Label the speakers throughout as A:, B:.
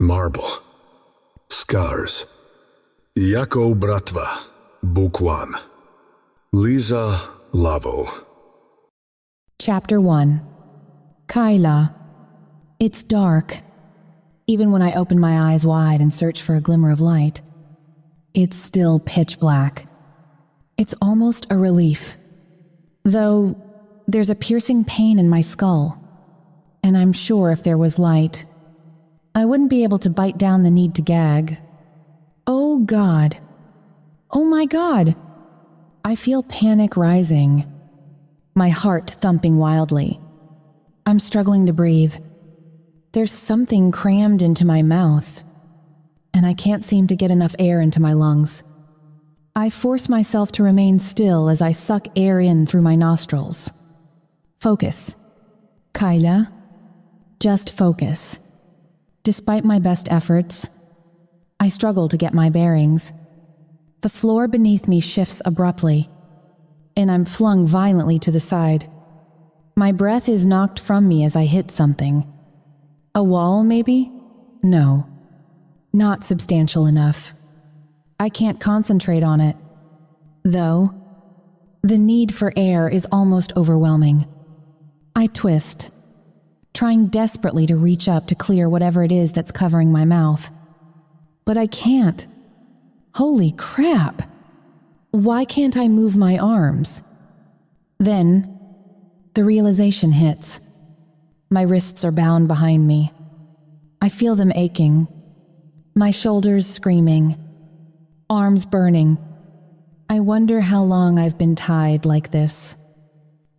A: Marble. Scars. Yakov Bratva, Book 1. Lisa Lovell.
B: Chapter 1. Kyla. It's dark. Even when I open my eyes wide and search for a glimmer of light, it's still pitch black. It's almost a relief. Though there's a piercing pain in my skull, and I'm sure if there was light, I wouldn't be able to bite down the need to gag. Oh God. Oh my God. I feel panic rising, my heart thumping wildly. I'm struggling to breathe. There's something crammed into my mouth, and I can't seem to get enough air into my lungs. I force myself to remain still as I suck air in through my nostrils. Focus. Kyla, just focus. Despite my best efforts, I struggle to get my bearings. The floor beneath me shifts abruptly, and I'm flung violently to the side. My breath is knocked from me as I hit something. A wall, maybe? No. Not substantial enough. I can't concentrate on it. Though, the need for air is almost overwhelming. I twist, trying desperately to reach up to clear whatever it is that's covering my mouth. But I can't. Holy crap! Why can't I move my arms? Then, the realization hits. My wrists are bound behind me. I feel them aching. My shoulders screaming. Arms burning. I wonder how long I've been tied like this.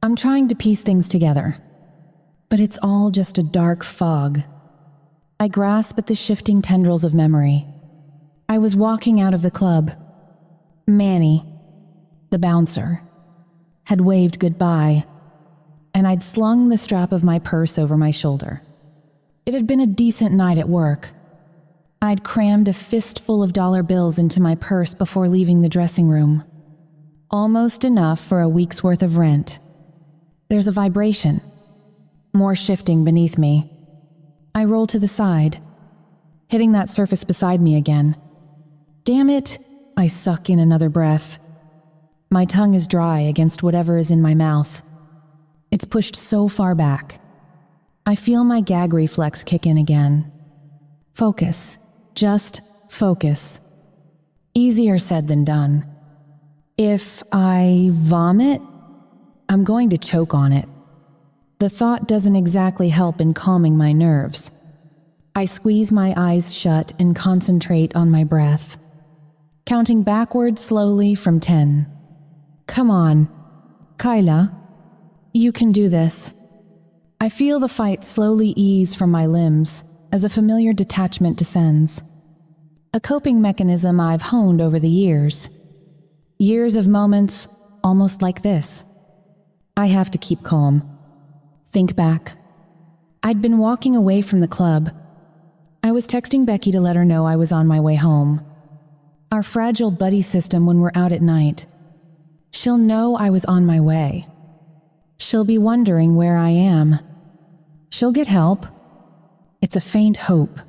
B: I'm trying to piece things together, but it's all just a dark fog. I grasp at the shifting tendrils of memory. I was walking out of the club. Manny, the bouncer, had waved goodbye, and I'd slung the strap of my purse over my shoulder. It had been a decent night at work. I'd crammed a fistful of dollar bills into my purse before leaving the dressing room. Almost enough for a week's worth of rent. There's a vibration. More shifting beneath me. I roll to the side, hitting that surface beside me again. Damn it! I suck in another breath. My tongue is dry against whatever is in my mouth. It's pushed so far back. I feel my gag reflex kick in again. Focus. Just focus. Easier said than done. If I vomit, I'm going to choke on it. The thought doesn't exactly help in calming my nerves. I squeeze my eyes shut and concentrate on my breath, counting backwards slowly from 10. Come on, Kyla. You can do this. I feel the fight slowly ease from my limbs as a familiar detachment descends. A coping mechanism I've honed over the years. Years of moments almost like this. I have to keep calm. Think back. I'd been walking away from the club. I was texting Becky to let her know I was on my way home. Our fragile buddy system when we're out at night. She'll know I was on my way. She'll be wondering where I am. She'll get help. It's a faint hope,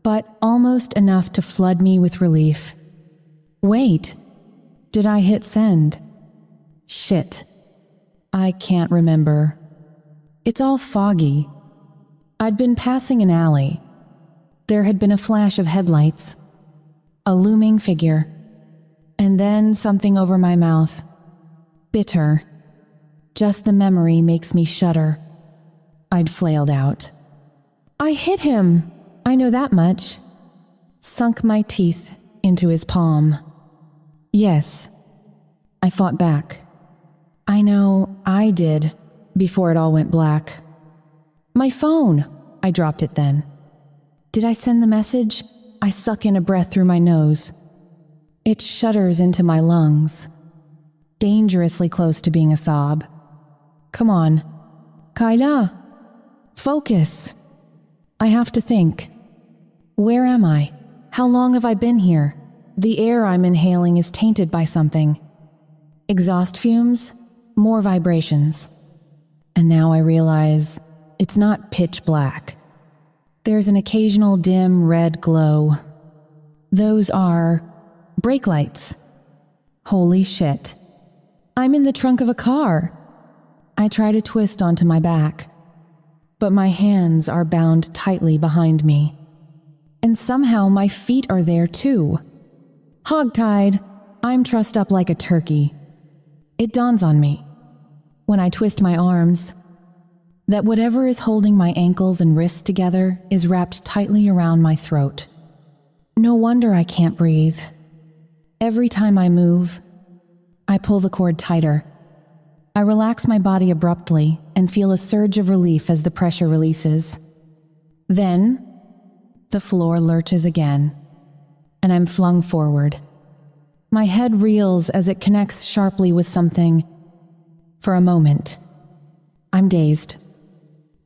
B: but almost enough to flood me with relief. Wait, did I hit send? Shit. I can't remember. It's all foggy. I'd been passing an alley. There had been a flash of headlights, a looming figure, and then something over my mouth. Bitter. Just the memory makes me shudder. I'd flailed out. I hit him. I know that much. Sunk my teeth into his palm. Yes. I fought back. I know I did before it all went black. My phone. I dropped it then. Did I send the message? I suck in a breath through my nose. It shudders into my lungs. Dangerously close to being a sob. Come on. Kyla. Focus. I have to think. Where am I? How long have I been here? The air I'm inhaling is tainted by something. Exhaust fumes, more vibrations. And now I realize it's not pitch black. There's an occasional dim red glow. Those are brake lights. Holy shit. I'm in the trunk of a car. I try to twist onto my back, but my hands are bound tightly behind me. And somehow my feet are there too. Hogtied, I'm trussed up like a turkey. It dawns on me, when I twist my arms, that whatever is holding my ankles and wrists together is wrapped tightly around my throat. No wonder I can't breathe. Every time I move, I pull the cord tighter. I relax my body abruptly and feel a surge of relief as the pressure releases. Then, the floor lurches again, and I'm flung forward. My head reels as it connects sharply with something. For a moment, I'm dazed.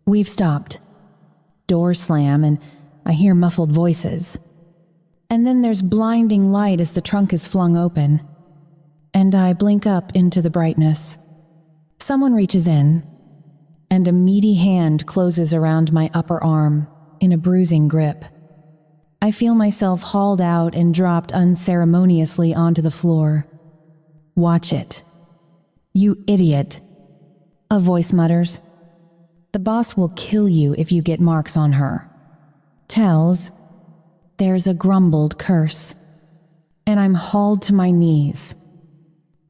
B: We've stopped. Doors slam, and I hear muffled voices. And then there's blinding light as the trunk is flung open, and I blink up into the brightness. Someone reaches in, and a meaty hand closes around my upper arm in a bruising grip. I feel myself hauled out and dropped unceremoniously onto the floor. Watch it. You idiot. A voice mutters. The boss will kill you if you get marks on her. Tells. There's a grumbled curse. And I'm hauled to my knees.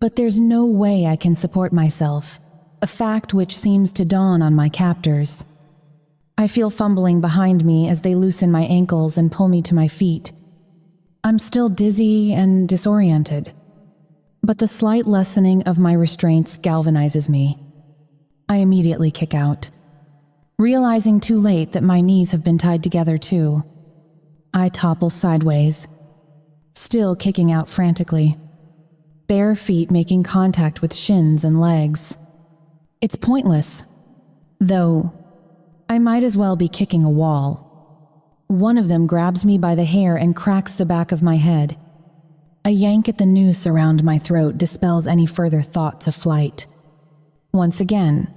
B: But there's no way I can support myself, a fact which seems to dawn on my captors. I feel fumbling behind me as they loosen my ankles and pull me to my feet. I'm still dizzy and disoriented, but the slight lessening of my restraints galvanizes me. I immediately kick out, realizing too late that my knees have been tied together too. I topple sideways, still kicking out frantically, bare feet making contact with shins and legs. It's pointless, though I might as well be kicking a wall. One of them grabs me by the hair and cracks the back of my head. A yank at the noose around my throat dispels any further thoughts of flight. Once again,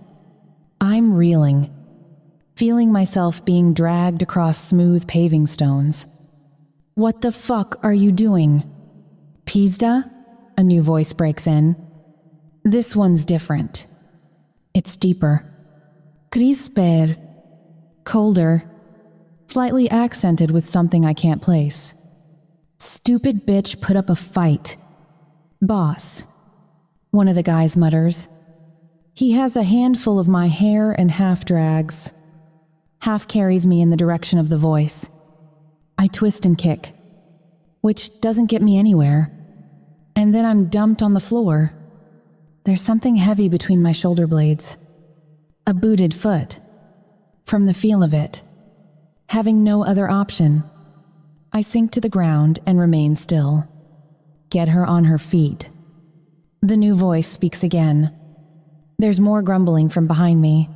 B: I'm reeling, feeling myself being dragged across smooth paving stones. What the fuck are you doing? Pizda? A new voice breaks in. This one's different. It's deeper. Crisper. Colder. Slightly accented with something I can't place. Stupid bitch put up a fight. Boss. One of the guys mutters. He has a handful of my hair and half drags. Half carries me in the direction of the voice. I twist and kick, which doesn't get me anywhere. And then I'm dumped on the floor. There's something heavy between my shoulder blades. A booted foot. From the feel of it. Having no other option, I sink to the ground and remain still. Get her on her feet. The new voice speaks again. There's more grumbling from behind me.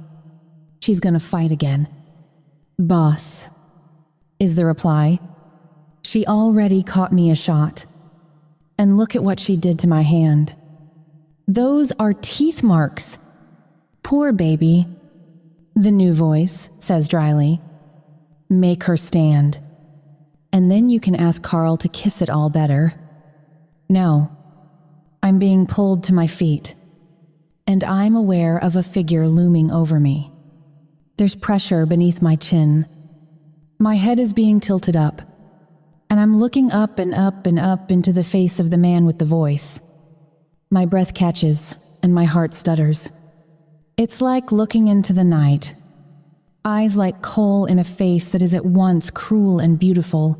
B: She's gonna fight again. Boss, is the reply. She already caught me a shot. And look at what she did to my hand. Those are teeth marks. Poor baby. The new voice says dryly. Make her stand. And then you can ask Carl to kiss it all better. No. I'm being pulled to my feet. And I'm aware of a figure looming over me. There's pressure beneath my chin. My head is being tilted up. And I'm looking up and up and up into the face of the man with the voice. My breath catches, and my heart stutters. It's like looking into the night. Eyes like coal in a face that is at once cruel and beautiful.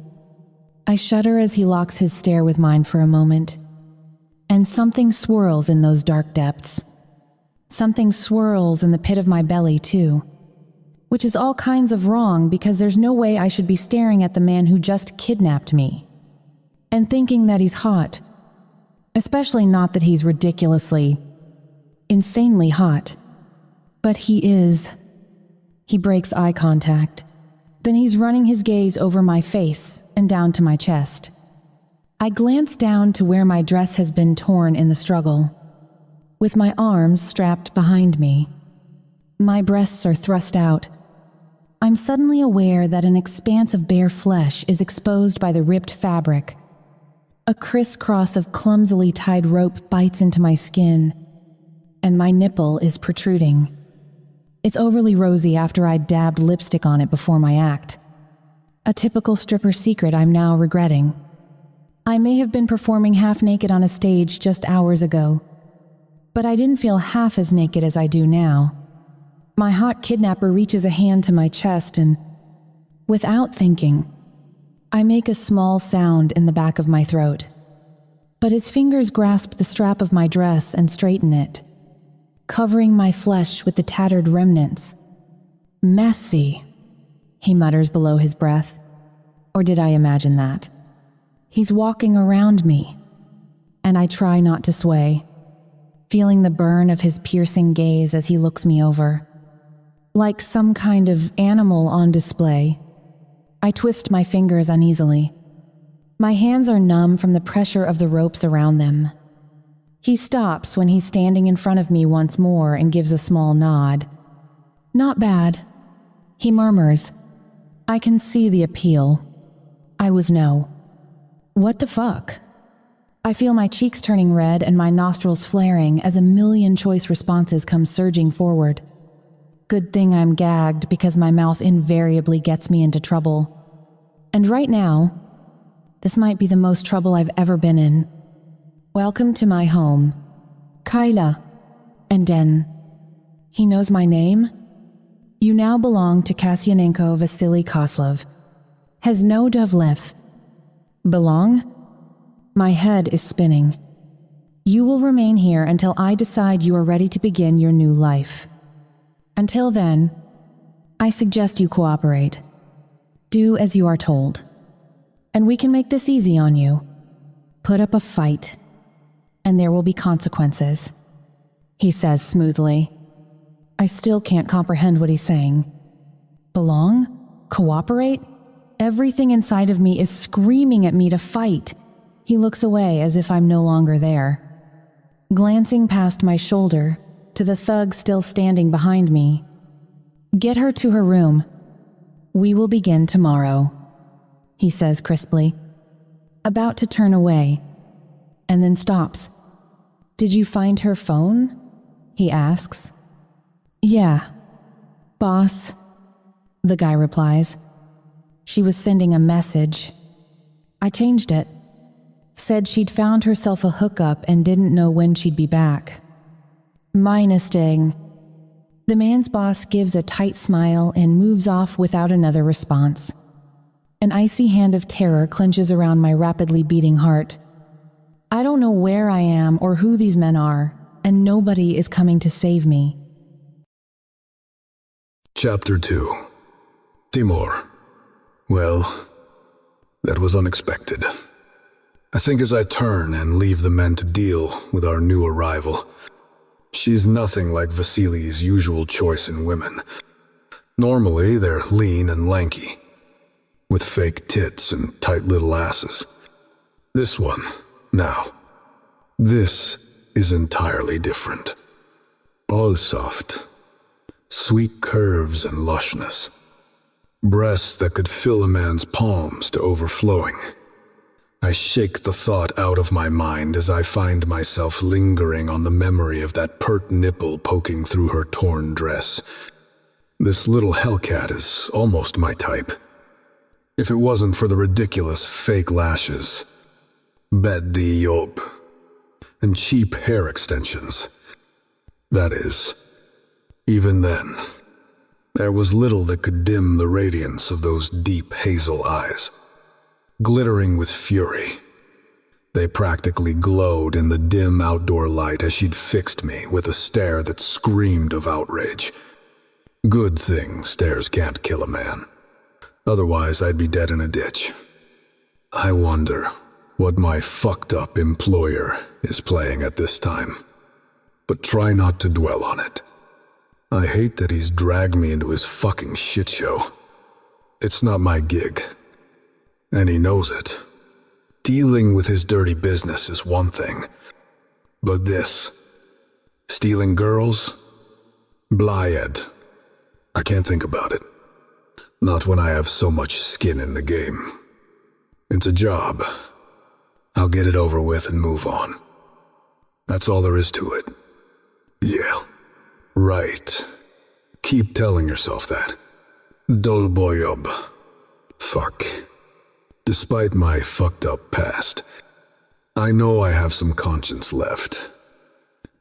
B: I shudder as he locks his stare with mine for a moment. And something swirls in those dark depths. Something swirls in the pit of my belly, too. Which is all kinds of wrong because there's no way I should be staring at the man who just kidnapped me. And thinking that he's hot. Especially not that he's ridiculously, insanely hot. But he is. He breaks eye contact. Then he's running his gaze over my face and down to my chest. I glance down to where my dress has been torn in the struggle. With my arms strapped behind me. My breasts are thrust out. I'm suddenly aware that an expanse of bare flesh is exposed by the ripped fabric. A crisscross of clumsily tied rope bites into my skin, and my nipple is protruding. It's overly rosy after I dabbed lipstick on it before my act. A typical stripper secret I'm now regretting. I may have been performing half naked on a stage just hours ago, but I didn't feel half as naked as I do now. My hot kidnapper reaches a hand to my chest and, without thinking, I make a small sound in the back of my throat. But his fingers grasp the strap of my dress and straighten it, covering my flesh with the tattered remnants. Messy, he mutters below his breath. Or did I imagine that? He's walking around me, and I try not to sway, feeling the burn of his piercing gaze as he looks me over. Like some kind of animal on display, I twist my fingers uneasily. My hands are numb from the pressure of the ropes around them. He stops when he's standing in front of me once more and gives a small nod. Not bad, he murmurs. I can see the appeal. I was no. What the fuck? I feel my cheeks turning red and my nostrils flaring as a million choice responses come surging forward. Good thing I'm gagged because my mouth invariably gets me into trouble. And right now, this might be the most trouble I've ever been in. Welcome to my home. Kyla. And Den. He knows my name? You now belong to Kasyanenko Vasily Koslov. Has no Dovlev. Belong? My head is spinning. You will remain here until I decide you are ready to begin your new life. Until then, I suggest you cooperate. Do as you are told. And we can make this easy on you. Put up a fight, and there will be consequences, he says smoothly. I still can't comprehend what he's saying. Belong? Cooperate? Everything inside of me is screaming at me to fight. He looks away as if I'm no longer there. Glancing past my shoulder to the thug still standing behind me. Get her to her room. We will begin tomorrow, he says crisply. About to turn away, and then stops. Did you find her phone? He asks. Yeah, boss, the guy replies. She was sending a message. I changed it. Said she'd found herself a hookup and didn't know when she'd be back. Minusting. The man's boss gives a tight smile and moves off without another response. An icy hand of terror clenches around my rapidly beating heart. I don't know where I am or who these men are, and nobody is coming to save me.
A: Chapter 2. Timour. Well, that was unexpected. I think as I turn and leave the men to deal with our new arrival, she's nothing like Vasily's usual choice in women. Normally, they're lean and lanky, with fake tits and tight little asses. This one, now, this is entirely different. All soft, sweet curves and lushness. Breasts that could fill a man's palms to overflowing. I shake the thought out of my mind as I find myself lingering on the memory of that pert nipple poking through her torn dress. This little hellcat is almost my type. If it wasn't for the ridiculous fake lashes, bed the yope, and cheap hair extensions. That is, even then, there was little that could dim the radiance of those deep hazel eyes. Glittering with fury, they practically glowed in the dim outdoor light as she'd fixed me with a stare that screamed of outrage. Good thing stares can't kill a man. Otherwise, I'd be dead in a ditch. I wonder what my fucked up employer is playing at this time. But try not to dwell on it. I hate that he's dragged me into his fucking shit show. It's not my gig. And he knows it. Dealing with his dirty business is one thing. But this, stealing girls? Blyed. I can't think about it. Not when I have so much skin in the game. It's a job. I'll get it over with and move on. That's all there is to it. Yeah, right. Keep telling yourself that. Dolboyob. Fuck. Despite my fucked up past, I know I have some conscience left.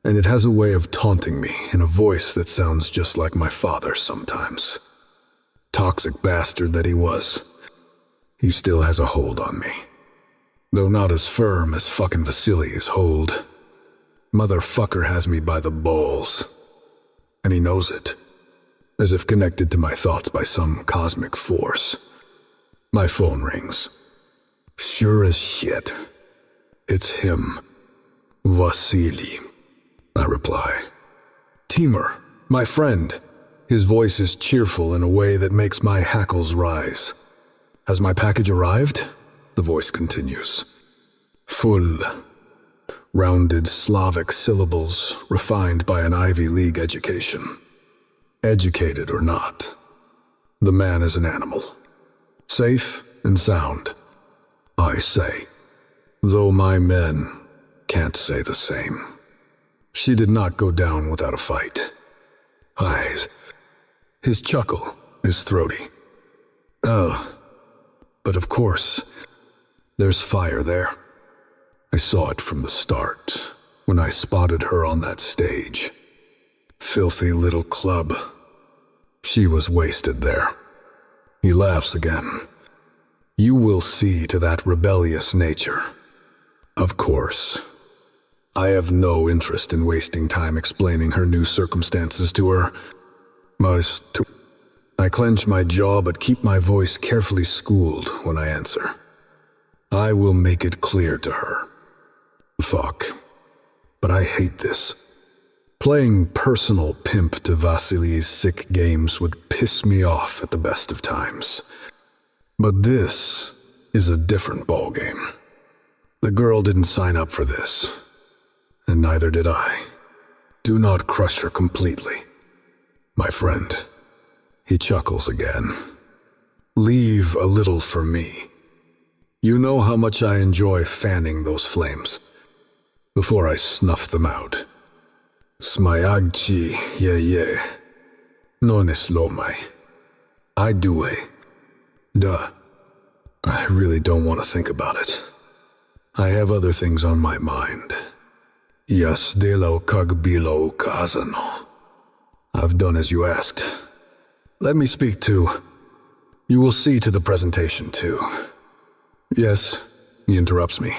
A: And it has a way of taunting me in a voice that sounds just like my father sometimes. Toxic bastard that he was. He still has a hold on me. Though not as firm as fucking Vasili's hold. Motherfucker has me by the balls. And he knows it. As if connected to my thoughts by some cosmic force. My phone rings. Sure as shit. It's him. Vasily. I reply. Timur, my friend. His voice is cheerful in a way that makes my hackles rise. Has my package arrived? The voice continues. Full. Rounded Slavic syllables refined by an Ivy League education. Educated or not, the man is an animal. Safe and sound, I say. Though my men can't say the same. She did not go down without a fight. His chuckle is throaty. Oh, but of course, there's fire there. I saw it from the start, when I spotted her on that stage. Filthy little club. She was wasted there. He laughs again. You will see to that rebellious nature. Of course. I have no interest in wasting time explaining her new circumstances to her. I clench my jaw but keep my voice carefully schooled when I answer. I will make it clear to her. Fuck. But I hate this. Playing personal pimp to Vasily's sick games would piss me off at the best of times. But this is a different ballgame. The girl didn't sign up for this. And neither did I. Do not crush her completely. My friend. He chuckles again. Leave a little for me. You know how much I enjoy fanning those flames. Before I snuff them out. Smayagchi ye. Non islomai. I do a. Duh. I really don't want to think about it. I have other things on my mind. Yas delo kagbilo kazano. I've done as you asked. Let me speak too. You will see to the presentation too. Yes, he interrupts me.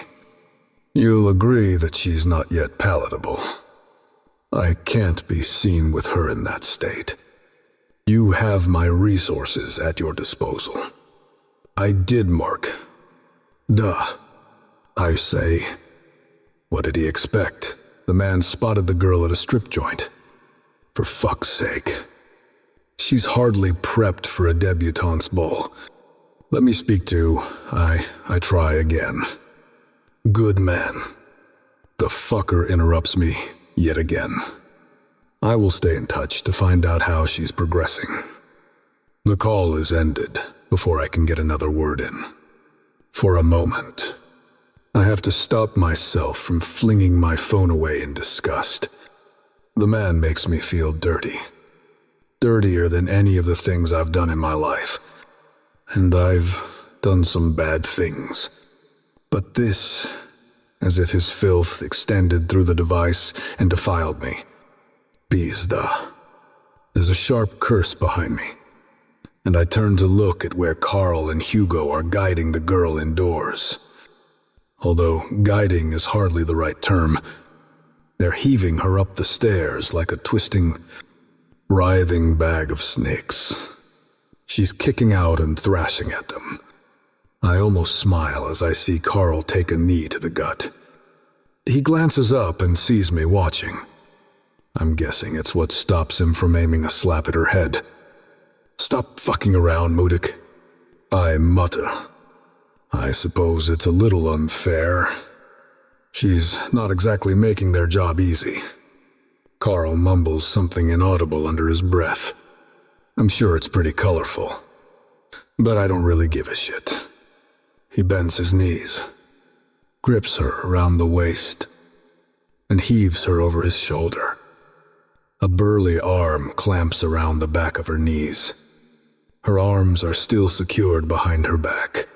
A: You'll agree that she's not yet palatable. I can't be seen with her in that state. You have my resources at your disposal. I did mark. Duh. I say. What did he expect? The man spotted the girl at a strip joint. For fuck's sake. She's hardly prepped for a debutante's ball. Let me speak to. I try again. Good man. The fucker interrupts me yet again. I will stay in touch to find out how she's progressing. The call is ended before I can get another word in. For a moment, I have to stop myself from flinging my phone away in disgust. The man makes me feel dirty. Dirtier than any of the things I've done in my life. And I've done some bad things. But this, as if his filth extended through the device and defiled me. Bizda. There's a sharp curse behind me. And I turn to look at where Carl and Hugo are guiding the girl indoors. Although guiding is hardly the right term. They're heaving her up the stairs like a twisting, writhing bag of snakes. She's kicking out and thrashing at them. I almost smile as I see Carl take a knee to the gut. He glances up and sees me watching. I'm guessing it's what stops him from aiming a slap at her head. Stop fucking around, Mudik. I mutter. I suppose it's a little unfair. She's not exactly making their job easy. Carl mumbles something inaudible under his breath. I'm sure it's pretty colorful. But I don't really give a shit. He bends his knees, grips her around the waist, and heaves her over his shoulder. A burly arm clamps around the back of her knees. Her arms are still secured behind her back.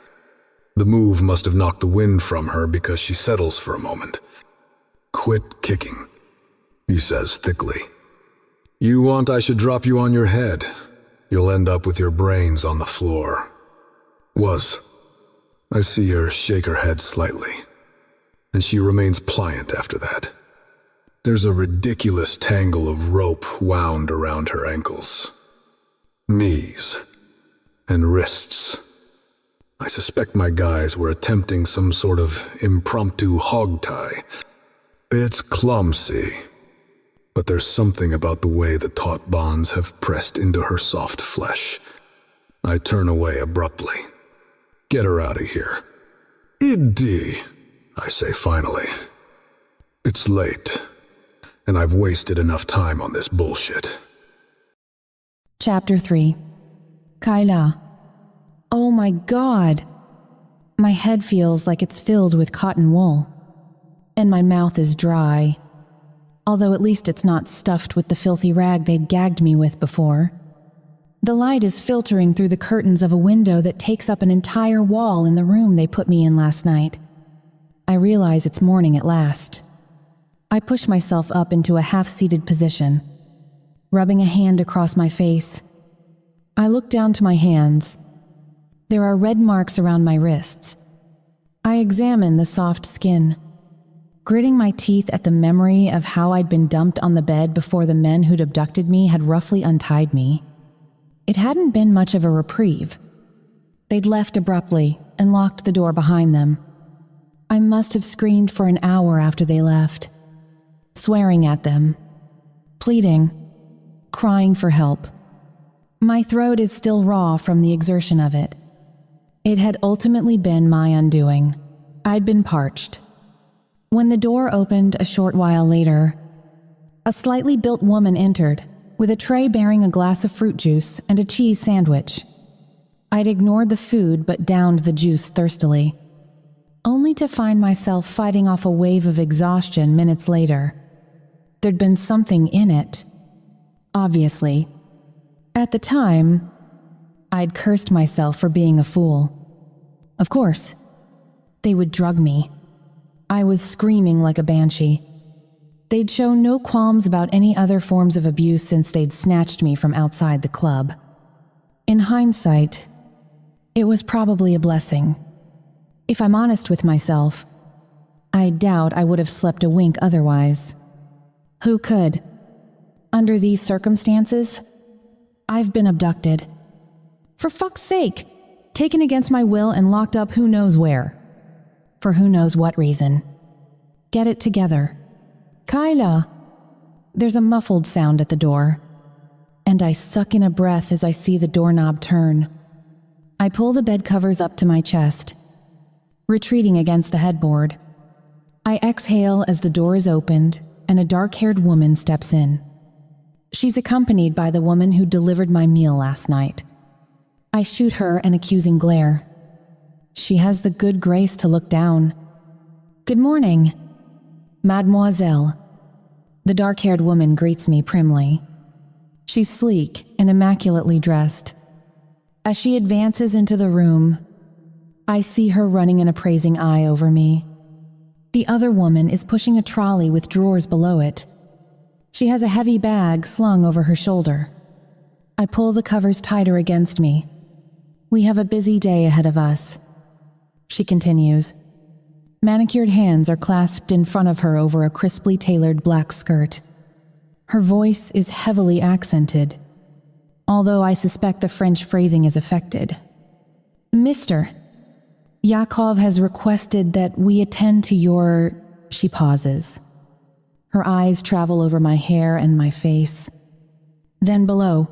A: The move must have knocked the wind from her because she settles for a moment. "Quit kicking," he says thickly. "You want I should drop you on your head? You'll end up with your brains on the floor." I see her shake her head slightly, and she remains pliant after that. There's a ridiculous tangle of rope wound around her ankles, knees, and wrists. I suspect my guys were attempting some sort of impromptu hog tie. It's clumsy, but there's something about the way the taut bonds have pressed into her soft flesh. I turn away abruptly. "Get her out of here." "Iddi," I say finally. It's late, and I've wasted enough time on this bullshit.
B: Chapter 3. Kayla. Oh my God! My head feels like it's filled with cotton wool, and my mouth is dry, although at least it's not stuffed with the filthy rag they'd gagged me with before. The light is filtering through the curtains of a window that takes up an entire wall in the room they put me in last night. I realize it's morning at last. I push myself up into a half-seated position, rubbing a hand across my face. I look down to my hands. There are red marks around my wrists. I examine the soft skin, gritting my teeth at the memory of how I'd been dumped on the bed before the men who'd abducted me had roughly untied me. It hadn't been much of a reprieve. They'd left abruptly and locked the door behind them. I must have screamed for an hour after they left, swearing at them, pleading, crying for help. My throat is still raw from the exertion of it. It had ultimately been my undoing. I'd been parched. When the door opened a short while later, a slightly built woman entered, with a tray bearing a glass of fruit juice and a cheese sandwich. I'd ignored the food but downed the juice thirstily, only to find myself fighting off a wave of exhaustion minutes later. There'd been something in it, obviously. At the time, I'd cursed myself for being a fool. Of course, they would drug me. I was screaming like a banshee. They'd shown no qualms about any other forms of abuse since they'd snatched me from outside the club. In hindsight, it was probably a blessing. If I'm honest with myself, I doubt I would have slept a wink otherwise. Who could? Under these circumstances, I've been abducted. For fuck's sake, taken against my will and locked up who knows where. For who knows what reason. Get it together. Kayla! There's a muffled sound at the door, and I suck in a breath as I see the doorknob turn. I pull the bed covers up to my chest, retreating against the headboard. I exhale as the door is opened and a dark-haired woman steps in. She's accompanied by the woman who delivered my meal last night. I shoot her an accusing glare. She has the good grace to look down. "Good morning, Mademoiselle." The dark-haired woman greets me primly. She's sleek and immaculately dressed. As she advances into the room, I see her running an appraising eye over me. The other woman is pushing a trolley with drawers below it. She has a heavy bag slung over her shoulder. I pull the covers tighter against me. "We have a busy day ahead of us," she continues. Manicured hands are clasped in front of her over a crisply tailored black skirt. Her voice is heavily accented, although I suspect the French phrasing is affected. "Mr. Yakov has requested that we attend to your..." She pauses. Her eyes travel over my hair and my face. Then below.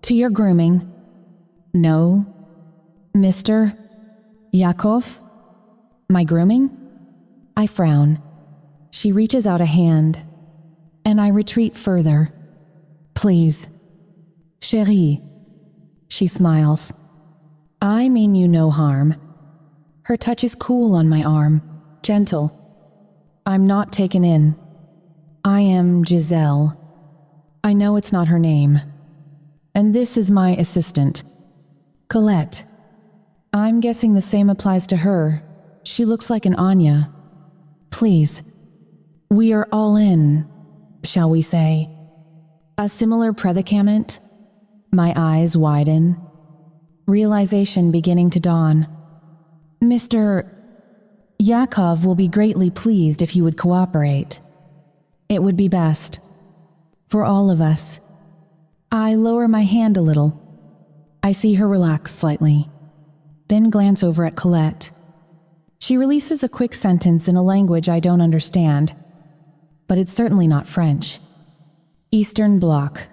B: "To your grooming." "No. Mr. Yakov? My grooming?" I frown. She reaches out a hand, and I retreat further. "Please. Chérie." She smiles. I mean you no harm. Her touch is cool on my arm, gentle. I'm not taken in. I am Giselle. I know it's not her name. And this is my assistant, Colette. I'm guessing the same applies to her. She looks like an Anya. Please, we are all in, shall we say. A similar predicament? My eyes widen. Realization beginning to dawn. Mr. Yakov will be greatly pleased if you would cooperate. It would be best. For all of us. I lower my hand a little. I see her relax slightly, then glance over at Colette. She releases a quick sentence in a language I don't understand, but it's certainly not French. Eastern Bloc,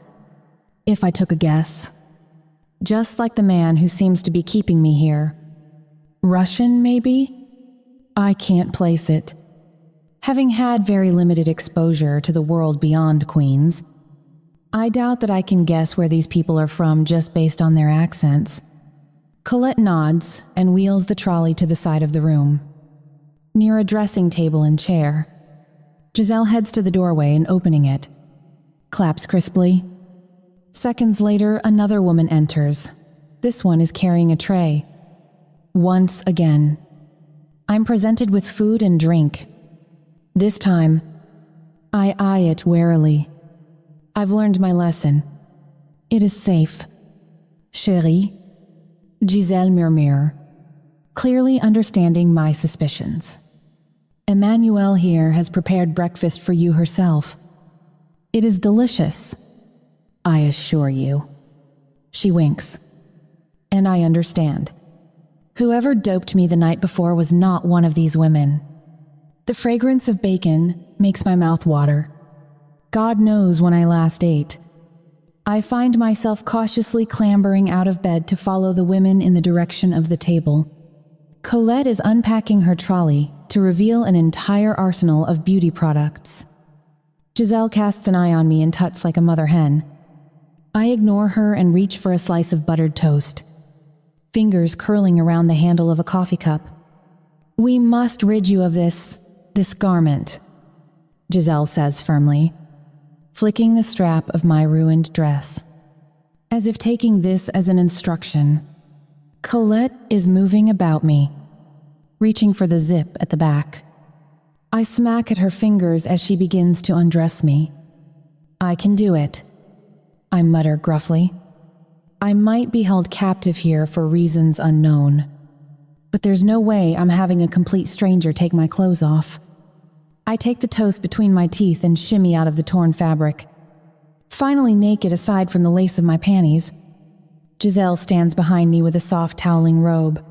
B: if I took a guess. Just like the man who seems to be keeping me here. Russian, maybe? I can't place it. Having had very limited exposure to the world beyond Queens, I doubt that I can guess where these people are from just based on their accents. Colette nods and wheels the trolley to the side of the room. Near a dressing table and chair, Giselle heads to the doorway and opening it. Claps crisply. Seconds later, another woman enters. This one is carrying a tray. Once again, I'm presented with food and drink. This time, I eye it warily. I've learned my lesson. It is safe. Chérie, Giselle murmure, clearly understanding my suspicions. Emmanuelle here has prepared breakfast for you herself. It is delicious, I assure you. She winks. And I understand. Whoever doped me the night before was not one of these women. The fragrance of bacon makes my mouth water. God knows when I last ate. I find myself cautiously clambering out of bed to follow the women in the direction of the table. Colette is unpacking her trolley to reveal an entire arsenal of beauty products. Giselle casts an eye on me and tuts like a mother hen. I ignore her and reach for a slice of buttered toast, fingers curling around the handle of a coffee cup. We must rid you of this garment, Giselle says firmly, flicking the strap of my ruined dress. As if taking this as an instruction, Colette is moving about me, reaching for the zip at the back. I smack at her fingers as she begins to undress me. I can do it, I mutter gruffly. I might be held captive here for reasons unknown, but there's no way I'm having a complete stranger take my clothes off. I take the toast between my teeth and shimmy out of the torn fabric. Finally naked aside from the lace of my panties, Giselle stands behind me with a soft toweling robe.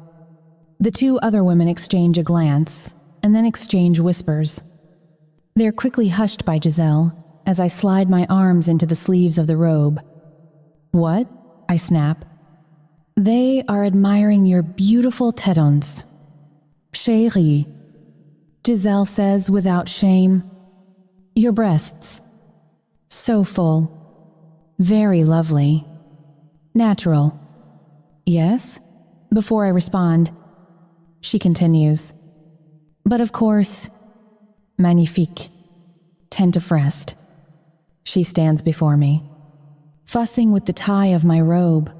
B: The two other women exchange a glance, and then exchange whispers. They're quickly hushed by Giselle as I slide my arms into the sleeves of the robe. What? I snap. They are admiring your beautiful tétons. Chérie, Giselle says without shame. Your breasts. So full. Very lovely. Natural. Yes? Before I respond, she continues. But of course, magnifique. Tente-frest. She stands before me, fussing with the tie of my robe.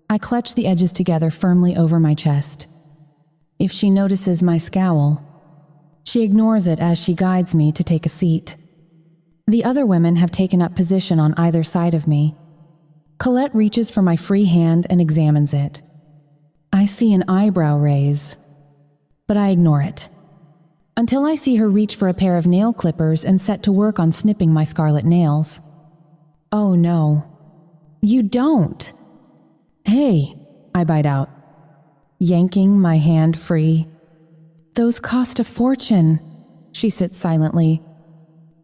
B: I clutch the edges together firmly over my chest. If she notices my scowl, she ignores it as she guides me to take a seat. The other women have taken up position on either side of me. Colette reaches for my free hand and examines it. I see an eyebrow raise, but I ignore it, until I see her reach for a pair of nail clippers and set to work on snipping my scarlet nails. Oh no. You don't! Hey, I bite out, yanking my hand free. Those cost a fortune. She sits silently,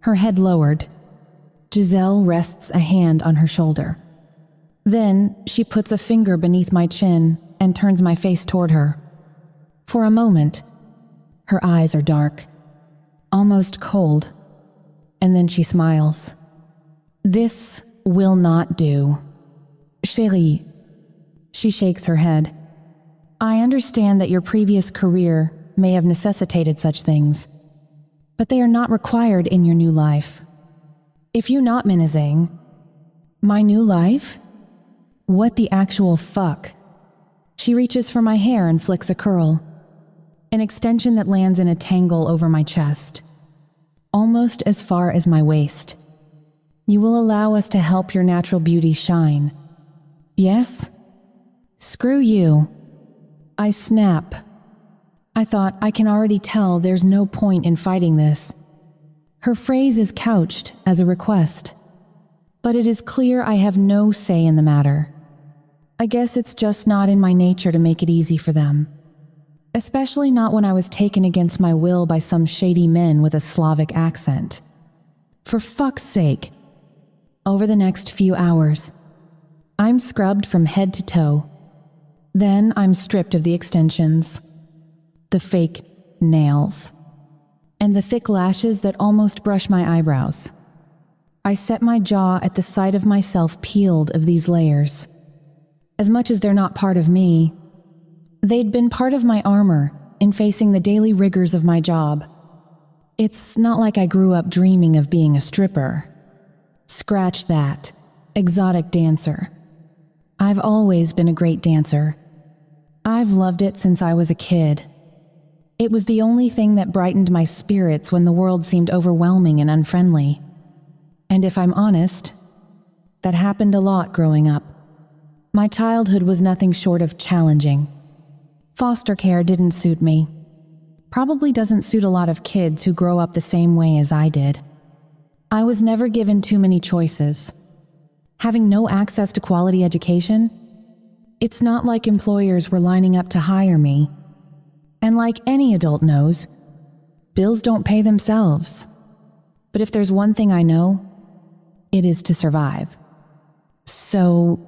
B: her head lowered. Giselle rests a hand on her shoulder. Then she puts a finger beneath my chin and turns my face toward her. For a moment, her eyes are dark, almost cold, and then she smiles. This will not do. Chérie. She shakes her head. I understand that your previous career may have necessitated such things, but they are not required in your new life. If you not menacing, my new life? What the actual fuck? She reaches for my hair and flicks a curl, an extension that lands in a tangle over my chest, almost as far as my waist. You will allow us to help your natural beauty shine. Yes? Screw you. I snap. I thought, I can already tell there's no point in fighting this. Her phrase is couched as a request, but it is clear I have no say in the matter. I guess it's just not in my nature to make it easy for them. Especially not when I was taken against my will by some shady men with a Slavic accent. For fuck's sake. Over the next few hours, I'm scrubbed from head to toe. Then I'm stripped of the extensions, the fake nails, and the thick lashes that almost brush my eyebrows. I set my jaw at the sight of myself peeled of these layers. As much as they're not part of me, they'd been part of my armor in facing the daily rigors of my job. It's not like I grew up dreaming of being a stripper. Scratch that. Exotic dancer. I've always been a great dancer. I've loved it since I was a kid. It was the only thing that brightened my spirits when the world seemed overwhelming and unfriendly. And if I'm honest, that happened a lot growing up. My childhood was nothing short of challenging. Foster care didn't suit me. Probably doesn't suit a lot of kids who grow up the same way as I did. I was never given too many choices. Having no access to quality education, it's not like employers were lining up to hire me. And like any adult knows, bills don't pay themselves. But if there's one thing I know, it is to survive. So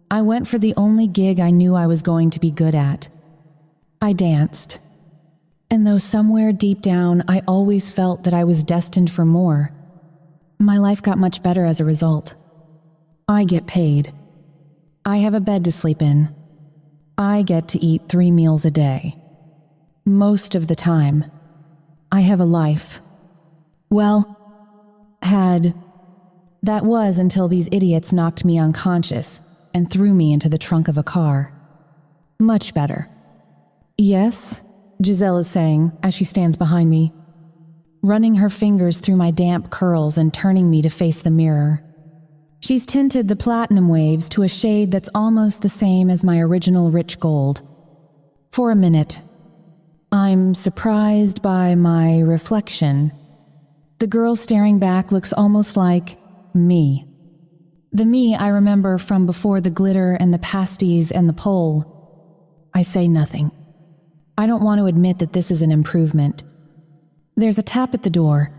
B: I went for the only gig I knew I was going to be good at. I danced. And though somewhere deep down I always felt that I was destined for more, my life got much better as a result. I get paid. I have a bed to sleep in. I get to eat 3 meals a day. Most of the time, I have a life. Well, had. That was until these idiots knocked me unconscious and threw me into the trunk of a car. Much better. Yes, Giselle is saying as she stands behind me, running her fingers through my damp curls and turning me to face the mirror. She's tinted the platinum waves to a shade that's almost the same as my original rich gold. For a minute, I'm surprised by my reflection. The girl staring back looks almost like me. The me I remember from before the glitter and the pasties and the pole. I say nothing. I don't want to admit that this is an improvement. There's a tap at the door.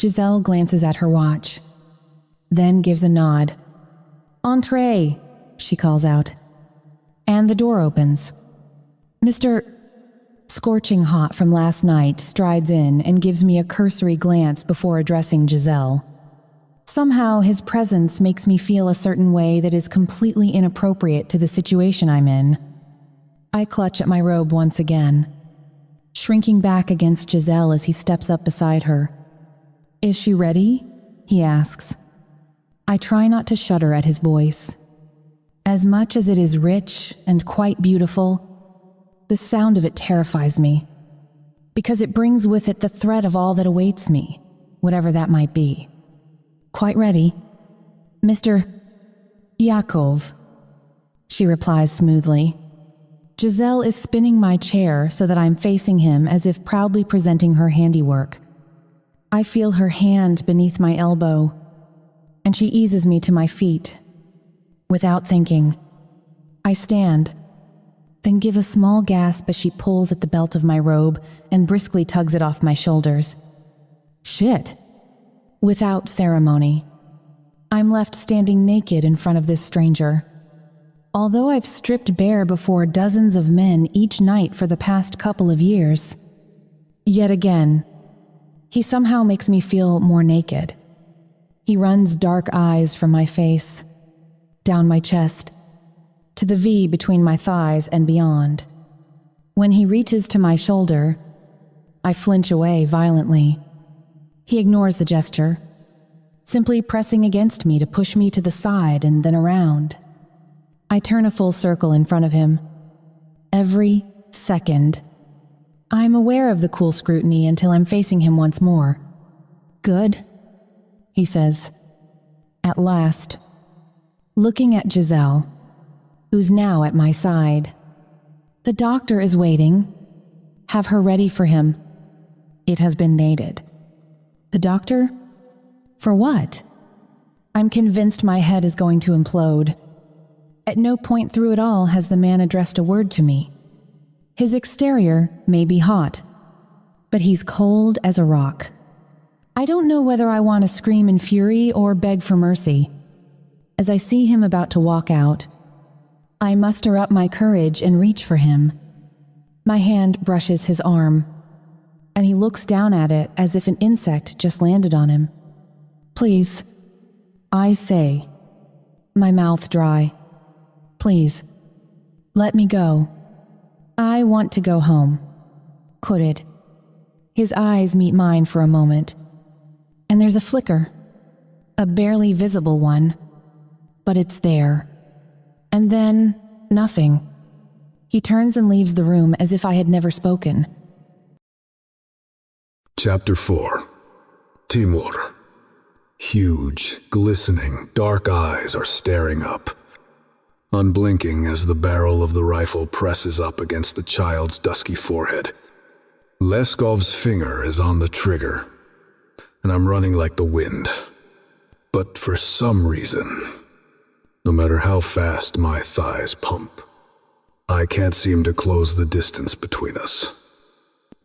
B: Giselle glances at her watch, then gives a nod. "Entree," she calls out. And the door opens. Mr. Scorching Hot from last night strides in and gives me a cursory glance before addressing Giselle. Somehow his presence makes me feel a certain way that is completely inappropriate to the situation I'm in. I clutch at my robe once again, shrinking back against Giselle as he steps up beside her. "Is she ready?" he asks. I try not to shudder at his voice. As much as it is rich and quite beautiful, the sound of it terrifies me, because it brings with it the threat of all that awaits me, whatever that might be. "Quite ready. Mr. Yakov," she replies smoothly. Giselle is spinning my chair so that I'm facing him as if proudly presenting her handiwork. I feel her hand beneath my elbow, and she eases me to my feet. Without thinking, I stand, then give a small gasp as she pulls at the belt of my robe and briskly tugs it off my shoulders. Shit! Without ceremony, I'm left standing naked in front of this stranger. Although I've stripped bare before dozens of men each night for the past couple of years, yet again, he somehow makes me feel more naked. He runs dark eyes from my face, down my chest, to the V between my thighs and beyond. When he reaches to my shoulder, I flinch away violently. He ignores the gesture, simply pressing against me to push me to the side and then around. I turn a full circle in front of him. Every second. I'm aware of the cool scrutiny until I'm facing him once more. Good, he says. At last. Looking at Giselle, who's now at my side. The doctor is waiting. Have her ready for him. It has been nated. The doctor? For what? I'm convinced my head is going to implode. At no point through it all has the man addressed a word to me. His exterior may be hot, but he's cold as a rock. I don't know whether I want to scream in fury or beg for mercy. As I see him about to walk out, I muster up my courage and reach for him. My hand brushes his arm, and he looks down at it as if an insect just landed on him. Please, I say, my mouth dry. Please, let me go. I want to go home. Could it? His eyes meet mine for a moment, and there's a flicker, a barely visible one, but it's there. And then, nothing. He turns and leaves the room as if I had never spoken.
A: Chapter 4. Timour. Huge, glistening, dark eyes are staring up, unblinking as the barrel of the rifle presses up against the child's dusky forehead. Leskov's finger is on the trigger, and I'm running like the wind. But for some reason, no matter how fast my thighs pump, I can't seem to close the distance between us.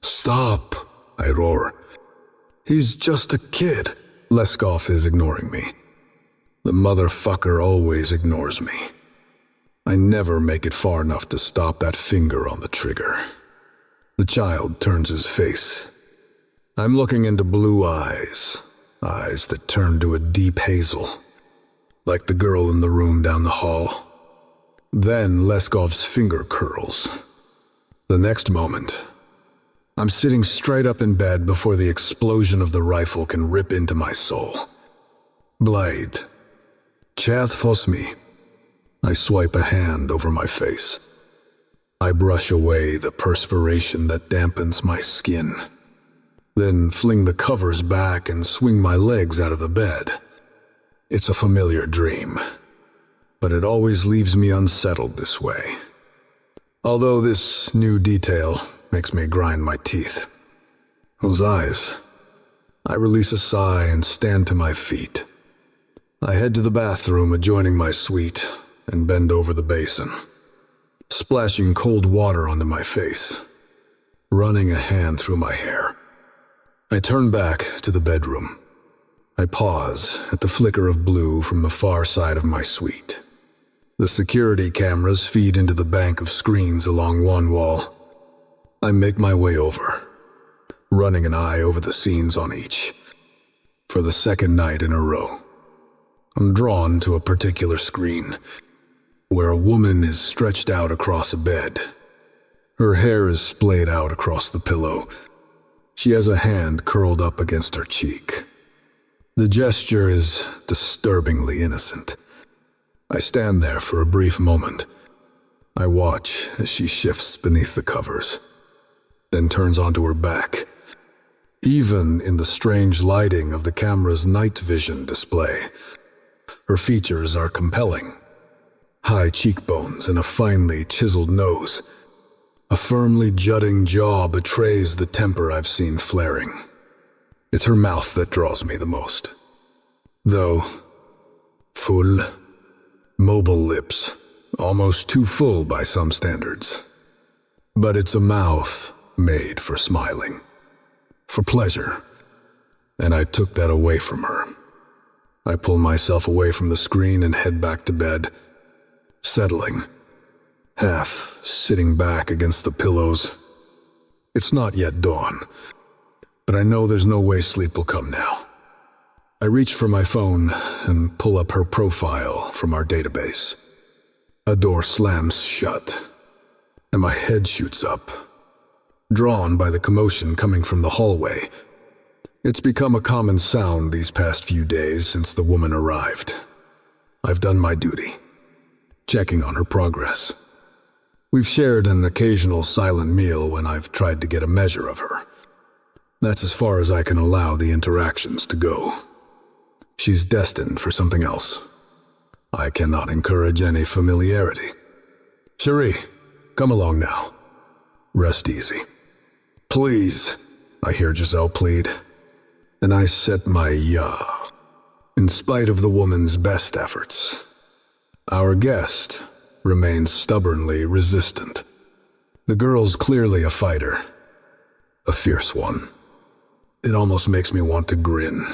A: Stop, I roar. He's just a kid. Leskov is ignoring me. The motherfucker always ignores me. I never make it far enough to stop that finger on the trigger. The child turns his face. I'm looking into blue eyes, eyes that turn to a deep hazel, like the girl in the room down the hall. Then Leskov's finger curls. The next moment, I'm sitting straight up in bed before the explosion of the rifle can rip into my soul. Blade. Chat fos me. I swipe a hand over my face. I brush away the perspiration that dampens my skin, then fling the covers back and swing my legs out of the bed. It's a familiar dream, but it always leaves me unsettled this way. Although this new detail makes me grind my teeth. Those eyes. I release a sigh and stand to my feet. I head to the bathroom adjoining my suite and bend over the basin, splashing cold water onto my face, running a hand through my hair. I turn back to the bedroom. I pause at the flicker of blue from the far side of my suite. The security cameras feed into the bank of screens along one wall. I make my way over, running an eye over the scenes on each. For the second night in a row, I'm drawn to a particular screen, where a woman is stretched out across a bed. Her hair is splayed out across the pillow. She has a hand curled up against her cheek. The gesture is disturbingly innocent. I stand there for a brief moment. I watch as she shifts beneath the covers, then turns onto her back. Even in the strange lighting of the camera's night vision display, her features are compelling. High cheekbones and a finely chiseled nose. A firmly jutting jaw betrays the temper I've seen flaring. It's her mouth that draws me the most. Though, full, mobile lips, almost too full by some standards. But it's a mouth made for smiling, for pleasure, and I took that away from her. I pull myself away from the screen and head back to bed, settling, half sitting back against the pillows. It's not yet dawn, but I know there's no way sleep will come now. I reach for my phone and pull up her profile from our database. A door slams shut, and my head shoots up, drawn by the commotion coming from the hallway. It's become a common sound these past few days since the woman arrived. I've done my duty, checking on her progress. We've shared an occasional silent meal when I've tried to get a measure of her. That's as far as I can allow the interactions to go. She's destined for something else. I cannot encourage any familiarity. Cherie, come along now. Rest easy. Please, I hear Giselle plead, and I set my yaw, in spite of the woman's best efforts. Our guest remains stubbornly resistant. The girl's clearly a fighter, a fierce one. It almost makes me want to grin.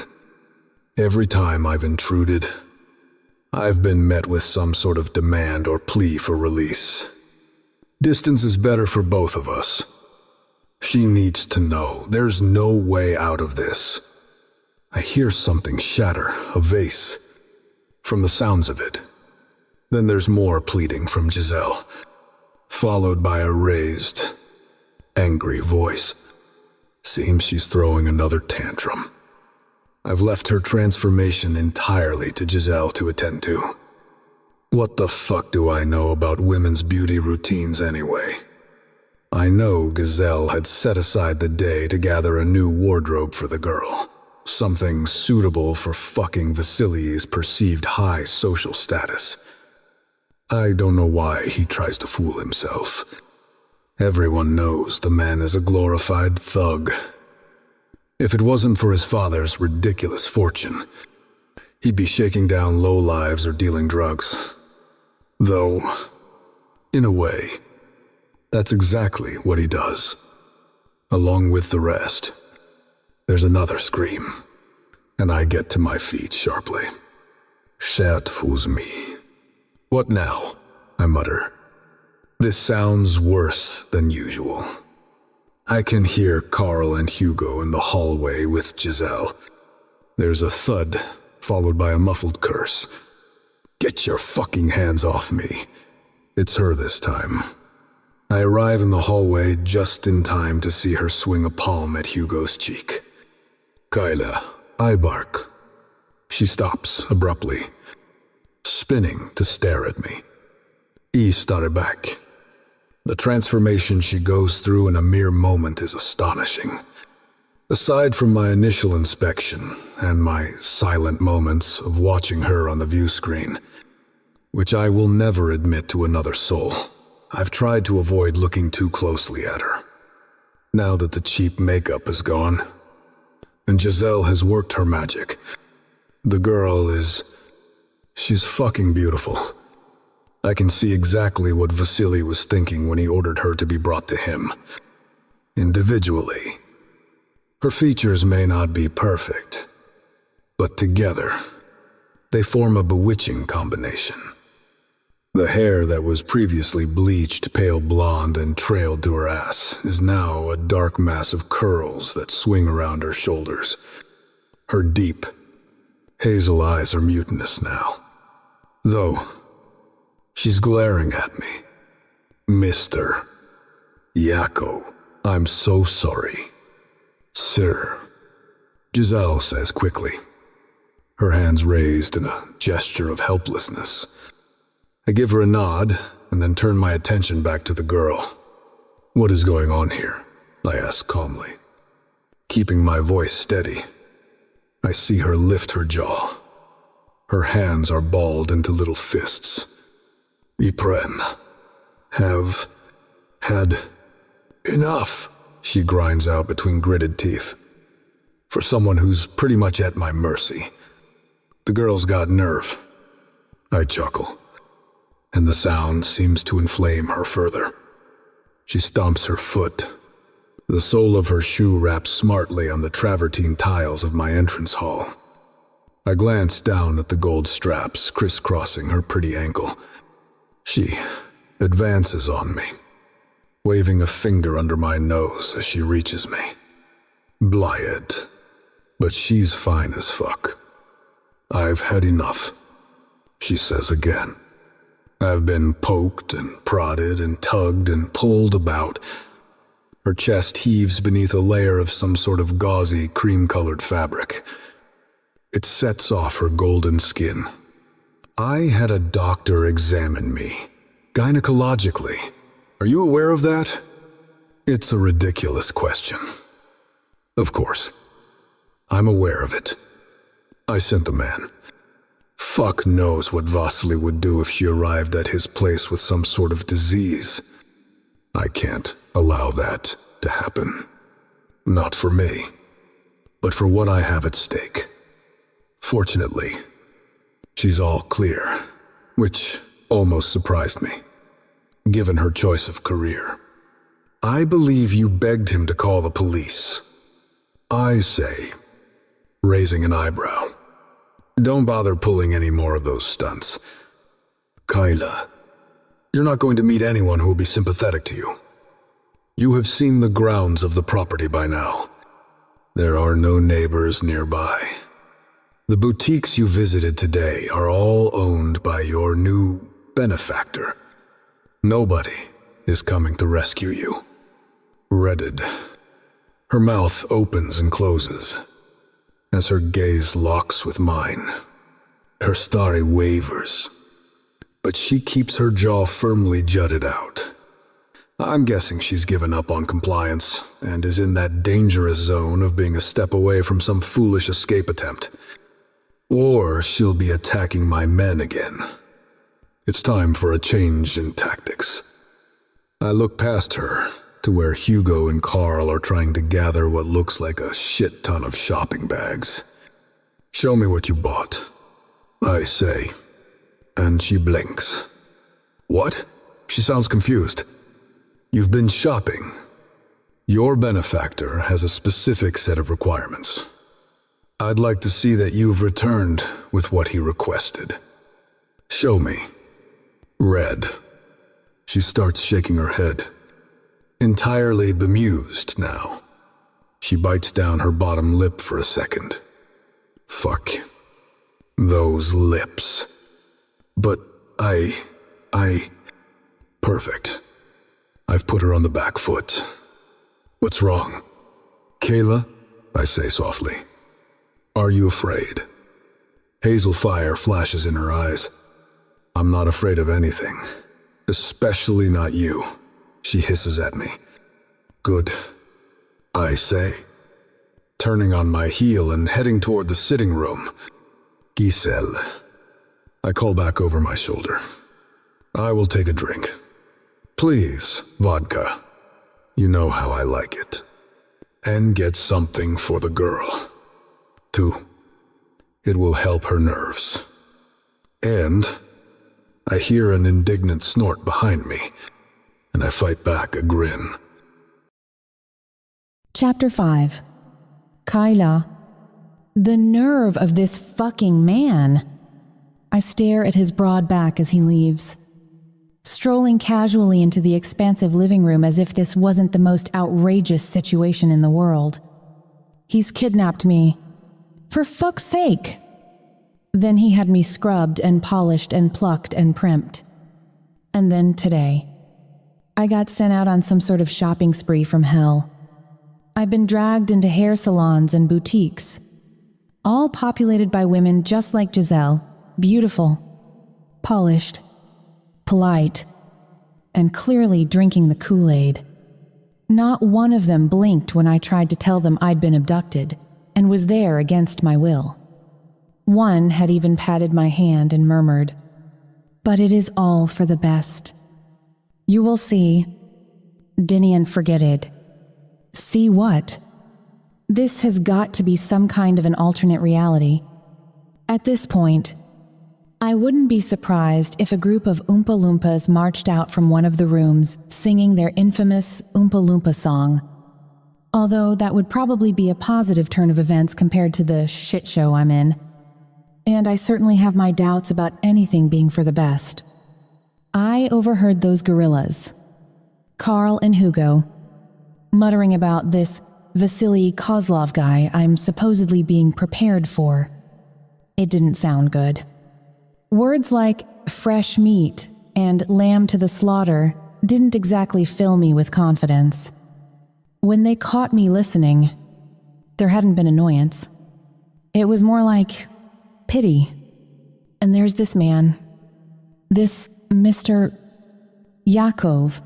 A: Every time I've intruded, I've been met with some sort of demand or plea for release. Distance is better for both of us. She needs to know there's no way out of this. I hear something shatter, a vase, from the sounds of it. Then there's more pleading from Giselle, followed by a raised, angry voice. Seems she's throwing another tantrum. I've left her transformation entirely to Giselle to attend to. What the fuck do I know about women's beauty routines anyway? I know Giselle had set aside the day to gather a new wardrobe for the girl. Something suitable for fucking Vasily's perceived high social status. I don't know why he tries to fool himself. Everyone knows the man is a glorified thug. If it wasn't for his father's ridiculous fortune, he'd be shaking down lowlives or dealing drugs. Though, in a way, that's exactly what he does. Along with the rest, there's another scream, and I get to my feet sharply. Shat fools me. What now? I mutter. This sounds worse than usual. I can hear Carl and Hugo in the hallway with Giselle. There's a thud, followed by a muffled curse. Get your fucking hands off me. It's her this time. I arrive in the hallway just in time to see her swing a palm at Hugo's cheek. Kyla, I bark. She stops abruptly, spinning to stare at me. E started back. The transformation she goes through in a mere moment is astonishing. Aside from my initial inspection and my silent moments of watching her on the view screen, which I will never admit to another soul, I've tried to avoid looking too closely at her. Now that the cheap makeup is gone, and Giselle has worked her magic, the girl she's fucking beautiful. I can see exactly what Vasily was thinking when he ordered her to be brought to him. Individually, her features may not be perfect, but together, they form a bewitching combination. The hair that was previously bleached pale blonde and trailed to her ass is now a dark mass of curls that swing around her shoulders. Her deep, hazel eyes are mutinous now, though she's glaring at me. Mr. Yakov, I'm so sorry. Sir, Giselle says quickly, her hands raised in a gesture of helplessness. I give her a nod and then turn my attention back to the girl. What is going on here? I ask calmly, keeping my voice steady. I see her lift her jaw. Her hands are balled into little fists. Ypren, have had enough, she grinds out between gritted teeth. For someone who's pretty much at my mercy. The girl's got nerve. I chuckle, and the sound seems to inflame her further. She stomps her foot. The sole of her shoe raps smartly on the travertine tiles of my entrance hall. I glance down at the gold straps crisscrossing her pretty ankle. She advances on me, waving a finger under my nose as she reaches me. Blyed, but she's fine as fuck. I've had enough, she says again. I've been poked and prodded and tugged and pulled about. Her chest heaves beneath a layer of some sort of gauzy, cream-colored fabric. It sets off her golden skin. I had a doctor examine me, gynecologically. Are you aware of that? It's a ridiculous question. Of course. I'm aware of it. I sent the man. Fuck knows what Vasily would do if she arrived at his place with some sort of disease. I can't allow that to happen. Not for me, but for what I have at stake. Fortunately, she's all clear, which almost surprised me, given her choice of career. I believe you begged him to call the police. I say, raising an eyebrow, don't bother pulling any more of those stunts. Kyla, you're not going to meet anyone who will be sympathetic to you. You have seen the grounds of the property by now. There are no neighbors nearby. The boutiques you visited today are all owned by your new benefactor. Nobody is coming to rescue you. Redded. Her mouth opens and closes as her gaze locks with mine. Her starry wavers, but she keeps her jaw firmly jutted out. I'm guessing she's given up on compliance and is in that dangerous zone of being a step away from some foolish escape attempt. Or she'll be attacking my men again. It's time for a change in tactics. I look past her to where Hugo and Carl are trying to gather what looks like a shit ton of shopping bags. Show me what you bought, I say, and she blinks. What? She sounds confused. You've been shopping. Your benefactor has a specific set of requirements. I'd like to see that you've returned with what he requested. Show me. Red. She starts shaking her head. Entirely bemused now. She bites down her bottom lip for a second. Fuck. Those lips. But Perfect. I've put her on the back foot. What's wrong? Kayla, I say softly. Are you afraid? Hazel fire flashes in her eyes. I'm not afraid of anything. Especially not you. She hisses at me. Good, I say, turning on my heel and heading toward the sitting room. Giselle. I call back over my shoulder. I will take a drink. Please, vodka. You know how I like it. And get something for the girl. Too. It will help her nerves. And I hear an indignant snort behind me, and I fight back a grin.
B: Chapter 5. Kyla. The nerve of this fucking man. I stare at his broad back as he leaves, strolling casually into the expansive living room as if this wasn't the most outrageous situation in the world. He's kidnapped me. For fuck's sake! Then he had me scrubbed and polished and plucked and primped. And then today, I got sent out on some sort of shopping spree from hell. I've been dragged into hair salons and boutiques, all populated by women just like Giselle, beautiful, polished, polite, and clearly drinking the Kool-Aid. Not one of them blinked when I tried to tell them I'd been abducted and was there against my will. One had even patted my hand and murmured, "But it is all for the best. You will see." Dinian forget it. See what? This has got to be some kind of an alternate reality. At this point, I wouldn't be surprised if a group of Oompa Loompas marched out from one of the rooms singing their infamous Oompa Loompa song. Although that would probably be a positive turn of events compared to the shit show I'm in. And I certainly have my doubts about anything being for the best. I overheard those gorillas, Carl and Hugo, muttering about this Vasily Kozlov guy I'm supposedly being prepared for. It didn't sound good. Words like fresh meat and lamb to the slaughter didn't exactly fill me with confidence. When they caught me listening, there hadn't been annoyance. It was more like pity. And there's this man, this Mr. Yakov.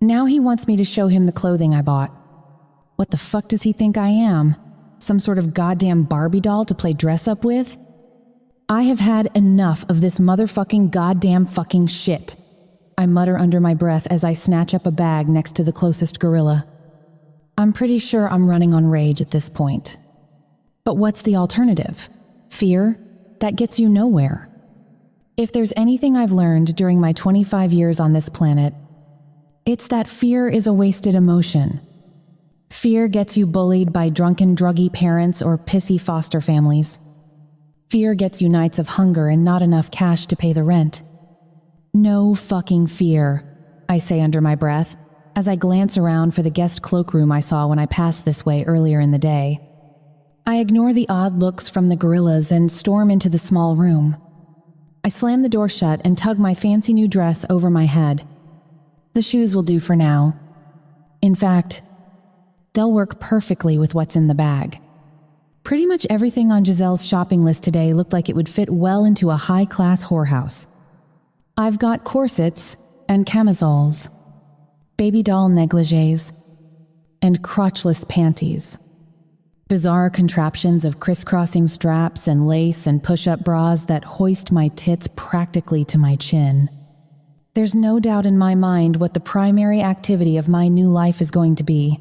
B: Now he wants me to show him the clothing I bought. What the fuck does he think I am? Some sort of goddamn Barbie doll to play dress up with? I have had enough of this motherfucking goddamn fucking shit. I mutter under my breath as I snatch up a bag next to the closest gorilla. I'm pretty sure I'm running on rage at this point. But what's the alternative? Fear? That gets you nowhere. If there's anything I've learned during my 25 years on this planet, it's that fear is a wasted emotion. Fear gets you bullied by drunken, druggy parents or pissy foster families. Fear gets you nights of hunger and not enough cash to pay the rent. No fucking fear, I say under my breath, as I glance around for the guest cloakroom I saw when I passed this way earlier in the day. I ignore the odd looks from the gorillas and storm into the small room. I slam the door shut and tug my fancy new dress over my head. The shoes will do for now. In fact, they'll work perfectly with what's in the bag. Pretty much everything on Giselle's shopping list today looked like it would fit well into a high-class whorehouse. I've got corsets and camisoles, baby doll negligees, and crotchless panties. Bizarre contraptions of crisscrossing straps and lace and push-up bras that hoist my tits practically to my chin. There's no doubt in my mind what the primary activity of my new life is going to be.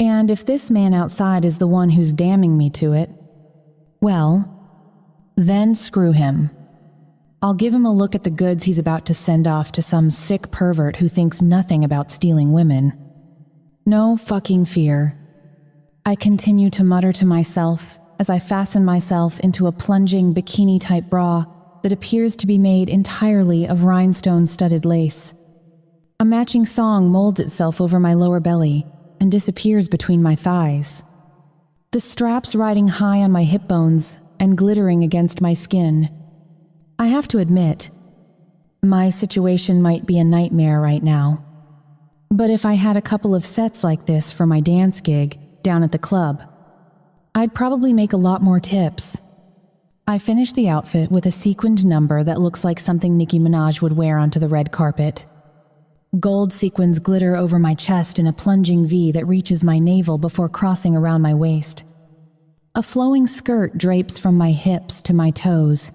B: And if this man outside is the one who's damning me to it, well, then screw him. I'll give him a look at the goods he's about to send off to some sick pervert who thinks nothing about stealing women. No fucking fear. I continue to mutter to myself as I fasten myself into a plunging bikini-type bra that appears to be made entirely of rhinestone-studded lace. A matching thong molds itself over my lower belly and disappears between my thighs. The straps riding high on my hip bones and glittering against my skin. I have to admit, my situation might be a nightmare right now. But if I had a couple of sets like this for my dance gig down at the club, I'd probably make a lot more tips. I finish the outfit with a sequined number that looks like something Nicki Minaj would wear onto the red carpet. Gold sequins glitter over my chest in a plunging V that reaches my navel before crossing around my waist. A flowing skirt drapes from my hips to my toes,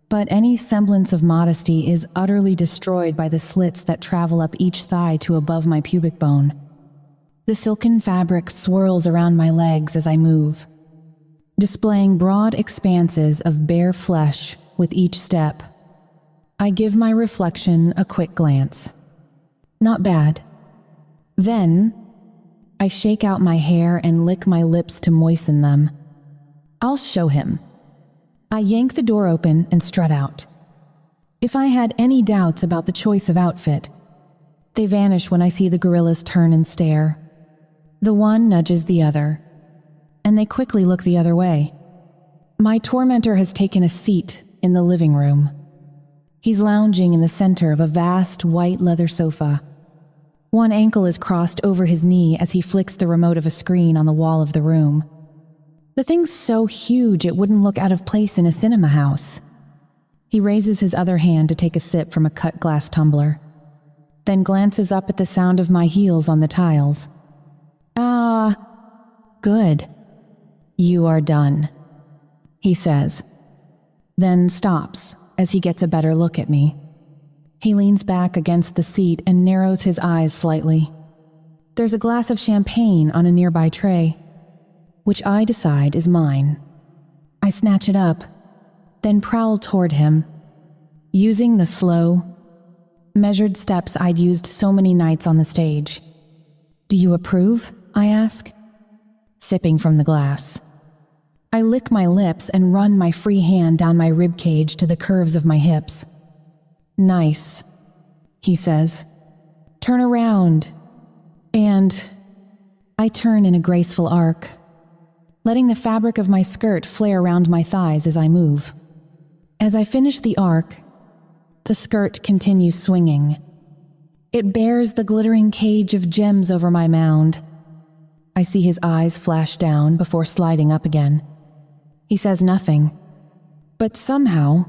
B: but any semblance of modesty is utterly destroyed by the slits that travel up each thigh to above my pubic bone. The silken fabric swirls around my legs as I move, displaying broad expanses of bare flesh with each step. I give my reflection a quick glance. Not bad. Then, I shake out my hair and lick my lips to moisten them. I'll show him. I yank the door open and strut out. If I had any doubts about the choice of outfit, they vanish when I see the gorillas turn and stare. The one nudges the other, and they quickly look the other way. My tormentor has taken a seat in the living room. He's lounging in the center of a vast white leather sofa. One ankle is crossed over his knee as he flicks the remote of a screen on the wall of the room. The thing's so huge it wouldn't look out of place in a cinema house. He raises his other hand to take a sip from a cut glass tumbler, then glances up at the sound of my heels on the tiles. Ah, good. You are done, he says, then stops as he gets a better look at me. He leans back against the seat and narrows his eyes slightly. There's a glass of champagne on a nearby tray, which I decide is mine. I snatch it up, then prowl toward him, using the slow, measured steps I'd used so many nights on the stage. Do you approve? I ask, sipping from the glass. I lick my lips and run my free hand down my rib cage to the curves of my hips. Nice, he says. Turn around. And I turn in a graceful arc, letting the fabric of my skirt flare around my thighs as I move. As I finish the arc, The skirt continues swinging. It bears the glittering cage of gems over my mound. I see his eyes flash down before sliding up again. He says nothing, but somehow,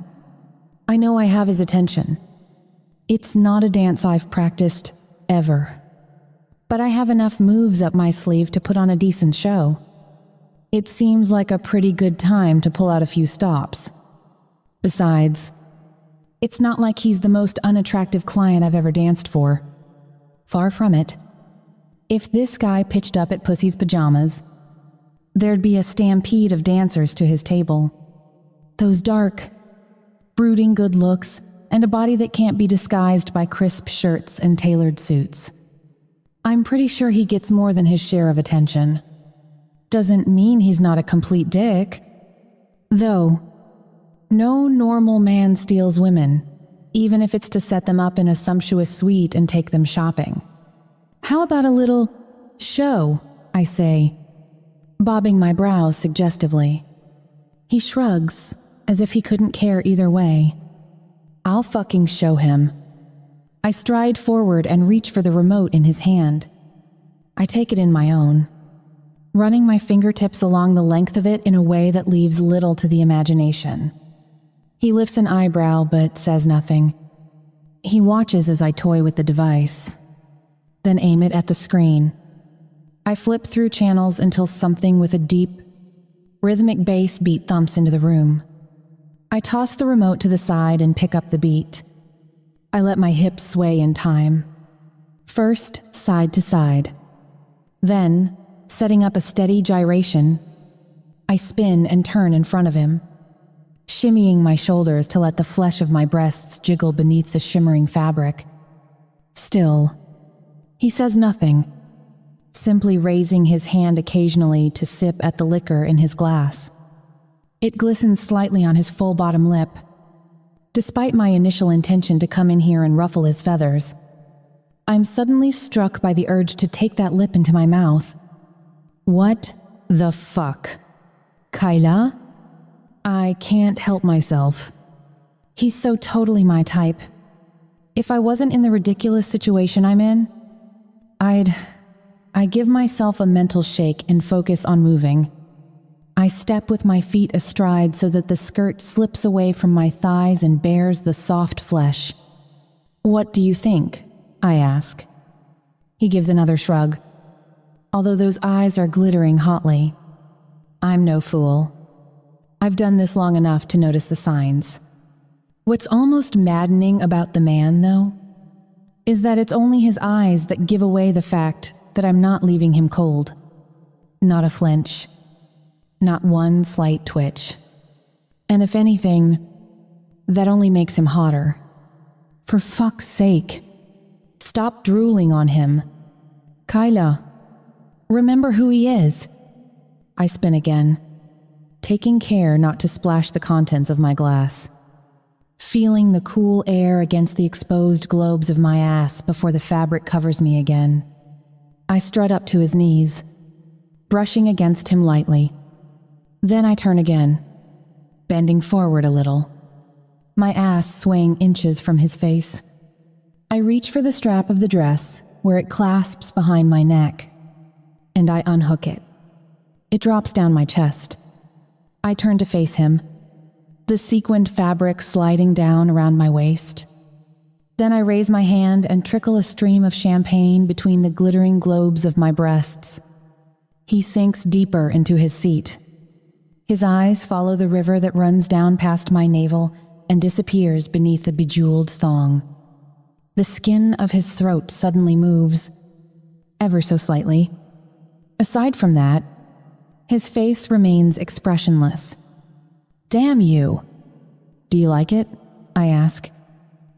B: I know I have his attention. It's not a dance I've practiced ever, but I have enough moves up my sleeve to put on a decent show. It seems like a pretty good time to pull out a few stops. Besides, it's not like he's the most unattractive client I've ever danced for. Far from it. If this guy pitched up at Pussy's pajamas, there'd be a stampede of dancers to his table. Those dark, brooding good looks and a body that can't be disguised by crisp shirts and tailored suits. I'm pretty sure he gets more than his share of attention. Doesn't mean he's not a complete dick. Though, no normal man steals women, even if it's to set them up in a sumptuous suite and take them shopping. How about a little show, I say, bobbing my brows suggestively. He shrugs, as if he couldn't care either way. I'll fucking show him. I stride forward and reach for the remote in his hand. I take it in my own, running my fingertips along the length of it in a way that leaves little to the imagination. He lifts an eyebrow but says nothing. He watches as I toy with the device, then aim it at the screen. I flip through channels until something with a deep, rhythmic bass beat thumps into the room. I toss the remote to the side and pick up the beat. I let my hips sway in time. First, side to side. Then, setting up a steady gyration, I spin and turn in front of him, shimmying my shoulders to let the flesh of my breasts jiggle beneath the shimmering fabric. Still, he says nothing, simply raising his hand occasionally to sip at the liquor in his glass. It glistens slightly on his full bottom lip. Despite my initial intention to come in here and ruffle his feathers, I'm suddenly struck by the urge to take that lip into my mouth. What the fuck? Kyla? I can't help myself. He's so totally my type. If I wasn't in the ridiculous situation I'm in, I'd give myself a mental shake and focus on moving. I step with my feet astride so that the skirt slips away from my thighs and bears the soft flesh. What do you think? I ask. He gives another shrug, although those eyes are glittering hotly. I'm no fool. I've done this long enough to notice the signs. What's almost maddening about the man, though, is that it's only his eyes that give away the fact that I'm not leaving him cold. Not a flinch. Not one slight twitch. And if anything, that only makes him hotter. For fuck's sake, stop drooling on him. Kyla, remember who he is. I spin again, taking care not to splash the contents of my glass, feeling the cool air against the exposed globes of my ass before the fabric covers me again. I strut up to his knees, brushing against him lightly. Then I turn again, bending forward a little, my ass swaying inches from his face. I reach for the strap of the dress where it clasps behind my neck, and I unhook it. It drops down my chest. I turn to face him, the sequined fabric sliding down around my waist. Then I raise my hand and trickle a stream of champagne between the glittering globes of my breasts. He sinks deeper into his seat. His eyes follow the river that runs down past my navel and disappears beneath the bejeweled thong. The skin of his throat suddenly moves, ever so slightly. Aside from that, his face remains expressionless. Damn you! Do you like it? I ask.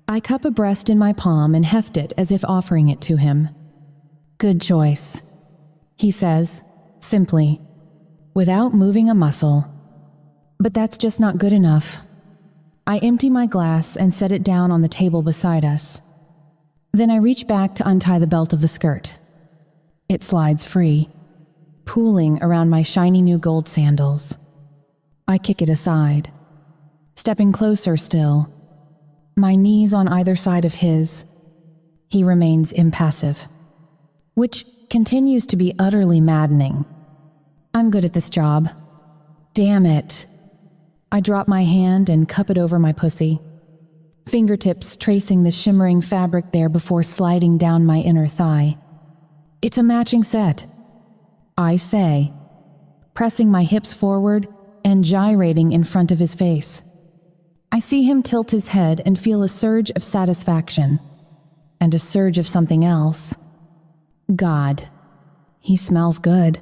B: I cup a breast in my palm and heft it as if offering it to him. Good choice, he says, simply, without moving a muscle. But that's just not good enough. I empty my glass and set it down on the table beside us. Then I reach back to untie the belt of the skirt. It slides free, pooling around my shiny new gold sandals. I kick it aside, stepping closer still, my knees on either side of his. He remains impassive, which continues to be utterly maddening. I'm good at this job. Damn it. I drop my hand and cup it over my pussy, fingertips tracing the shimmering fabric there before sliding down my inner thigh. It's a matching set, I say, pressing my hips forward and gyrating in front of his face. I see him tilt his head and feel a surge of satisfaction, and a surge of something else. God, he smells good.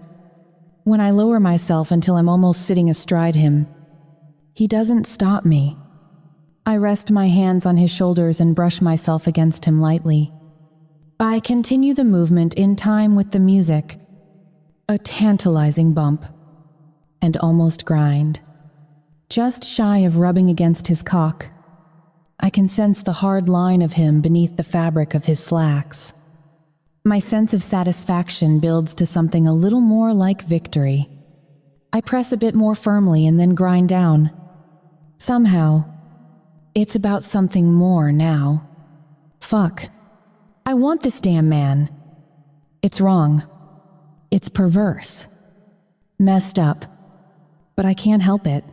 B: When I lower myself until I'm almost sitting astride him, he doesn't stop me. I rest my hands on his shoulders and brush myself against him lightly. I continue the movement in time with the music, a tantalizing bump, and almost grind. Just shy of rubbing against his cock, I can sense the hard line of him beneath the fabric of his slacks. My sense of satisfaction builds to something a little more like victory. I press a bit more firmly and then grind down. Somehow, it's about something more now. Fuck. I want this damn man. It's wrong. It's perverse. Messed up. But I can't help it.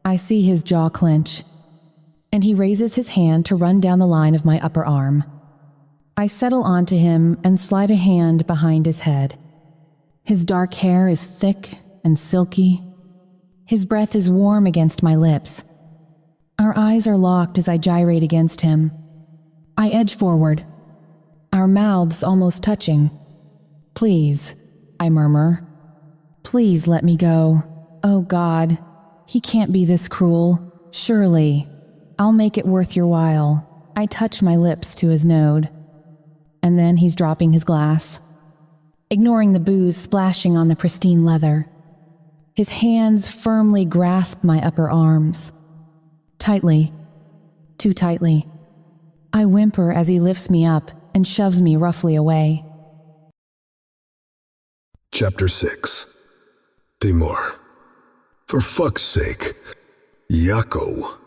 B: I see his jaw clench, and he raises his hand to run down the line of my upper arm. I settle onto him and slide a hand behind his head. His dark hair is thick and silky. His breath is warm against my lips. Our eyes are locked as I gyrate against him. I edge forward, our mouths almost touching. Please, I murmur. Please let me go. Oh God, he can't be this cruel. Surely, I'll make it worth your while. I touch my lips to his node. And then he's dropping his glass, ignoring the booze splashing on the pristine leather. His hands firmly grasp my upper arms. Tightly, too tightly. I whimper as he lifts me up and shoves me roughly away.
A: Chapter 6. Timour. For fuck's sake. Yakov.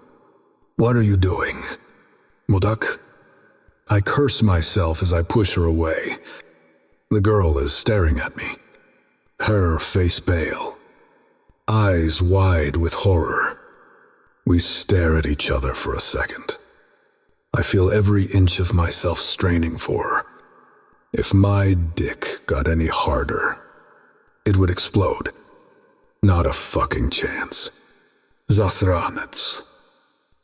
A: What are you doing? Modak? I curse myself as I push her away. The girl is staring at me. Her face pale. Eyes wide with horror. We stare at each other for a second. I feel every inch of myself straining for her. If my dick got any harder, it would explode. Not a fucking chance. Zasranets.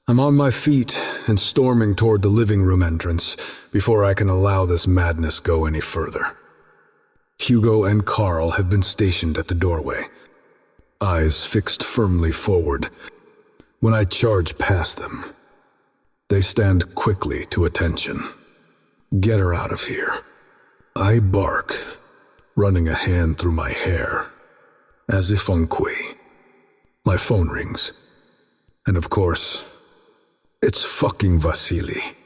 A: I'm on my feet and storming toward the living room entrance before I can allow this madness go any further. Hugo and Carl have been stationed at the doorway, eyes fixed firmly forward. When I charge past them, they stand quickly to attention. Get her out of here. I bark, running a hand through my hair, as if on qui. My phone rings, and of course, it's fucking Vasily.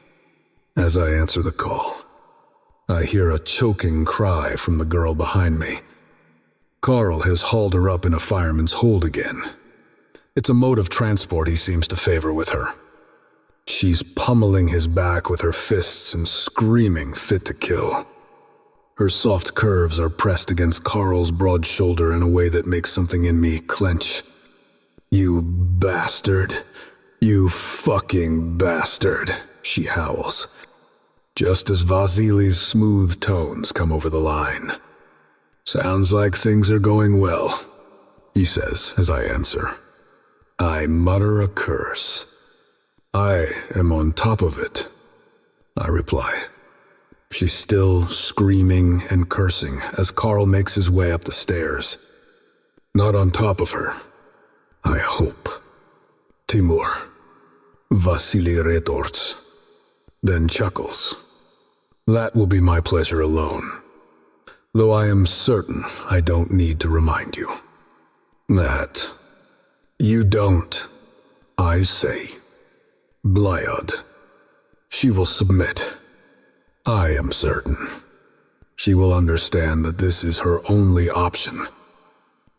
A: As I answer the call, I hear a choking cry from the girl behind me. Carl has hauled her up in a fireman's hold again. It's a mode of transport he seems to favor with her. She's pummeling his back with her fists and screaming fit to kill. Her soft curves are pressed against Carl's broad shoulder in a way that makes something in me clench. You bastard. You fucking bastard, she howls, just as Vasily's smooth tones come over the line. Sounds like things are going well, he says as I answer. I mutter a curse. I am on top of it, I reply. She's still screaming and cursing as Carl makes his way up the stairs. Not on top of her, I hope. Timour. Vasily retorts, then chuckles. That will be my pleasure alone, though I am certain I don't need to remind you. That you don't, I say. Blyod. She will submit. I am certain. She will understand that this is her only option.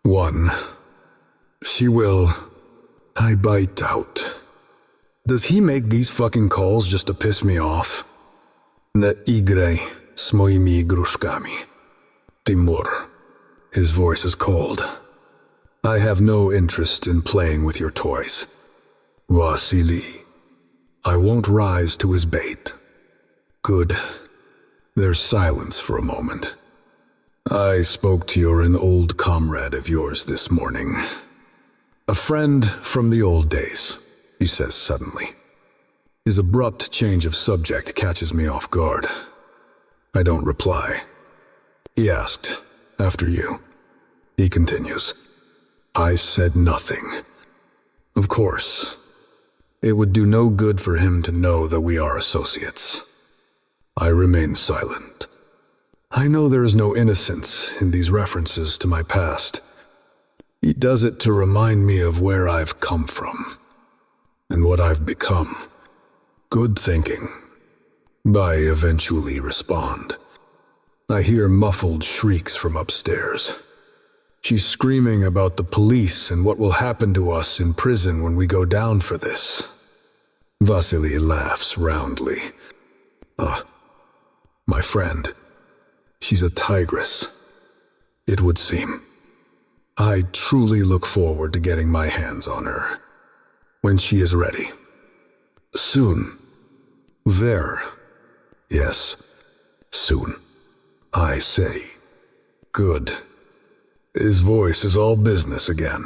A: One. She will. I bite out. Does he make these fucking calls just to piss me off? Не играй с моими игрушками. Timur. His voice is cold. I have no interest in playing with your toys. Vasily. I won't rise to his bait. Good. There's silence for a moment. I spoke to an old comrade of yours this morning. A friend from the old days, he says suddenly. His abrupt change of subject catches me off guard. I don't reply. He asked, after you. He continues. I said nothing. Of course. It would do no good for him to know that we are associates. I remain silent. I know there is no innocence in these references to my past. He does it to remind me of where I've come from and what I've become. Good thinking. I eventually respond. I hear muffled shrieks from upstairs. She's screaming about the police and what will happen to us in prison when we go down for this. Vasily laughs roundly. My friend. She's a tigress. It would seem. I truly look forward to getting my hands on her. When she is ready. Soon. There. Yes. Soon. I say. Good. His voice is all business again.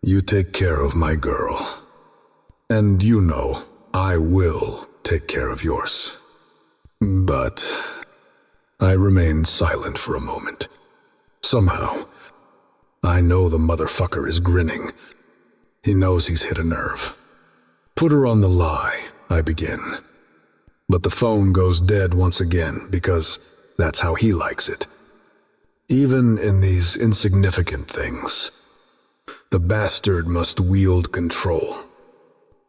A: You take care of my girl. And you know, I will take care of yours. But I remain silent for a moment. Somehow, I know the motherfucker is grinning. He knows he's hit a nerve. Put her on the lie, I begin. But the phone goes dead once again because that's how he likes it. Even in these insignificant things, the bastard must wield control.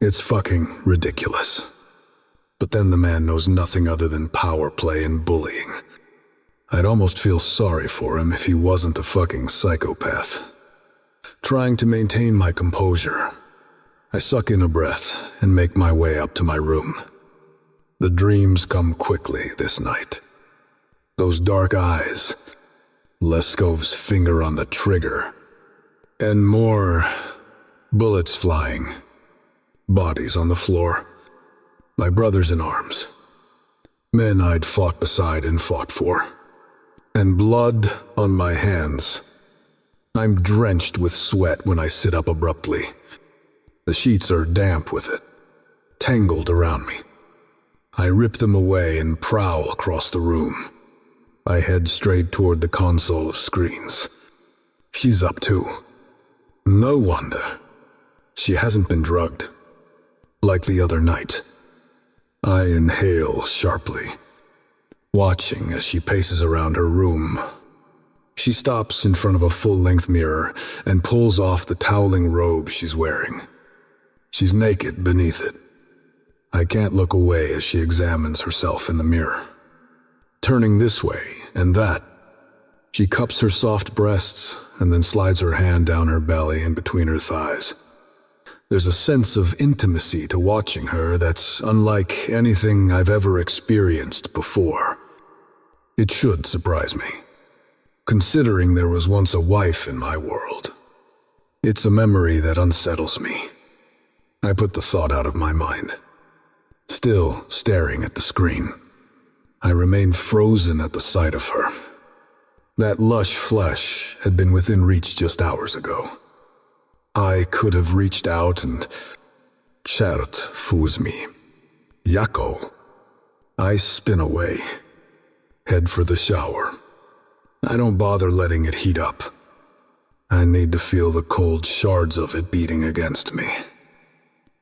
A: It's fucking ridiculous. But then the man knows nothing other than power play and bullying. I'd almost feel sorry for him if he wasn't a fucking psychopath. Trying to maintain my composure, I suck in a breath and make my way up to my room. The dreams come quickly this night. Those dark eyes, Leskov's finger on the trigger, and more bullets flying, bodies on the floor, my brothers in arms, men I'd fought beside and fought for, and blood on my hands. I'm drenched with sweat when I sit up abruptly. The sheets are damp with it, tangled around me. I rip them away and prowl across the room. I head straight toward the console of screens. She's up too. No wonder. She hasn't been drugged. Like the other night. I inhale sharply, watching as she paces around her room. She stops in front of a full-length mirror and pulls off the toweling robe she's wearing. She's naked beneath it. I can't look away as she examines herself in the mirror. Turning this way and that, she cups her soft breasts and then slides her hand down her belly and between her thighs. There's a sense of intimacy to watching her that's unlike anything I've ever experienced before. It should surprise me, considering there was once a wife in my world. It's a memory that unsettles me. I put the thought out of my mind. Still staring at the screen, I remained frozen at the sight of her. That lush flesh had been within reach just hours ago. I could have reached out and Chert Fuzmi. Yakov. I spin away, head for the shower. I don't bother letting it heat up. I need to feel the cold shards of it beating against me.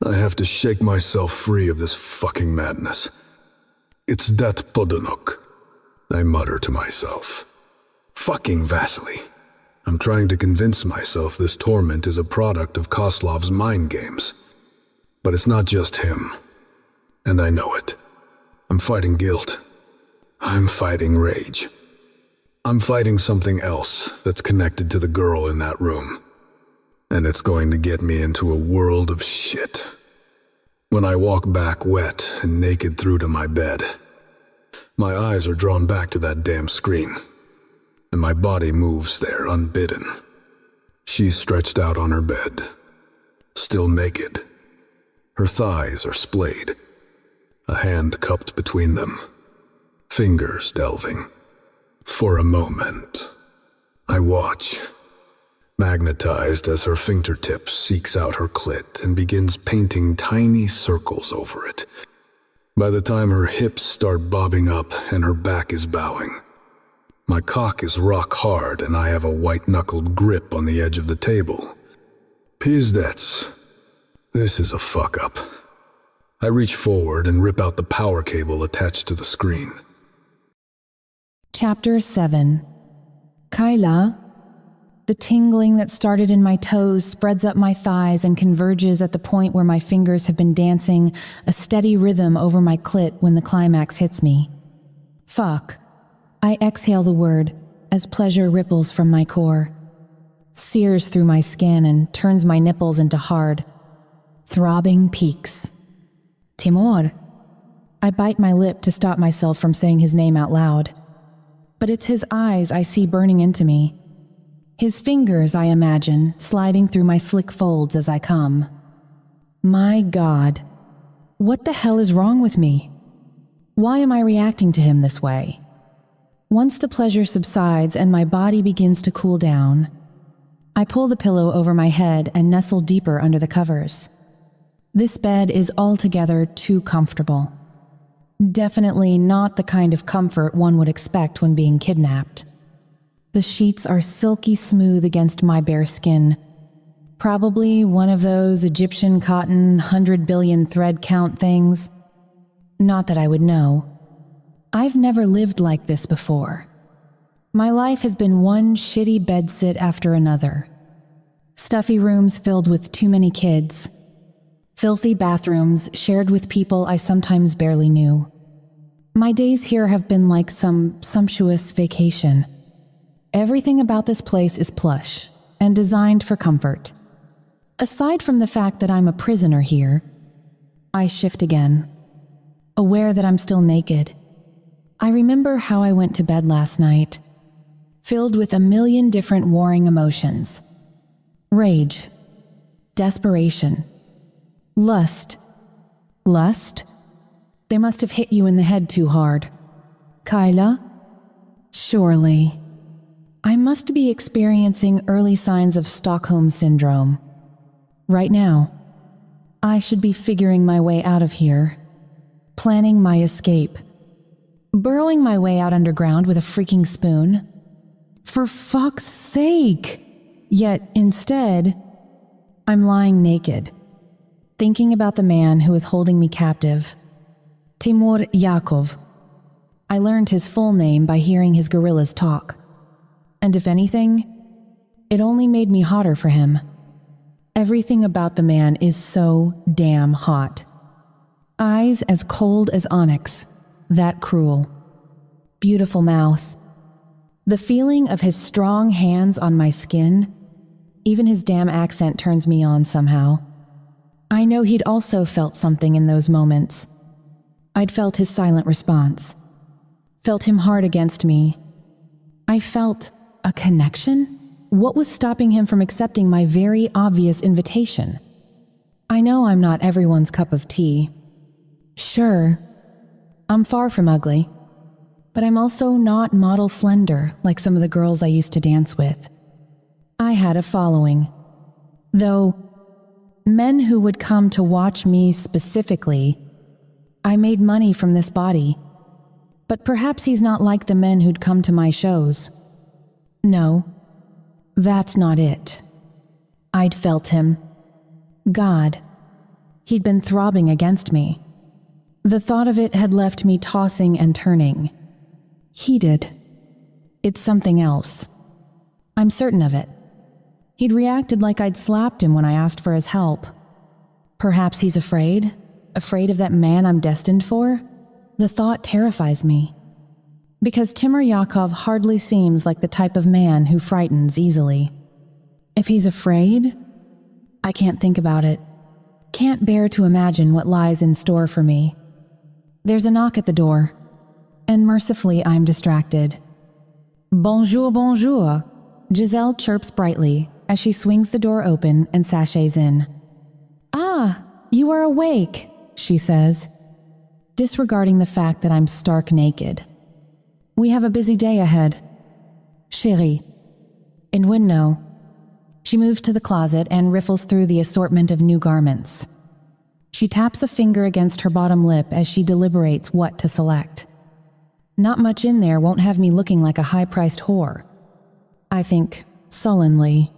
A: I have to shake myself free of this fucking madness. It's that podonok, I mutter to myself. Fucking Vasily. I'm trying to convince myself this torment is a product of Koslov's mind games. But it's not just him. And I know it. I'm fighting guilt. I'm fighting rage. I'm fighting something else that's connected to the girl in that room. And it's going to get me into a world of shit. When I walk back wet and naked through to my bed, my eyes are drawn back to that damn screen, and my body moves there unbidden. She's stretched out on her bed, still naked. Her thighs are splayed, a hand cupped between them, fingers delving. For a moment, I watch, magnetized as her fingertip seeks out her clit and begins painting tiny circles over it. By the time her hips start bobbing up and her back is bowing, my cock is rock hard and I have a white-knuckled grip on the edge of the table. Pizdets. This is a fuck-up. I reach forward and rip out the power cable attached to the screen.
B: Chapter 7. Kyla. The tingling that started in my toes spreads up my thighs and converges at the point where my fingers have been dancing a steady rhythm over my clit when the climax hits me. Fuck. I exhale the word as pleasure ripples from my core, sears through my skin and turns my nipples into hard, throbbing peaks. Timour. I bite my lip to stop myself from saying his name out loud. But it's his eyes I see burning into me. His fingers, I imagine, sliding through my slick folds as I come. My God. What the hell is wrong with me? Why am I reacting to him this way? Once the pleasure subsides and my body begins to cool down, I pull the pillow over my head and nestle deeper under the covers. This bed is altogether too comfortable. Definitely not the kind of comfort one would expect when being kidnapped. The sheets are silky smooth against my bare skin. Probably one of those Egyptian cotton 100 billion thread count things. Not that I would know. I've never lived like this before. My life has been one shitty bedsit after another. Stuffy rooms filled with too many kids. Filthy bathrooms shared with people I sometimes barely knew. My days here have been like some sumptuous vacation. Everything about this place is plush and designed for comfort. Aside from the fact that I'm a prisoner here, I shift again, aware that I'm still naked. I remember how I went to bed last night, filled with a million different warring emotions. Rage, desperation, lust. Lust? They must have hit you in the head too hard. Kyla? Surely. I must be experiencing early signs of Stockholm Syndrome. Right now, I should be figuring my way out of here, planning my escape, burrowing my way out underground with a freaking spoon. For fuck's sake! Yet, instead, I'm lying naked, thinking about the man who is holding me captive. Timur Yakov. I learned his full name by hearing his gorillas talk. And if anything, it only made me hotter for him. Everything about the man is so damn hot. Eyes as cold as onyx, that cruel. Beautiful mouth. The feeling of his strong hands on my skin, even his damn accent turns me on somehow. I know he'd also felt something in those moments. I'd felt his silent response. Felt him hard against me. I felt a connection? What was stopping him from accepting my very obvious invitation? I know I'm not everyone's cup of tea. Sure, I'm far from ugly, but I'm also not model slender like some of the girls I used to dance with. I had a following. Though, men who would come to watch me specifically, I made money from this body. But perhaps he's not like the men who'd come to my shows. No, that's not it. I'd felt him. God. He'd been throbbing against me. The thought of it had left me tossing and turning. Heated. It's something else. I'm certain of it. He'd reacted like I'd slapped him when I asked for his help. Perhaps he's afraid? Afraid of that man I'm destined for? The thought terrifies me. Because Timur Yakov hardly seems like the type of man who frightens easily. If he's afraid, I can't think about it. can't bear to imagine what lies in store for me. There's a knock at the door, and mercifully I'm distracted. Bonjour, bonjour, Giselle chirps brightly as she swings the door open and sachets in. Ah, you are awake, she says, disregarding the fact that I'm stark naked. We have a busy day ahead. Chérie. And when no, she moves to the closet and riffles through the assortment of new garments. She taps a finger against her bottom lip as she deliberates what to select. Not much in there won't have me looking like a high-priced whore. I think, sullenly.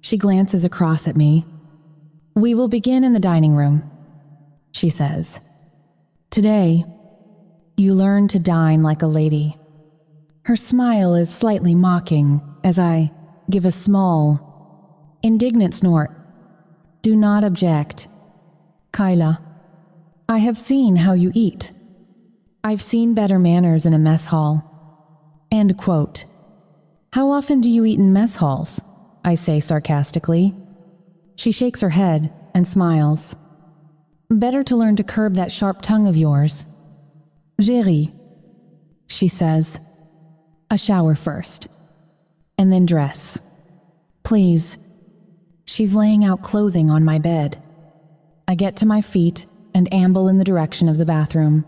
B: She glances across at me. We will begin in the dining room, she says. Today, you learn to dine like a lady. Her smile is slightly mocking as I give a small, indignant snort. Do not object. Kyla, I have seen how you eat. I've seen better manners in a mess hall. End quote. How often do you eat in mess halls? I say sarcastically. She shakes her head and smiles. Better to learn to curb that sharp tongue of yours. Chérie, she says. A shower first, and then dress. Please. She's laying out clothing on my bed. I get to my feet and amble in the direction of the bathroom.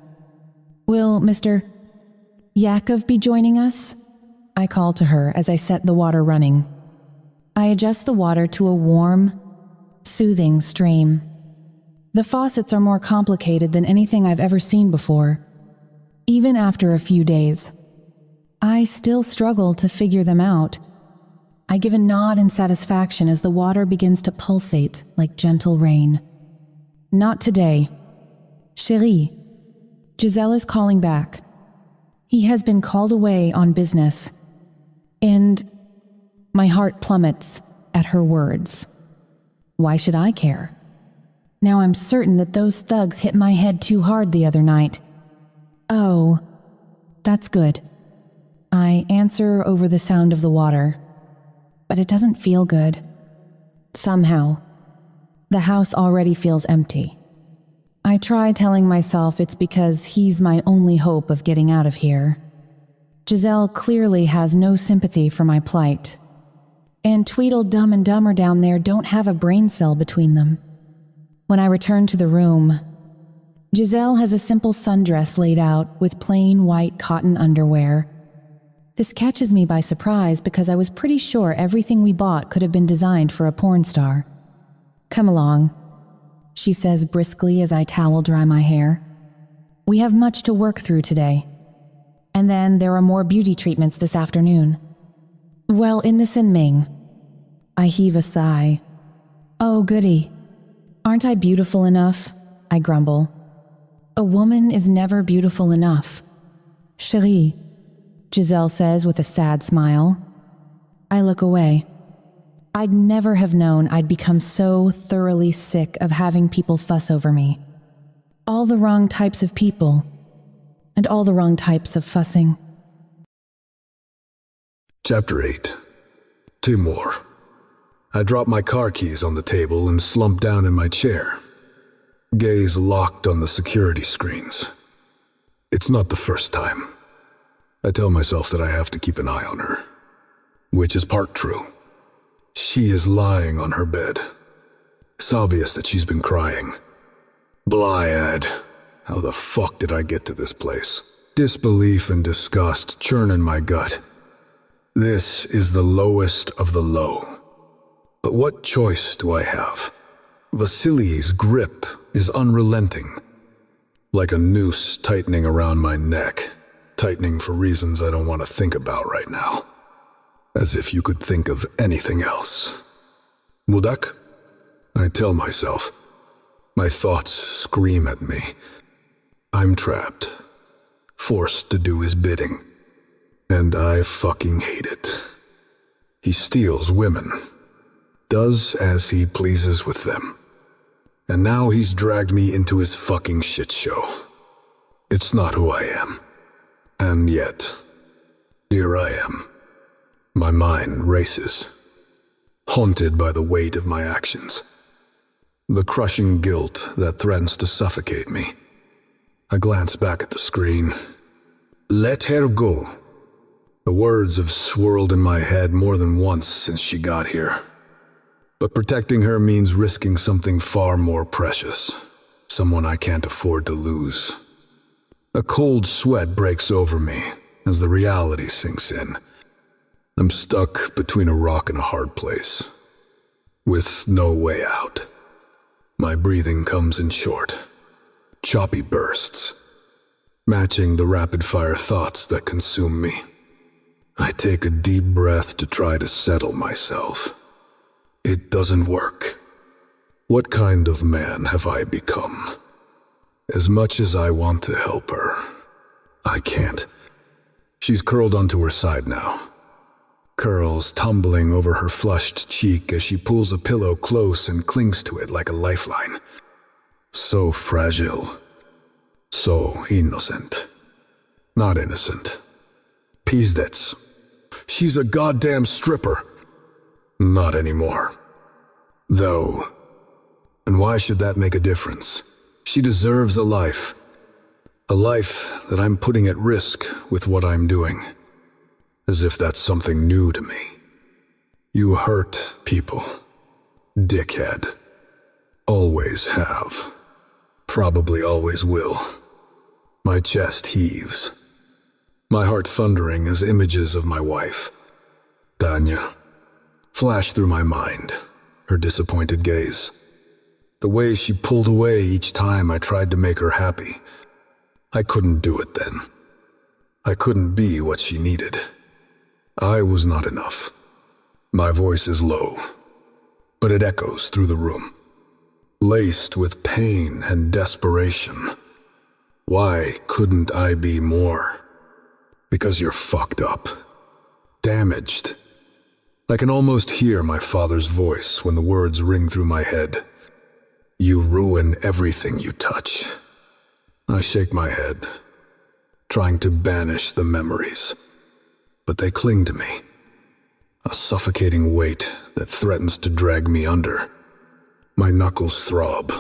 B: Will Mr. Yakov be joining us? I call to her as I set the water running. I adjust the water to a warm, soothing stream. The faucets are more complicated than anything I've ever seen before. Even after a few days, I still struggle to figure them out. I give a nod in satisfaction as the water begins to pulsate like gentle rain. Not today. Chérie, Giselle is calling back. He has been called away on business. And my heart plummets at her words. Why should I care? Now I'm certain that those thugs hit my head too hard the other night. Oh, that's good. I answer over the sound of the water, but it doesn't feel good. Somehow, the house already feels empty. I try telling myself it's because he's my only hope of getting out of here. Giselle clearly has no sympathy for my plight, and Tweedledum and Dumber down there don't have a brain cell between them. When I return to the room, Giselle has a simple sundress laid out with plain white cotton underwear. This catches me by surprise because I was pretty sure everything we bought could have been designed for a porn star. Come along, she says briskly as I towel dry my hair. We have much to work through today. And then there are more beauty treatments this afternoon. Well, in the Sin Ming. I heave a sigh. Oh, goody. Aren't I beautiful enough? I grumble. A woman is never beautiful enough. Chérie, Giselle says with a sad smile. I look away. I'd never have known I'd become so thoroughly sick of having people fuss over me. All the wrong types of people, and all the wrong types of fussing.
A: Chapter 8. Timour. I drop my car keys on the table and slump down in my chair. Gaze locked on the security screens. It's not the first time. I tell myself that I have to keep an eye on her, which is part true. She is lying on her bed. It's obvious that she's been crying. Blyad, how the fuck did I get to this place? Disbelief and disgust churn in my gut. This is the lowest of the low. But what choice do I have? Vasily's grip is unrelenting, like a noose tightening around my neck, tightening for reasons I don't want to think about right now. As if you could think of anything else. Mudak? I tell myself. My thoughts scream at me. I'm trapped, forced to do his bidding, and I fucking hate it. He steals women, does as he pleases with them, and now he's dragged me into his fucking shit show. It's not who I am, and yet, here I am. My mind races, haunted by the weight of my actions. the crushing guilt that threatens to suffocate me. I glance back at the screen. Let her go. The words have swirled in my head more than once since she got here. But protecting her means risking something far more precious, someone I can't afford to lose. A cold sweat breaks over me as the reality sinks in. I'm stuck between a rock and a hard place, with no way out. My breathing comes in short, choppy bursts, matching the rapid-fire thoughts that consume me. I take a deep breath to try to settle myself. It doesn't work. What kind of man have I become? As much as I want to help her, I can't. She's curled onto her side now, curls tumbling over her flushed cheek as she pulls a pillow close and clings to it like a lifeline. So fragile. So innocent. Not innocent. Pizdets. She's a goddamn stripper. Not anymore. Though. And why should that make a difference? She deserves a life. A life that I'm putting at risk with what I'm doing. As if that's something new to me. You hurt people. Dickhead. Always have. Probably always will. My chest heaves. My heart thundering as images of my wife, Tanya, flash through my mind, her disappointed gaze. The way she pulled away each time I tried to make her happy. I couldn't do it then. I couldn't be what she needed. I was not enough. My voice is low, but it echoes through the room, laced with pain and desperation. Why couldn't I be more? Because you're fucked up. Damaged. I can almost hear my father's voice when the words ring through my head. You ruin everything you touch. I shake my head, trying to banish the memories. But they cling to me. A suffocating weight that threatens to drag me under. My knuckles throb.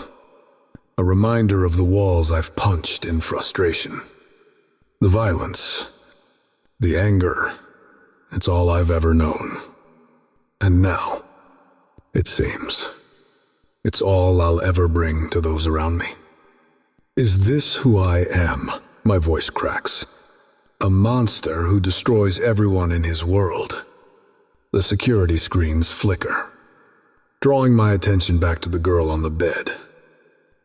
A: A reminder of the walls I've punched in frustration. The violence. The anger, it's all I've ever known. And now, it seems, it's all I'll ever bring to those around me. Is this who I am? My voice cracks. A monster who destroys everyone in his world. The security screens flicker, drawing my attention back to the girl on the bed.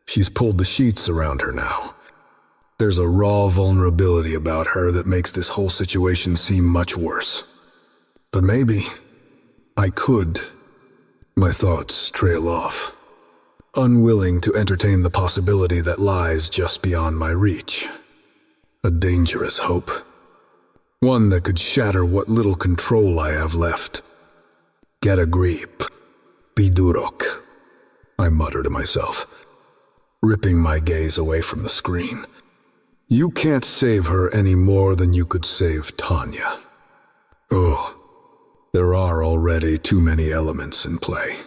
A: She's pulled the sheets around her now. There's a raw vulnerability about her that makes this whole situation seem much worse. But maybe I could. My thoughts trail off, unwilling to entertain the possibility that lies just beyond my reach. A dangerous hope. One that could shatter what little control I have left. Get a grip. Bidurok, I mutter to myself, ripping my gaze away from the screen. You can't save her any more than you could save Tanya. Oh, there are already too many elements in play.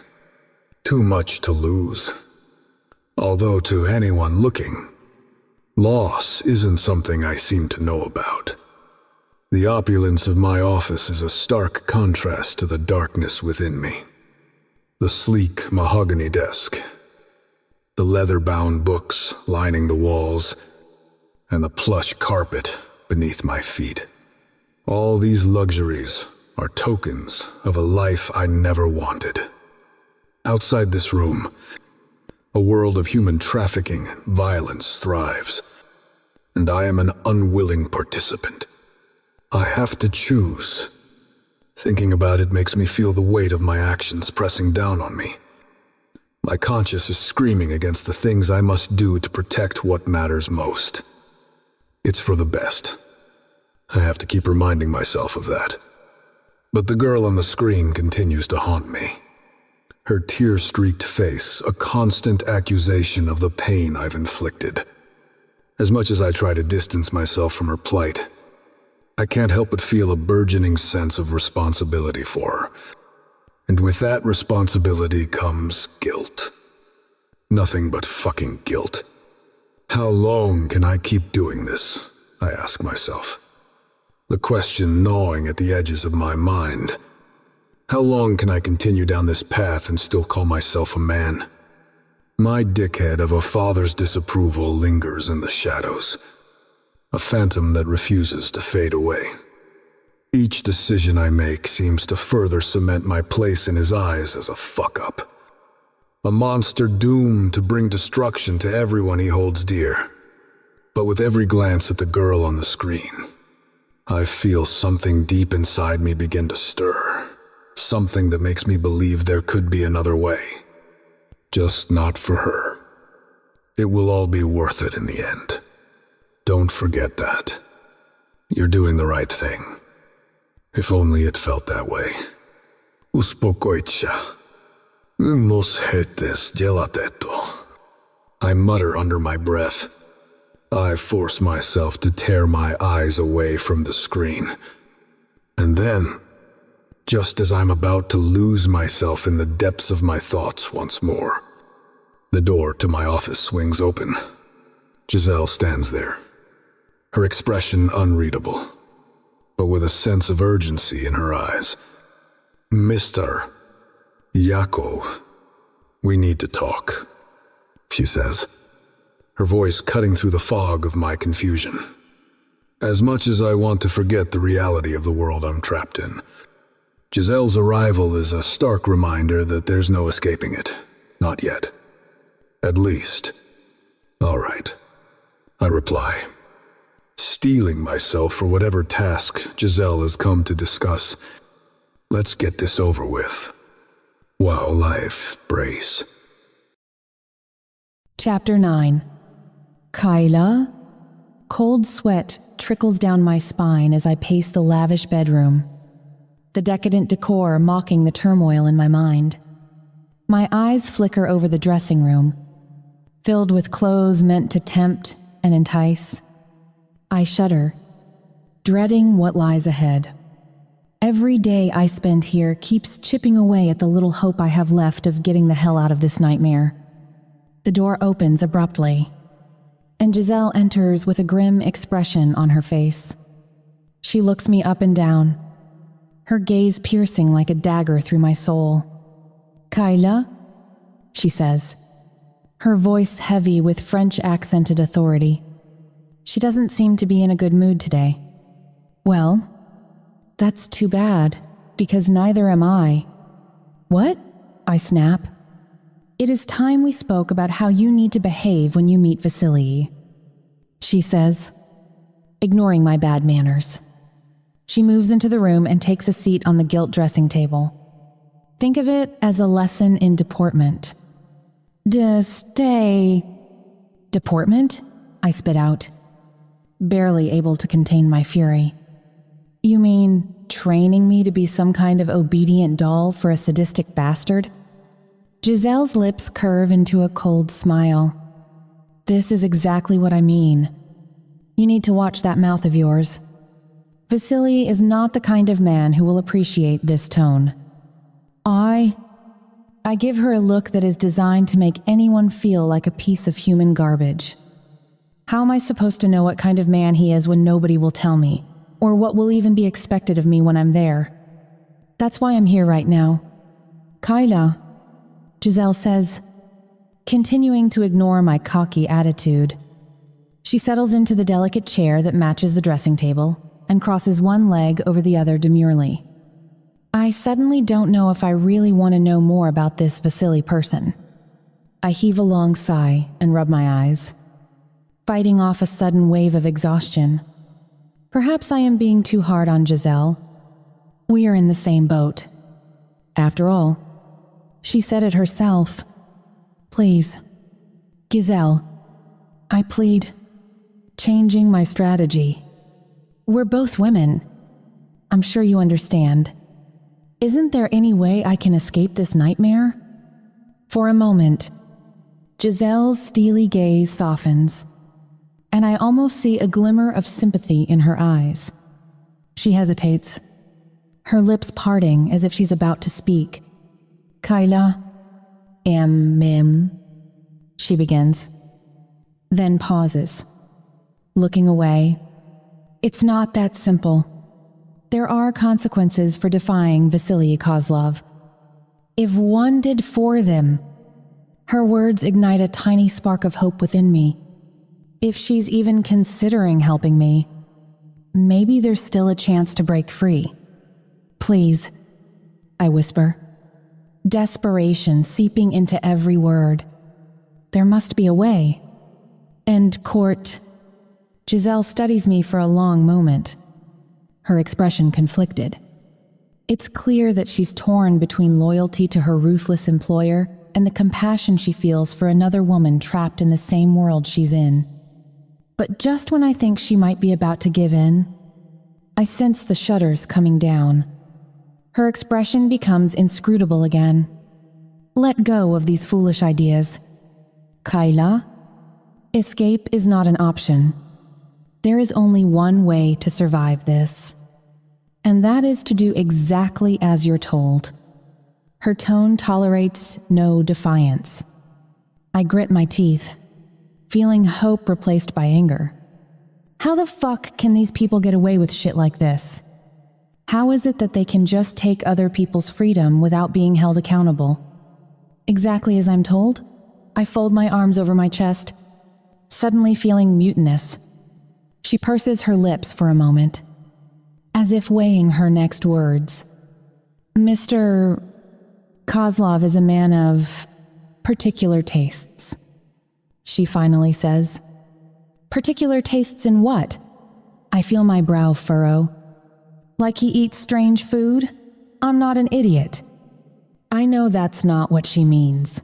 A: Too much to lose. Although to anyone looking, loss isn't something I seem to know about. The opulence of my office is a stark contrast to the darkness within me. The sleek mahogany desk, the leather-bound books lining the walls, and the plush carpet beneath my feet. All these luxuries are tokens of a life I never wanted. Outside this room, a world of human trafficking and violence thrives, and I am an unwilling participant. I have to choose. Thinking about it makes me feel the weight of my actions pressing down on me. My conscience is screaming against the things I must do to protect what matters most. It's for the best. I have to keep reminding myself of that. But the girl on the screen continues to haunt me. Her tear-streaked face, a constant accusation of the pain I've inflicted. As much as I try to distance myself from her plight, I can't help but feel a burgeoning sense of responsibility for her. And with that responsibility comes guilt. Nothing but fucking guilt. How long can I keep doing this? I ask myself. The question gnawing at the edges of my mind. How long can I continue down this path and still call myself a man? My dickhead of a father's disapproval lingers in the shadows. A phantom that refuses to fade away. Each decision I make seems to further cement my place in his eyes as a fuck-up. A monster doomed to bring destruction to everyone he holds dear. But with every glance at the girl on the screen, I feel something deep inside me begin to stir. Something that makes me believe there could be another way. Just not for her. It will all be worth it in the end. Don't forget that. You're doing the right thing. If only it felt that way. Uspokojcie. Mos hetes delateto. I mutter under my breath. I force myself to tear my eyes away from the screen. And then, just as I'm about to lose myself in the depths of my thoughts once more, the door to my office swings open. Giselle stands there, her expression unreadable, but with a sense of urgency in her eyes. Mr. Yakov, we need to talk, she says, her voice cutting through the fog of my confusion. As much as I want to forget the reality of the world I'm trapped in, Giselle's arrival is a stark reminder that there's no escaping it. Not yet. At least. All right, I reply, steeling myself for whatever task Giselle has come to discuss. Let's get this over with. While life brace.
B: Chapter 9. Kyla? Cold sweat trickles down my spine as I pace the lavish bedroom, the decadent decor mocking the turmoil in my mind. My eyes flicker over the dressing room, filled with clothes meant to tempt and entice. I shudder, dreading what lies ahead. Every day I spend here keeps chipping away at the little hope I have left of getting the hell out of this nightmare. The door opens abruptly, and Giselle enters with a grim expression on her face. She looks me up and down, her gaze piercing like a dagger through my soul. "Kyla?" she says, her voice heavy with French-accented authority. She doesn't seem to be in a good mood today. Well, that's too bad, because neither am I. "What?" I snap. "It is time we spoke about how you need to behave when you meet Vasily," she says, ignoring my bad manners. She moves into the room and takes a seat on the gilt dressing table. Think of it as a lesson in deportment. Deportment? I spit out, barely able to contain my fury. "You mean training me to be some kind of obedient doll for a sadistic bastard?" Giselle's lips curve into a cold smile. "This is exactly what I mean. You need to watch that mouth of yours. Vasily is not the kind of man who will appreciate this tone." I give her a look that is designed to make anyone feel like a piece of human garbage. How am I supposed to know what kind of man he is when nobody will tell me, or what will even be expected of me when I'm there? That's why I'm here right now. "Kyla," Giselle says, continuing to ignore my cocky attitude. She settles into the delicate chair that matches the dressing table and crosses one leg over the other demurely. I suddenly don't know if I really want to know more about this Vasily person. I heave a long sigh and rub my eyes, fighting off a sudden wave of exhaustion. Perhaps I am being too hard on Giselle. We are in the same boat. After all, she said it herself. "Please, Giselle," I plead, changing my strategy. "We're both women. I'm sure you understand. Isn't there any way I can escape this nightmare?" For a moment, Giselle's steely gaze softens, and I almost see a glimmer of sympathy in her eyes. She hesitates, her lips parting as if she's about to speak. "Kyla, mim," she begins, then pauses, looking away. It's not that simple. There are consequences for defying Vasily Kozlov. If one did for them, her words ignite a tiny spark of hope within me. If she's even considering helping me, maybe there's still a chance to break free. Please, I whisper, desperation seeping into every word. There must be a way. And court. Giselle studies me for a long moment, her expression conflicted. It's clear that she's torn between loyalty to her ruthless employer and the compassion she feels for another woman trapped in the same world she's in. But just when I think she might be about to give in, I sense the shudders coming down. Her expression becomes inscrutable again. Let go of these foolish ideas. Kayla, escape is not an option. There is only one way to survive this, and that is to do exactly as you're told. Her tone tolerates no defiance. I grit my teeth, feeling hope replaced by anger. How the fuck can these people get away with shit like this? How is it that they can just take other people's freedom without being held accountable? Exactly as I'm told, I fold my arms over my chest, suddenly feeling mutinous. She purses her lips for a moment, as if weighing her next words. Mr. Kozlov is a man of particular tastes, she finally says. Particular tastes in what? I feel my brow furrow. Like he eats strange food? I'm not an idiot. I know that's not what she means.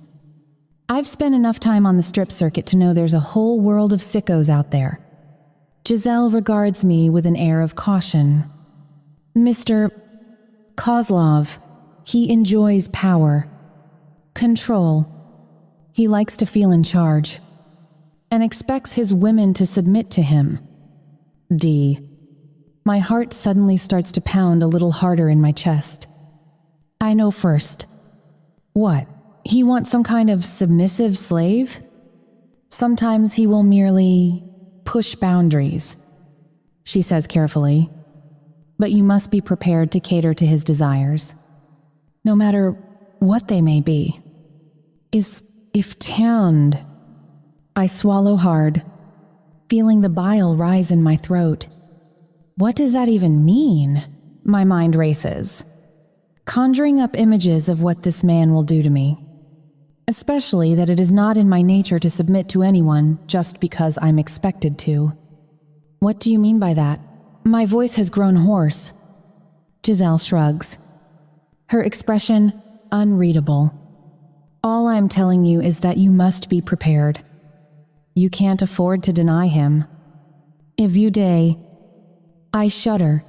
B: I've spent enough time on the strip circuit to know there's a whole world of sickos out there. Giselle regards me with an air of caution. Mr. Kozlov, he enjoys power, control. He likes to feel in charge, and expects his women to submit to him. D. My heart suddenly starts to pound a little harder in my chest. I know first. What? He wants some kind of submissive slave? Sometimes he will merely push boundaries, she says carefully. But you must be prepared to cater to his desires, no matter what they may be. If turned. I swallow hard, feeling the bile rise in my throat. What does that even mean? My mind races, conjuring up images of what this man will do to me. Especially that it is not in my nature to submit to anyone just because I'm expected to. What do you mean by that? My voice has grown hoarse. Giselle shrugs, her expression unreadable. All I'm telling you is that you must be prepared. You can't afford to deny him. If you day, I shudder,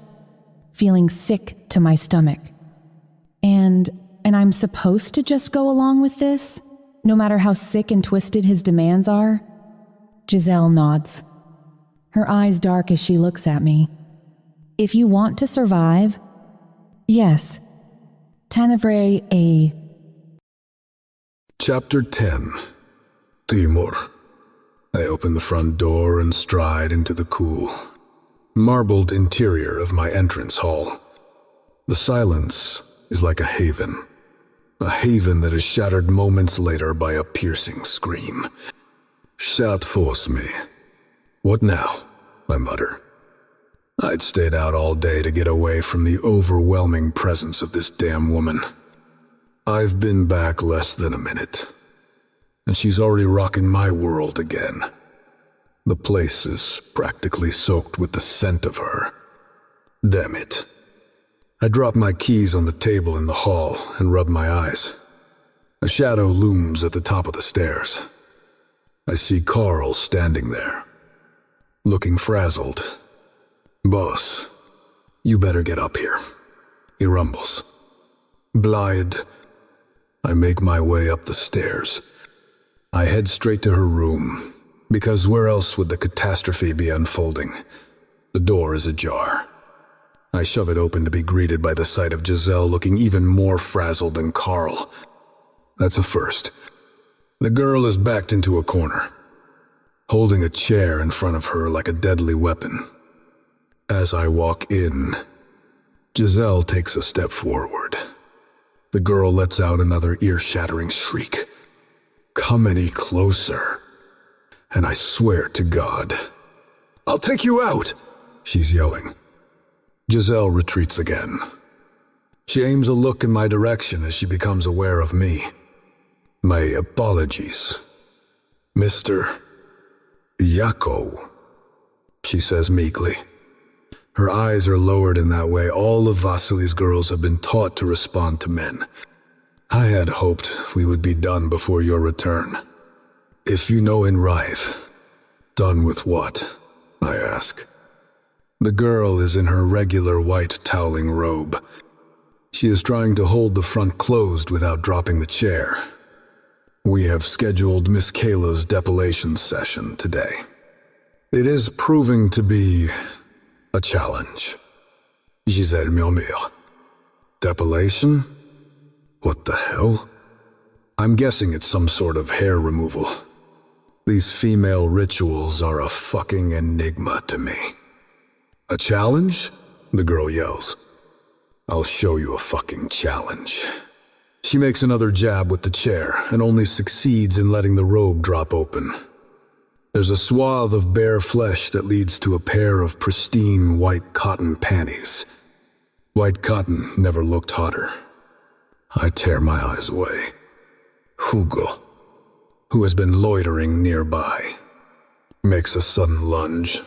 B: feeling sick to my stomach. And I'm supposed to just go along with this, no matter how sick and twisted his demands are? Giselle nods, her eyes dark as she looks at me. If you want to survive, yes. Tenevre a.
A: Chapter 10. Timour. I open the front door and stride into the cool, marbled interior of my entrance hall. The silence is like a haven that is shattered moments later by a piercing scream. Shout force me. What now? I mutter. I'd stayed out all day to get away from the overwhelming presence of this damn woman. I've been back less than a minute, and she's already rocking my world again. The place is practically soaked with the scent of her. Damn it. I drop my keys on the table in the hall and rub my eyes. A shadow looms at the top of the stairs. I see Carl standing there, looking frazzled. Boss, you better get up here, he rumbles. Blithe. I make my way up the stairs. I head straight to her room, because where else would the catastrophe be unfolding? The door is ajar. I shove it open to be greeted by the sight of Giselle looking even more frazzled than Carl. That's a first. The girl is backed into a corner, holding a chair in front of her like a deadly weapon. As I walk in, Giselle takes a step forward. The girl lets out another ear-shattering shriek. "Come any closer, and I swear to God, I'll take you out," she's yelling. Giselle retreats again. She aims a look in my direction as she becomes aware of me. "My apologies, Mr. Yakov," she says meekly. Her eyes are lowered in that way all of Vasily's girls have been taught to respond to men. "I had hoped we would be done before your return. If you know in Rive, done with what?" I ask. The girl is in her regular white toweling robe. She is trying to hold the front closed without dropping the chair. We have scheduled Miss Kayla's depilation session today. It is proving to be a challenge. Giselle murmure. "Depilation? What the hell?" I'm guessing it's some sort of hair removal. These female rituals are a fucking enigma to me. "A challenge?" the girl yells. "I'll show you a fucking challenge." She makes another jab with the chair and only succeeds in letting the robe drop open. There's a swath of bare flesh that leads to a pair of pristine white cotton panties. White cotton never looked hotter. I tear my eyes away. Hugo, who has been loitering nearby, makes a sudden lunge.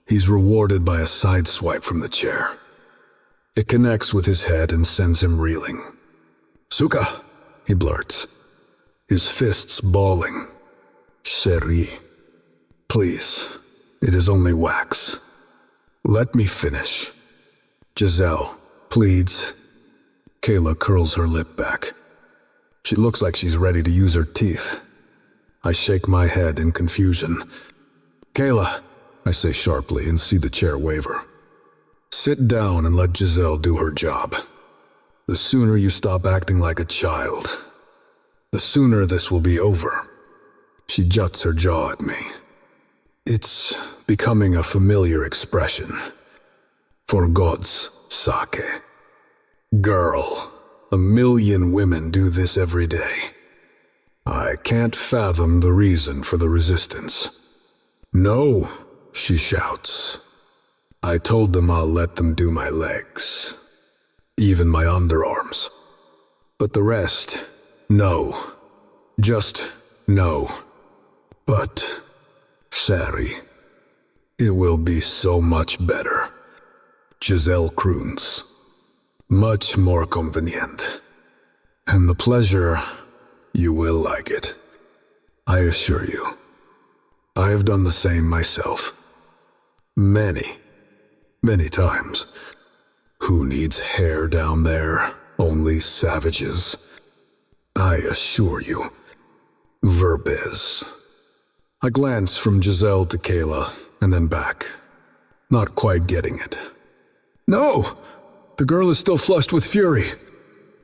A: He's rewarded by a side swipe from the chair. It connects with his head and sends him reeling. "Suka," he blurts, his fists balling. "Chérie, please, it is only wax. Let me finish." Giselle pleads. Kayla curls her lip back. She looks like she's ready to use her teeth. I shake my head in confusion. "Kayla," I say sharply and see the chair waver. "Sit down and let Giselle do her job. The sooner you stop acting like a child, the sooner this will be over." She juts her jaw at me. It's becoming a familiar expression. "For God's sake." Girl, 1,000,000 women do this every day. I can't fathom the reason for the resistance. "No," she shouts. "I told them I'll let them do my legs. Even my underarms. But the rest, no. Just no. But, Sari, it will be so much better." Giselle croons. "Much more convenient. And the pleasure, you will like it. I assure you. I have done the same myself. Many, many times. Who needs hair down there? Only savages. I assure you. Verbes." I glance from Giselle to Kayla, and then back. Not quite getting it. "No! The girl is still flushed with fury.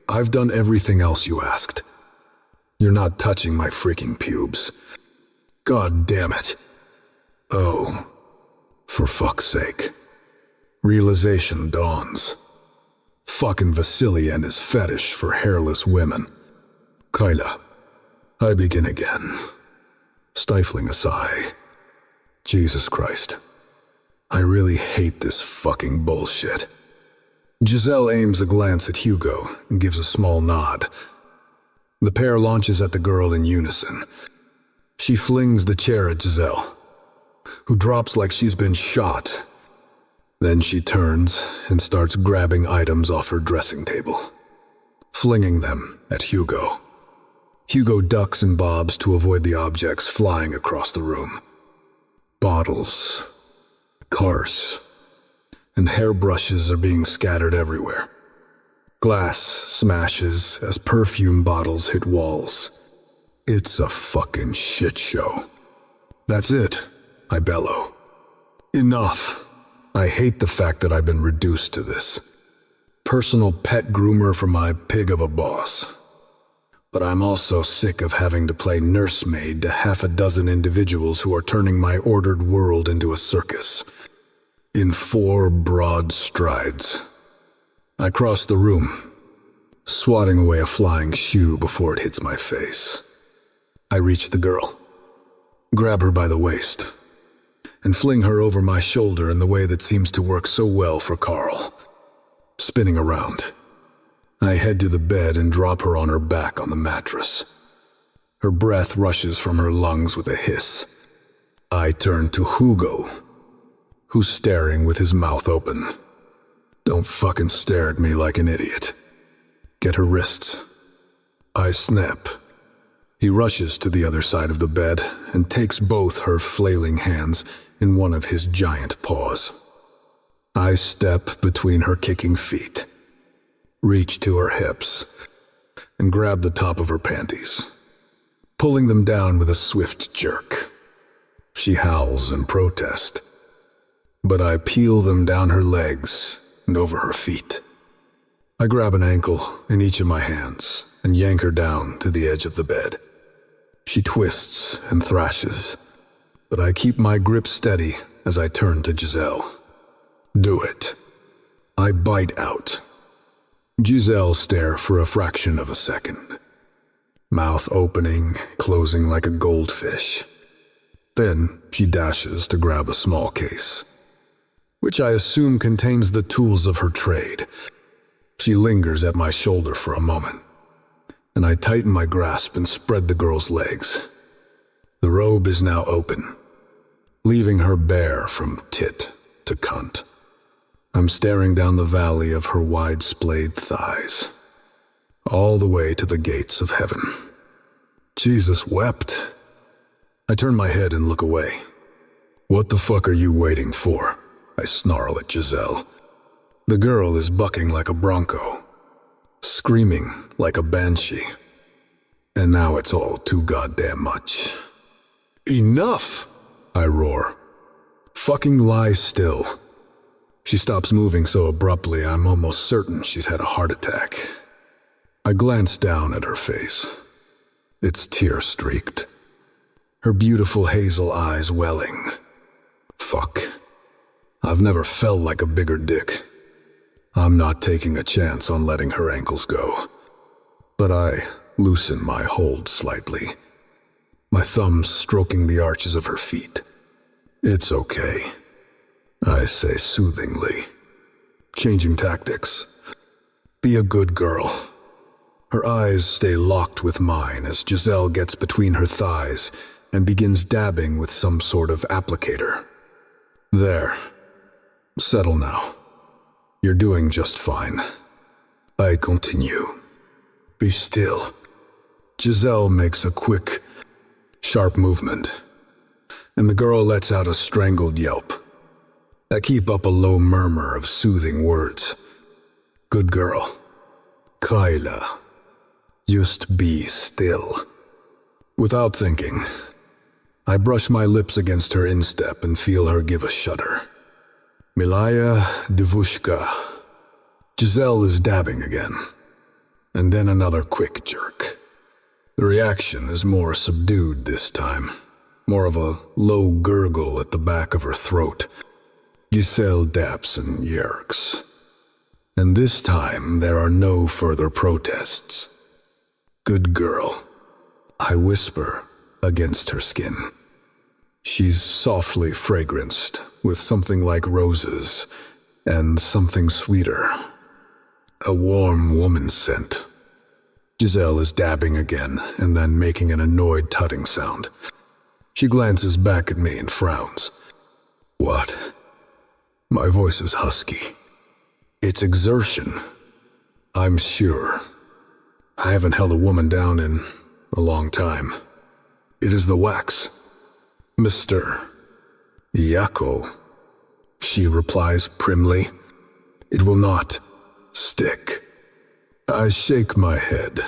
A: I've done everything else you asked. You're not touching my freaking pubes. God damn it. Oh, for fuck's sake." Realization dawns. Fucking Vasily and his fetish for hairless women. "Kayla," I begin again, stifling a sigh. Jesus Christ. I really hate this fucking bullshit. Giselle aims a glance at Hugo and gives a small nod. The pair launches at the girl in unison. She flings the chair at Giselle, who drops like she's been shot. Then she turns and starts grabbing items off her dressing table, flinging them at Hugo. Hugo ducks and bobs to avoid the objects flying across the room. Bottles, cars, and hairbrushes are being scattered everywhere. Glass smashes as perfume bottles hit walls. It's a fucking shit show. "That's it," I bellow. "Enough. I hate the fact that I've been reduced to this. Personal pet groomer for my pig of a boss. but I'm also sick of having to play nursemaid to half a dozen individuals who are turning my ordered world into a circus. In 4 broad strides, I cross the room, swatting away a flying shoe before it hits my face. I reach the girl, grab her by the waist, and fling her over my shoulder in the way that seems to work so well for Carl. Spinning around, I head to the bed and drop her on her back on the mattress. Her breath rushes from her lungs with a hiss. I turn to Hugo, who's staring with his mouth open. Don't fucking stare at me like an idiot. Get her wrists. I snap. He rushes to the other side of the bed and takes both her flailing hands in one of his giant paws. I step between her kicking feet, reach to her hips, and grab the top of her panties, pulling them down with a swift jerk. She howls in protest, but I peel them down her legs and over her feet. I grab an ankle in each of my hands and yank her down to the edge of the bed. She twists and thrashes, but I keep my grip steady as I turn to Giselle. Do it. I bite out. Giselle stare for a fraction of a second, mouth opening, closing like a goldfish. Then she dashes to grab a small case, which I assume contains the tools of her trade. She lingers at my shoulder for a moment, and I tighten my grasp and spread the girl's legs. The robe is now open, leaving her bare from tit to cunt. I'm staring down the valley of her wide-splayed thighs, all the way to the gates of heaven. Jesus wept. I turn my head and look away. What the fuck are you waiting for? I snarl at Giselle. The girl is bucking like a bronco, screaming like a banshee. And now it's all too goddamn much. Enough! I roar. Fucking lie still. She stops moving so abruptly I'm almost certain she's had a heart attack. I glance down at her face. It's tear-streaked. Her beautiful hazel eyes welling. Fuck. I've never felt like a bigger dick. I'm not taking a chance on letting her ankles go. But I loosen my hold slightly, my thumbs stroking the arches of her feet. It's okay, I say soothingly, changing tactics. Be a good girl. Her eyes stay locked with mine as Giselle gets between her thighs and begins dabbing with some sort of applicator. There. Settle now. You're doing just fine. I continue. Be still. Giselle makes a quick, sharp movement, and the girl lets out a strangled yelp. I keep up a low murmur of soothing words. Good girl. Kyla. Just be still. Without thinking, I brush my lips against her instep and feel her give a shudder. Milaya Devushka. Giselle is dabbing again, and then another quick jerk. The reaction is more subdued this time, more of a low gurgle at the back of her throat. Giselle daps and yerks. And this time there are no further protests. Good girl, I whisper against her skin. She's softly fragranced with something like roses and something sweeter. A warm woman's scent. Giselle is dabbing again and then making an annoyed tutting sound. She glances back at me and frowns. What? My voice is husky. It's exertion. I'm sure. I haven't held a woman down in a long time. It is the wax. Mr. Yakov, she replies primly. It will not stick. I shake my head.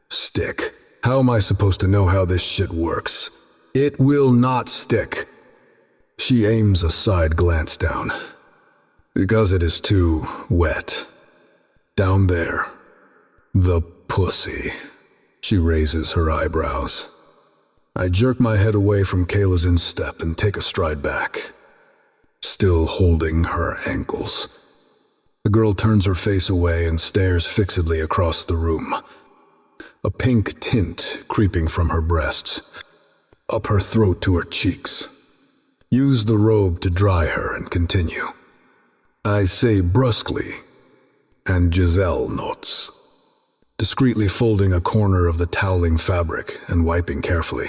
A: Stick. How am I supposed to know how this shit works? It will not stick. She aims a side glance down. Because it is too wet. Down there. The pussy. She raises her eyebrows. I jerk my head away from Kayla's instep and take a stride back, still holding her ankles. The girl turns her face away and stares fixedly across the room, a pink tint creeping from her breasts, up her throat to her cheeks. Use the robe to dry her and continue. I say brusquely, and Giselle nods, discreetly folding a corner of the toweling fabric and wiping carefully.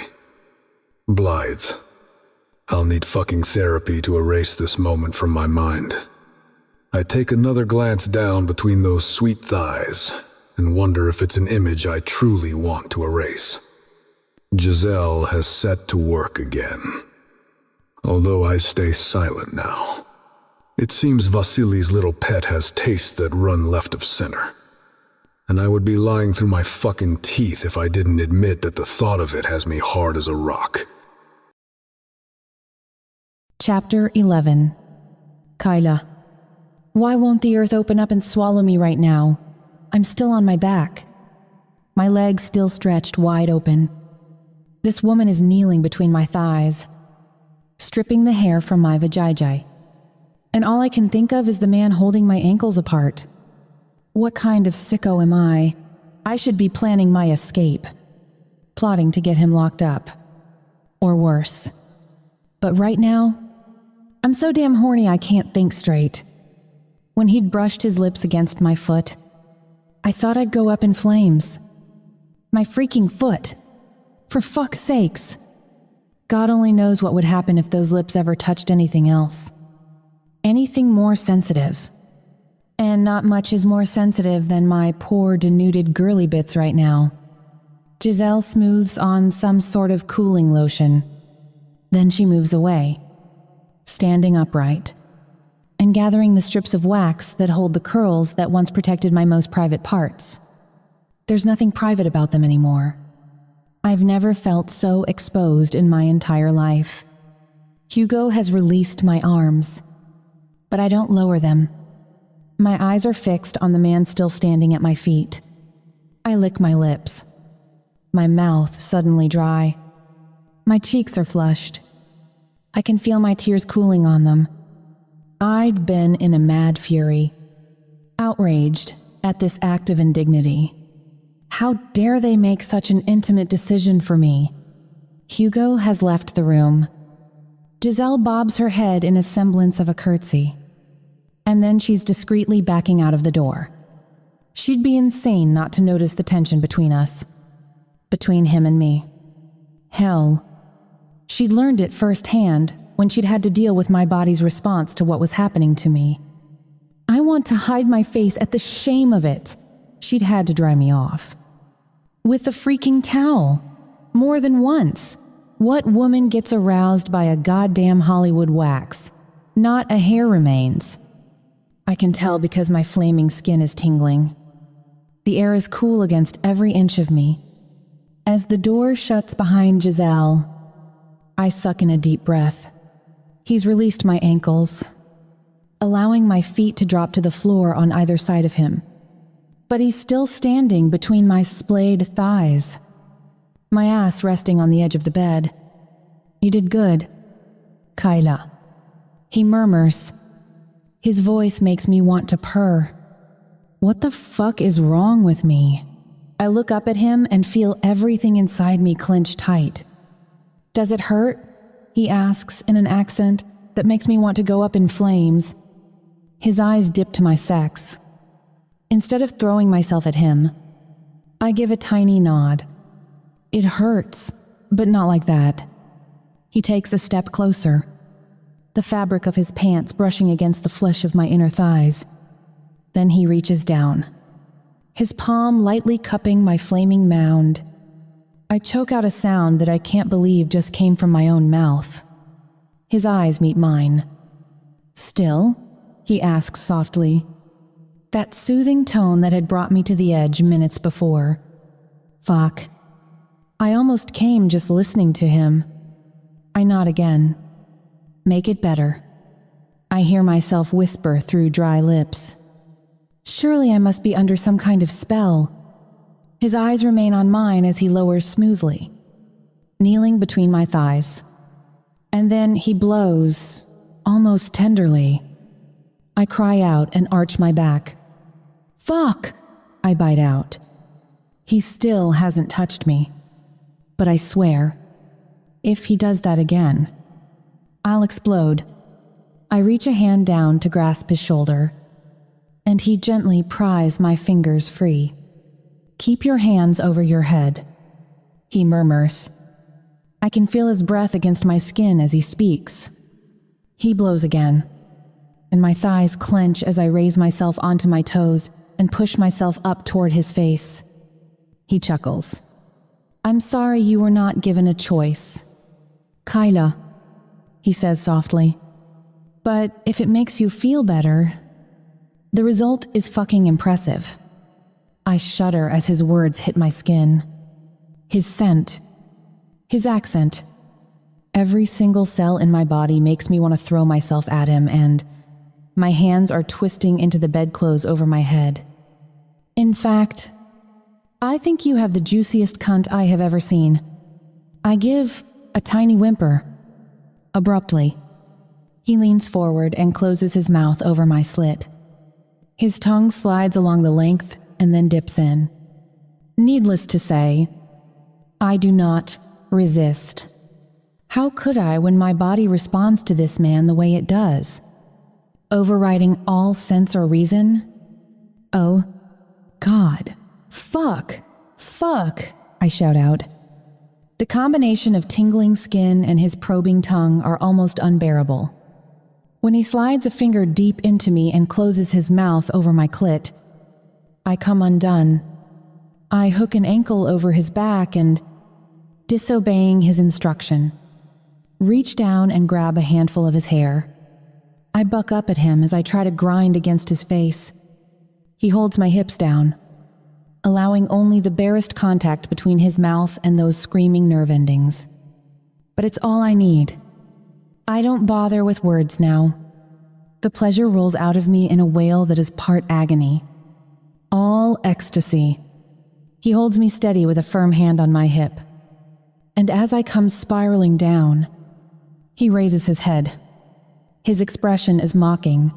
A: Blithe. I'll need fucking therapy to erase this moment from my mind. I take another glance down between those sweet thighs and wonder if it's an image I truly want to erase. Giselle has set to work again. Although I stay silent now. It seems Vasily's little pet has tastes that run left of center. And I would be lying through my fucking teeth if I didn't admit that the thought of it has me hard as a rock.
B: Chapter 11. Kyla. Why won't the earth open up and swallow me right now? I'm still on my back. My legs still stretched wide open. This woman is kneeling between my thighs, stripping the hair from my vajayjay. And all I can think of is the man holding my ankles apart. What kind of sicko am I? I should be planning my escape, plotting to get him locked up. Or worse. But right now, I'm so damn horny I can't think straight. When he'd brushed his lips against my foot, I thought I'd go up in flames. My freaking foot. For fuck's sakes. God only knows what would happen if those lips ever touched anything else. Anything more sensitive. And not much is more sensitive than my poor denuded girly bits right now. Giselle smooths on some sort of cooling lotion. Then she moves away, standing upright, and gathering the strips of wax that hold the curls that once protected my most private parts. There's nothing private about them anymore. I've never felt so exposed in my entire life. Hugo has released my arms, but I don't lower them. My eyes are fixed on the man still standing at my feet. I lick my lips, my mouth suddenly dry. My cheeks are flushed. I can feel my tears cooling on them. I'd been in a mad fury, outraged at this act of indignity. How dare they make such an intimate decision for me? Hugo has left the room. Giselle bobs her head in a semblance of a curtsy, and then she's discreetly backing out of the door. She'd be insane not to notice the tension between us, between him and me. Hell, she'd learned it firsthand when she'd had to deal with my body's response to what was happening to me. I want to hide my face at the shame of it. She'd had to dry me off. With a freaking towel. More than once. What woman gets aroused by a goddamn Hollywood wax? Not a hair remains. I can tell because my flaming skin is tingling. The air is cool against every inch of me. As the door shuts behind Giselle, I suck in a deep breath. He's released my ankles, allowing my feet to drop to the floor on either side of him. But he's still standing between my splayed thighs, my ass resting on the edge of the bed. You did good, Kyla. He murmurs. His voice makes me want to purr. What the fuck is wrong with me? I look up at him and feel everything inside me clench tight. Does it hurt? He asks in an accent that makes me want to go up in flames. His eyes dip to my sex. Instead of throwing myself at him, I give a tiny nod. It hurts, but not like that. He takes a step closer, the fabric of his pants brushing against the flesh of my inner thighs. Then he reaches down, his palm lightly cupping my flaming mound. I choke out a sound that I can't believe just came from my own mouth. His eyes meet mine. Still? He asks softly. That soothing tone that had brought me to the edge minutes before. Fuck. I almost came just listening to him. I nod again. Make it better. I hear myself whisper through dry lips. Surely I must be under some kind of spell. His eyes remain on mine as he lowers smoothly, kneeling between my thighs. And then he blows, almost tenderly. I cry out and arch my back. "Fuck!" I bite out. He still hasn't touched me. But I swear, if he does that again, I'll explode. I reach a hand down to grasp his shoulder, and he gently pries my fingers free. "Keep your hands over your head," he murmurs. I can feel his breath against my skin as he speaks. He blows again, and my thighs clench as I raise myself onto my toes and push myself up toward his face. He chuckles. "I'm sorry you were not given a choice, Kyla," he says softly. "But if it makes you feel better, the result is fucking impressive." I shudder as his words hit my skin. His scent, his accent. Every single cell in my body makes me want to throw myself at him, and my hands are twisting into the bedclothes over my head. "In fact, I think you have the juiciest cunt I have ever seen." I give a tiny whimper. Abruptly, he leans forward and closes his mouth over my slit. His tongue slides along the length and then dips in. Needless to say, I do not resist. How could I when my body responds to this man the way it does? Overriding all sense or reason? Oh, God. Fuck! Fuck! I shout out. The combination of tingling skin and his probing tongue are almost unbearable. When he slides a finger deep into me and closes his mouth over my clit, I come undone. I hook an ankle over his back and, disobeying his instruction, reach down and grab a handful of his hair. I buck up at him as I try to grind against his face. He holds my hips down, allowing only the barest contact between his mouth and those screaming nerve endings. But it's all I need. I don't bother with words now. The pleasure rolls out of me in a wail that is part agony. All ecstasy. He holds me steady with a firm hand on my hip. And as I come spiraling down, he raises his head. His expression is mocking.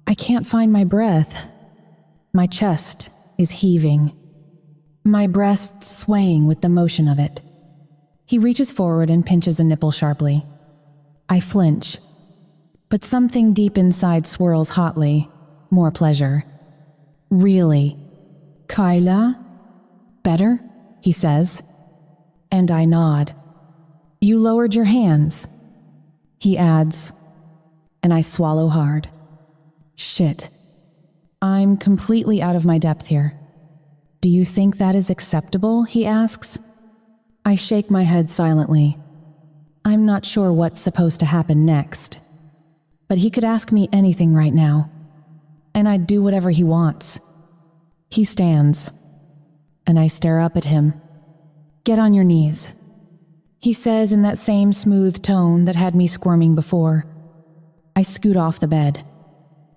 B: I can't find my breath. My chest is heaving, my breasts swaying with the motion of it. He reaches forward and pinches a nipple sharply. I flinch, but something deep inside swirls hotly, more pleasure. "Really? Kyla? Better?" he says, and I nod. "You lowered your hands," he adds, and I swallow hard. Shit. I'm completely out of my depth here. "Do you think that is acceptable?" he asks. I shake my head silently. I'm not sure what's supposed to happen next. But he could ask me anything right now, and I'd do whatever he wants. He stands, and I stare up at him. "Get on your knees," he says in that same smooth tone that had me squirming before. I scoot off the bed,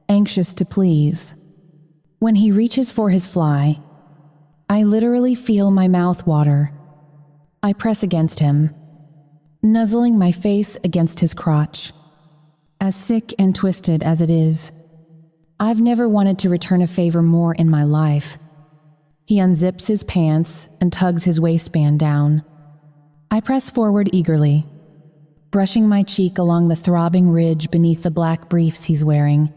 B: anxious to please. When he reaches for his fly, I literally feel my mouth water. I press against him, nuzzling my face against his crotch. As sick and twisted as it is, I've never wanted to return a favor more in my life. He unzips his pants and tugs his waistband down. I press forward eagerly, brushing my cheek along the throbbing ridge beneath the black briefs he's wearing.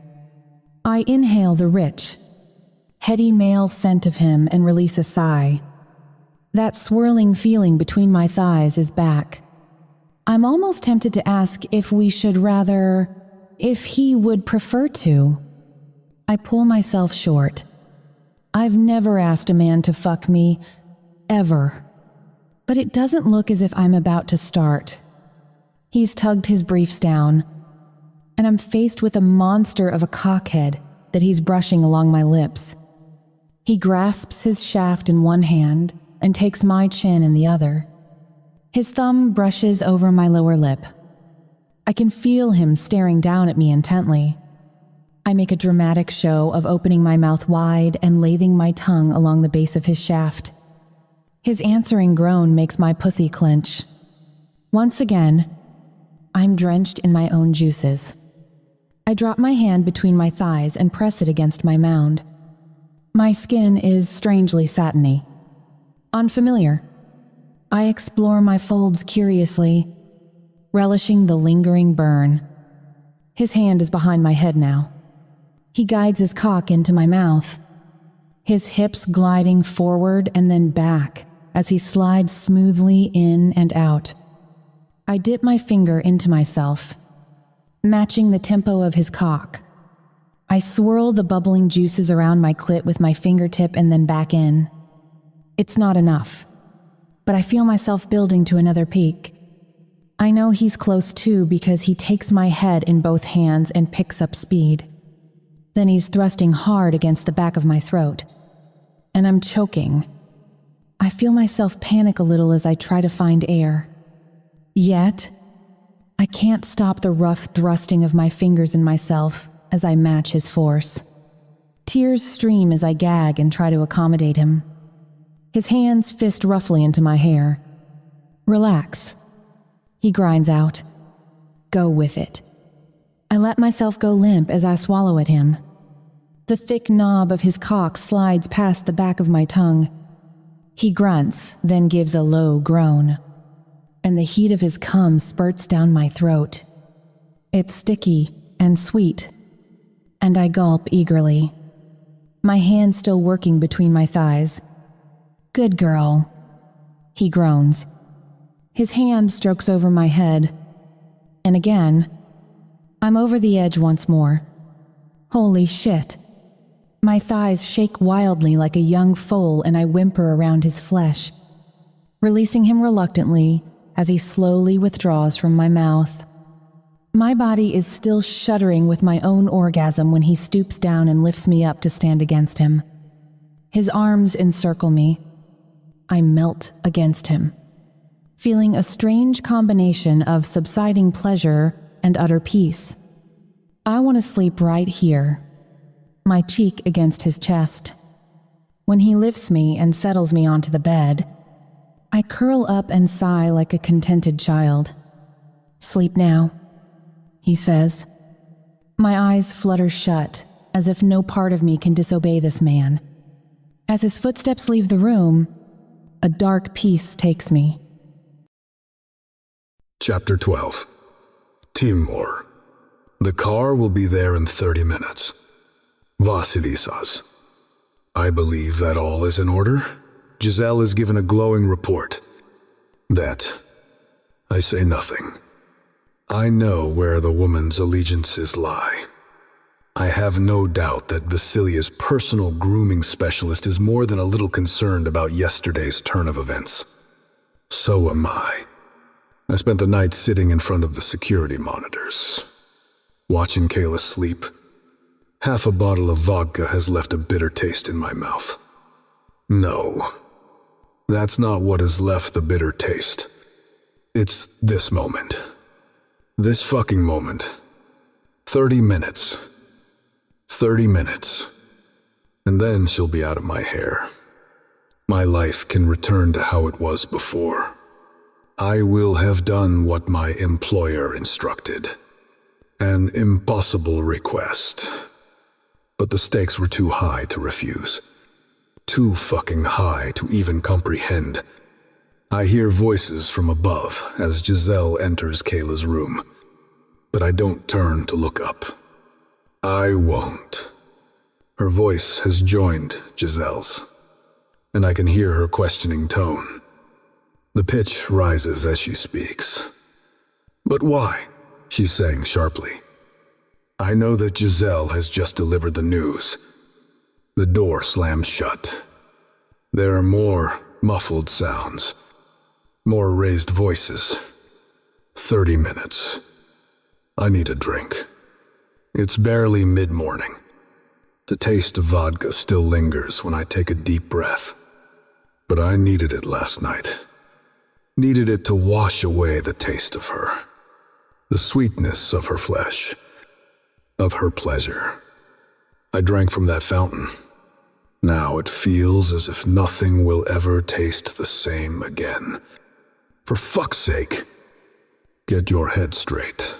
B: I inhale the rich, heady male scent of him and release a sigh. That swirling feeling between my thighs is back. I'm almost tempted to ask if he would prefer to. I pull myself short. I've never asked a man to fuck me, ever. But it doesn't look as if I'm about to start. He's tugged his briefs down, and I'm faced with a monster of a cockhead that he's brushing along my lips. He grasps his shaft in one hand and takes my chin in the other. His thumb brushes over my lower lip. I can feel him staring down at me intently. I make a dramatic show of opening my mouth wide and lathing my tongue along the base of his shaft. His answering groan makes my pussy clench. Once again, I'm drenched in my own juices. I drop my hand between my thighs and press it against my mound. My skin is strangely satiny. Unfamiliar. I explore my folds curiously, relishing the lingering burn. His hand is behind my head now. He guides his cock into my mouth, his hips gliding forward and then back as he slides smoothly in and out. I dip my finger into myself, matching the tempo of his cock. I swirl the bubbling juices around my clit with my fingertip and then back in. It's not enough, but I feel myself building to another peak. I know he's close too because he takes my head in both hands and picks up speed. Then he's thrusting hard against the back of my throat, and I'm choking. I feel myself panic a little as I try to find air. Yet, I can't stop the rough thrusting of my fingers in myself as I match his force. Tears stream as I gag and try to accommodate him. His hands fist roughly into my hair. Relax, he grinds out. Go with it. I let myself go limp as I swallow at him. The thick knob of his cock slides past the back of my tongue. He grunts, then gives a low groan, and the heat of his cum spurts down my throat. It's sticky and sweet, and I gulp eagerly, my hand still working between my thighs. Good girl, he groans. His hand strokes over my head, and again, I'm over the edge once more. Holy shit. My thighs shake wildly like a young foal and I whimper around his flesh, releasing him reluctantly as he slowly withdraws from my mouth. My body is still shuddering with my own orgasm when he stoops down and lifts me up to stand against him. His arms encircle me. I melt against him, feeling a strange combination of subsiding pleasure and utter peace. I want to sleep right here, my cheek against his chest. When he lifts me and settles me onto the bed, I curl up and sigh like a contented child. Sleep now, he says. My eyes flutter shut, as if no part of me can disobey this man. As his footsteps leave the room, a dark peace takes me.
A: Chapter 12. Timour. The car will be there in 30 minutes. Vasily says. I believe that all is in order. Giselle is given a glowing report. That I say nothing. I know where the woman's allegiances lie. I have no doubt that Vasilia's personal grooming specialist is more than a little concerned about yesterday's turn of events. So am I. I spent the night sitting in front of the security monitors, watching Kayla sleep. Half a bottle of vodka has left a bitter taste in my mouth. No, that's not what has left the bitter taste. It's this moment. This fucking moment. 30 minutes. 30 minutes. And then she'll be out of my hair. My life can return to how it was before. I will have done what my employer instructed. An impossible request. But the stakes were too high to refuse. Too fucking high to even comprehend. I hear voices from above as Giselle enters Kayla's room, but I don't turn to look up. I won't. Her voice has joined Giselle's, and I can hear her questioning tone. The pitch rises as she speaks. But why? She's saying sharply. I know that Giselle has just delivered the news. The door slams shut. There are more muffled sounds. More raised voices. 30 minutes. I need a drink. It's barely mid-morning. The taste of vodka still lingers when I take a deep breath. But I needed it last night. Needed it to wash away the taste of her. The sweetness of her flesh. Of her pleasure. I drank from that fountain. Now it feels as if nothing will ever taste the same again. For fuck's sake, get your head straight.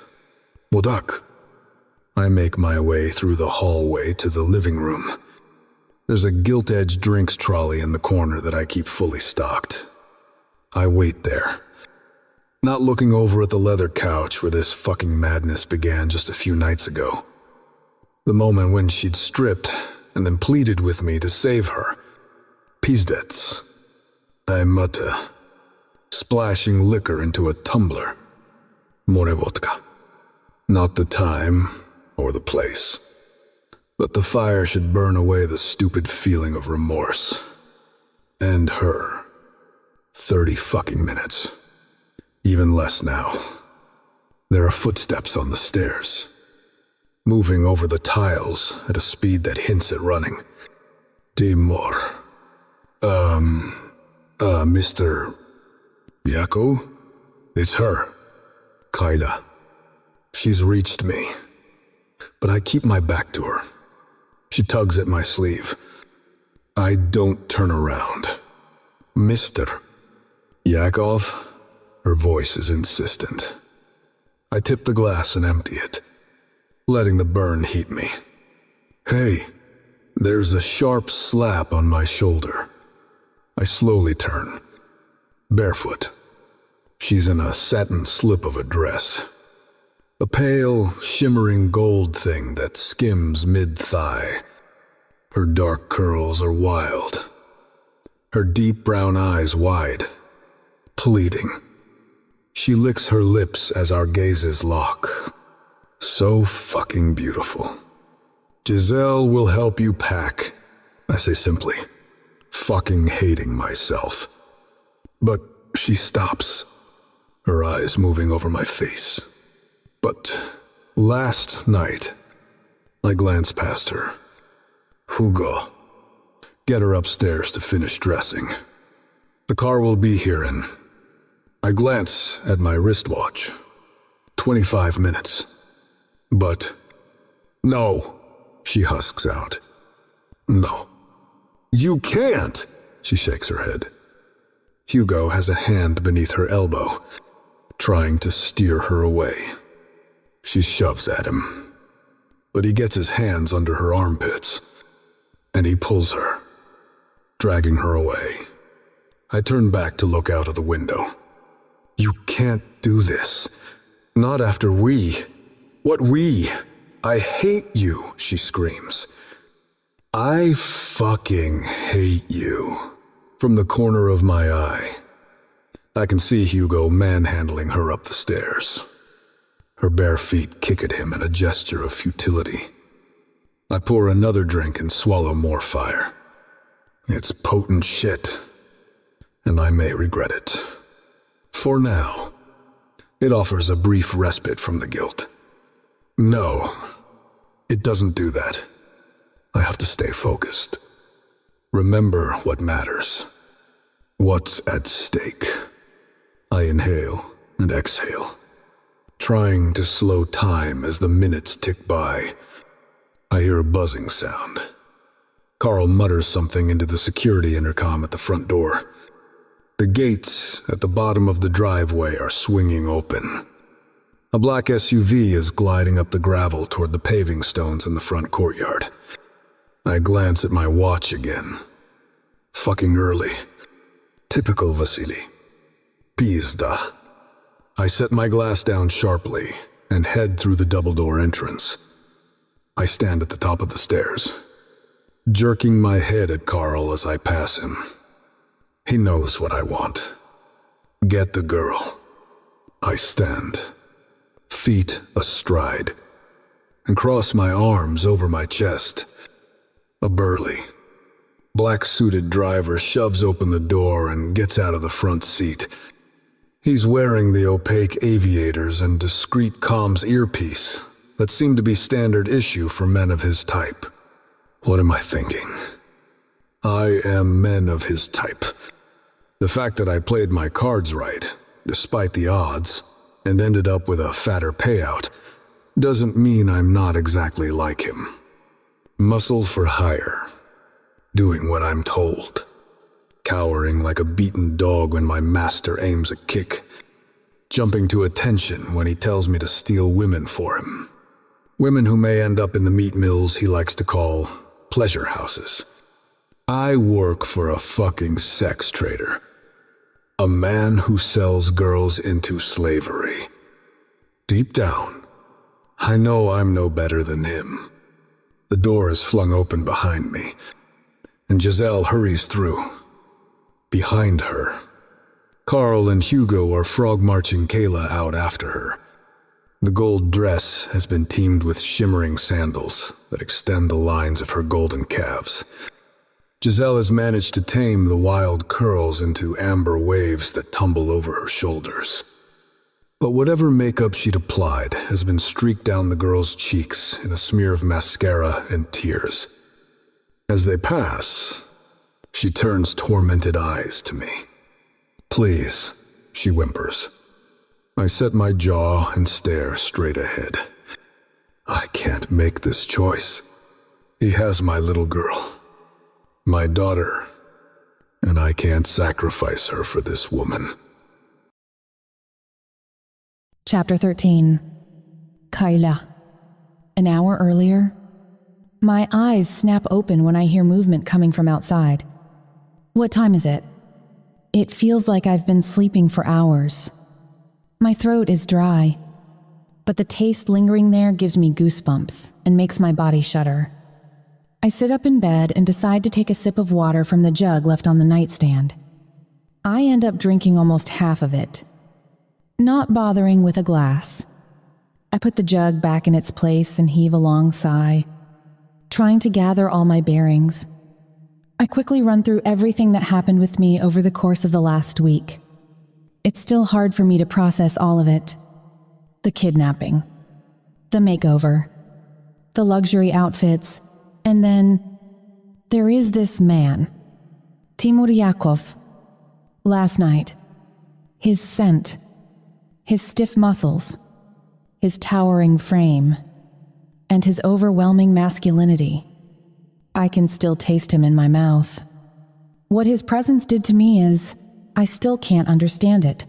A: Wodak. I make my way through the hallway to the living room. There's a gilt-edged drinks trolley in the corner that I keep fully stocked. I wait there, not looking over at the leather couch where this fucking madness began just a few nights ago. The moment when she'd stripped and then pleaded with me to save her. Pizdets. I mutter, splashing liquor into a tumbler. More vodka. Not the time or the place, but the fire should burn away the stupid feeling of remorse. And her. 30 fucking minutes. Even less now. There are footsteps on the stairs, moving over the tiles at a speed that hints at running. Timur. Mr. Yakov? It's her. Kaida. She's reached me, but I keep my back to her. She tugs at my sleeve. I don't turn around. Mr. Yakov? Her voice is insistent. I tip the glass and empty it, letting the burn heat me. Hey, there's a sharp slap on my shoulder. I slowly turn. Barefoot. She's in a satin slip of a dress. A pale, shimmering gold thing that skims mid-thigh. Her dark curls are wild. Her deep brown eyes wide, pleading. She licks her lips as our gazes lock. So fucking beautiful. Giselle will help you pack, I say simply, fucking hating myself. But she stops, her eyes moving over my face. But last night, I glance past her. Hugo. Get her upstairs to finish dressing. The car will be here in... I glance at my wristwatch. 25 minutes. But... No, she husks out. No. You can't! She shakes her head. Hugo has a hand beneath her elbow, trying to steer her away. She shoves at him, but he gets his hands under her armpits, and he pulls her, dragging her away. I turn back to look out of the window. You can't do this. Not after we. What we? I hate you, she screams. I fucking hate you. From the corner of my eye, I can see Hugo manhandling her up the stairs. Her bare feet kick at him in a gesture of futility. I pour another drink and swallow more fire. It's potent shit, and I may regret it. For now, it offers a brief respite from the guilt. No, it doesn't do that. I have to stay focused. Remember what matters. What's at stake. I inhale and exhale, trying to slow time as the minutes tick by. I hear a buzzing sound. Carl mutters something into the security intercom at the front door. The gates at the bottom of the driveway are swinging open. A black SUV is gliding up the gravel toward the paving stones in the front courtyard. I glance at my watch again. Fucking early. Typical Vasily. Pizda. I set my glass down sharply and head through the double-door entrance. I stand at the top of the stairs, jerking my head at Carl as I pass him. He knows what I want. Get the girl. I stand, feet astride, and cross my arms over my chest. A burly, black-suited driver shoves open the door and gets out of the front seat. He's wearing the opaque aviators and discreet comms earpiece that seem to be standard issue for men of his type. What am I thinking? I am men of his type. The fact that I played my cards right, despite the odds, and ended up with a fatter payout, doesn't mean I'm not exactly like him. Muscle for hire. doing what I'm told, cowering like a beaten dog when my master aims a kick, jumping to attention when he tells me to steal women for him. Women who may end up in the meat mills he likes to call pleasure houses. I work for a fucking sex trader. A man who sells girls into slavery. Deep down, I know I'm no better than him. The door is flung open behind me, and Giselle hurries through. Behind her, Carl and Hugo are frog-marching Kayla out after her. The gold dress has been teamed with shimmering sandals that extend the lines of her golden calves. Giselle has managed to tame the wild curls into amber waves that tumble over her shoulders. But whatever makeup she'd applied has been streaked down the girl's cheeks in a smear of mascara and tears. As they pass, she turns tormented eyes to me. "Please," she whimpers. I set my jaw and stare straight ahead. I can't make this choice. He has my little girl, my daughter, and I can't sacrifice her for this woman.
B: Chapter 13. Kayla. An hour earlier, my eyes snap open when I hear movement coming from outside. What time is it? It feels like I've been sleeping for hours. My throat is dry, but the taste lingering there gives me goosebumps and makes my body shudder. I sit up in bed and decide to take a sip of water from the jug left on the nightstand. I end up drinking almost half of it, not bothering with a glass. I put the jug back in its place and heave a long sigh, trying to gather all my bearings. I quickly run through everything that happened with me over the course of the last week. It's still hard for me to process all of it. The kidnapping, the makeover, the luxury outfits, and then there is this man, Timur Yakov. Last night, his scent, his stiff muscles, his towering frame, and his overwhelming masculinity. I can still taste him in my mouth. What his presence did to me is, I still can't understand it.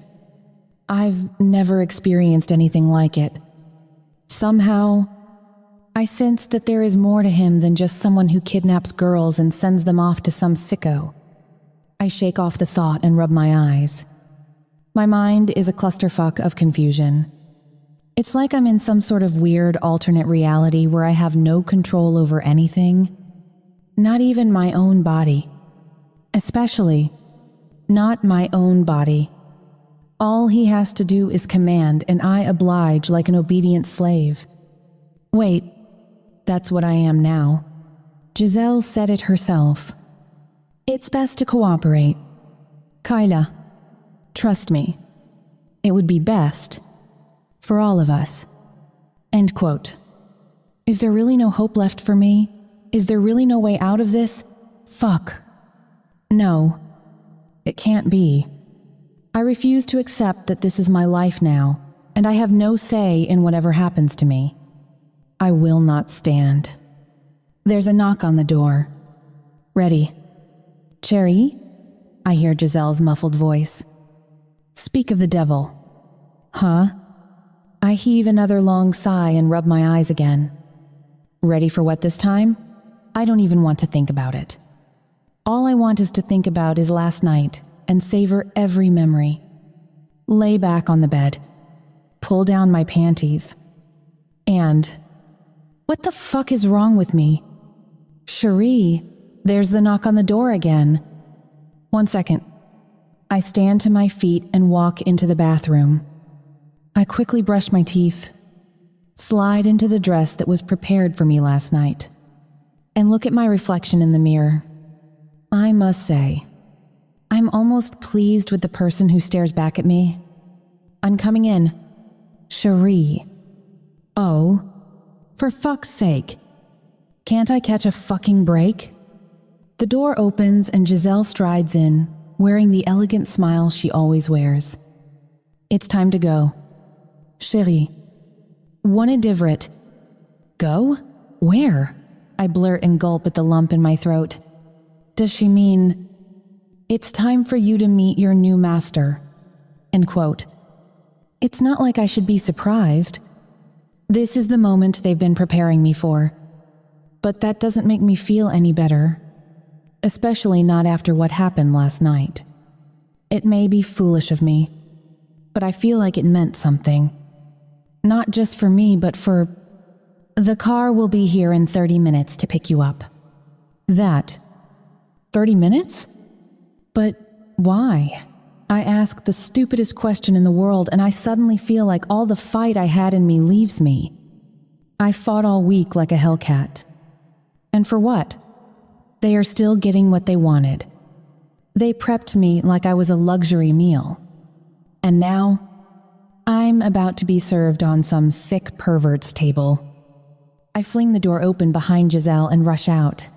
B: I've never experienced anything like it. Somehow, I sense that there is more to him than just someone who kidnaps girls and sends them off to some sicko. I shake off the thought and rub my eyes. My mind is a clusterfuck of confusion. It's like I'm in some sort of weird alternate reality where I have no control over anything, not even my own body. Especially, not my own body. All he has to do is command, and I oblige like an obedient slave. Wait, that's what I am now. Giselle said it herself. It's best to cooperate. Kayla, trust me. It would be best for all of us. End quote. Is there really no hope left for me? Is there really no way out of this? Fuck. No. It can't be. I refuse to accept that this is my life now, and I have no say in whatever happens to me. I will not stand. There's a knock on the door. Ready. Cherry? I hear Giselle's muffled voice. Speak of the devil. Huh? I heave another long sigh and rub my eyes again. Ready for what this time? I don't even want to think about it. All I want is to think about is last night and savor every memory. Lay back on the bed, pull down my panties, and what the fuck is wrong with me? Cherie, there's the knock on the door again. 1 second. I stand to my feet and walk into the bathroom. I quickly brush my teeth, slide into the dress that was prepared for me last night, and look at my reflection in the mirror. I must say, I'm almost pleased with the person who stares back at me. I'm coming in. Cherie. Oh, for fuck's sake. Can't I catch a fucking break? The door opens and Giselle strides in, wearing the elegant smile she always wears. It's time to go. Chérie. One divret. Go? Where? I blurt and gulp at the lump in my throat. Does she mean, it's time for you to meet your new master? End quote. It's not like I should be surprised. This is the moment they've been preparing me for. But that doesn't make me feel any better. Especially not after what happened last night. It may be foolish of me, but I feel like it meant something. Not just for me, but for... The car will be here in 30 minutes to pick you up. That. 30 minutes? But why? I ask the stupidest question in the world, and I suddenly feel like all the fight I had in me leaves me. I fought all week like a hellcat. And for what? They are still getting what they wanted. They prepped me like I was a luxury meal. And now, I'm about to be served on some sick pervert's table. I fling the door open behind Giselle and rush out.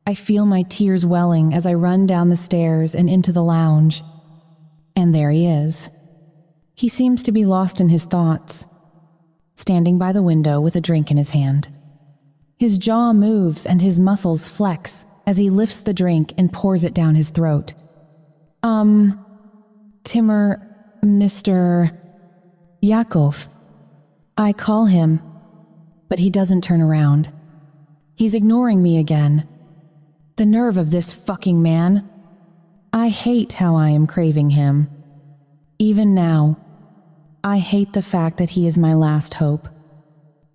B: I feel my tears welling as I run down the stairs and into the lounge. And there he is. He seems to be lost in his thoughts, standing by the window with a drink in his hand. His jaw moves and his muscles flex as he lifts the drink and pours it down his throat. Timur, Mr. Yakov. I call him, but he doesn't turn around. He's ignoring me again. The nerve of this fucking man. I hate how I am craving him. Even now, I hate the fact that he is my last hope.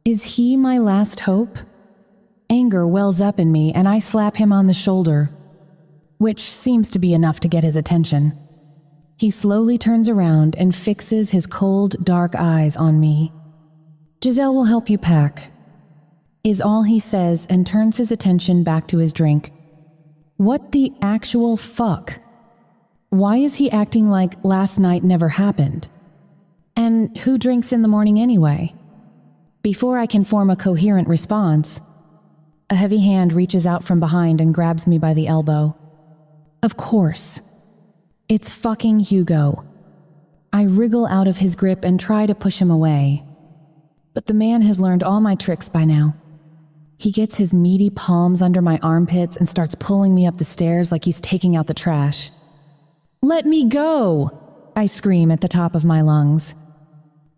B: Is he my last hope? Anger wells up in me and I slap him on the shoulder, which seems to be enough to get his attention. He slowly turns around and fixes his cold, dark eyes on me. Giselle will help you pack, is all he says, and turns his attention back to his drink. What the actual fuck? Why is he acting like last night never happened? And who drinks in the morning anyway? Before I can form a coherent response, a heavy hand reaches out from behind and grabs me by the elbow. Of course. It's fucking Hugo. I wriggle out of his grip and try to push him away. But the man has learned all my tricks by now. He gets his meaty palms under my armpits and starts pulling me up the stairs like he's taking out the trash. Let me go! I scream at the top of my lungs.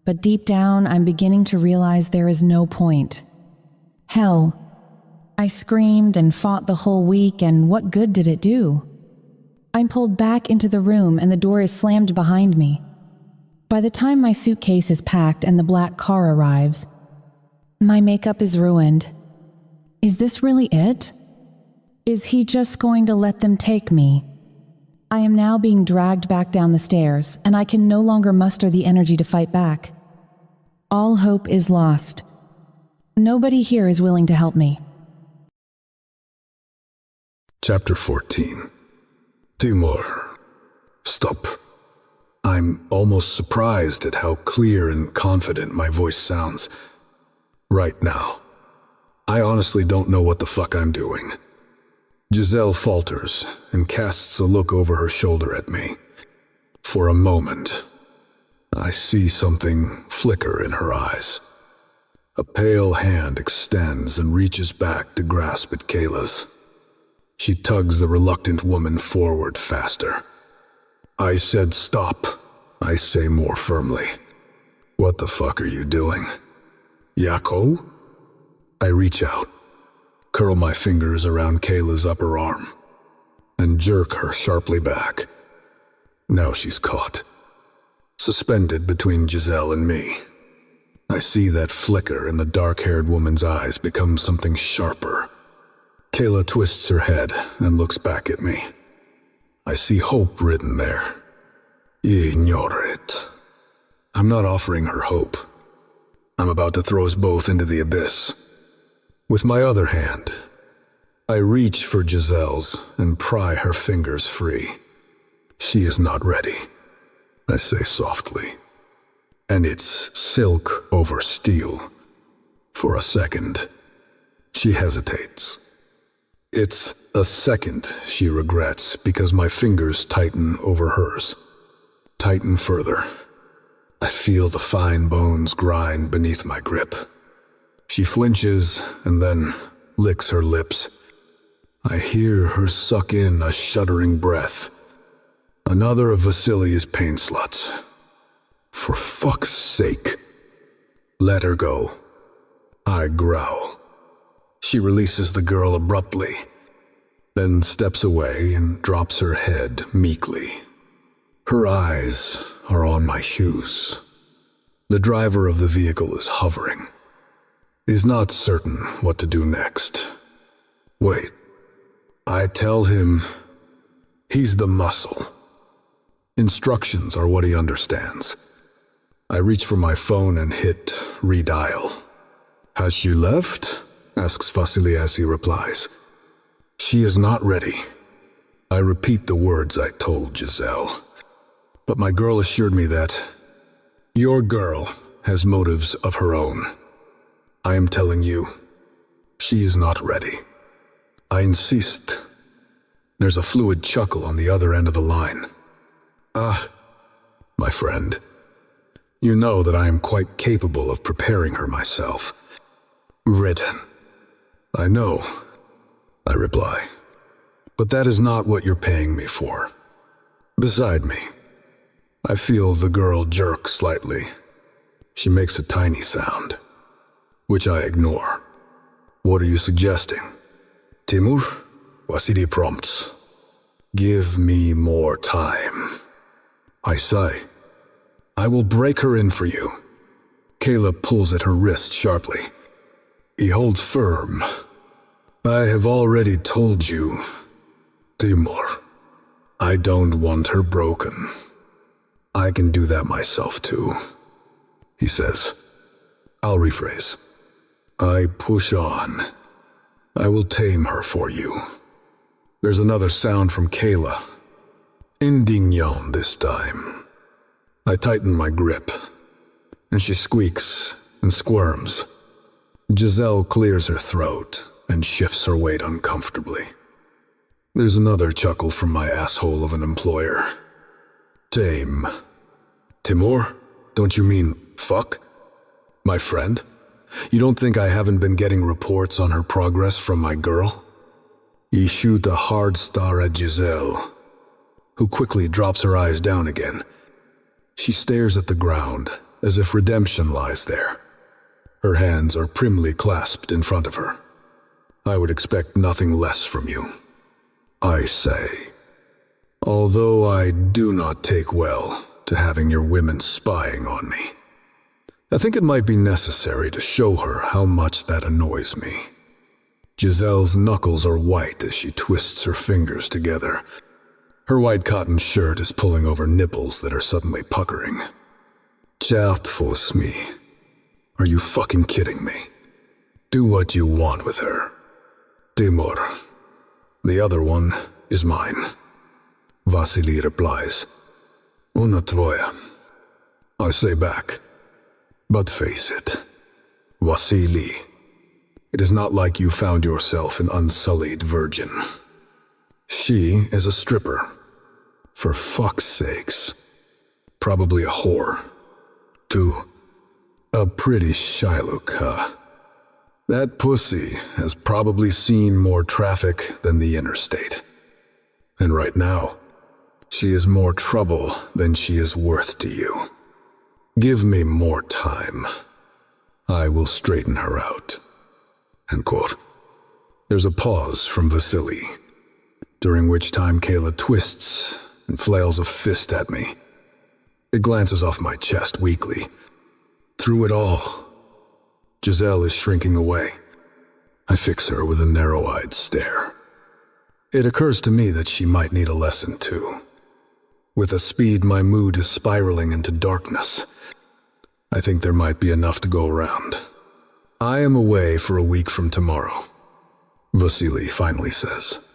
B: But deep down, I'm beginning to realize there is no point. Hell, I screamed and fought the whole week, and what good did it do? I'm pulled back into the room and the door is slammed behind me. By the time my suitcase is packed and the black car arrives, my makeup is ruined. Is this really it? Is he just going to let them take me? I am now being dragged back down the stairs, and I can no longer muster the energy to fight back. All hope is lost. Nobody here is willing to help me.
A: Chapter 14. Timour. Stop. I'm almost surprised at how clear and confident my voice sounds. Right now. I honestly don't know what the fuck I'm doing. Giselle falters and casts a look over her shoulder at me. For a moment, I see something flicker in her eyes. A pale hand extends and reaches back to grasp at Kayla's. She tugs the reluctant woman forward faster. I said stop, I say more firmly. What the fuck are you doing? Yakov? I reach out, curl my fingers around Kayla's upper arm, and jerk her sharply back. Now she's caught. Suspended between Giselle and me. I see that flicker in the dark-haired woman's eyes become something sharper. Kayla twists her head and looks back at me. I see hope written there. Ignore it. I'm not offering her hope. I'm about to throw us both into the abyss. With my other hand, I reach for Giselle's and pry her fingers free. She is not ready, I say softly. And it's silk over steel. For a second, she hesitates. It's a second she regrets because my fingers tighten over hers. Tighten further. I feel the fine bones grind beneath my grip. She flinches and then licks her lips. I hear her suck in a shuddering breath. Another of Vasili's pain sluts. For fuck's sake. Let her go. I growl. She releases the girl abruptly, then steps away and drops her head meekly. Her eyes are on my shoes. The driver of the vehicle is hovering. He's not certain what to do next. Wait. I tell him he's the muscle. Instructions are what he understands. I reach for my phone and hit redial. Has she left? Asks Vasily as he replies. She is not ready. I repeat the words I told Giselle. But my girl assured me that your girl has motives of her own. I am telling you, she is not ready. I insist. There's a fluid chuckle on the other end of the line. Ah, my friend, you know that I am quite capable of preparing her myself. Written. I know, I reply, but that is not what you're paying me for. Beside me, I feel the girl jerk slightly. She makes a tiny sound, which I ignore. What are you suggesting? Timur? Vasily prompts. Give me more time. I sigh. I will break her in for you. Kayla pulls at her wrist sharply. He holds firm. I have already told you, Timur. I don't want her broken. I can do that myself too, he says. I'll rephrase. I push on. I will tame her for you. There's another sound from Kayla. Indignon this time. I tighten my grip, and she squeaks and squirms. Giselle clears her throat and shifts her weight uncomfortably. There's another chuckle from my asshole of an employer. Tame. Timur? Don't you mean fuck? My friend? You don't think I haven't been getting reports on her progress from my girl? You shoot a hard star at Giselle, who quickly drops her eyes down again. She stares at the ground, as if redemption lies there. Her hands are primly clasped in front of her. I would expect nothing less from you. I say, although I do not take well to having your women spying on me. I think it might be necessary to show her how much that annoys me. Giselle's knuckles are white as she twists her fingers together. Her white cotton shirt is pulling over nipples that are suddenly puckering. Chatfos me. Are you fucking kidding me? Do what you want with her. Timur. The other one is mine. Vasily replies. Una tvoya. I say back. But face it, Vasily, it is not like you found yourself an unsullied virgin. She is a stripper. For fuck's sakes. Probably a whore. Too. A pretty Shylock, huh? That pussy has probably seen more traffic than the interstate. And right now, she is more trouble than she is worth to you. Give me more time. I will straighten her out. End quote. There's a pause from Vasily, during which time Kayla twists and flails a fist at me. It glances off my chest weakly. Through it all, Giselle is shrinking away. I fix her with a narrow-eyed stare. It occurs to me that she might need a lesson too. With a speed my mood is spiraling into darkness. I think there might be enough to go around. I am away for a week from tomorrow, Vasily finally says.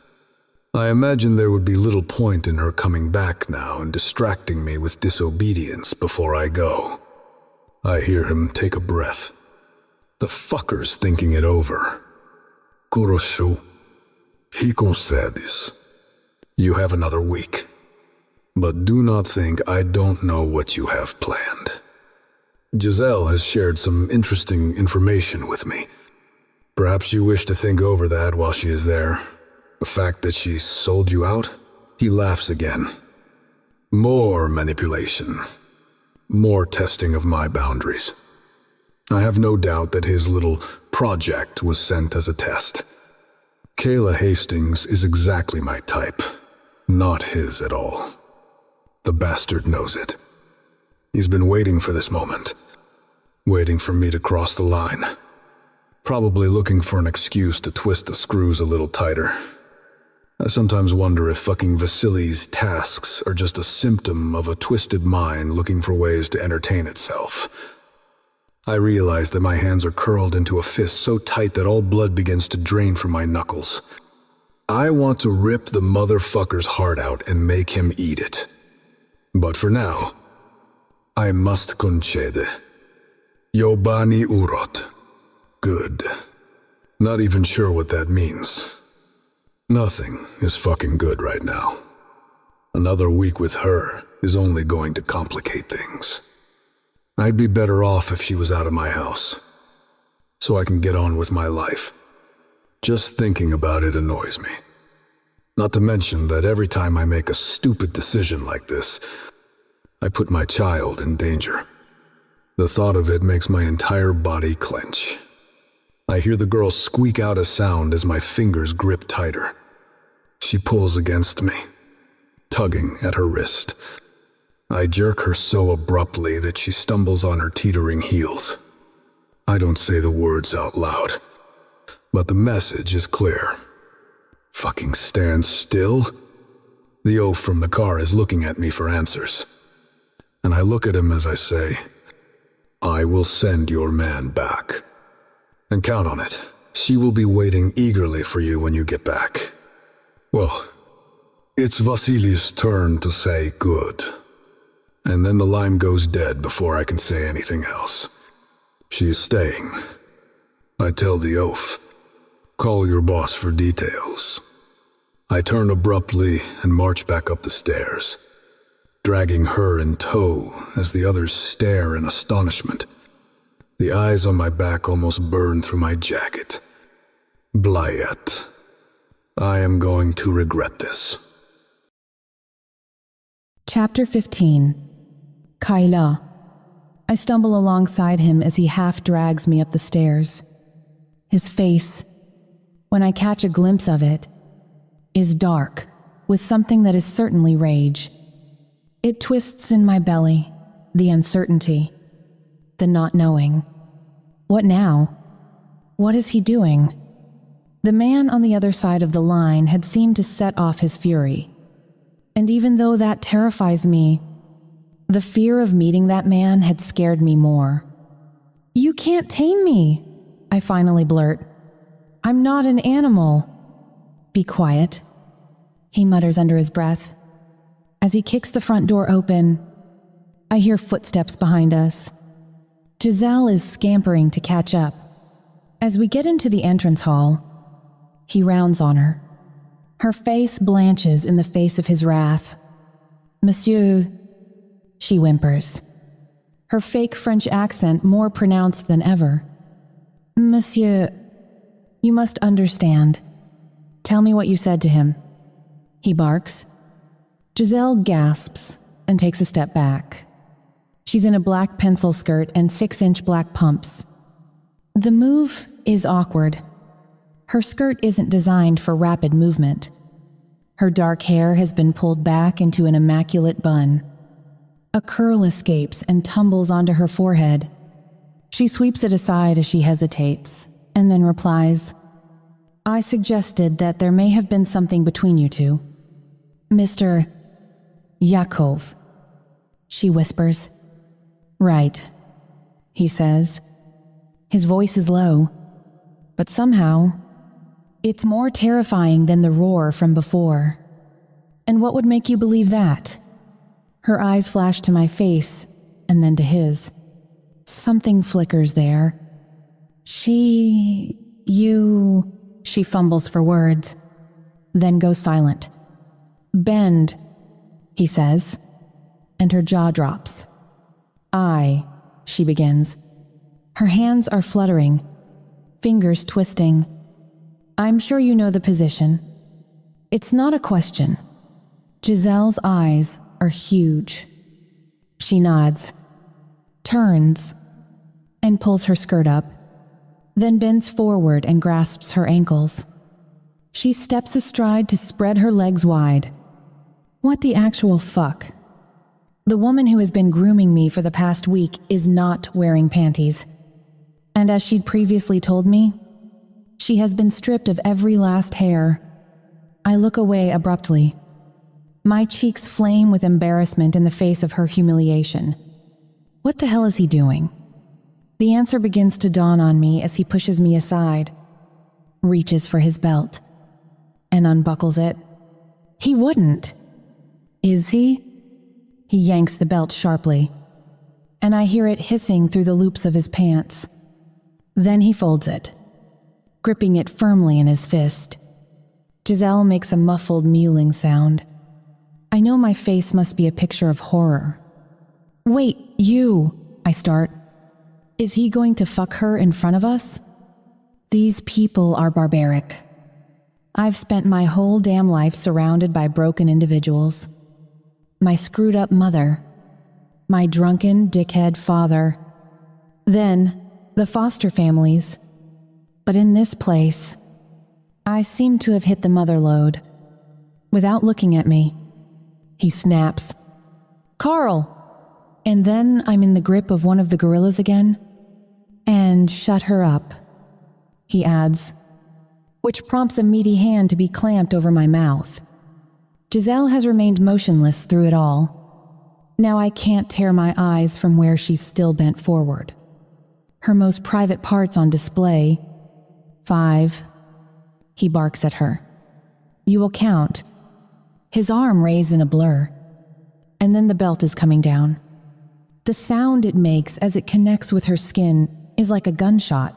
A: I imagine there would be little point in her coming back now and distracting me with disobedience before I go. I hear him take a breath. The fucker's thinking it over. Kurosho, he concedes. You have another week. But do not think I don't know what you have planned. Giselle has shared some interesting information with me. Perhaps you wish to think over that while she is there. The fact that she sold you out? He laughs again. More manipulation. More testing of my boundaries. I have no doubt that his little project was sent as a test. Kayla Hastings is exactly my type. Not his at all. The bastard knows it. He's been waiting for this moment. Waiting for me to cross the line. Probably looking for an excuse to twist the screws a little tighter. I sometimes wonder if fucking Vasily's tasks are just a symptom of a twisted mind looking for ways to entertain itself. I realize that my hands are curled into a fist so tight that all blood begins to drain from my knuckles. I want to rip the motherfucker's heart out and make him eat it. But for now, I must concede. Yobani urot. Good. Not even sure what that means. Nothing is fucking good right now. Another week with her is only going to complicate things. I'd be better off if she was out of my house, so I can get on with my life. Just thinking about it annoys me. Not to mention that every time I make a stupid decision like this, I put my child in danger. The thought of it makes my entire body clench. I hear the girl squeak out a sound as my fingers grip tighter. She pulls against me, tugging at her wrist. I jerk her so abruptly that she stumbles on her teetering heels. I don't say the words out loud, but the message is clear. Fucking stand still? The oaf from the car is looking at me for answers. And I look at him as I say, I will send your man back. And count on it, she will be waiting eagerly for you when you get back. Well, it's Vasily's turn to say good. And then the line goes dead before I can say anything else. She's staying. I tell the oaf, call your boss for details. I turn abruptly and march back up the stairs, dragging her in tow as the others stare in astonishment. The eyes on my back almost burn through my jacket. Blyet. I am going to regret this.
B: Chapter 15. Kayla. I stumble alongside him as he half drags me up the stairs. His face, when I catch a glimpse of it, is dark, with something that is certainly rage. It twists in my belly, the uncertainty, the not knowing. What now? What is he doing? The man on the other side of the line had seemed to set off his fury. And even though that terrifies me, the fear of meeting that man had scared me more. You can't tame me, I finally blurt. I'm not an animal. Be quiet, he mutters under his breath. As he kicks the front door open, I hear footsteps behind us. Giselle is scampering to catch up. As we get into the entrance hall, he rounds on her. Her face blanches in the face of his wrath. Monsieur, she whimpers, her fake French accent more pronounced than ever. Monsieur, you must understand. Tell me what you said to him. He barks. Giselle gasps and takes a step back. She's in a black pencil skirt and 6-inch black pumps. The move is awkward. Her skirt isn't designed for rapid movement. Her dark hair has been pulled back into an immaculate bun. A curl escapes and tumbles onto her forehead. She sweeps it aside as she hesitates, and then replies, I suggested that there may have been something between you two. Mr. Yakov, she whispers. Right, he says. His voice is low, but somehow, it's more terrifying than the roar from before. And what would make you believe that? Her eyes flash to my face, and then to his. Something flickers there. She fumbles for words, then goes silent. Bend, he says, and her jaw drops. She begins. Her hands are fluttering, fingers twisting. I'm sure you know the position. It's not a question. Giselle's eyes are huge. She nods, turns, and pulls her skirt up, then bends forward and grasps her ankles. She steps astride to spread her legs wide. What the actual fuck? The woman who has been grooming me for the past week is not wearing panties. And as she'd previously told me, she has been stripped of every last hair. I look away abruptly. My cheeks flame with embarrassment in the face of her humiliation. What the hell is he doing? The answer begins to dawn on me as he pushes me aside, reaches for his belt, and unbuckles it. He wouldn't. Is he? He yanks the belt sharply, and I hear it hissing through the loops of his pants. Then he folds it, gripping it firmly in his fist. Giselle makes a muffled mewling sound. I know my face must be a picture of horror. Wait, you, I start. Is he going to fuck her in front of us? These people are barbaric. I've spent my whole damn life surrounded by broken individuals. My screwed up mother. My drunken dickhead father. Then, the foster families. But in this place, I seem to have hit the mother lode. Without looking at me, he snaps. Carl! And then I'm in the grip of one of the gorillas again. And shut her up, he adds, which prompts a meaty hand to be clamped over my mouth. Giselle has remained motionless through it all. Now I can't tear my eyes from where she's still bent forward. Her most private parts on display. 5. He barks at her. You will count. His arm raised in a blur. And then the belt is coming down. The sound it makes as it connects with her skin is like a gunshot.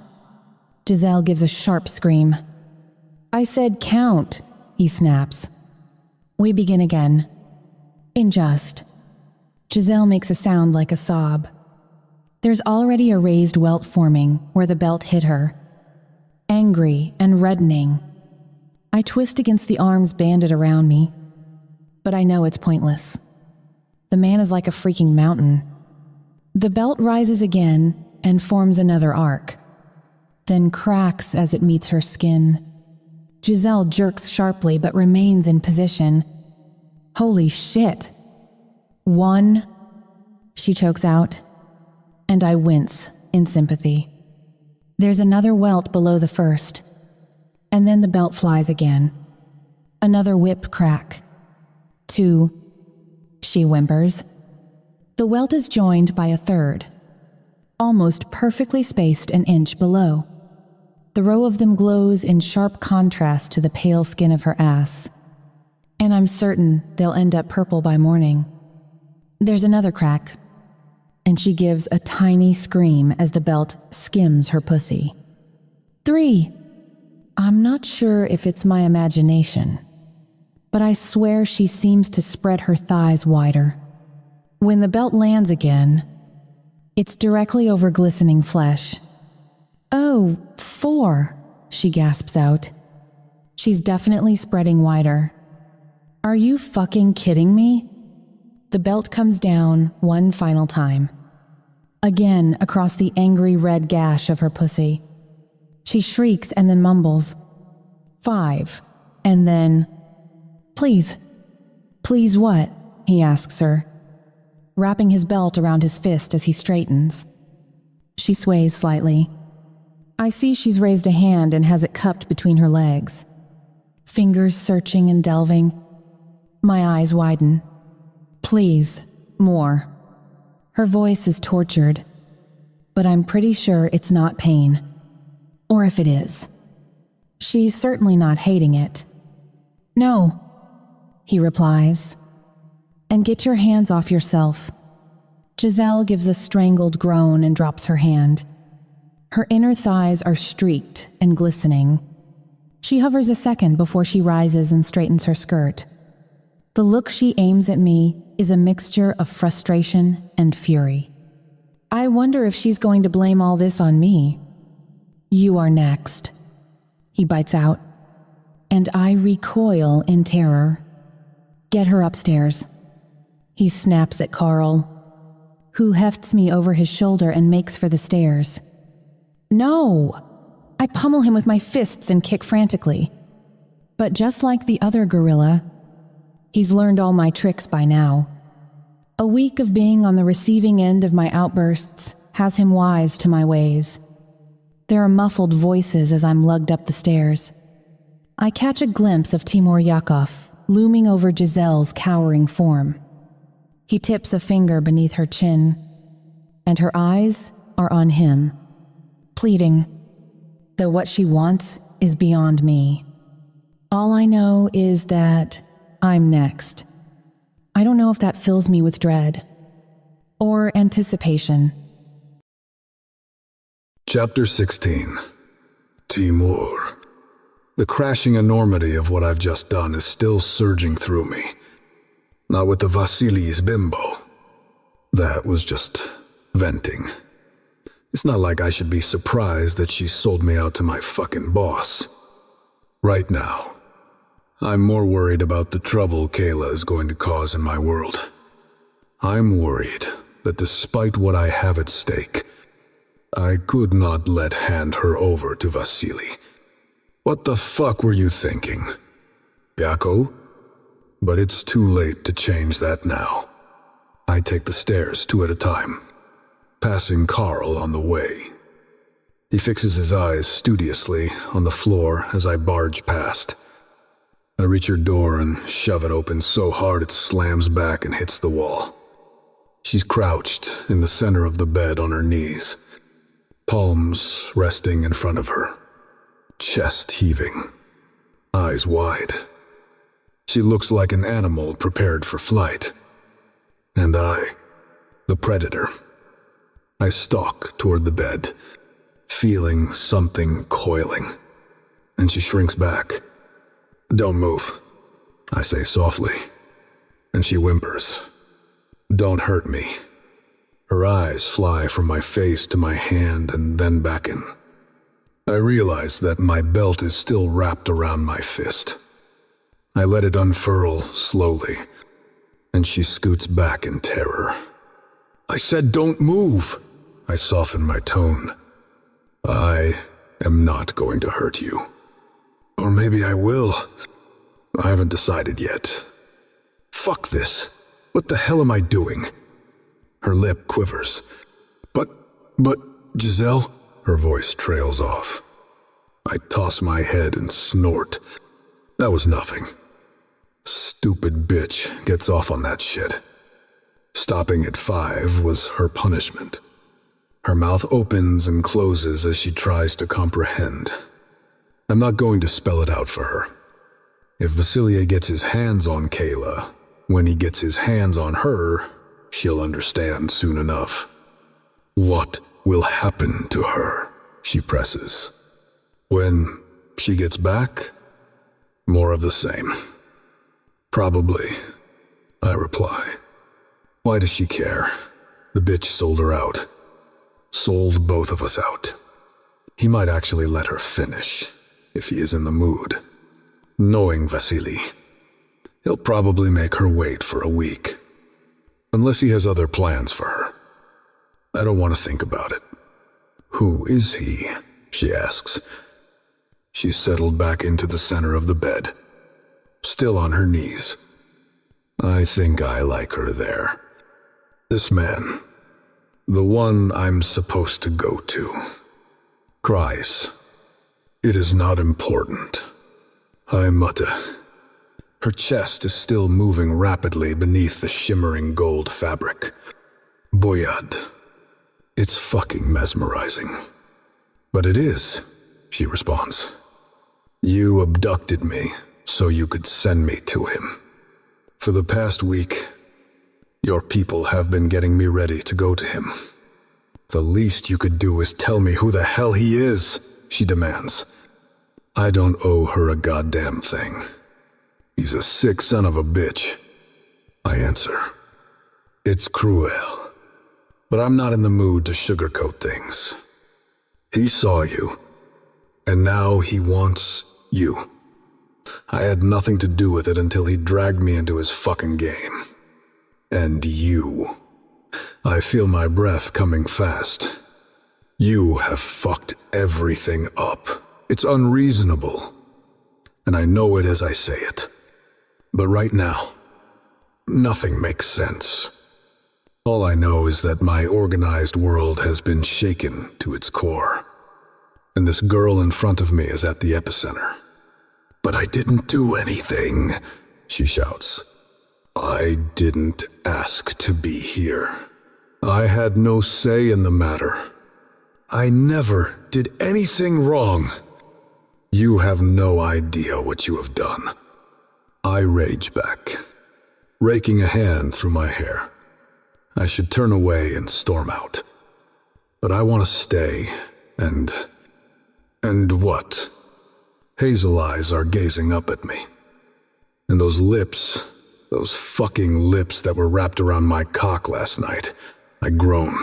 B: Giselle gives a sharp scream. I said count, he snaps. We begin again. In just. Giselle makes a sound like a sob. There's already a raised welt forming where the belt hit her. Angry and reddening. I twist against the arms banded around me, but I know it's pointless. The man is like a freaking mountain. The belt rises again and forms another arc, then cracks as it meets her skin. Giselle jerks sharply but remains in position. Holy shit. 1, she chokes out, and I wince in sympathy. There's another welt below the first, and then the belt flies again. Another whip crack. 2, she whimpers. The welt is joined by a third, almost perfectly spaced an inch below. The row of them glows in sharp contrast to the pale skin of her ass, and I'm certain they'll end up purple by morning. There's another crack, and she gives a tiny scream as the belt skims her pussy. 3. I'm not sure if it's my imagination, but I swear she seems to spread her thighs wider. When the belt lands again, it's directly over glistening flesh. Oh, 4, she gasps out. She's definitely spreading wider. Are you fucking kidding me? The belt comes down one final time. Again across the angry red gash of her pussy. She shrieks and then mumbles. 5, and then, Please. Please what? He asks her, wrapping his belt around his fist as he straightens. She sways slightly. I see she's raised a hand and has it cupped between her legs. Fingers searching and delving. My eyes widen. Please, more. Her voice is tortured, but I'm pretty sure it's not pain. Or if it is, she's certainly not hating it. No, he replies. And get your hands off yourself. Giselle gives a strangled groan and drops her hand. Her inner thighs are streaked and glistening. She hovers a second before she rises and straightens her skirt. The look she aims at me is a mixture of frustration and fury. I wonder if she's going to blame all this on me. You are next, he bites out. and I recoil in terror. Get her upstairs. He snaps at Carl, who hefts me over his shoulder and makes for the stairs. No! I pummel him with my fists and kick frantically. But just like the other gorilla, he's learned all my tricks by now. A week of being on the receiving end of my outbursts has him wise to my ways. There are muffled voices as I'm lugged up the stairs. I catch a glimpse of Timur Yakov looming over Giselle's cowering form. He tips a finger beneath her chin, and her eyes are on him, pleading, though what she wants is beyond me. All I know is that I'm next. I don't know if that fills me with dread or anticipation.
A: Chapter 16. Timour. The crashing enormity of what I've just done is still surging through me. Not with the Vasily's bimbo. That was just venting. It's not like I should be surprised that she sold me out to my fucking boss. Right now, I'm more worried about the trouble Kayla is going to cause in my world. I'm worried that despite what I have at stake, I could not hand her over to Vasily. What the fuck were you thinking, Yakov? But it's too late to change that now. I take the stairs 2 at a time, passing Carl on the way. He fixes his eyes studiously on the floor as I barge past. I reach her door and shove it open so hard it slams back and hits the wall. She's crouched in the center of the bed on her knees, palms resting in front of her, chest heaving, eyes wide. She looks like an animal prepared for flight. And I, the predator, I stalk toward the bed, feeling something coiling, and she shrinks back. Don't move, I say softly, and she whimpers. Don't hurt me. Her eyes fly from my face to my hand and then back in. I realize that my belt is still wrapped around my fist. I let it unfurl slowly, and she scoots back in terror. I said don't move! I soften my tone. I am not going to hurt you. Or maybe I will. I haven't decided yet. Fuck this. What the hell am I doing? Her lip quivers. But, Giselle? Her voice trails off. I toss my head and snort. That was nothing. Stupid bitch gets off on that shit. Stopping at 5 was her punishment. Her mouth opens and closes as she tries to comprehend. I'm not going to spell it out for her. If Vasily gets his hands on Kayla, when he gets his hands on her, she'll understand soon enough. What will happen to her? She presses. When she gets back, more of the same. Probably, I reply. Why does she care? The bitch sold her out. Sold both of us out. He might actually let her finish, if he is in the mood. Knowing Vasily, he'll probably make her wait for a week. Unless he has other plans for her. I don't want to think about it. Who is he? She asks. She's settled back into the center of the bed, still on her knees. I think I like her there. This man, the one I'm supposed to go to, cries. It is not important. I mutter. Her chest is still moving rapidly beneath the shimmering gold fabric. Boyad. It's fucking mesmerizing. But it is, she responds. You abducted me so you could send me to him. For the past week, your people have been getting me ready to go to him. The least you could do is tell me who the hell he is, she demands. I don't owe her a goddamn thing. He's a sick son of a bitch, I answer. It's cruel, but I'm not in the mood to sugarcoat things. He saw you, and now he wants you. I had nothing to do with it until he dragged me into his fucking game. And you. I feel my breath coming fast. You have fucked everything up. It's unreasonable. And I know it as I say it. But right now, nothing makes sense. All I know is that my organized world has been shaken to its core. And this girl in front of me is at the epicenter. But I didn't do anything, she shouts. I didn't ask to be here. I had no say in the matter. I never did anything wrong. You have no idea what you have done. I rage back, raking a hand through my hair. I should turn away and storm out. But I want to stay, and what? Hazel eyes are gazing up at me. And those lips, those fucking lips that were wrapped around my cock last night. I groan.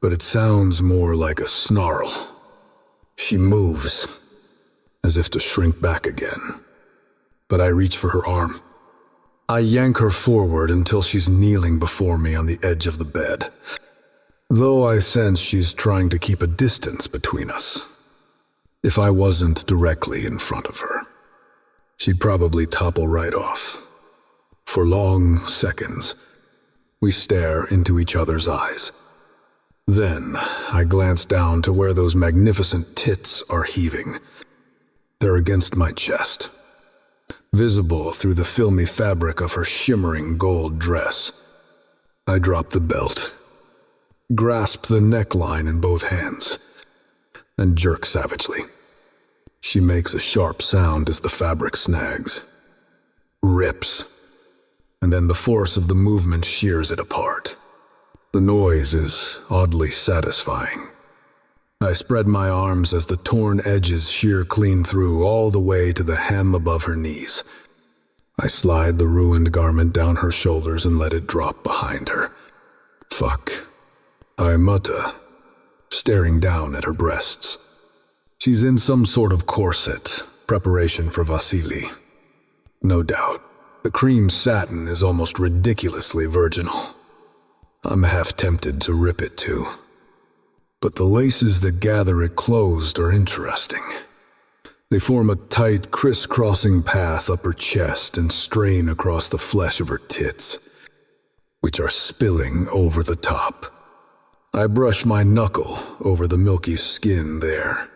A: But it sounds more like a snarl. She moves, as if to shrink back again. But I reach for her arm. I yank her forward until she's kneeling before me on the edge of the bed. Though I sense she's trying to keep a distance between us. If I wasn't directly in front of her, she'd probably topple right off. For long seconds, we stare into each other's eyes. Then, I glance down to where those magnificent tits are heaving. They're against my chest, visible through the filmy fabric of her shimmering gold dress. I drop the belt, grasp the neckline in both hands, and jerk savagely. She makes a sharp sound as the fabric snags, rips, and then the force of the movement shears it apart. The noise is oddly satisfying. I spread my arms as the torn edges shear clean through all the way to the hem above her knees. I slide the ruined garment down her shoulders and let it drop behind her. Fuck, I mutter, staring down at her breasts. She's in some sort of corset, preparation for Vasily. No doubt, the cream satin is almost ridiculously virginal. I'm half tempted to rip it too. But the laces that gather it closed are interesting. They form a tight, crisscrossing path up her chest and strain across the flesh of her tits, which are spilling over the top. I brush my knuckle over the milky skin there.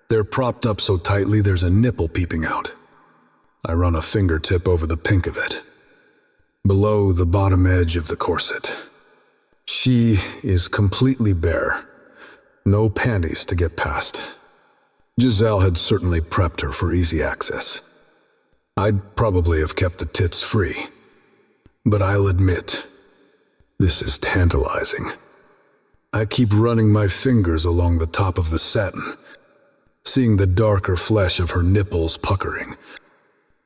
A: They're propped up so tightly there's a nipple peeping out. I run a fingertip over the pink of it, below the bottom edge of the corset. She is completely bare, no panties to get past. Giselle had certainly prepped her for easy access. I'd probably have kept the tits free, but I'll admit, this is tantalizing. I keep running my fingers along the top of the satin, seeing the darker flesh of her nipples puckering.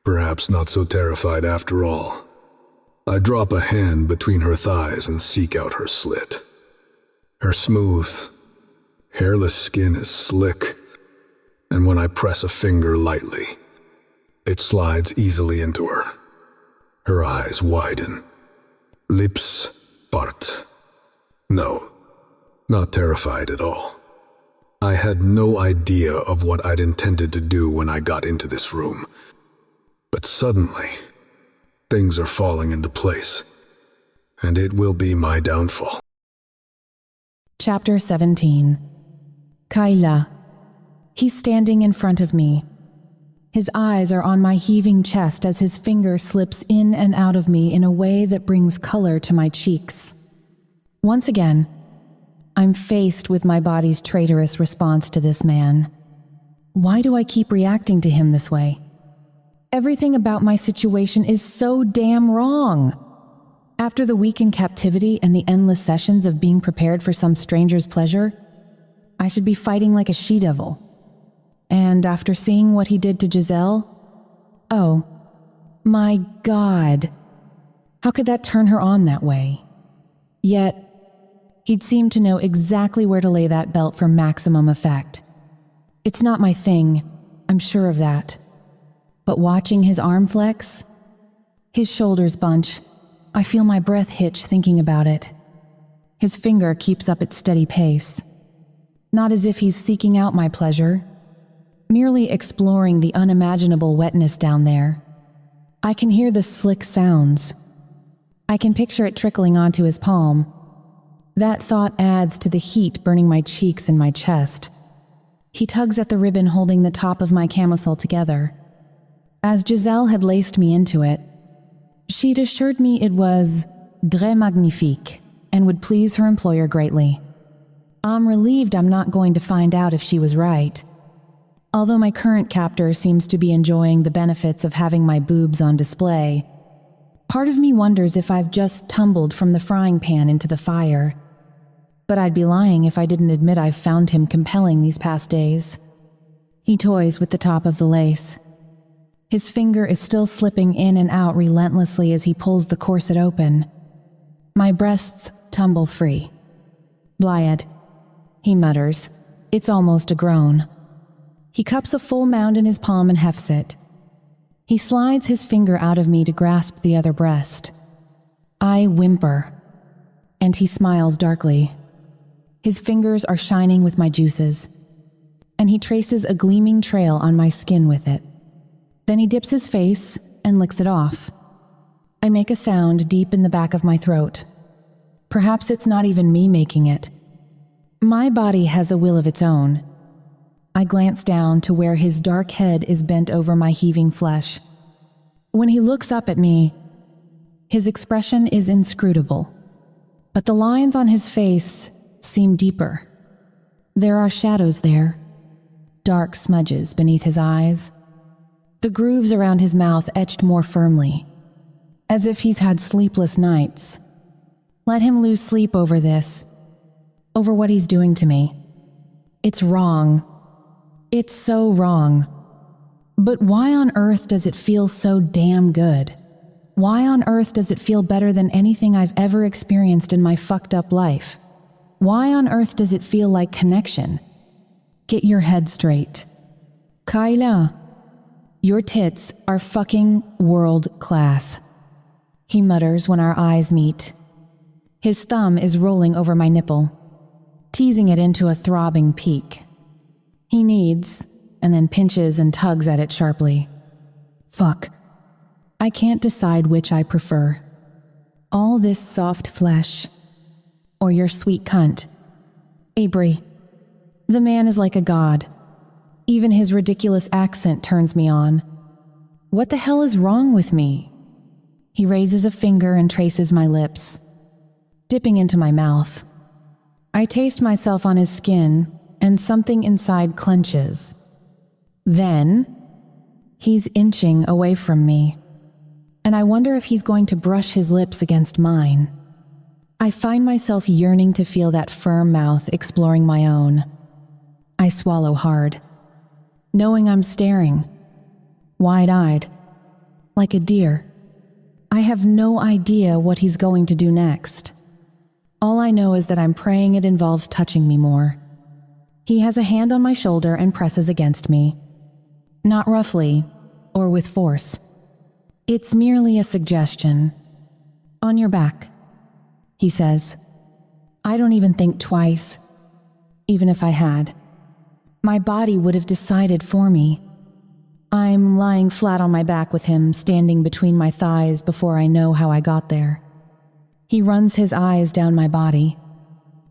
A: Perhaps not so terrified after all. I drop a hand between her thighs and seek out her slit. Her smooth, hairless skin is slick, and when I press a finger lightly, it slides easily into her. Her eyes widen. Lips part. No, not terrified at all. I had no idea of what I'd intended to do when I got into this room. But suddenly, things are falling into place, and it will be my downfall.
B: Chapter 17. Kaila. He's standing in front of me. His eyes are on my heaving chest as his finger slips in and out of me in a way that brings color to my cheeks. Once again, I'm faced with my body's traitorous response to this man. Why do I keep reacting to him this way? Everything about my situation is so damn wrong. After the week in captivity and the endless sessions of being prepared for some stranger's pleasure, I should be fighting like a she-devil. And after seeing what he did to Giselle, oh, my God, how could that turn her on that way? Yet, he'd seemed to know exactly where to lay that belt for maximum effect. It's not my thing, I'm sure of that. But watching his arm flex, his shoulders bunch, I feel my breath hitch thinking about it. His finger keeps up its steady pace. Not as if he's seeking out my pleasure, merely exploring the unimaginable wetness down there. I can hear the slick sounds. I can picture it trickling onto his palm. That thought adds to the heat burning my cheeks and my chest. He tugs at the ribbon holding the top of my camisole together. As Giselle had laced me into it, she'd assured me it was très magnifique and would please her employer greatly. I'm relieved I'm not going to find out if she was right. Although my current captor seems to be enjoying the benefits of having my boobs on display, part of me wonders if I've just tumbled from the frying pan into the fire. But I'd be lying if I didn't admit I've found him compelling these past days. He toys with the top of the lace. His finger is still slipping in and out relentlessly as he pulls the corset open. My breasts tumble free. "Blyad," he mutters. It's almost a groan. He cups a full mound in his palm and hefts it. He slides his finger out of me to grasp the other breast. I whimper, and he smiles darkly. His fingers are shining with my juices, and he traces a gleaming trail on my skin with it. Then he dips his face and licks it off. I make a sound deep in the back of my throat. Perhaps it's not even me making it. My body has a will of its own. I glance down to where his dark head is bent over my heaving flesh. When he looks up at me, his expression is inscrutable, but the lines on his face seem deeper. There are shadows there, dark smudges beneath his eyes, the grooves around his mouth etched more firmly, as if he's had sleepless nights. Let him lose sleep over this, over what he's doing to me. It's wrong. It's so wrong. But why on earth does it feel so damn good? Why on earth does it feel better than anything I've ever experienced in my fucked up life? Why on earth does it feel like connection? Get your head straight. Kyla, your tits are fucking world class, he mutters when our eyes meet. His thumb is rolling over my nipple, teasing it into a throbbing peak. He kneads, and then pinches and tugs at it sharply. Fuck. I can't decide which I prefer. All this soft flesh, or your sweet cunt. Abri. The man is like a god. Even his ridiculous accent turns me on. What the hell is wrong with me? He raises a finger and traces my lips, dipping into my mouth. I taste myself on his skin, and something inside clenches. Then, he's inching away from me, and I wonder if he's going to brush his lips against mine. I find myself yearning to feel that firm mouth exploring my own. I swallow hard, knowing I'm staring, wide-eyed, like a deer. I have no idea what he's going to do next. All I know is that I'm praying it involves touching me more. He has a hand on my shoulder and presses against me. Not roughly, or with force. It's merely a suggestion. On your back, he says. I don't even think twice, even if I had. My body would have decided for me. I'm lying flat on my back with him standing between my thighs before I know how I got there. He runs his eyes down my body,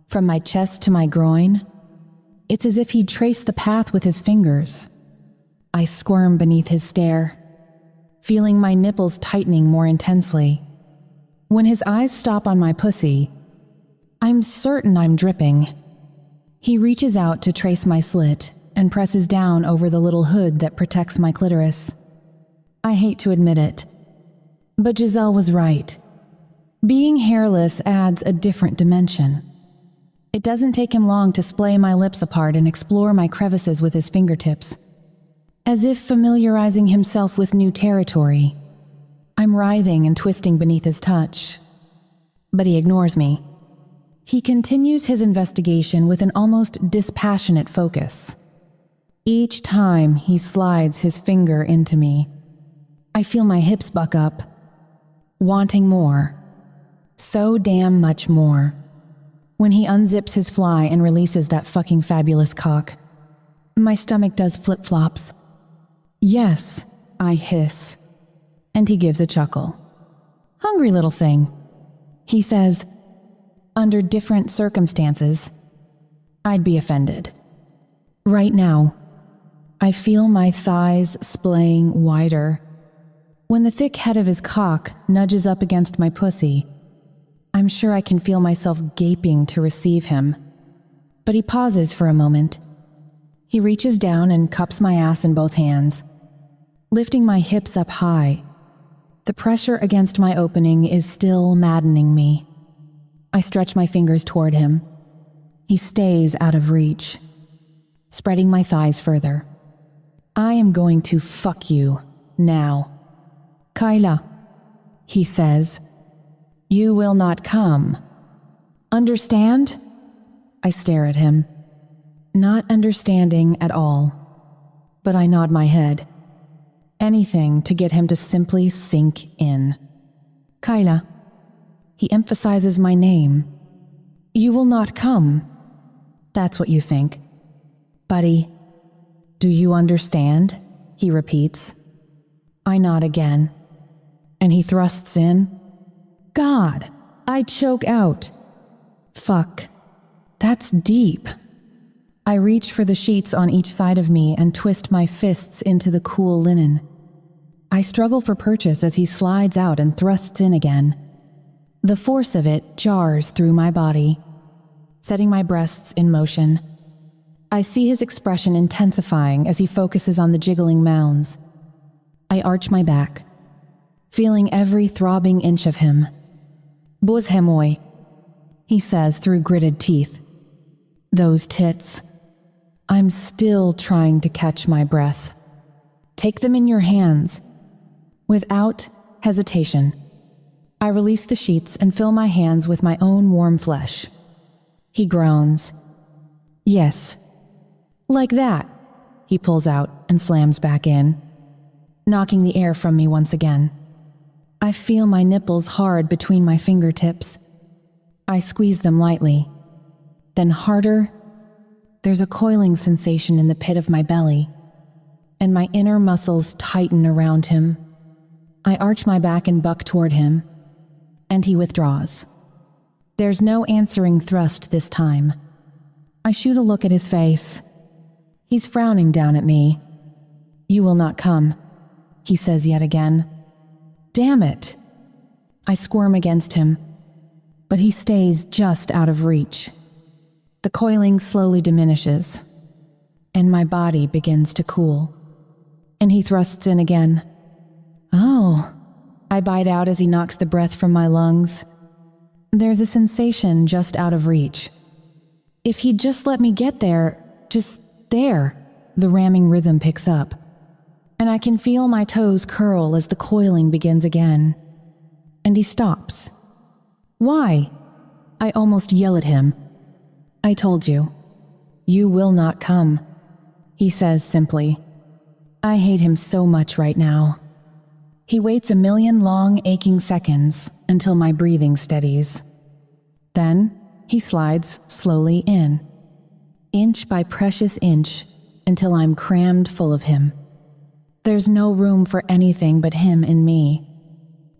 B: from my chest to my groin. It's as if he'd traced the path with his fingers. I squirm beneath his stare, feeling my nipples tightening more intensely. When his eyes stop on my pussy, I'm certain I'm dripping. He reaches out to trace my slit and presses down over the little hood that protects my clitoris. I hate to admit it, but Giselle was right. Being hairless adds a different dimension. It doesn't take him long to splay my lips apart and explore my crevices with his fingertips, as if familiarizing himself with new territory. I'm writhing and twisting beneath his touch, but he ignores me. He continues his investigation with an almost dispassionate focus. Each time he slides his finger into me, I feel my hips buck up, wanting more. So damn much more. When he unzips his fly and releases that fucking fabulous cock, my stomach does flip-flops. Yes, I hiss. And he gives a chuckle. Hungry little thing. He says, under different circumstances, I'd be offended. Right now, I feel my thighs splaying wider. When the thick head of his cock nudges up against my pussy, I'm sure I can feel myself gaping to receive him. But he pauses for a moment. He reaches down and cups my ass in both hands, lifting my hips up high. The pressure against my opening is still maddening me. I stretch my fingers toward him. He stays out of reach, spreading my thighs further. I am going to fuck you now. Kyla, he says, you will not come. Understand? I stare at him, not understanding at all, but I nod my head. Anything to get him to simply sink in. Kyla. He emphasizes my name. You will not come. That's what you think. Buddy, do you understand? He repeats. I nod again, and he thrusts in. God, I choke out. Fuck, that's deep. I reach for the sheets on each side of me and twist my fists into the cool linen. I struggle for purchase as he slides out and thrusts in again. The force of it jars through my body, setting my breasts in motion. I see his expression intensifying as he focuses on the jiggling mounds. I arch my back, feeling every throbbing inch of him. Buzhemoy, he says through gritted teeth. Those tits. I'm still trying to catch my breath. Take them in your hands. Without hesitation, I release the sheets and fill my hands with my own warm flesh. He groans. Yes. Like that, he pulls out and slams back in, knocking the air from me once again. I feel my nipples hard between my fingertips. I squeeze them lightly. Then harder. There's a coiling sensation in the pit of my belly, and my inner muscles tighten around him. I arch my back and buck toward him, and he withdraws. There's no answering thrust this time. I shoot a look at his face. He's frowning down at me. You will not come, he says yet again. Damn it. I squirm against him, but he stays just out of reach. The coiling slowly diminishes, and my body begins to cool. And he thrusts in again. Oh, I bite out as he knocks the breath from my lungs. There's a sensation just out of reach. If he'd just let me get there, just there, the ramming rhythm picks up, and I can feel my toes curl as the coiling begins again. And he stops. Why? I almost yell at him. I told you. You will not come, he says simply. I hate him so much right now. He waits a million long, aching seconds until my breathing steadies. Then he slides slowly in, inch by precious inch, until I'm crammed full of him. There's no room for anything but him and me.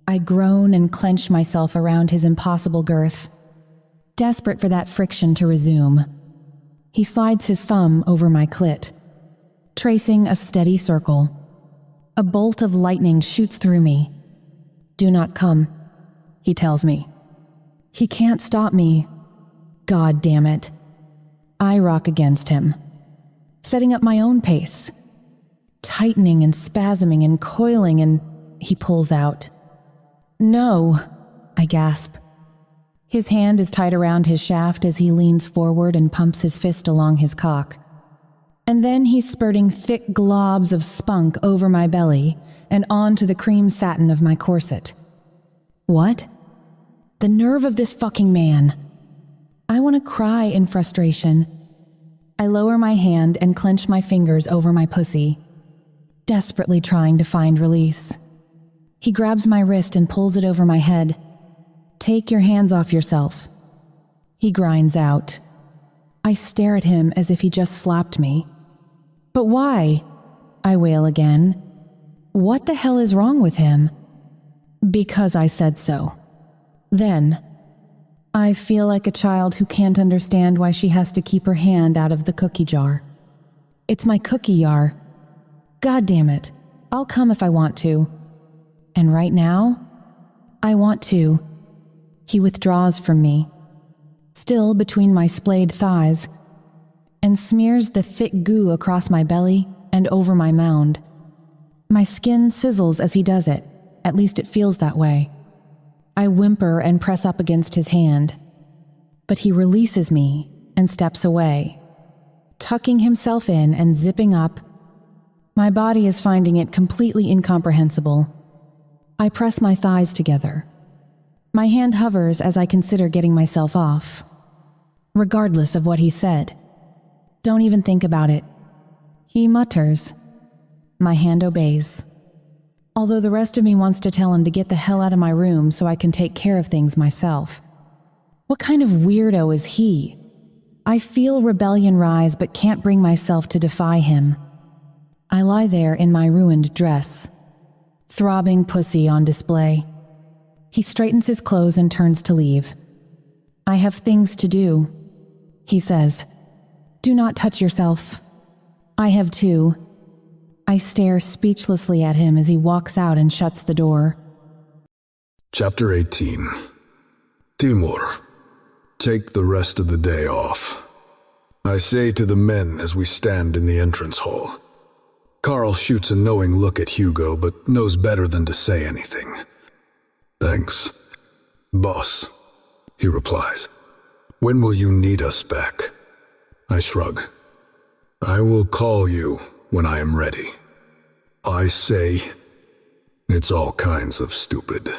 B: I groan and clench myself around his impossible girth, desperate for that friction to resume. He slides his thumb over my clit, tracing a steady circle. A bolt of lightning shoots through me. Do not come, he tells me. He can't stop me. God damn it. I rock against him, setting up my own pace, tightening and spasming and coiling, and he pulls out. No, I gasp. His hand is tight around his shaft as he leans forward and pumps his fist along his cock. And then he's spurting thick globs of spunk over my belly and onto the cream satin of my corset. What? The nerve of this fucking man. I want to cry in frustration. I lower my hand and clench my fingers over my pussy, desperately trying to find release. He grabs my wrist and pulls it over my head. "Take your hands off yourself," he grinds out. I stare at him as if he just slapped me. "But why?" I wail again. What the hell is wrong with him? "Because I said so." Then, I feel like a child who can't understand why she has to keep her hand out of the cookie jar. It's my cookie jar. God damn it, I'll come if I want to. And right now, I want to. He withdraws from me, still between my splayed thighs, and smears the thick goo across my belly and over my mound. My skin sizzles as he does it, at least it feels that way. I whimper and press up against his hand, but he releases me and steps away, tucking himself in and zipping up. My body is finding it completely incomprehensible. I press my thighs together. My hand hovers as I consider getting myself off. Regardless of what he said. "Don't even think about it," he mutters. My hand obeys. Although the rest of me wants to tell him to get the hell out of my room so I can take care of things myself. What kind of weirdo is he? I feel rebellion rise but can't bring myself to defy him. I lie there in my ruined dress, throbbing pussy on display. He straightens his clothes and turns to leave. "I have things to do," he says. "Do not touch yourself." "I have too." I stare speechlessly at him as he walks out and shuts the door.
A: Chapter 18. Timur, take the rest of the day off. I say to the men as we stand in the entrance hall. Carl shoots a knowing look at Hugo, but knows better than to say anything. "Thanks, boss," he replies. "When will you need us back?" I shrug. "I will call you when I am ready." I say, it's all kinds of stupid,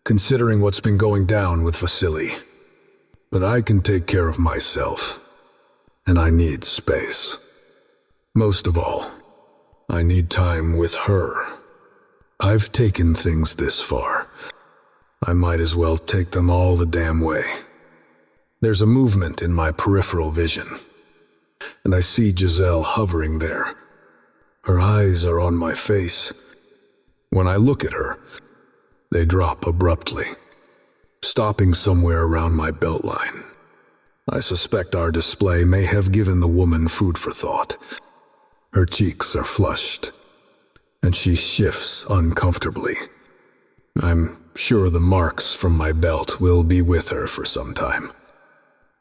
A: considering what's been going down with Vasily. But I can take care of myself, and I need space. Most of all, I need time with her. I've taken things this far. I might as well take them all the damn way. There's a movement in my peripheral vision, and I see Giselle hovering there. Her eyes are on my face. When I look at her, they drop abruptly, stopping somewhere around my beltline. I suspect our display may have given the woman food for thought. Her cheeks are flushed, and she shifts uncomfortably. I'm sure the marks from my belt will be with her for some time,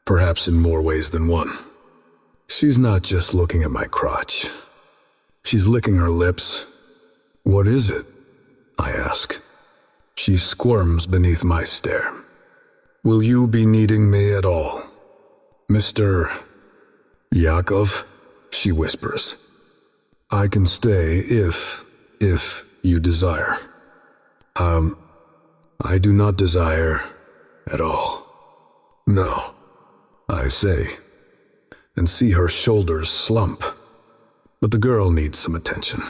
A: perhaps in more ways than one. She's not just looking at my crotch. She's licking her lips. "What is it?" I ask. She squirms beneath my stare. "Will you be needing me at all, Mr. Yakov?" she whispers. "I can stay if you desire." I do not desire at all. "No," I say, and see her shoulders slump. But the girl needs some attention.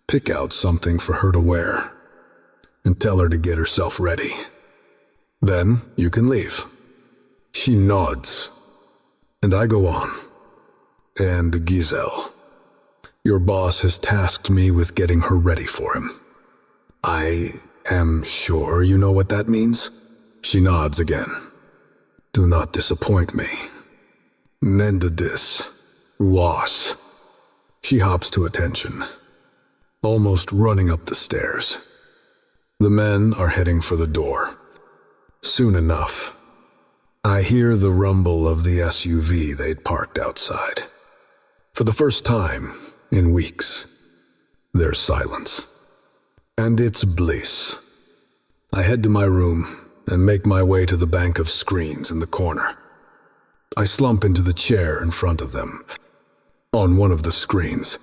A: Pick out something for her to wear, and tell her to get herself ready. Then you can leave. She nods, and I go on. "And Giselle, your boss has tasked me with getting her ready for him. I am sure you know what that means?" She nods again. "Do not disappoint me. Nenda dis. Was." She hops to attention, almost running up the stairs. The men are heading for the door. Soon enough, I hear the rumble of the SUV they'd parked outside. For the first time in weeks, there's silence. And it's bliss. I head to my room and make my way to the bank of screens in the corner. I slump into the chair in front of them. On one of the screens,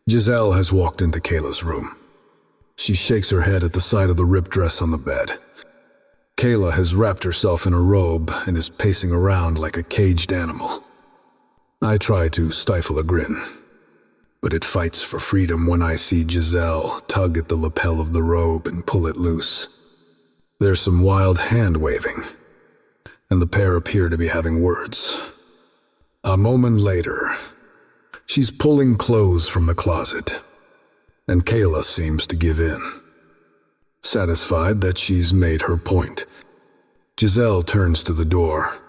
A: Giselle has walked into Kayla's room. She shakes her head at the sight of the ripped dress on the bed. Kayla has wrapped herself in a robe and is pacing around like a caged animal. I try to stifle a grin. but it fights for freedom when I see Giselle tug at the lapel of the robe and pull it loose. There's some wild hand-waving, and the pair appear to be having words. A moment later, she's pulling clothes from the closet, and Kayla seems to give in. Satisfied that she's made her point, Giselle turns to the door.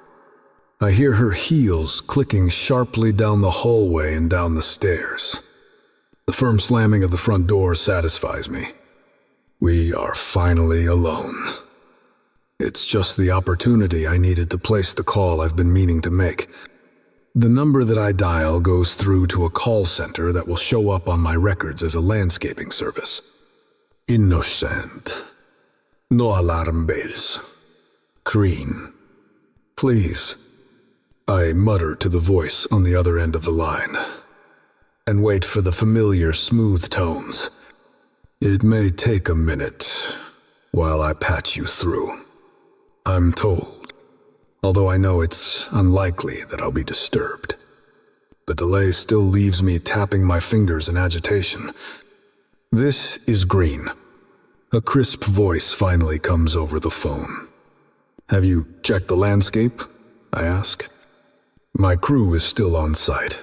A: I hear her heels clicking sharply down the hallway and down the stairs. The firm slamming of the front door satisfies me. We are finally alone. It's just the opportunity I needed to place the call I've been meaning to make. The number that I dial goes through to a call center that will show up on my records as a landscaping service. Innocent. No alarm bells. Green. Please. I mutter to the voice on the other end of the line, and wait for the familiar smooth tones. It may take a minute while I patch you through. I'm told, although I know it's unlikely that I'll be disturbed. The delay still leaves me tapping my fingers in agitation. This is Green. A crisp voice finally comes over the phone. Have you checked the landscape? I ask. My crew is still on site.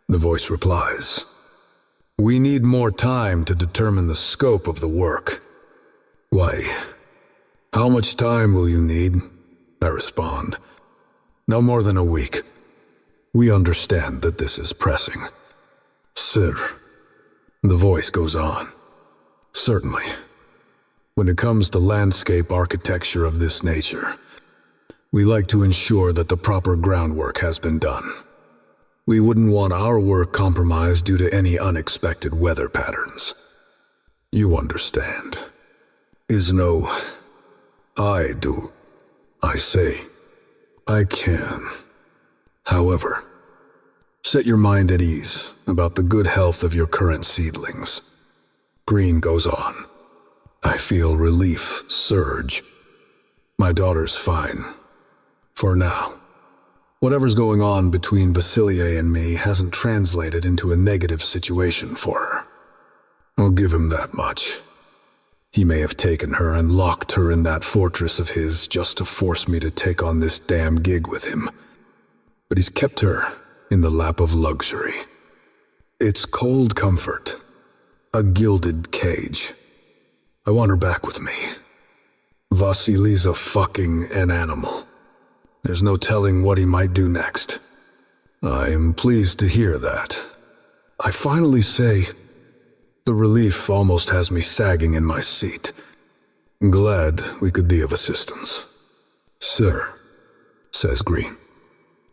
A: The voice replies. We need more time to determine the scope of the work. Why? How much time will you need? I respond. No more than a week. We understand that this is pressing. Sir. The voice goes on. Certainly. When it comes to landscape architecture of this nature, we like to ensure that the proper groundwork has been done. We wouldn't want our work compromised due to any unexpected weather patterns. You understand. Is no, I do. I say, I can. However, set your mind at ease about the good health of your current seedlings. Green goes on. I feel relief surge. My daughter's fine. For now. Whatever's going on between Vasilier and me hasn't translated into a negative situation for her. I'll give him that much. He may have taken her and locked her in that fortress of his just to force me to take on this damn gig with him. But he's kept her in the lap of luxury. It's cold comfort. A gilded cage. I want her back with me. Vasily's an animal. There's no telling what he might do next. I am pleased to hear that. I finally say, the relief almost has me sagging in my seat. Glad we could be of assistance. Sir, says Green,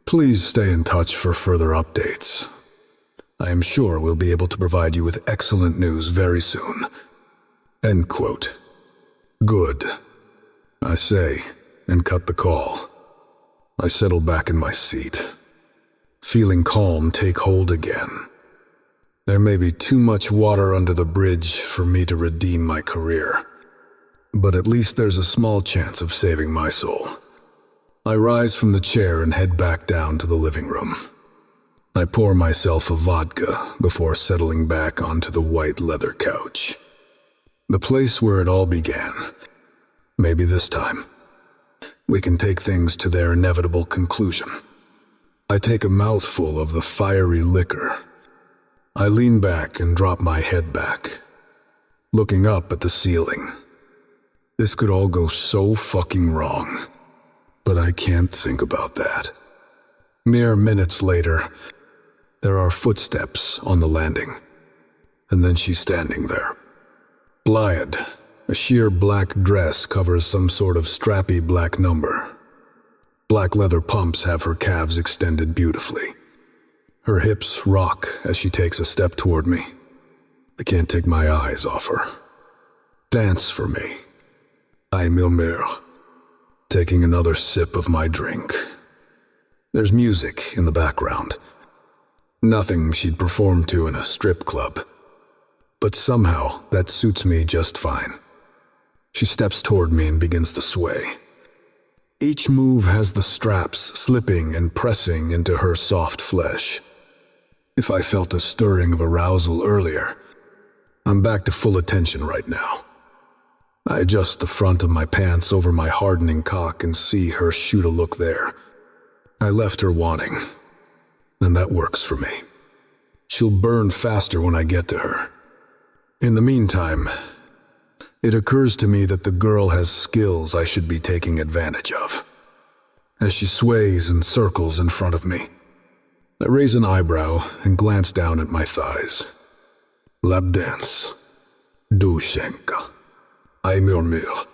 A: please stay in touch for further updates. I am sure we'll be able to provide you with excellent news very soon. End quote. Good, I say, and cut the call. I settle back in my seat, feeling calm take hold again. There may be too much water under the bridge for me to redeem my career, but at least there's a small chance of saving my soul. I rise from the chair and head back down to the living room. I pour myself a vodka before settling back onto the white leather couch. The place where it all began. Maybe this time we can take things to their inevitable conclusion. I take a mouthful of the fiery liquor. I lean back and drop my head back, looking up at the ceiling. This could all go so fucking wrong, but I can't think about that. Mere minutes later, there are footsteps on the landing, and then she's standing there. Blythe. A sheer black dress covers some sort of strappy black number. Black leather pumps have her calves extended beautifully. Her hips rock as she takes a step toward me. I can't take my eyes off her. Dance for me. I murmure, taking another sip of my drink. There's music in the background. Nothing she'd perform to in a strip club. But somehow that suits me just fine. She steps toward me and begins to sway. Each move has the straps slipping and pressing into her soft flesh. If I felt a stirring of arousal earlier, I'm back to full attention right now. I adjust the front of my pants over my hardening cock and see her shoot a look there. I left her wanting, and that works for me. She'll burn faster when I get to her. In the meantime, it occurs to me that the girl has skills I should be taking advantage of. As she sways and circles in front of me, I raise an eyebrow and glance down at my thighs. Lap dance. Dushenka. I murmure.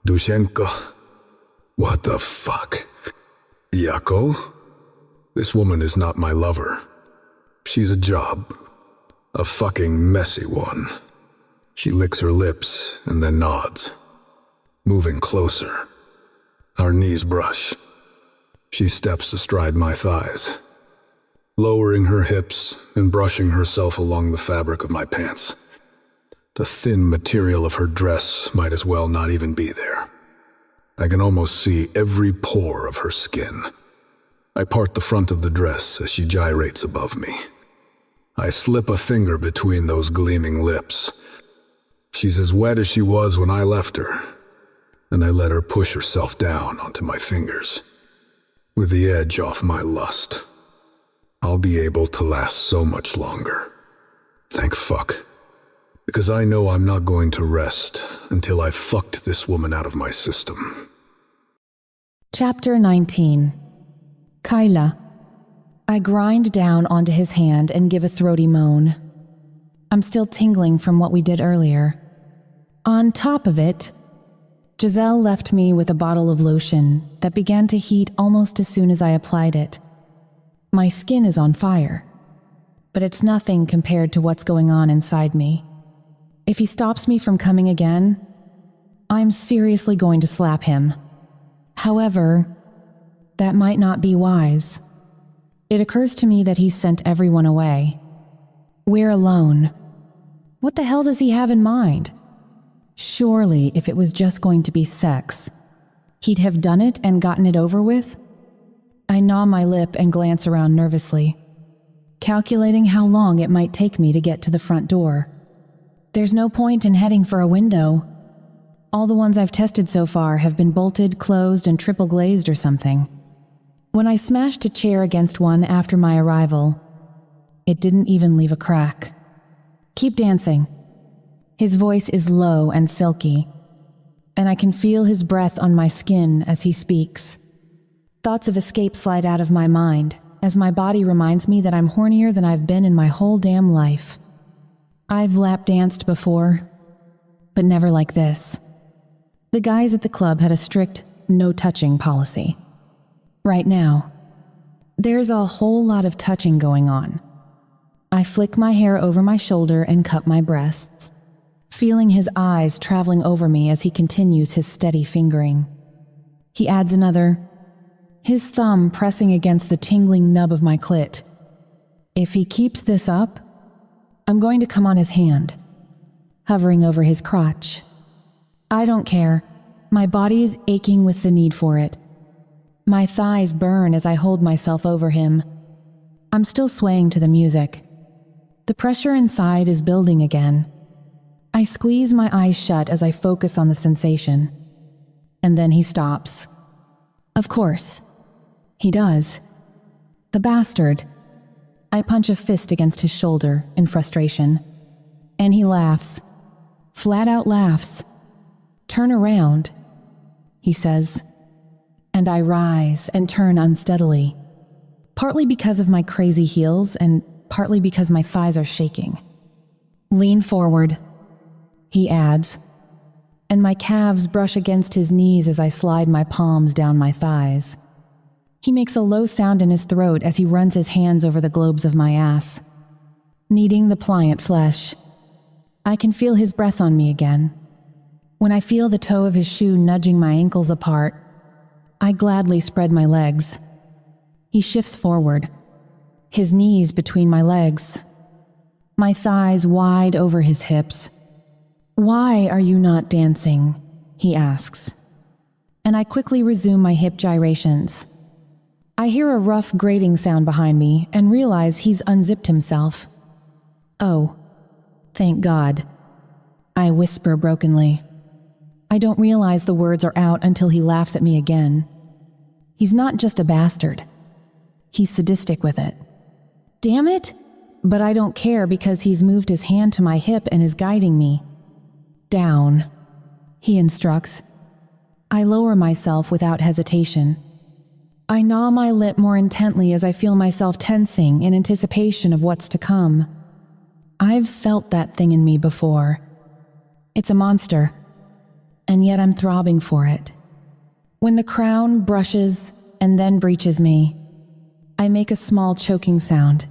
A: Dushenka. What the fuck? Yakov? This woman is not my lover. She's a job. A fucking messy one. She licks her lips and then nods. Moving closer. Our knees brush. She steps astride my thighs, lowering her hips and brushing herself along the fabric of my pants. The thin material of her dress might as well not even be there. I can almost see every pore of her skin. I part the front of the dress as she gyrates above me. I slip a finger between those gleaming lips. She's as wet as she was when I left her, and I let her push herself down onto my fingers. With the edge off my lust, I'll be able to last so much longer. Thank fuck. Because I know I'm not going to rest until I've fucked this woman out of my system.
B: Chapter 19. Kyla. I grind down onto his hand and give a throaty moan. I'm still tingling from what we did earlier. On top of it, Giselle left me with a bottle of lotion that began to heat almost as soon as I applied it. My skin is on fire, but it's nothing compared to what's going on inside me. If he stops me from coming again, I'm seriously going to slap him. However, that might not be wise. It occurs to me that he's sent everyone away. We're alone. What the hell does he have in mind? Surely, if it was just going to be sex, he'd have done it and gotten it over with? I gnaw my lip and glance around nervously, calculating how long it might take me to get to the front door. There's no point in heading for a window. All the ones I've tested so far have been bolted, closed, and triple glazed or something. When I smashed a chair against one after my arrival, it didn't even leave a crack. Keep dancing. His voice is low and silky, and I can feel his breath on my skin as he speaks. Thoughts of escape slide out of my mind as my body reminds me that I'm hornier than I've been in my whole damn life. I've lap danced before, but never like this. The guys at the club had a strict no-touching policy. Right now, there's a whole lot of touching going on. I flick my hair over my shoulder and cup my breasts, feeling his eyes traveling over me as he continues his steady fingering. He adds another, his thumb pressing against the tingling nub of my clit. If he keeps this up, I'm going to come on his hand, hovering over his crotch. I don't care. My body is aching with the need for it. My thighs burn as I hold myself over him. I'm still swaying to the music. The pressure inside is building again. I squeeze my eyes shut as I focus on the sensation. And then he stops. Of course. He does. The bastard. I punch a fist against his shoulder in frustration. And he laughs. Flat out laughs. Turn around, he says. And I rise and turn unsteadily. Partly because of my crazy heels and partly because my thighs are shaking. Lean forward, he adds, and my calves brush against his knees as I slide my palms down my thighs. He makes a low sound in his throat as he runs his hands over the globes of my ass, kneading the pliant flesh. I can feel his breath on me again. When I feel the toe of his shoe nudging my ankles apart, I gladly spread my legs. He shifts forward, his knees between my legs, my thighs wide over his hips. Why are you not dancing? He asks. And I quickly resume my hip gyrations. I hear a rough grating sound behind me and realize he's unzipped himself. Oh, thank God. I whisper brokenly. I don't realize the words are out until he laughs at me again. He's not just a bastard. He's sadistic with it. Damn it! But I don't care because he's moved his hand to my hip and is guiding me. Down, he instructs. I lower myself without hesitation. I gnaw my lip more intently as I feel myself tensing in anticipation of what's to come. I've felt that thing in me before. It's a monster, and yet I'm throbbing for it. When the crown brushes and then breaches me, I make a small choking sound.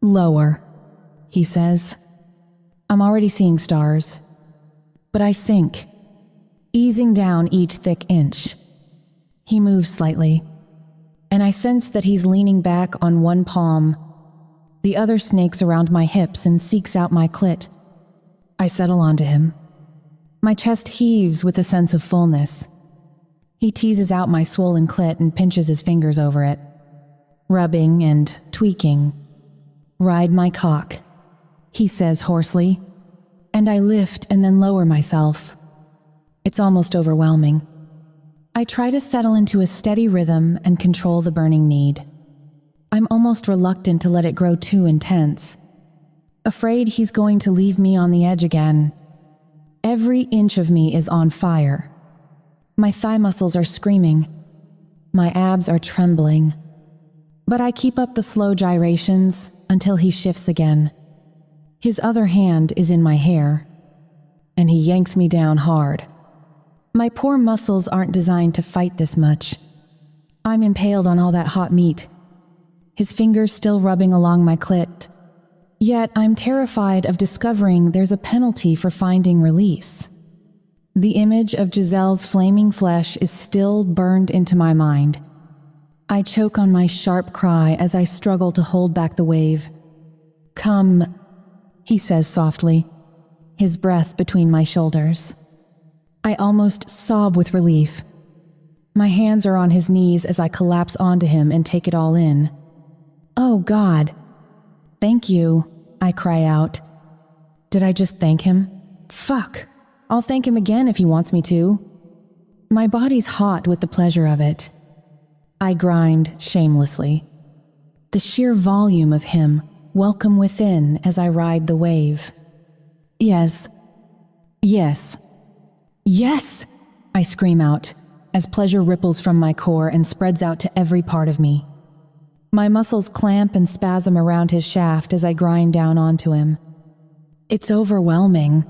B: Lower, he says. I'm already seeing stars. But I sink, easing down each thick inch. He moves slightly, and I sense that he's leaning back on one palm. The other snakes around my hips and seeks out my clit. I settle onto him. My chest heaves with a sense of fullness. He teases out my swollen clit and pinches his fingers over it, rubbing and tweaking. Ride my cock, he says hoarsely, and I lift and then lower myself. It's almost overwhelming. I try to settle into a steady rhythm and control the burning need. I'm almost reluctant to let it grow too intense, afraid he's going to leave me on the edge again. Every inch of me is on fire. My thigh muscles are screaming. My abs are trembling. But I keep up the slow gyrations until he shifts again. His other hand is in my hair, and he yanks me down hard. My poor muscles aren't designed to fight this much. I'm impaled on all that hot meat, his fingers still rubbing along my clit. Yet I'm terrified of discovering there's a penalty for finding release. The image of Giselle's flaming flesh is still burned into my mind. I choke on my sharp cry as I struggle to hold back the wave. Come, he says softly, his breath between my shoulders. I almost sob with relief. My hands are on his knees as I collapse onto him and take it all in. Oh God. Thank you, I cry out. Did I just thank him? Fuck. I'll thank him again if he wants me to. My body's hot with the pleasure of it. I grind shamelessly. The sheer volume of him welcome within as I ride the wave. Yes. Yes. Yes! I scream out as pleasure ripples from my core and spreads out to every part of me. My muscles clamp and spasm around his shaft as I grind down onto him. It's overwhelming.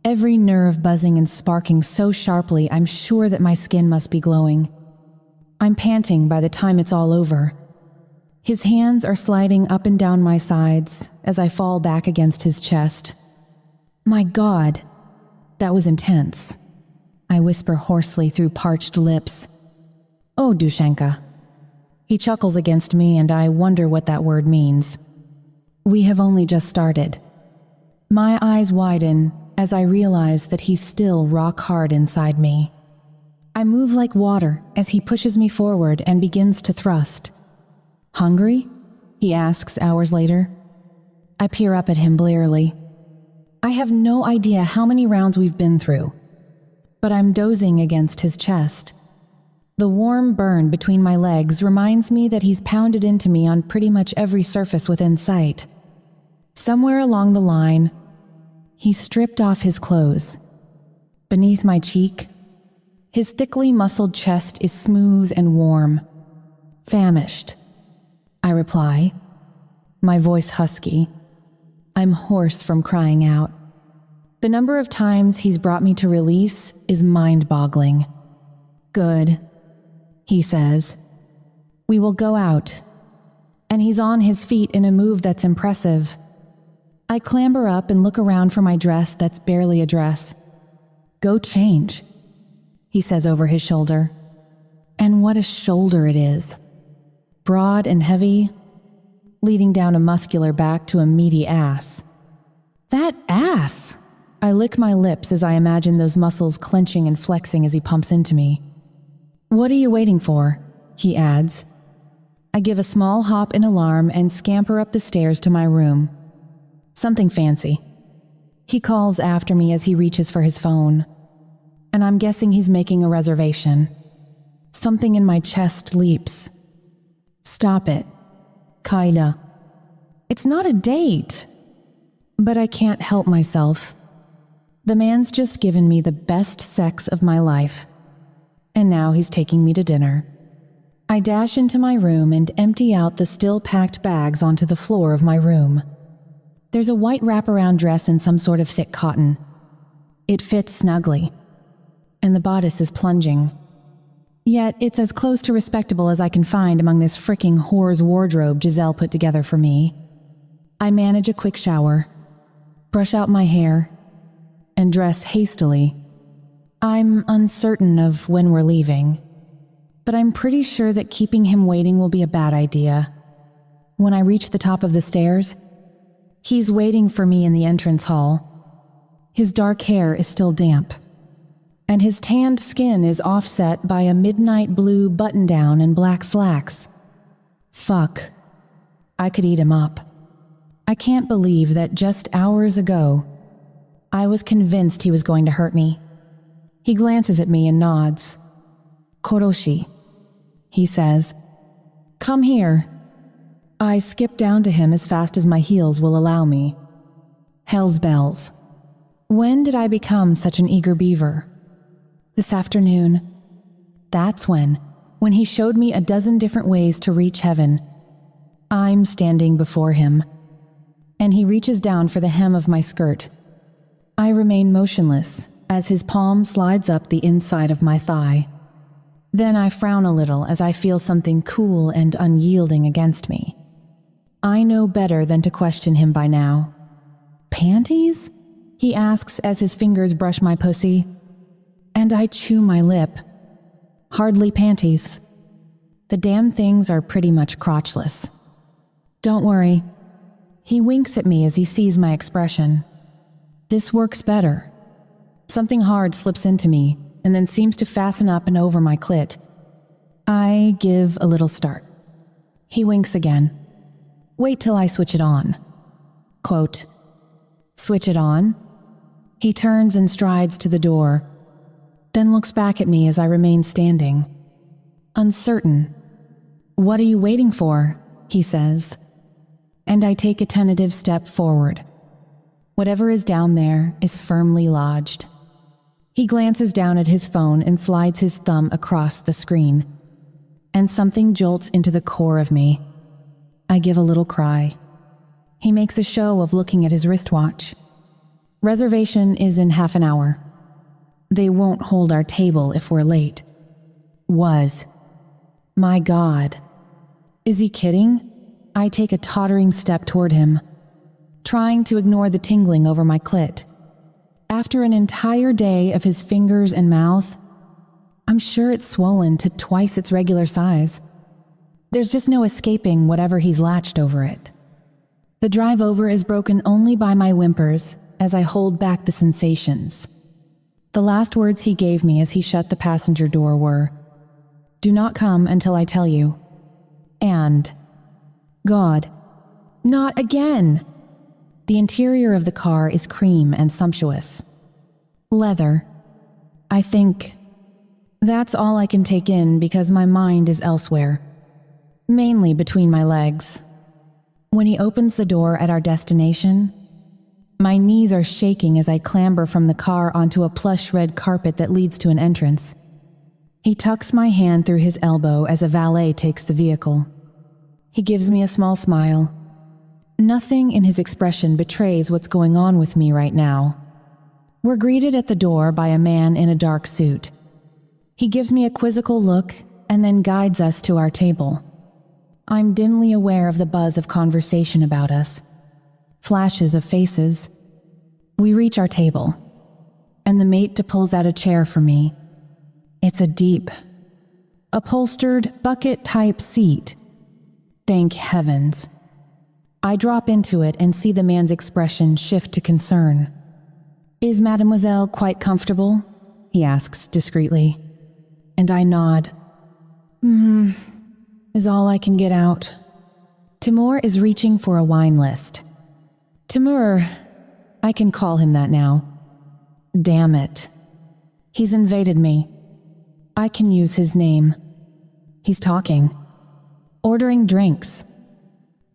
B: Every nerve buzzing and sparking so sharply I'm sure that my skin must be glowing. I'm panting by the time it's all over. His hands are sliding up and down my sides as I fall back against his chest. My God, that was intense. I whisper hoarsely through parched lips. Oh, Dushenka. He chuckles against me and I wonder what that word means. We have only just started. My eyes widen as I realize that he's still rock hard inside me. I move like water as he pushes me forward and begins to thrust. Hungry? He asks hours later. I peer up at him blearily. I have no idea how many rounds we've been through, but I'm dozing against his chest. The warm burn between my legs reminds me that he's pounded into me on pretty much every surface within sight. Somewhere along the line, he stripped off his clothes. Beneath my cheek, his thickly muscled chest is smooth and warm. Famished, I reply, my voice husky. I'm hoarse from crying out. The number of times he's brought me to release is mind-boggling. Good, he says. We will go out. And he's on his feet in a move that's impressive. I clamber up and look around for my dress that's barely a dress. Go change, he says over his shoulder. And what a shoulder it is. Broad and heavy, leading down a muscular back to a meaty ass. That ass! I lick my lips as I imagine those muscles clenching and flexing as he pumps into me. What are you waiting for? He adds, I give a small hop in alarm and scamper up the stairs to my room. Something fancy. He calls after me as he reaches for his phone, and I'm guessing he's making a reservation. Something in my chest leaps. Stop it, Kyla. It's not a date. But I can't help myself. The man's just given me the best sex of my life, and now he's taking me to dinner. I dash into my room and empty out the still-packed bags onto the floor of my room. There's a white wraparound dress in some sort of thick cotton. It fits snugly, and the bodice is plunging. Yet it's as close to respectable as I can find among this fricking whore's wardrobe Giselle put together for me. I manage a quick shower, brush out my hair, and dress hastily. I'm uncertain of when we're leaving, but I'm pretty sure that keeping him waiting will be a bad idea. When I reach the top of the stairs, he's waiting for me in the entrance hall. His dark hair is still damp, and his tanned skin is offset by a midnight blue button-down and black slacks. Fuck. I could eat him up. I can't believe that just hours ago, I was convinced he was going to hurt me. He glances at me and nods. Koroshi, he says. Come here. I skip down to him as fast as my heels will allow me. Hell's bells. When did I become such an eager beaver? This afternoon. That's when he showed me a dozen different ways to reach heaven. I'm standing before him, and he reaches down for the hem of my skirt. I remain motionless as his palm slides up the inside of my thigh. Then I frown a little as I feel something cool and unyielding against me. I know better than to question him by now. Panties? He asks as his fingers brush my pussy, and I chew my lip. Hardly panties. The damn things are pretty much crotchless. Don't worry. He winks at me as he sees my expression. This works better. Something hard slips into me and then seems to fasten up and over my clit. I give a little start. He winks again. Wait till I switch it on. Quote, switch it on? He turns and strides to the door, then looks back at me as I remain standing. Uncertain. What are you waiting for? He says. And I take a tentative step forward. Whatever is down there is firmly lodged. He glances down at his phone and slides his thumb across the screen, and something jolts into the core of me. I give a little cry. He makes a show of looking at his wristwatch. Reservation is in half an hour. They won't hold our table if we're late. Was. My God. Is he kidding? I take a tottering step toward him, trying to ignore the tingling over my clit. After an entire day of his fingers and mouth, I'm sure it's swollen to twice its regular size. There's just no escaping whatever he's latched over it. The drive over is broken only by my whimpers as I hold back the sensations. The last words he gave me as he shut the passenger door were, "Do not come until I tell you." And, God, not again! The interior of the car is cream and sumptuous. Leather. I think. That's all I can take in because my mind is elsewhere. Mainly between my legs. When he opens the door at our destination, my knees are shaking as I clamber from the car onto a plush red carpet that leads to an entrance. He tucks my hand through his elbow as a valet takes the vehicle. He gives me a small smile. Nothing in his expression betrays what's going on with me right now. We're greeted at the door by a man in a dark suit. He gives me a quizzical look and then guides us to our table. I'm dimly aware of the buzz of conversation about us. Flashes of faces. We reach our table, and the mate pulls out a chair for me. It's a deep, upholstered, bucket-type seat. Thank heavens. I drop into it and see the man's expression shift to concern. "Is Mademoiselle quite comfortable?" he asks discreetly. And I nod. is all I can get out. Timour is reaching for a wine list. Timur, I can call him that now. Damn it. He's invaded me. I can use his name. He's talking. Ordering drinks.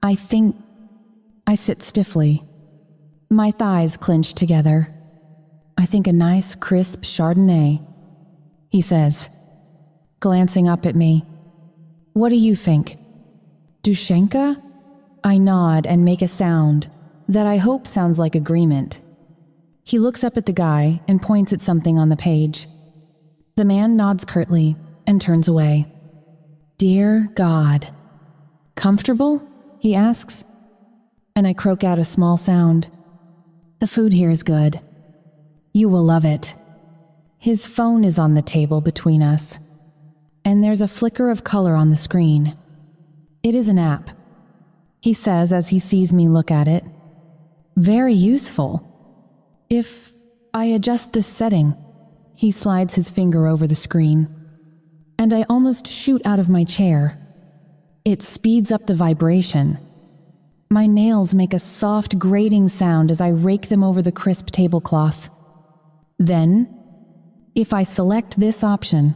B: I sit stiffly. My thighs clench together. I think a nice, crisp Chardonnay. He says, glancing up at me. What do you think? Dushenka? I nod and make a sound that I hope sounds like agreement. He looks up at the guy and points at something on the page. The man nods curtly and turns away. Dear God. Comfortable? He asks. And I croak out a small sound. The food here is good. You will love it. His phone is on the table between us, and there's a flicker of color on the screen. It is an app, he says as he sees me look at it. Very useful. If I adjust this setting, he slides his finger over the screen, and I almost shoot out of my chair. It speeds up the vibration. My nails make a soft grating sound as I rake them over the crisp tablecloth. Then, if I select this option,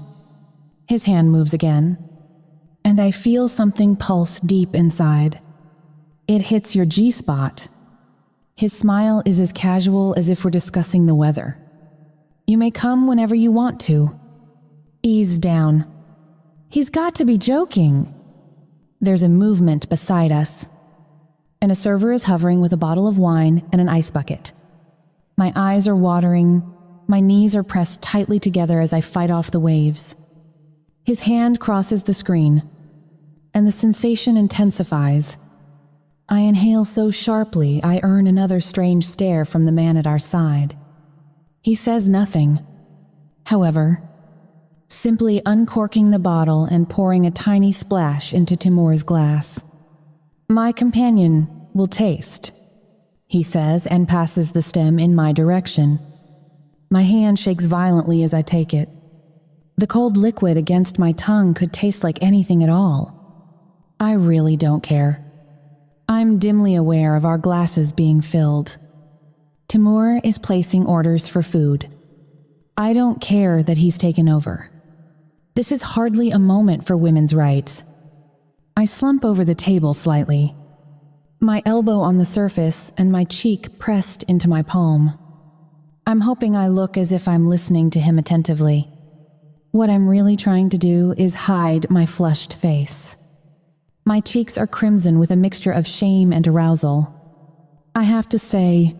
B: his hand moves again, and I feel something pulse deep inside. It hits your G-spot. His smile is as casual as if we're discussing the weather. You may come whenever you want to. Ease down. He's got to be joking. There's a movement beside us, and a server is hovering with a bottle of wine and an ice bucket. My eyes are watering, my knees are pressed tightly together as I fight off the waves. His hand crosses the screen, and the sensation intensifies. I inhale so sharply I earn another strange stare from the man at our side. He says nothing. However, simply uncorking the bottle and pouring a tiny splash into Timour's glass. My companion will taste, he says and passes the stem in my direction. My hand shakes violently as I take it. The cold liquid against my tongue could taste like anything at all. I really don't care. I'm dimly aware of our glasses being filled. Timour is placing orders for food. I don't care that he's taken over. This is hardly a moment for women's rights. I slump over the table slightly, my elbow on the surface and my cheek pressed into my palm. I'm hoping I look as if I'm listening to him attentively. What I'm really trying to do is hide my flushed face. My cheeks are crimson with a mixture of shame and arousal. I have to say,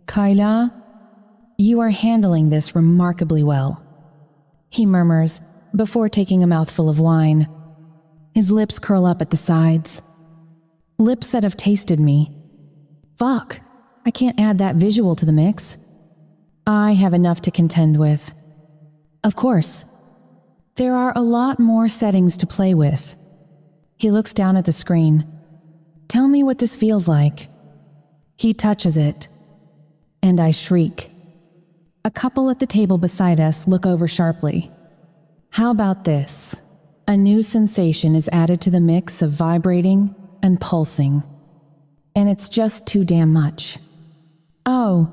B: Kayla, you are handling this remarkably well, he murmurs before taking a mouthful of wine. His lips curl up at the sides. Lips that have tasted me. Fuck, I can't add that visual to the mix. I have enough to contend with. Of course, there are a lot more settings to play with. He looks down at the screen. Tell me what this feels like. He touches it, and I shriek. A couple at the table beside us look over sharply. How about this? A new sensation is added to the mix of vibrating and pulsing, and it's just too damn much. Oh,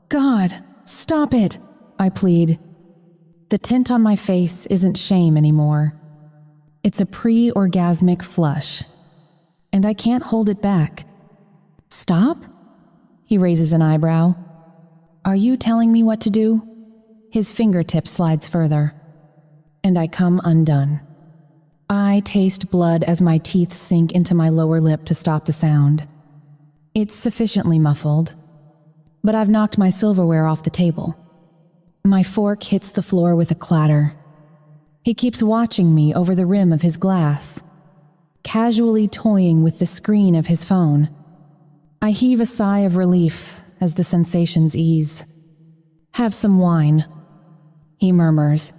B: God, stop it, I plead. The tint on my face isn't shame anymore. It's a pre-orgasmic flush, and I can't hold it back. Stop? He raises an eyebrow. Are you telling me what to do? His fingertip slides further, and I come undone. I taste blood as my teeth sink into my lower lip to stop the sound. It's sufficiently muffled, but I've knocked my silverware off the table. My fork hits the floor with a clatter. He keeps watching me over the rim of his glass, casually toying with the screen of his phone. I heave a sigh of relief as the sensations ease. Have some wine, he murmurs,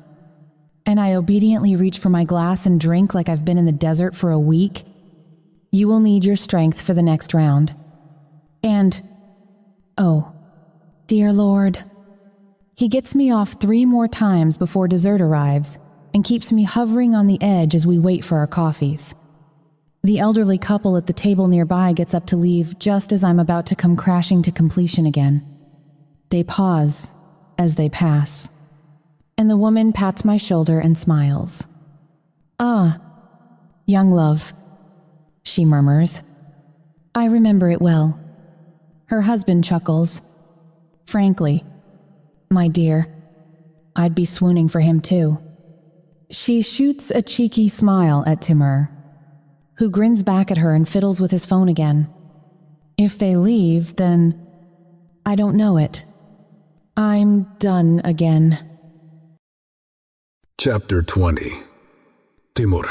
B: and I obediently reach for my glass and drink like I've been in the desert for a week. You will need your strength for the next round. And, oh, dear Lord. He gets me off 3 more times before dessert arrives, and keeps me hovering on the edge as we wait for our coffees. The elderly couple at the table nearby gets up to leave just as I'm about to come crashing to completion again. They pause as they pass, and the woman pats my shoulder and smiles. "Ah, young love," she murmurs. "I remember it well." Her husband chuckles. "Frankly, my dear, I'd be swooning for him too." She shoots a cheeky smile at Timour, who grins back at her and fiddles with his phone again. If they leave, then I don't know it. I'm done again.
A: Chapter 20. Timour.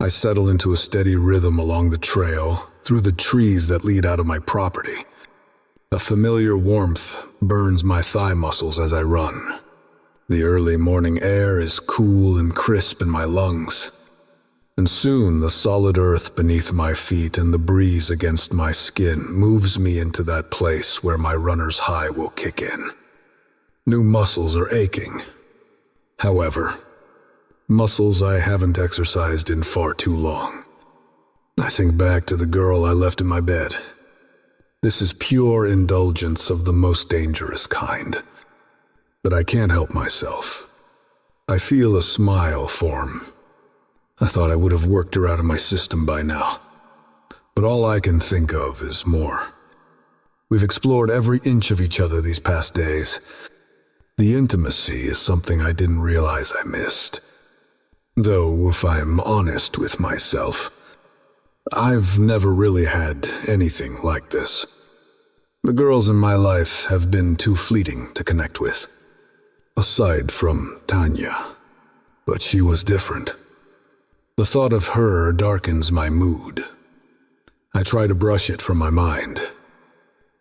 A: I settle into a steady rhythm along the trail, through the trees that lead out of my property. A familiar warmth burns my thigh muscles as I run. The early morning air is cool and crisp in my lungs, and soon the solid earth beneath my feet and the breeze against my skin moves me into that place where my runner's high will kick in. New muscles are aching. However, muscles I haven't exercised in far too long. I think back to the girl I left in my bed. This is pure indulgence of the most dangerous kind. But I can't help myself. I feel a smile form. I thought I would have worked her out of my system by now. But all I can think of is more. We've explored every inch of each other these past days. The intimacy is something I didn't realize I missed. Though, if I'm honest with myself, I've never really had anything like this. The girls in my life have been too fleeting to connect with. Aside from Tanya. But she was different. The thought of her darkens my mood. I try to brush it from my mind.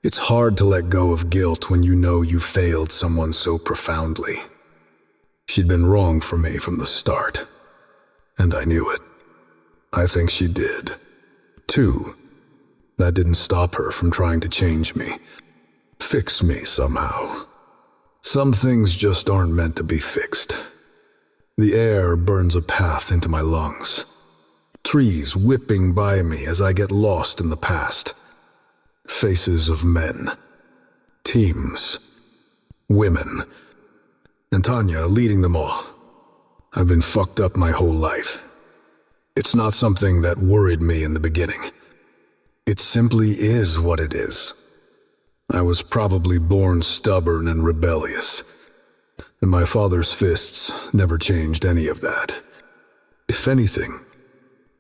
A: It's hard to let go of guilt when you know you failed someone so profoundly. She'd been wrong for me from the start, and I knew it. I think she did, too. That didn't stop her from trying to change me, fix me somehow. Some things just aren't meant to be fixed. The air burns a path into my lungs. Trees whipping by me as I get lost in the past. Faces of men. Teams. Women. And Tanya leading them all. I've been fucked up my whole life. It's not something that worried me in the beginning. It simply is what it is. I was probably born stubborn and rebellious, and my father's fists never changed any of that. If anything,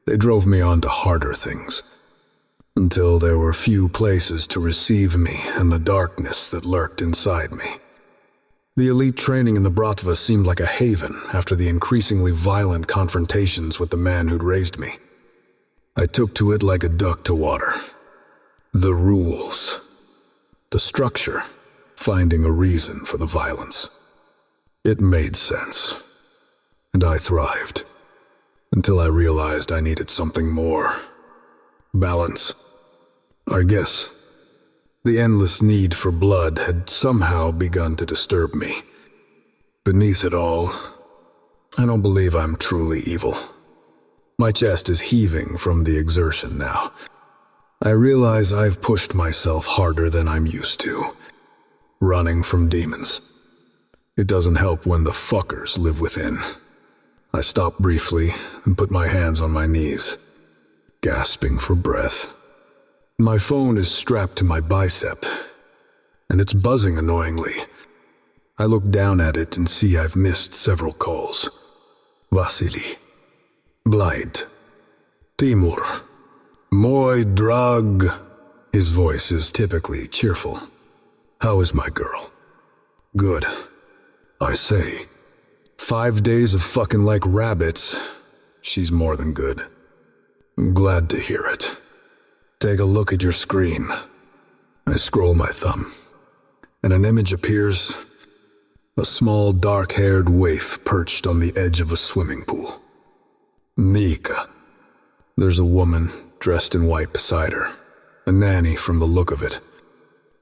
A: they drove me on to harder things, until there were few places to receive me and the darkness that lurked inside me. The elite training in the Bratva seemed like a haven after the increasingly violent confrontations with the man who'd raised me. I took to it like a duck to water. The rules. The structure, finding a reason for the violence. It made sense, and I thrived, until I realized I needed something more. Balance. I guess. The endless need for blood had somehow begun to disturb me. Beneath it all, I don't believe I'm truly evil. My chest is heaving from the exertion now. I realize I've pushed myself harder than I'm used to, running from demons. It doesn't help when the fuckers live within. I stop briefly and put my hands on my knees, gasping for breath. My phone is strapped to my bicep, and it's buzzing annoyingly. I look down at it and see I've missed several calls. Vasily, Blight, Timour. Moi drag. His voice is typically cheerful. How is my girl? Good. I say. 5 days of fucking like rabbits. She's more than good. I'm glad to hear it. Take a look at your screen. I scroll my thumb, and an image appears. A small dark-haired waif perched on the edge of a swimming pool. Nika. There's a woman dressed in white beside her, a nanny from the look of it.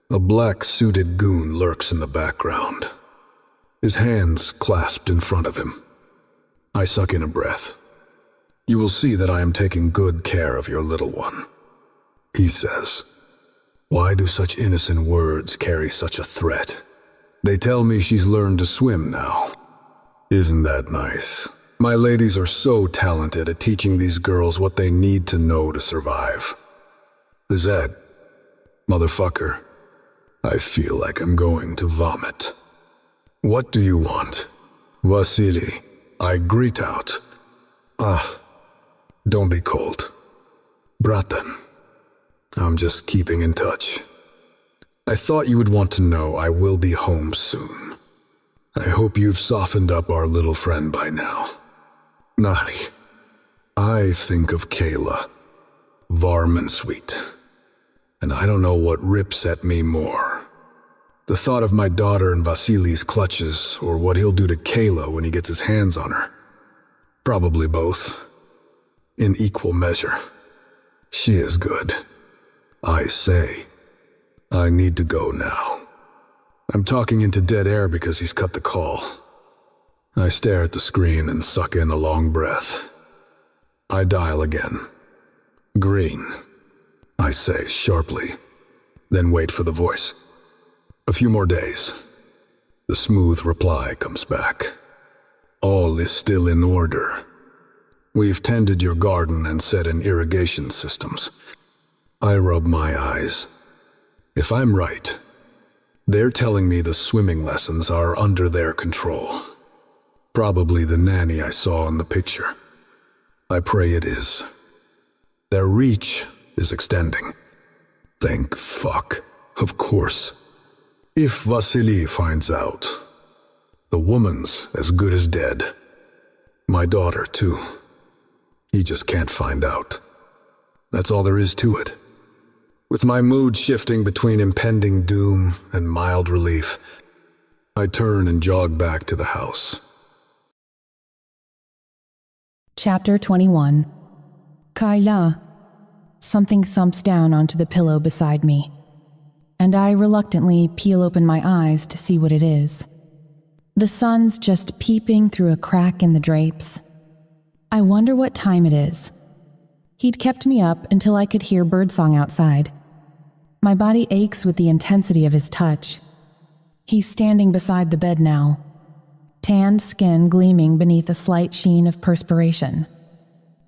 A: A black-suited goon lurks in the background, his hands clasped in front of him. I suck in a breath. You will see that I am taking good care of your little one. He says, why do such innocent words carry such a threat? They tell me she's learned to swim now. Isn't that nice? My ladies are so talented at teaching these girls what they need to know to survive. Zed, motherfucker, I feel like I'm going to vomit. What do you want? Vasily, I greet out. Don't be cold. Bratan, I'm just keeping in touch. I thought you would want to know I will be home soon. I hope you've softened up our little friend by now. Nari, I think of Kayla, Varman sweet, and I don't know what rips at me more. The thought of my daughter in Vasily's clutches, or what he'll do to Kayla when he gets his hands on her. Probably both. In equal measure. She is good. I say, I need to go now. I'm talking into dead air because he's cut the call. I stare at the screen and suck in a long breath. I dial again. Green, I say sharply, then wait for the voice. A few more days. The smooth reply comes back. All is still in order. We've tended your garden and set in irrigation systems. I rub my eyes. If I'm right, they're telling me the swimming lessons are under their control. Probably the nanny I saw in the picture. I pray it is. Their reach is extending. Thank fuck, of course. If Vasily finds out, the woman's as good as dead. My daughter, too. He just can't find out. That's all there is to it. With my mood shifting between impending doom and mild relief, I turn and jog back to the house.
B: Chapter 21. Kayla. Something thumps down onto the pillow beside me, and I reluctantly peel open my eyes to see what it is. The sun's just peeping through a crack in the drapes. I wonder what time it is. He'd kept me up until I could hear birdsong outside. My body aches with the intensity of his touch. He's standing beside the bed now, tanned skin gleaming beneath a slight sheen of perspiration.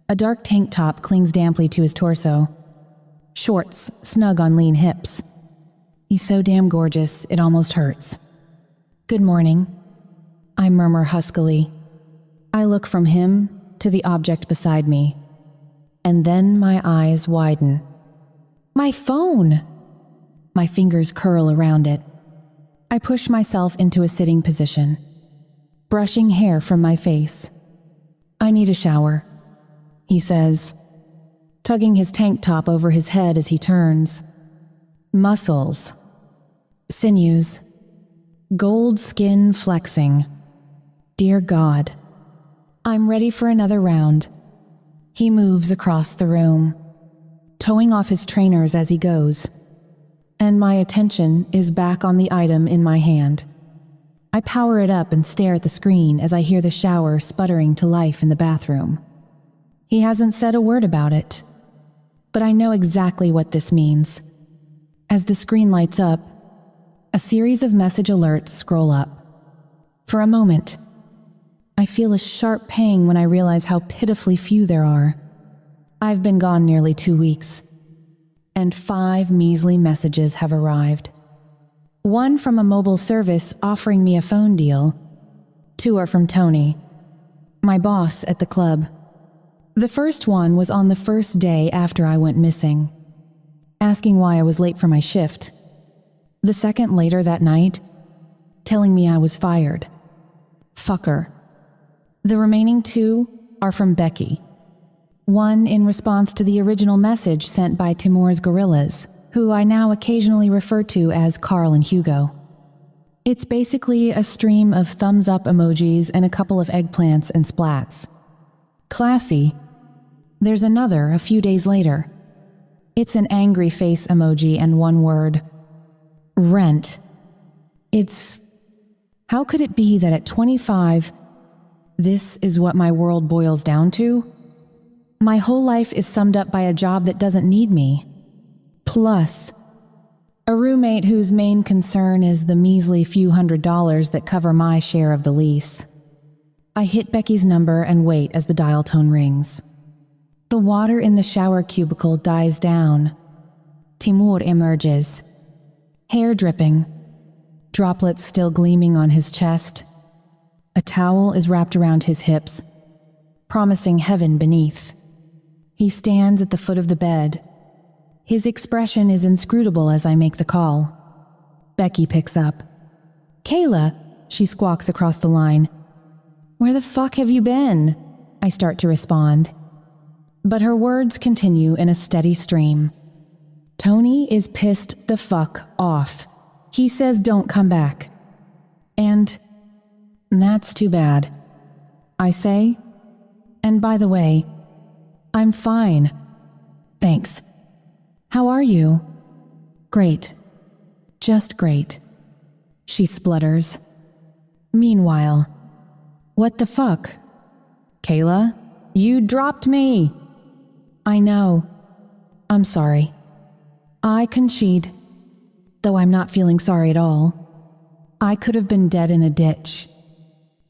B: A dark tank top clings damply to his torso. Shorts snug on lean hips. He's so damn gorgeous, it almost hurts. Good morning, I murmur huskily. I look from him to the object beside me, and then my eyes widen. My phone! My fingers curl around it. I push myself into a sitting position, brushing hair from my face. I need a shower, he says, tugging his tank top over his head as he turns. Muscles, sinews, gold skin flexing. Dear God, I'm ready for another round. He moves across the room, towing off his trainers as he goes, and my attention is back on the item in my hand. I power it up and stare at the screen as I hear the shower sputtering to life in the bathroom. He hasn't said a word about it, but I know exactly what this means. As the screen lights up, a series of message alerts scroll up. For a moment, I feel a sharp pang when I realize how pitifully few there are. I've been gone nearly 2 weeks, and 5 measly messages have arrived. 1 from a mobile service offering me a phone deal. 2 are from Tony, my boss at the club. The first one was on the first day after I went missing, asking why I was late for my shift. The second later that night, telling me I was fired. Fucker. The remaining 2 are from Becky. 1 in response to the original message sent by Timur's gorillas, who I now occasionally refer to as Carl and Hugo. It's basically a stream of thumbs-up emojis and a couple of eggplants and splats. Classy. There's another a few days later. It's an angry face emoji and 1 word. Rent. How could it be that at 25, This is what my world boils down to? My whole life is summed up by a job that doesn't need me. Plus, a roommate whose main concern is the measly few $100s that cover my share of the lease. I hit Becky's number and wait as the dial tone rings. The water in the shower cubicle dies down. Timour emerges. Hair dripping. Droplets still gleaming on his chest. A towel is wrapped around his hips, promising heaven beneath. He stands at the foot of the bed. His expression is inscrutable as I make the call. Becky picks up. "Kayla," she squawks across the line. "Where the fuck have you been?" I start to respond. But her words continue in a steady stream. Tony is pissed the fuck off. He says don't come back. And that's too bad, I say. And by the way, I'm fine. Thanks. How are you? Great. Just great. She splutters. Meanwhile, what the fuck? Kayla, you dropped me. I know. I'm sorry. I concede, though I'm not feeling sorry at all. I could have been dead in a ditch.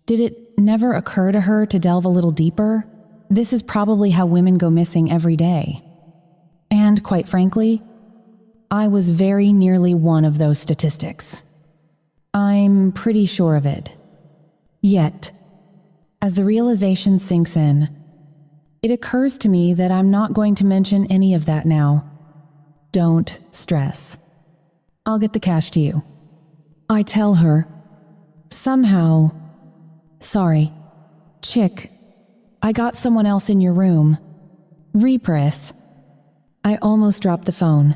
B: Did it never occur to her to delve a little deeper? This is probably how women go missing every day. And quite frankly, I was very nearly one of those statistics. I'm pretty sure of it. Yet, as the realization sinks in, it occurs to me that I'm not going to mention any of that now. Don't stress. I'll get the cash to you. I tell her, somehow, sorry, chick, I got someone else in your room. Repress. I almost dropped the phone.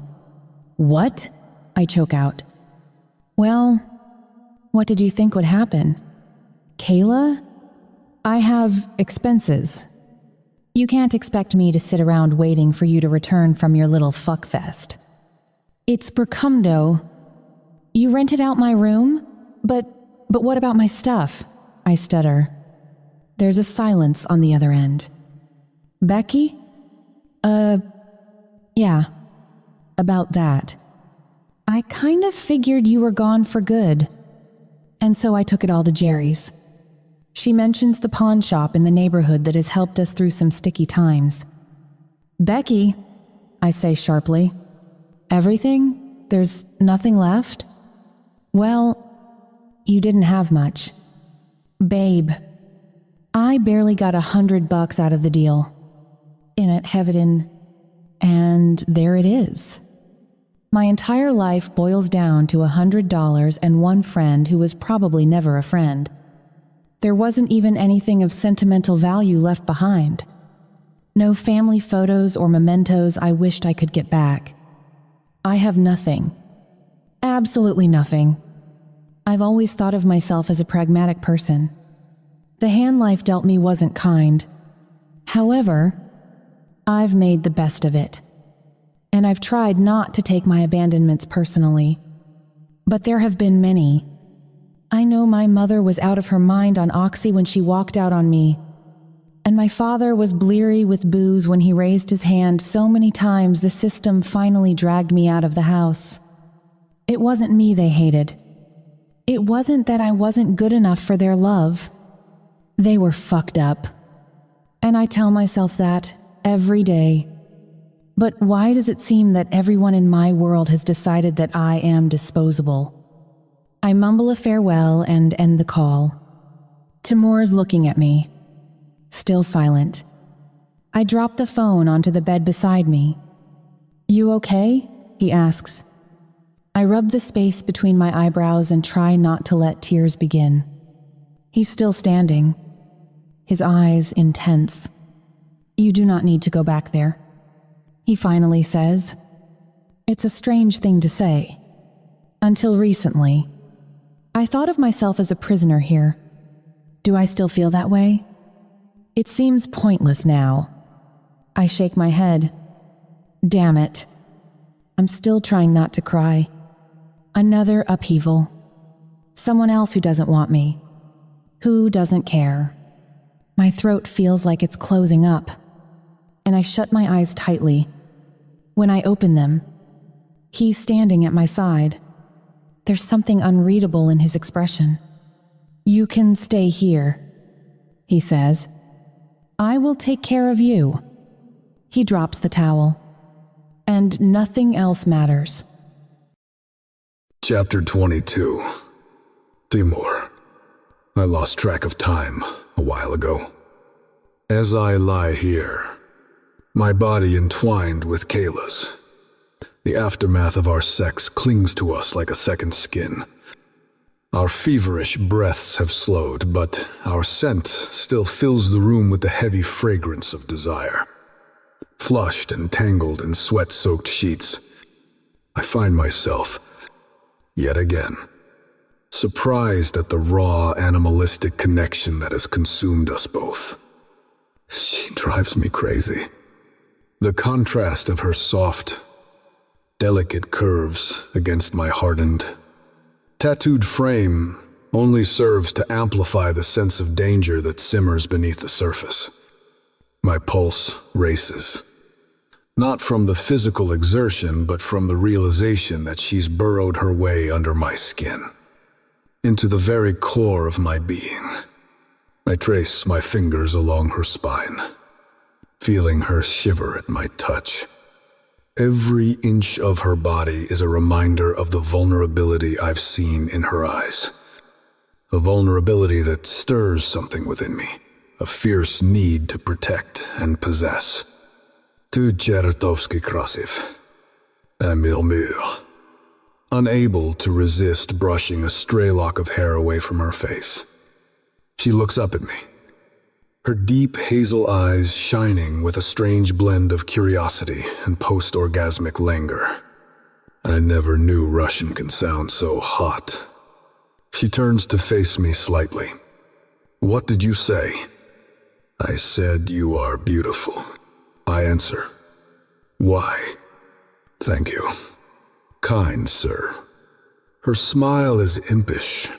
B: What? I choke out. Well, what did you think would happen? Kayla? I have expenses. You can't expect me to sit around waiting for you to return from your little fuckfest. It's Burcundo. You rented out my room? But what about my stuff? I stutter. There's a silence on the other end. Becky? Yeah. About that. I kind of figured you were gone for good. And so I took it all to Jerry's. She mentions the pawn shop in the neighborhood that has helped us through some sticky times. Becky, I say sharply. Everything? There's nothing left? Well, you didn't have much. Babe, I barely got $100 out of the deal. In it, Heaven, and there it is. My entire life boils down to $100 and one friend who was probably never a friend. There wasn't even anything of sentimental value left behind. No family photos or mementos I wished I could get back. I have nothing. Absolutely nothing. I've always thought of myself as a pragmatic person. The hand life dealt me wasn't kind. However, I've made the best of it. And I've tried not to take my abandonments personally. But there have been many. I know my mother was out of her mind on Oxy when she walked out on me. And my father was bleary with booze when he raised his hand so many times the system finally dragged me out of the house. It wasn't me they hated. It wasn't that I wasn't good enough for their love. They were fucked up. And I tell myself that every day. But why does it seem that everyone in my world has decided that I am disposable? I mumble a farewell and end the call. Timour's looking at me, still silent. I drop the phone onto the bed beside me. You okay? He asks. I rub the space between my eyebrows and try not to let tears begin. He's still standing, his eyes intense. You do not need to go back there, he finally says. It's a strange thing to say. Until recently, I thought of myself as a prisoner here. Do I still feel that way? It seems pointless now. I shake my head. Damn it. I'm still trying not to cry. Another upheaval. Someone else who doesn't want me. Who doesn't care. My throat feels like it's closing up, and I shut my eyes tightly. When I open them, he's standing at my side. There's something unreadable in his expression. "You can stay here," he says. "I will take care of you." He drops the towel, and nothing else matters.
A: Chapter 22. Timour. I lost track of time a while ago. As I lie here, my body entwined with Kayla's, the aftermath of our sex clings to us like a second skin. Our feverish breaths have slowed, but our scent still fills the room with the heavy fragrance of desire. Flushed and tangled in sweat-soaked sheets, I find myself, yet again, surprised at the raw, animalistic connection that has consumed us both. She drives me crazy. The contrast of her soft, delicate curves against my hardened, tattooed frame only serves to amplify the sense of danger that simmers beneath the surface. My pulse races, not from the physical exertion, but from the realization that she's burrowed her way under my skin, into the very core of my being. I trace my fingers along her spine, feeling her shiver at my touch. Every inch of her body is a reminder of the vulnerability I've seen in her eyes. A vulnerability that stirs something within me, a fierce need to protect and possess. Tu Chertovsky Krasiv, Emil Mur. Unable to resist brushing a stray lock of hair away from her face, she looks up at me, her deep hazel eyes shining with a strange blend of curiosity and post-orgasmic languor. I never knew Russian can sound so hot. She turns to face me slightly. "What did you say?" "I said you are beautiful," I answer. "Why?" "Thank you. Kind sir." Her smile is impish.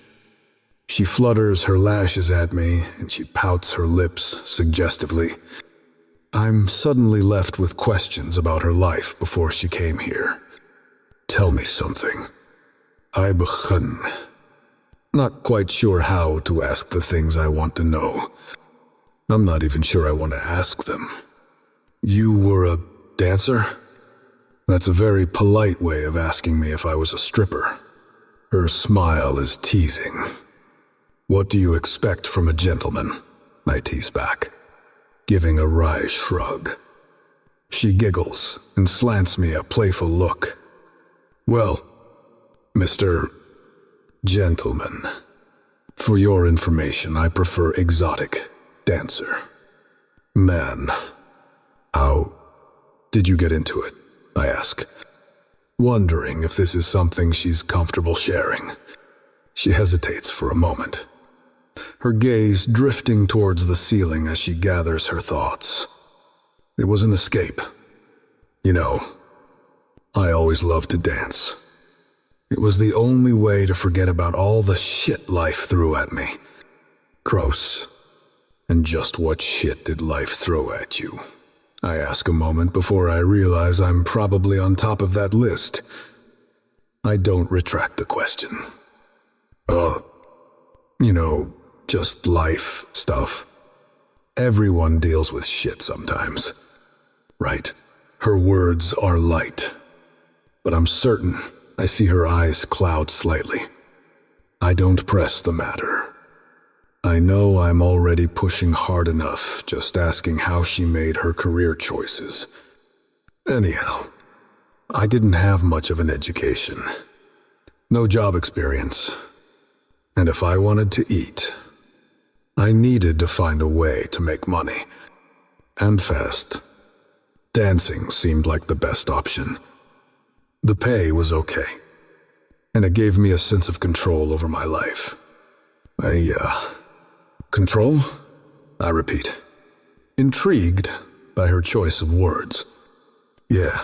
A: She flutters her lashes at me, and she pouts her lips suggestively. I'm suddenly left with questions about her life before she came here. "Tell me something." I begin. Not quite sure how to ask the things I want to know. I'm not even sure I want to ask them. "You were a dancer?" That's a very polite way of asking me if I was a stripper. Her smile is teasing. "What do you expect from a gentleman?" I tease back, giving a wry shrug. She giggles and slants me a playful look. "Well, Mr. Gentleman, for your information, I prefer exotic dancer. Man, how did you get into it?" I ask, wondering if this is something she's comfortable sharing. She hesitates for a moment, her gaze drifting towards the ceiling as she gathers her thoughts. "It was an escape. You know, I always loved to dance. It was the only way to forget about all the shit life threw at me." "Gross. And just what shit did life throw at you?" I ask a moment before I realize I'm probably on top of that list. I don't retract the question. You know, just life stuff. Everyone deals with shit sometimes. Right? Her words are light, but I'm certain I see her eyes cloud slightly. I don't press the matter. I know I'm already pushing hard enough just asking how she made her career choices. Anyhow, I didn't have much of an education. No job experience. And if I wanted to eat, I needed to find a way to make money. And fast. Dancing seemed like the best option. The pay was okay, and it gave me a sense of control over my life. Control? I repeat, intrigued by her choice of words. Yeah.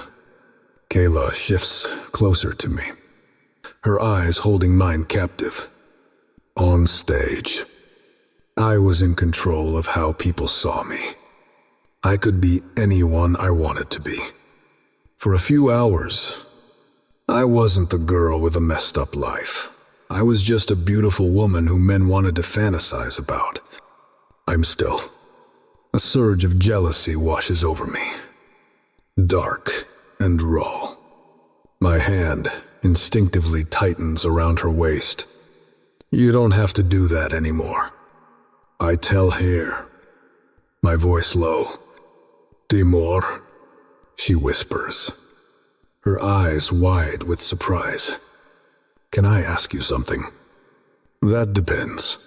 A: Kayla shifts closer to me, her eyes holding mine captive. On stage. I was in control of how people saw me. I could be anyone I wanted to be. For a few hours, I wasn't the girl with a messed up life. I was just a beautiful woman who men wanted to fantasize about. I'm still. A surge of jealousy washes over me. Dark and raw. My hand instinctively tightens around her waist. You don't have to do that anymore. I tell her, my voice low. Timour, she whispers, her eyes wide with surprise. Can I ask you something? That depends,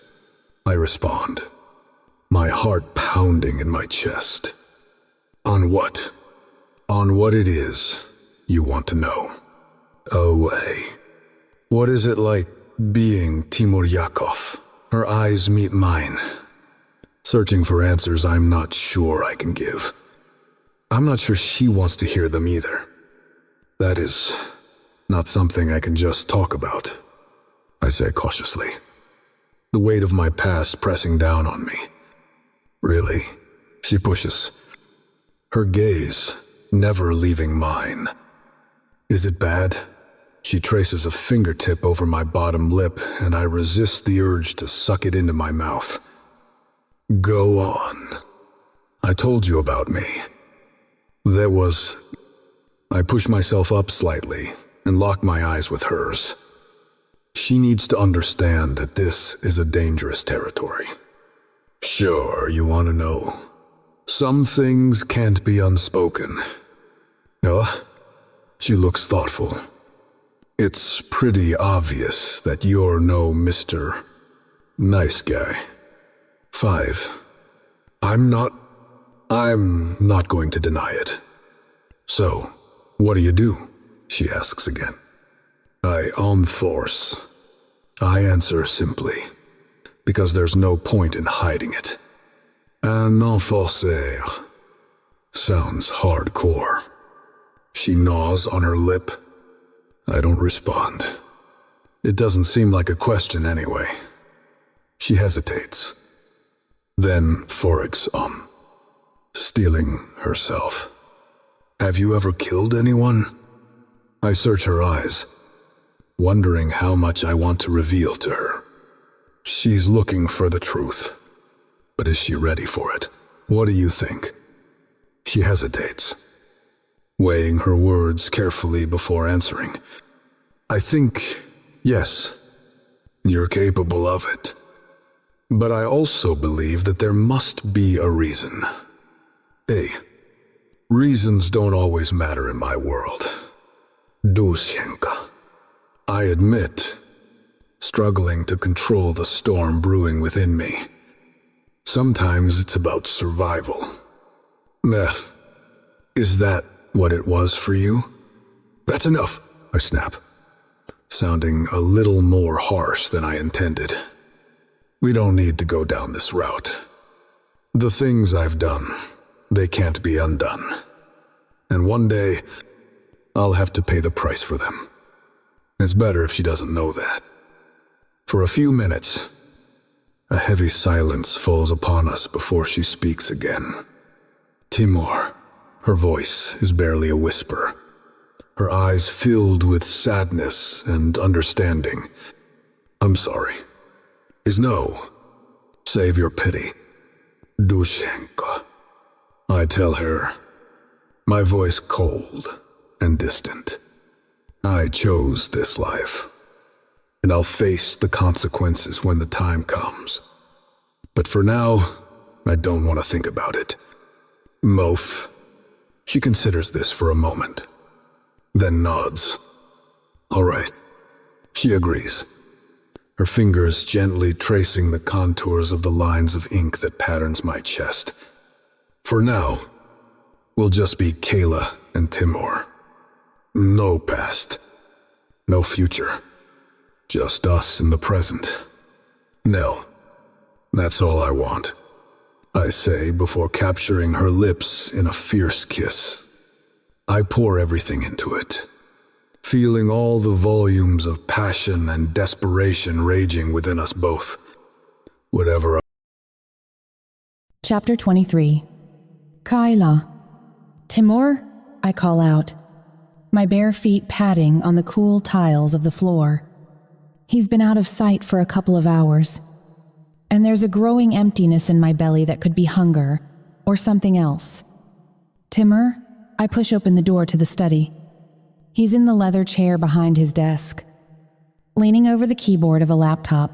A: I respond, my heart pounding in my chest. On what? On what it is you want to know. Away. What is it like being Timur Yakov? Her eyes meet mine, searching for answers I'm not sure I can give. I'm not sure she wants to hear them either. That is not something I can just talk about, I say cautiously, the weight of my past pressing down on me. Really? She pushes, her gaze never leaving mine. Is it bad? She traces a fingertip over my bottom lip, and I resist the urge to suck it into my mouth. Go on. I told you about me. I push myself up slightly and lock my eyes with hers. She needs to understand that this is a dangerous territory. Sure, you want to know. Some things can't be unspoken. No? She looks thoughtful. It's pretty obvious that you're no Mr. Nice Guy. 5. I'm not going to deny it. So, what do? She asks again. I enforce. I answer simply, because there's no point in hiding it. Un enforcer sounds hardcore. She gnaws on her lip. I don't respond. It doesn't seem like a question anyway. She hesitates. Then forex on, stealing herself. Have you ever killed anyone? I search her eyes, wondering how much I want to reveal to her. She's looking for the truth, but is she ready for it? What do you think? She hesitates, weighing her words carefully before answering. I think, yes, you're capable of it. But I also believe that there must be a reason. Reasons don't always matter in my world. Dushenka. I admit, struggling to control the storm brewing within me. Sometimes it's about survival. Is that what it was for you? That's enough, I snap, sounding a little more harsh than I intended. We don't need to go down this route. The things I've done, they can't be undone. And one day, I'll have to pay the price for them. It's better if she doesn't know that. For a few minutes, a heavy silence falls upon us before she speaks again. Timour, her voice is barely a whisper, her eyes filled with sadness and understanding. I'm sorry. Is no. Save your pity. Dushenka. I tell her, my voice cold and distant. I chose this life, and I'll face the consequences when the time comes. But for now, I don't want to think about it. Mof. She considers this for a moment, then nods. All right. She agrees, her fingers gently tracing the contours of the lines of ink that patterns my chest. For now, we'll just be Kayla and Timour. No past, no future, just us in the present. Nell, that's all I want, I say before capturing her lips in a fierce kiss. I pour everything into it, feeling all the volumes of passion and desperation raging within us both. Whatever
B: Chapter 23. Kyla. Timour, I call out, my bare feet padding on the cool tiles of the floor. He's been out of sight for a couple of hours, and there's a growing emptiness in my belly that could be hunger or something else. Timour, I push open the door to the study. He's in the leather chair behind his desk, leaning over the keyboard of a laptop.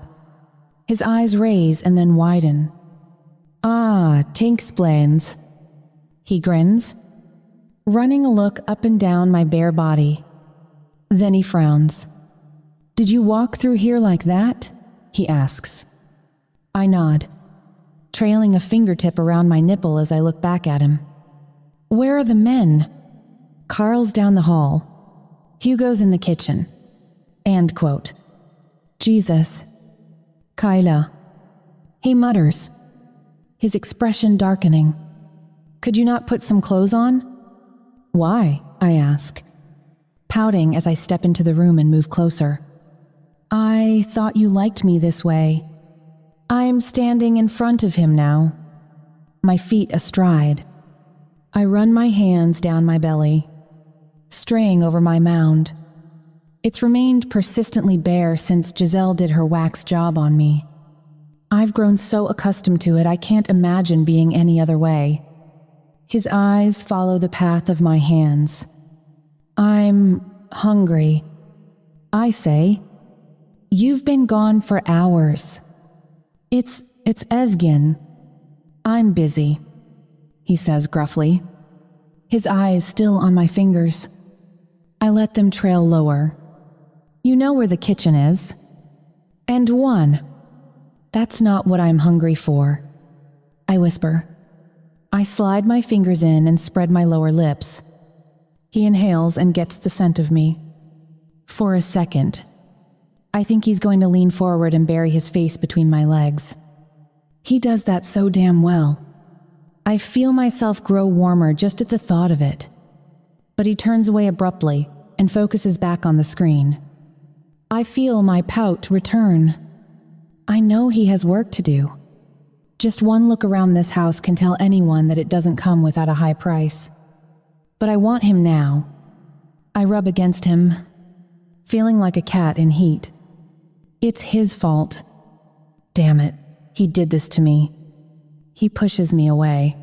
B: His eyes raise and then widen. Ah, t'explains. He grins, running a look up and down my bare body. Then he frowns. Did you walk through here like that? He asks. I nod, trailing a fingertip around my nipple as I look back at him. Where are the men? Carl's down the hall. Hugo's in the kitchen. End quote. Jesus. Kyla. He mutters, his expression darkening. Could you not put some clothes on? Why? I ask, pouting as I step into the room and move closer. I thought you liked me this way. I'm standing in front of him now, my feet astride. I run my hands down my belly, straying over my mound. It's remained persistently bare since Giselle did her wax job on me. I've grown so accustomed to it I can't imagine being any other way. His eyes follow the path of my hands. I'm hungry. I say, you've been gone for hours. It's Ezgin. I'm busy, he says gruffly, his eyes still on my fingers. I let them trail lower. You know where the kitchen is. And one. That's not what I'm hungry for, I whisper. I slide my fingers in and spread my lower lips. He inhales and gets the scent of me. For a second, I think he's going to lean forward and bury his face between my legs. He does that so damn well. I feel myself grow warmer just at the thought of it. But he turns away abruptly and focuses back on the screen. I feel my pout return. I know he has work to do. Just one look around this house can tell anyone that it doesn't come without a high price. But I want him now. I rub against him, feeling like a cat in heat. It's his fault. Damn it, he did this to me. He pushes me away.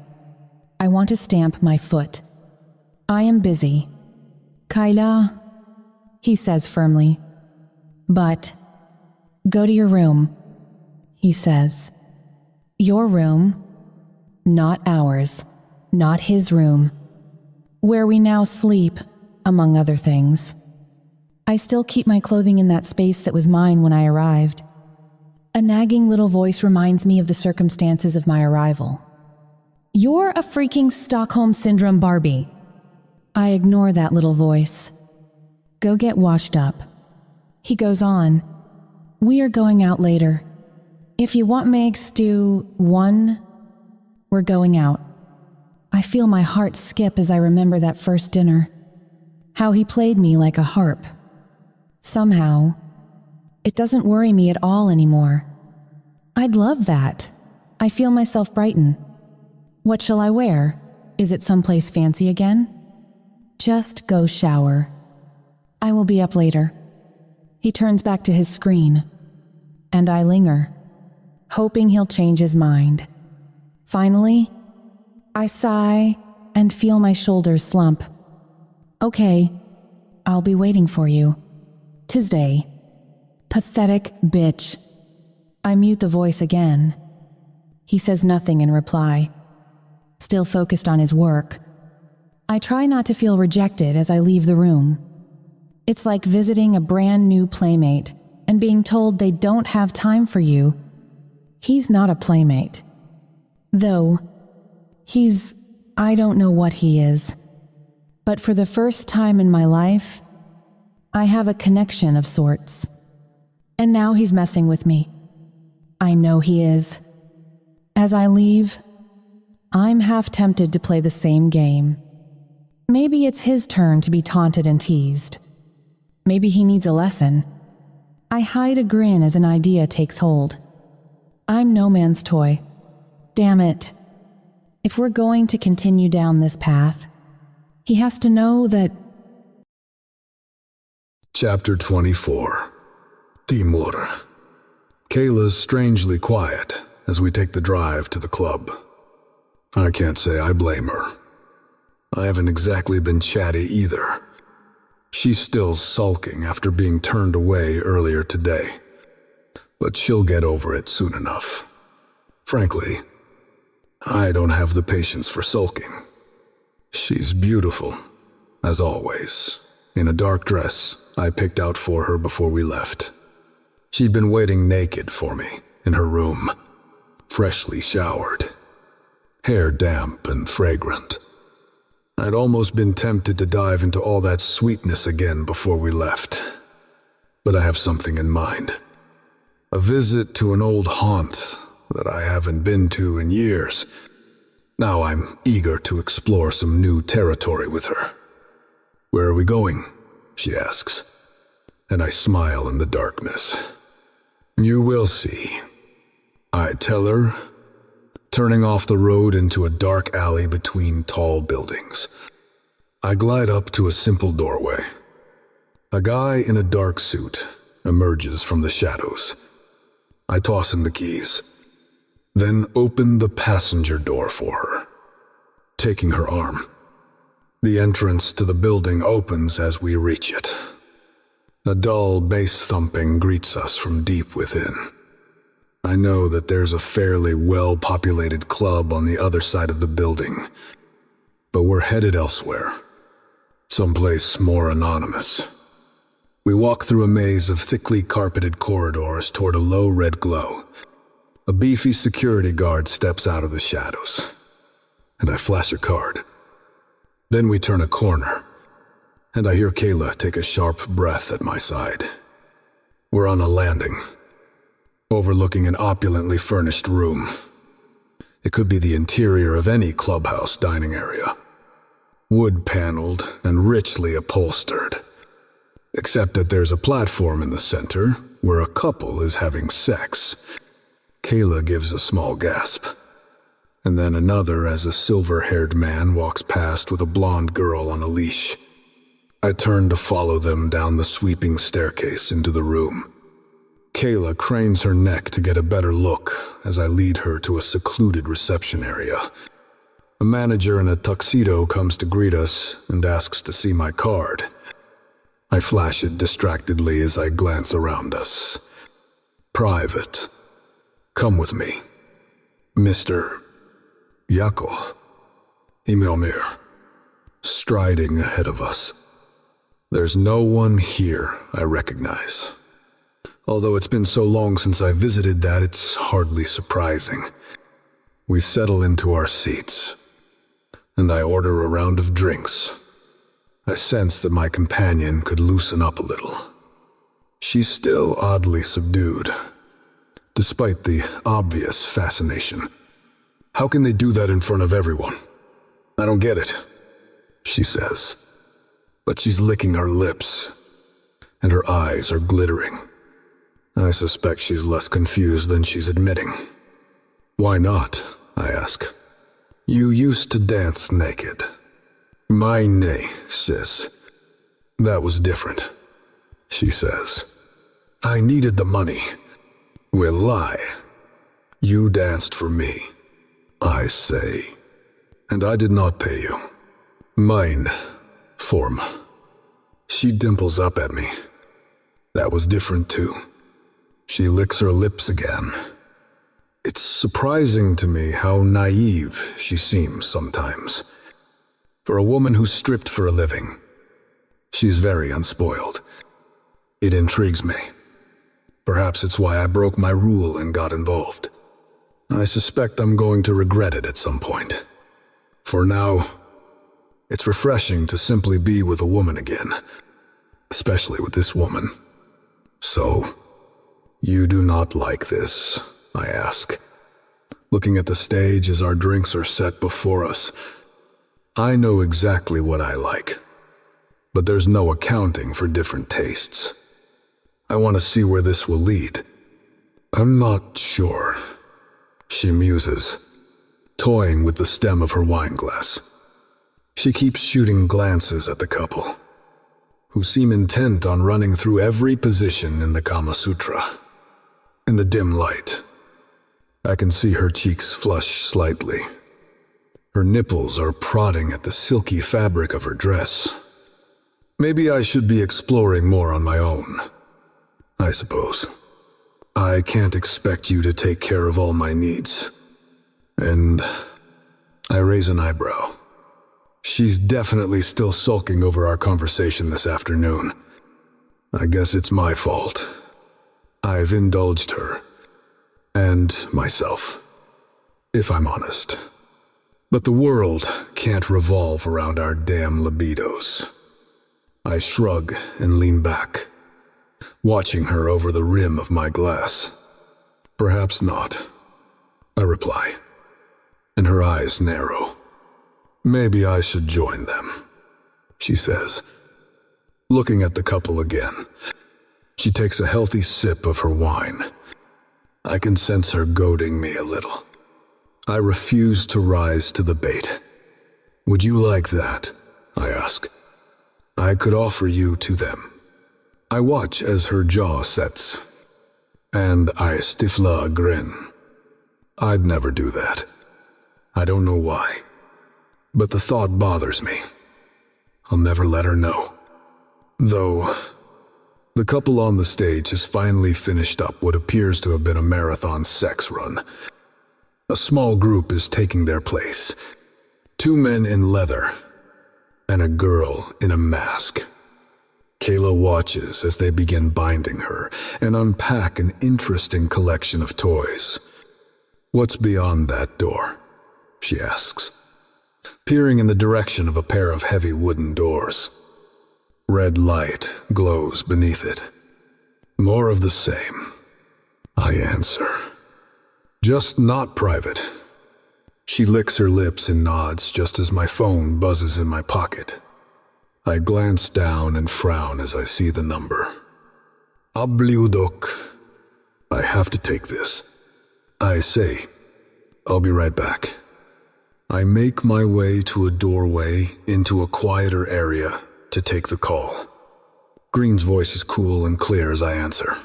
B: I want to stamp my foot. I am busy. Kyla, he says firmly. But, go to your room, he says. Your room, not ours, not his room, where we now sleep, among other things. I still keep my clothing in that space that was mine when I arrived. A nagging little voice reminds me of the circumstances of my arrival. You're a freaking Stockholm Syndrome Barbie. I ignore that little voice. Go get washed up. He goes on. We are going out later. If you want makes do one, we're going out. I feel my heart skip as I remember that first dinner. How he played me like a harp. Somehow, it doesn't worry me at all anymore. I'd love that. I feel myself brighten. What shall I wear? Is it someplace fancy again? Just go shower. I will be up later. He turns back to his screen, and I linger, hoping he'll change his mind. Finally, I sigh and feel my shoulders slump. Okay, I'll be waiting for you. Tisday. Pathetic bitch. I mute the voice again. He says nothing in reply, still focused on his work. I try not to feel rejected as I leave the room. It's like visiting a brand new playmate and being told they don't have time for you. He's not a playmate. Though, I don't know what he is. But for the first time in my life, I have a connection of sorts. And now he's messing with me. I know he is. As I leave, I'm half tempted to play the same game. Maybe it's his turn to be taunted and teased. Maybe he needs a lesson. I hide a grin as an idea takes hold. I'm no man's toy. Damn it, If we're going to continue down this path, he has to know that...
A: Chapter 24. Timour. Kayla's strangely quiet as we take the drive to the club. I can't say I blame her. I haven't exactly been chatty either. She's still sulking after being turned away earlier today, but she'll get over it soon enough. Frankly, I don't have the patience for sulking. She's beautiful, as always, in a dark dress I picked out for her before we left. She'd been waiting naked for me in her room, freshly showered, hair damp and fragrant. I'd almost been tempted to dive into all that sweetness again before we left. But I have something in mind. A visit to an old haunt that I haven't been to in years. Now I'm eager to explore some new territory with her. "Where are we going?" she asks, and I smile in the darkness. "You will see," I tell her, turning off the road into a dark alley between tall buildings. I glide up to a simple doorway. A guy in a dark suit emerges from the shadows. I toss him the keys, then open the passenger door for her, taking her arm. The entrance to the building opens as we reach it. A dull bass thumping greets us from deep within. I know that there's a fairly well-populated club on the other side of the building, but we're headed elsewhere, someplace more anonymous. We walk through a maze of thickly carpeted corridors toward a low red glow. A beefy security guard steps out of the shadows, and I flash a card. Then we turn a corner, and I hear Kayla take a sharp breath at my side. We're on a landing, overlooking an opulently furnished room. It could be the interior of any clubhouse dining area. Wood-paneled and richly upholstered, except that there's a platform in the center where a couple is having sex. Kayla gives a small gasp, and then another as a silver-haired man walks past with a blonde girl on a leash. I turn to follow them down the sweeping staircase into the room. Kayla cranes her neck to get a better look as I lead her to a secluded reception area. A manager in a tuxedo comes to greet us and asks to see my card. I flash it distractedly as I glance around us. "Private. Come with me. Mr. Yakov," he murmurs, striding ahead of us. There's no one here I recognize. Although it's been so long since I visited that it's hardly surprising. We settle into our seats, and I order a round of drinks. I sense that my companion could loosen up a little. She's still oddly subdued, despite the obvious fascination. "How can they do that in front of everyone? I don't get it," she says. But she's licking her lips, and her eyes are glittering. I suspect she's less confused than she's admitting. "Why not?" I ask. "You used to dance naked." "My nay, sis. That was different," she says. "I needed the money." "Will lie. You danced for me," I say, "and I did not pay you. Mine form." She dimples up at me. "That was different too." She licks her lips again. It's surprising to me how naive she seems sometimes. For a woman who's stripped for a living, she's very unspoiled. It intrigues me. Perhaps it's why I broke my rule and got involved. I suspect I'm going to regret it at some point. For now, it's refreshing to simply be with a woman again, especially with this woman. "So, you do not like this?" I ask, looking at the stage as our drinks are set before us. I know exactly what I like, but there's no accounting for different tastes. I want to see where this will lead. "I'm not sure," she muses. toying with the stem of her wine glass. She keeps shooting glances at the couple, who seem intent on running through every position in the Kama Sutra. In the dim light, I can see her cheeks flush slightly. Her nipples are prodding at the silky fabric of her dress. Maybe I should be exploring more on my own, I suppose. I can't expect you to take care of all my needs. And I raise an eyebrow. She's definitely still sulking over our conversation this afternoon. I guess it's my fault. I've indulged her. And myself, if I'm honest. But the world can't revolve around our damn libidos. I shrug and lean back, watching her over the rim of my glass. Perhaps not, I reply, and her eyes narrow. Maybe I should join them, she says. Looking at the couple again, she takes a healthy sip of her wine. I can sense her goading me a little. I refuse to rise to the bait. Would you like that? I ask. I could offer you to them. I watch as her jaw sets, and I stifle a grin. I'd never do that. I don't know why, but the thought bothers me. I'll never let her know. Though, the couple on the stage has finally finished up what appears to have been a marathon sex run. A small group is taking their place. 2 men in leather, and a girl in a mask. Kayla watches as they begin binding her and unpack an interesting collection of toys. What's beyond that door? She asks, peering in the direction of a pair of heavy wooden doors. Red light glows beneath it. More of the same, I answer. Just not private. She licks her lips and nods just as my phone buzzes in my pocket. I glance down and frown as I see the number. AudioBook. I have to take this. I say, I'll be right back. I make my way to a doorway into a quieter area to take the call. Green's voice is cool and clear as I answer.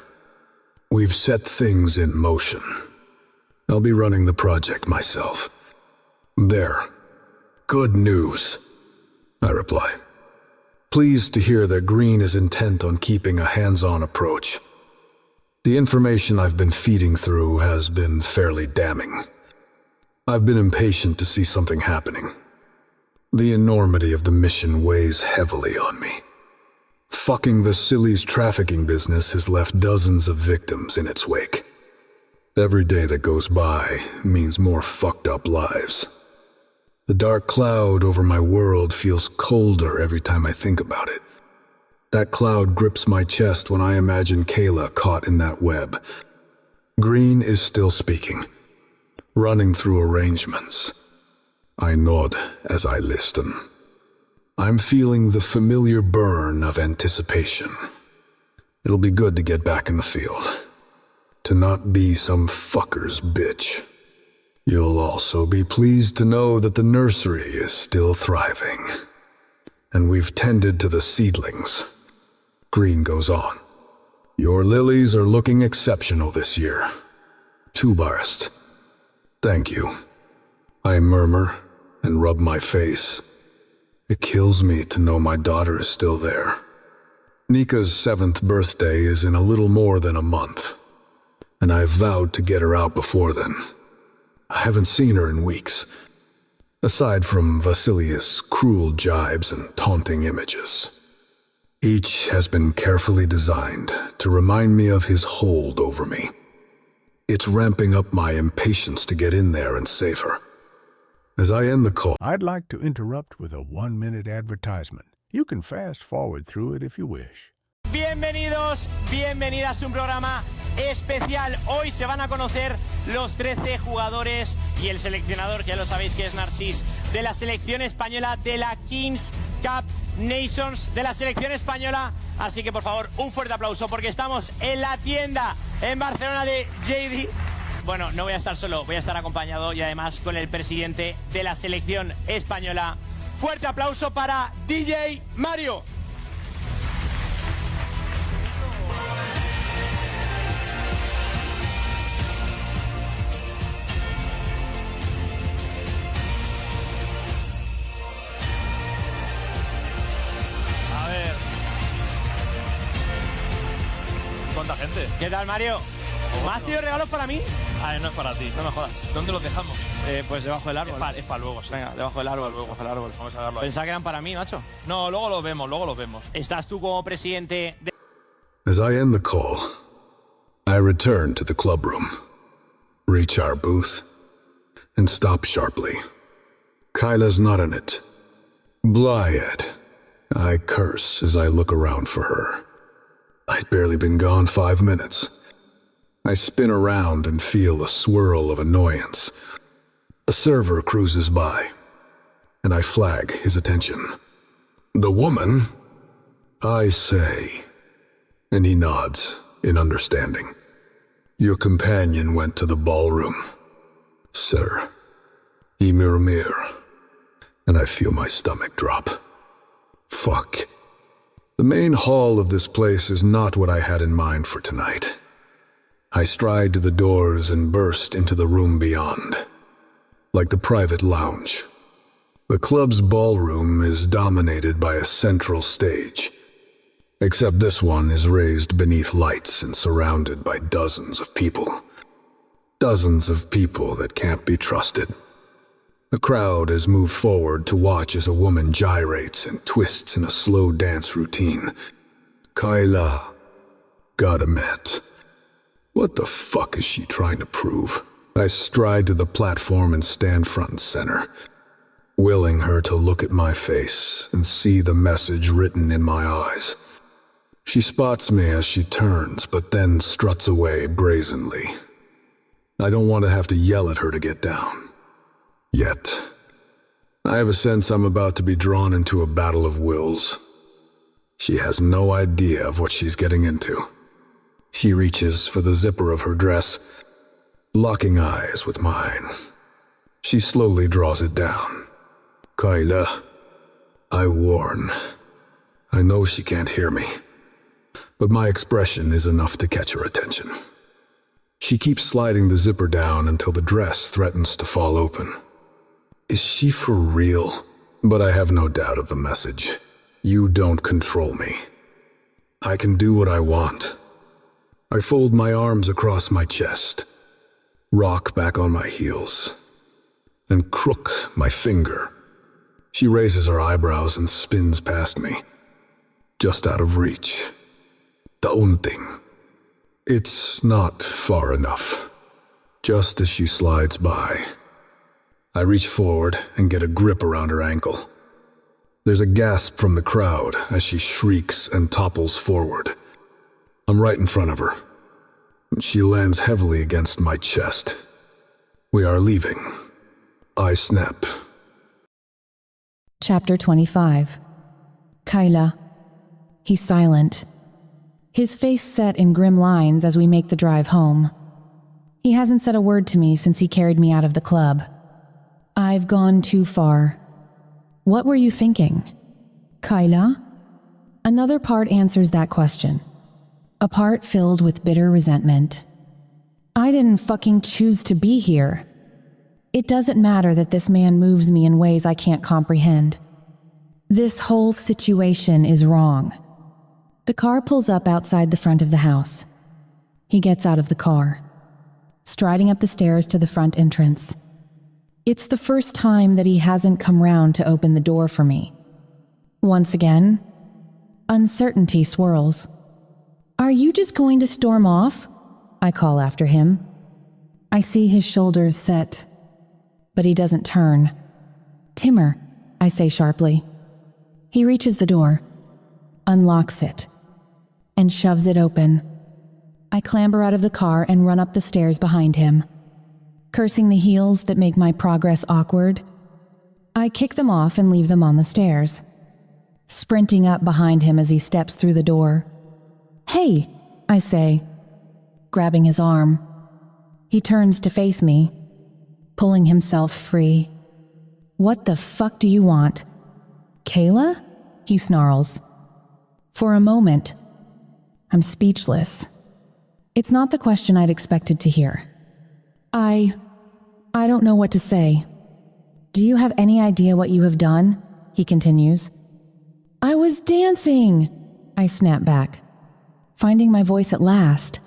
A: We've set things in motion. I'll be running the project myself. There. Good news, I reply. Pleased to hear that Green is intent on keeping a hands-on approach. The information I've been feeding through has been fairly damning. I've been impatient to see something happening. The enormity of the mission weighs heavily on me. Fucking Vasily's trafficking business has left dozens of victims in its wake. Every day that goes by means more fucked up lives. The dark cloud over my world feels colder every time I think about it. That cloud grips my chest when I imagine Kayla caught in that web. Green is still speaking, running through arrangements. I nod as I listen. I'm feeling the familiar burn of anticipation. It'll be good to get back in the field. To not be some fucker's bitch. You'll also be pleased to know that the nursery is still thriving. And we've tended to the seedlings. Green goes on. Your lilies are looking exceptional this year. Tubarst. Thank you. I murmur and rub my face. It kills me to know my daughter is still there. Nika's 7th birthday is in a little more than a month, and I've vowed to get her out before then. I haven't seen her in weeks, aside from Vasilius' cruel jibes and taunting images. Each has been carefully designed to remind me of his hold over me. It's ramping up my impatience to get in there and save her. As I end the call,
C: I'd like to interrupt with a 1-minute advertisement. You can fast forward through it if you wish.
D: Bienvenidos, bienvenidas a un programa especial. Hoy se van a conocer los 13 jugadores y el seleccionador, que ya lo sabéis que es Narcís, de la selección española de la Kings Cup Nations de la selección española. Así que por favor, un fuerte aplauso porque estamos en la tienda en Barcelona de JD. bueno, no voy a estar solo, voy a estar acompañado y además con el presidente de la selección española. Fuerte aplauso para DJ Mario.
E: A ver. ¿Cuánta gente?
D: ¿Qué tal, Mario? ¿Más tío regalos para mí?
E: Ah, no es para ti.
D: No me jodas.
E: ¿Dónde los dejamos?
D: Pues debajo del árbol.
E: Es para luego, sí.
D: Venga, debajo del árbol,
E: Luego.
D: debajo del árbol.
E: Vamos a darlo ahí.
D: Pensaba que eran para mí, macho.
E: No, luego los vemos, luego los vemos.
D: ¿Estás tú como presidente de...
A: As I end the call, I return to the club room, reach our booth, and stop sharply. Kyla's not in it. Blyad. I curse as I look around for her. I'd barely been gone 5 minutes. I spin around and feel a swirl of annoyance. A server cruises by, and I flag his attention. The woman? I say, and he nods in understanding. Your companion went to the ballroom, sir. Timur, and I feel my stomach drop. Fuck. The main hall of this place is not what I had in mind for tonight. I stride to the doors and burst into the room beyond. Like the private lounge. The club's ballroom is dominated by a central stage. Except this one is raised beneath lights and surrounded by dozens of people. Dozens of people that can't be trusted. The crowd has moved forward to watch as a woman gyrates and twists in a slow dance routine. Kyla. Gotta admit. What the fuck is she trying to prove? I stride to the platform and stand front and center, willing her to look at my face and see the message written in my eyes. She spots me as she turns, but then struts away brazenly. I don't want to have to yell at her to get down. Yet. I have a sense I'm about to be drawn into a battle of wills. She has no idea of what she's getting into. She reaches for the zipper of her dress, locking eyes with mine. She slowly draws it down. Kyla, I warn. I know she can't hear me, but my expression is enough to catch her attention. She keeps sliding the zipper down until the dress threatens to fall open. Is she for real? But I have no doubt of the message. You don't control me. I can do what I want. I fold my arms across my chest, rock back on my heels, then crook my finger. She raises her eyebrows and spins past me, just out of reach. Daunting. It's not far enough. Just as she slides by, I reach forward and get a grip around her ankle. There's a gasp from the crowd as she shrieks and topples forward. I'm right in front of her. She lands heavily against my chest. We are leaving. I snap.
B: Chapter 25. Kyla. He's silent. His face set in grim lines as we make the drive home. He hasn't said a word to me since he carried me out of the club. I've gone too far. What were you thinking? Kyla? Another part answers that question. A part filled with bitter resentment. I didn't fucking choose to be here. It doesn't matter that this man moves me in ways I can't comprehend. This whole situation is wrong. The car pulls up outside the front of the house. He gets out of the car, striding up the stairs to the front entrance. It's the first time that he hasn't come round to open the door for me. Once again, uncertainty swirls. Are you just going to storm off? I call after him. I see his shoulders set, but he doesn't turn. Timur, I say sharply. He reaches the door, unlocks it, and shoves it open. I clamber out of the car and run up the stairs behind him. Cursing the heels that make my progress awkward, I kick them off and leave them on the stairs, sprinting up behind him as he steps through the door. Hey, I say, grabbing his arm. He turns to face me, pulling himself free. What the fuck do you want? Kayla? He snarls. For a moment, I'm speechless. It's not the question I'd expected to hear. I don't know what to say. Do you have any idea what you have done? He continues. I was dancing, I snap back, finding my voice at last.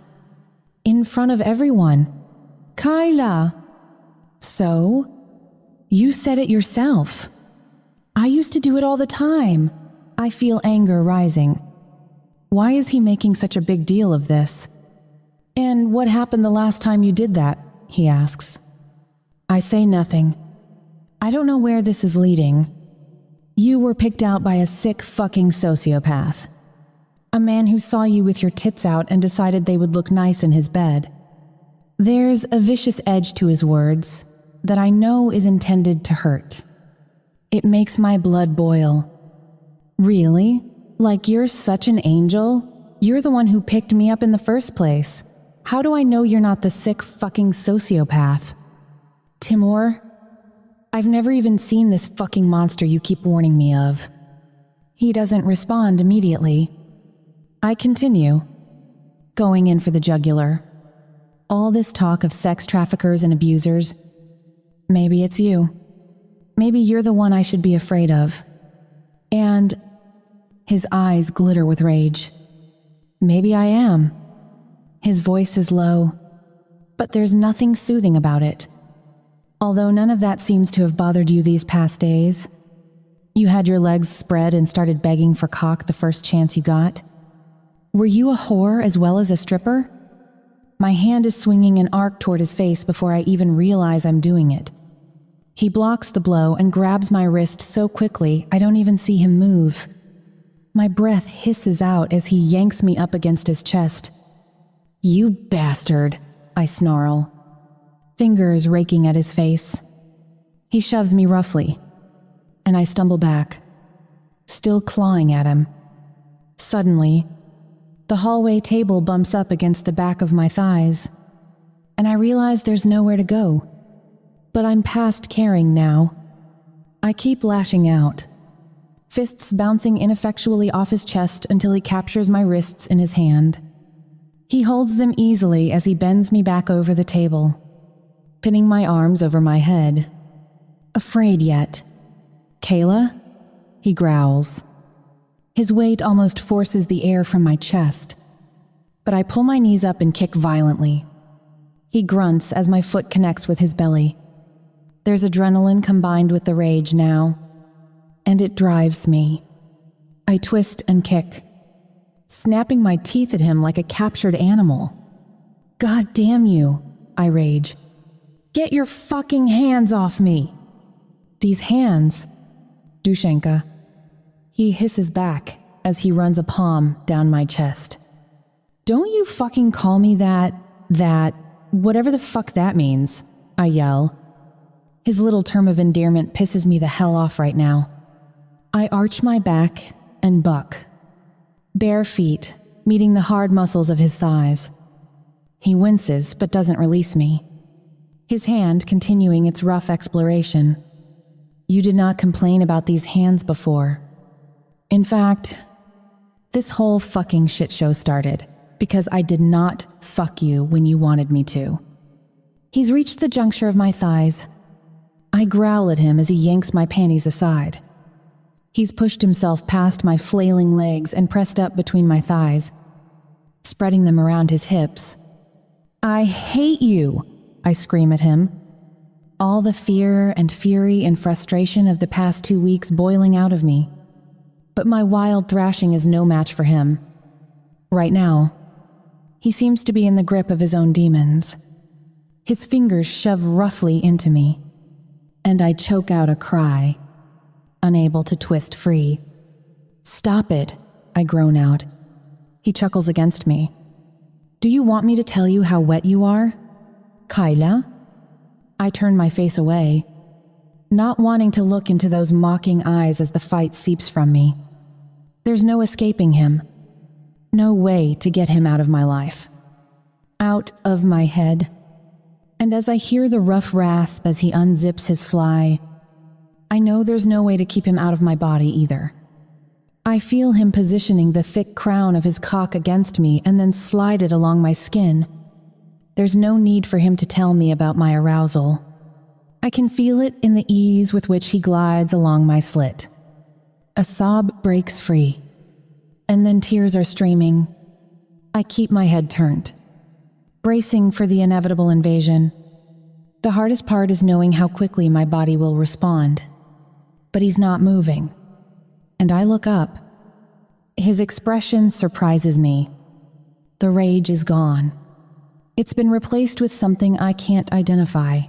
B: In front of everyone. Kayla! So? You said it yourself. I used to do it all the time. I feel anger rising. Why is he making such a big deal of this? And what happened the last time you did that? He asks. I say nothing. I don't know where this is leading. You were picked out by a sick fucking sociopath. A man who saw you with your tits out and decided they would look nice in his bed. There's a vicious edge to his words that I know is intended to hurt. It makes my blood boil. Really? Like you're such an angel? You're the one who picked me up in the first place. How do I know you're not the sick fucking sociopath? Timour, I've never even seen this fucking monster you keep warning me of. He doesn't respond immediately. I continue, going in for the jugular. All this talk of sex traffickers and abusers, maybe it's you. Maybe you're the one I should be afraid of. And his eyes glitter with rage. Maybe I am. His voice is low, but there's nothing soothing about it. Although none of that seems to have bothered you these past days. You had your legs spread and started begging for cock the first chance you got. Were you a whore as well as a stripper? My hand is swinging an arc toward his face before I even realize I'm doing it. He blocks the blow and grabs my wrist so quickly I don't even see him move. My breath hisses out as he yanks me up against his chest. You bastard, I snarl, fingers raking at his face. He shoves me roughly, and I stumble back, still clawing at him. Suddenly, the hallway table bumps up against the back of my thighs, and I realize there's nowhere to go. But I'm past caring now. I keep lashing out, fists bouncing ineffectually off his chest until he captures my wrists in his hand. He holds them easily as he bends me back over the table, pinning my arms over my head. Afraid yet. Kayla? He growls. His weight almost forces the air from my chest, but I pull my knees up and kick violently. He grunts as my foot connects with his belly. There's adrenaline combined with the rage now, and it drives me. I twist and kick, snapping my teeth at him like a captured animal. God damn you, I rage. Get your fucking hands off me. These hands, Dushenka. He hisses back as he runs a palm down my chest. Don't you fucking call me that, whatever the fuck that means, I yell. His little term of endearment pisses me the hell off right now. I arch my back and buck, bare feet meeting the hard muscles of his thighs. He winces but doesn't release me, his hand continuing its rough exploration. You did not complain about these hands before. In fact, this whole fucking shit show started because I did not fuck you when you wanted me to. He's reached the juncture of my thighs. I growl at him as he yanks my panties aside. He's pushed himself past my flailing legs and pressed up between my thighs, spreading them around his hips. I hate you, I scream at him, all the fear and fury and frustration of the past 2 weeks boiling out of me. But my wild thrashing is no match for him. Right now, he seems to be in the grip of his own demons. His fingers shove roughly into me, and I choke out a cry, unable to twist free. Stop it, I groan out. He chuckles against me. Do you want me to tell you how wet you are? Kayla? I turn my face away, not wanting to look into those mocking eyes as the fight seeps from me. There's no escaping him. No way to get him out of my life. Out of my head. And as I hear the rough rasp as he unzips his fly, I know there's no way to keep him out of my body either. I feel him positioning the thick crown of his cock against me and then slide it along my skin. There's no need for him to tell me about my arousal. I can feel it in the ease with which he glides along my slit. A sob breaks free, and then tears are streaming. I keep my head turned, bracing for the inevitable invasion. The hardest part is knowing how quickly my body will respond. But he's not moving, and I look up. His expression surprises me. The rage is gone. It's been replaced with something I can't identify.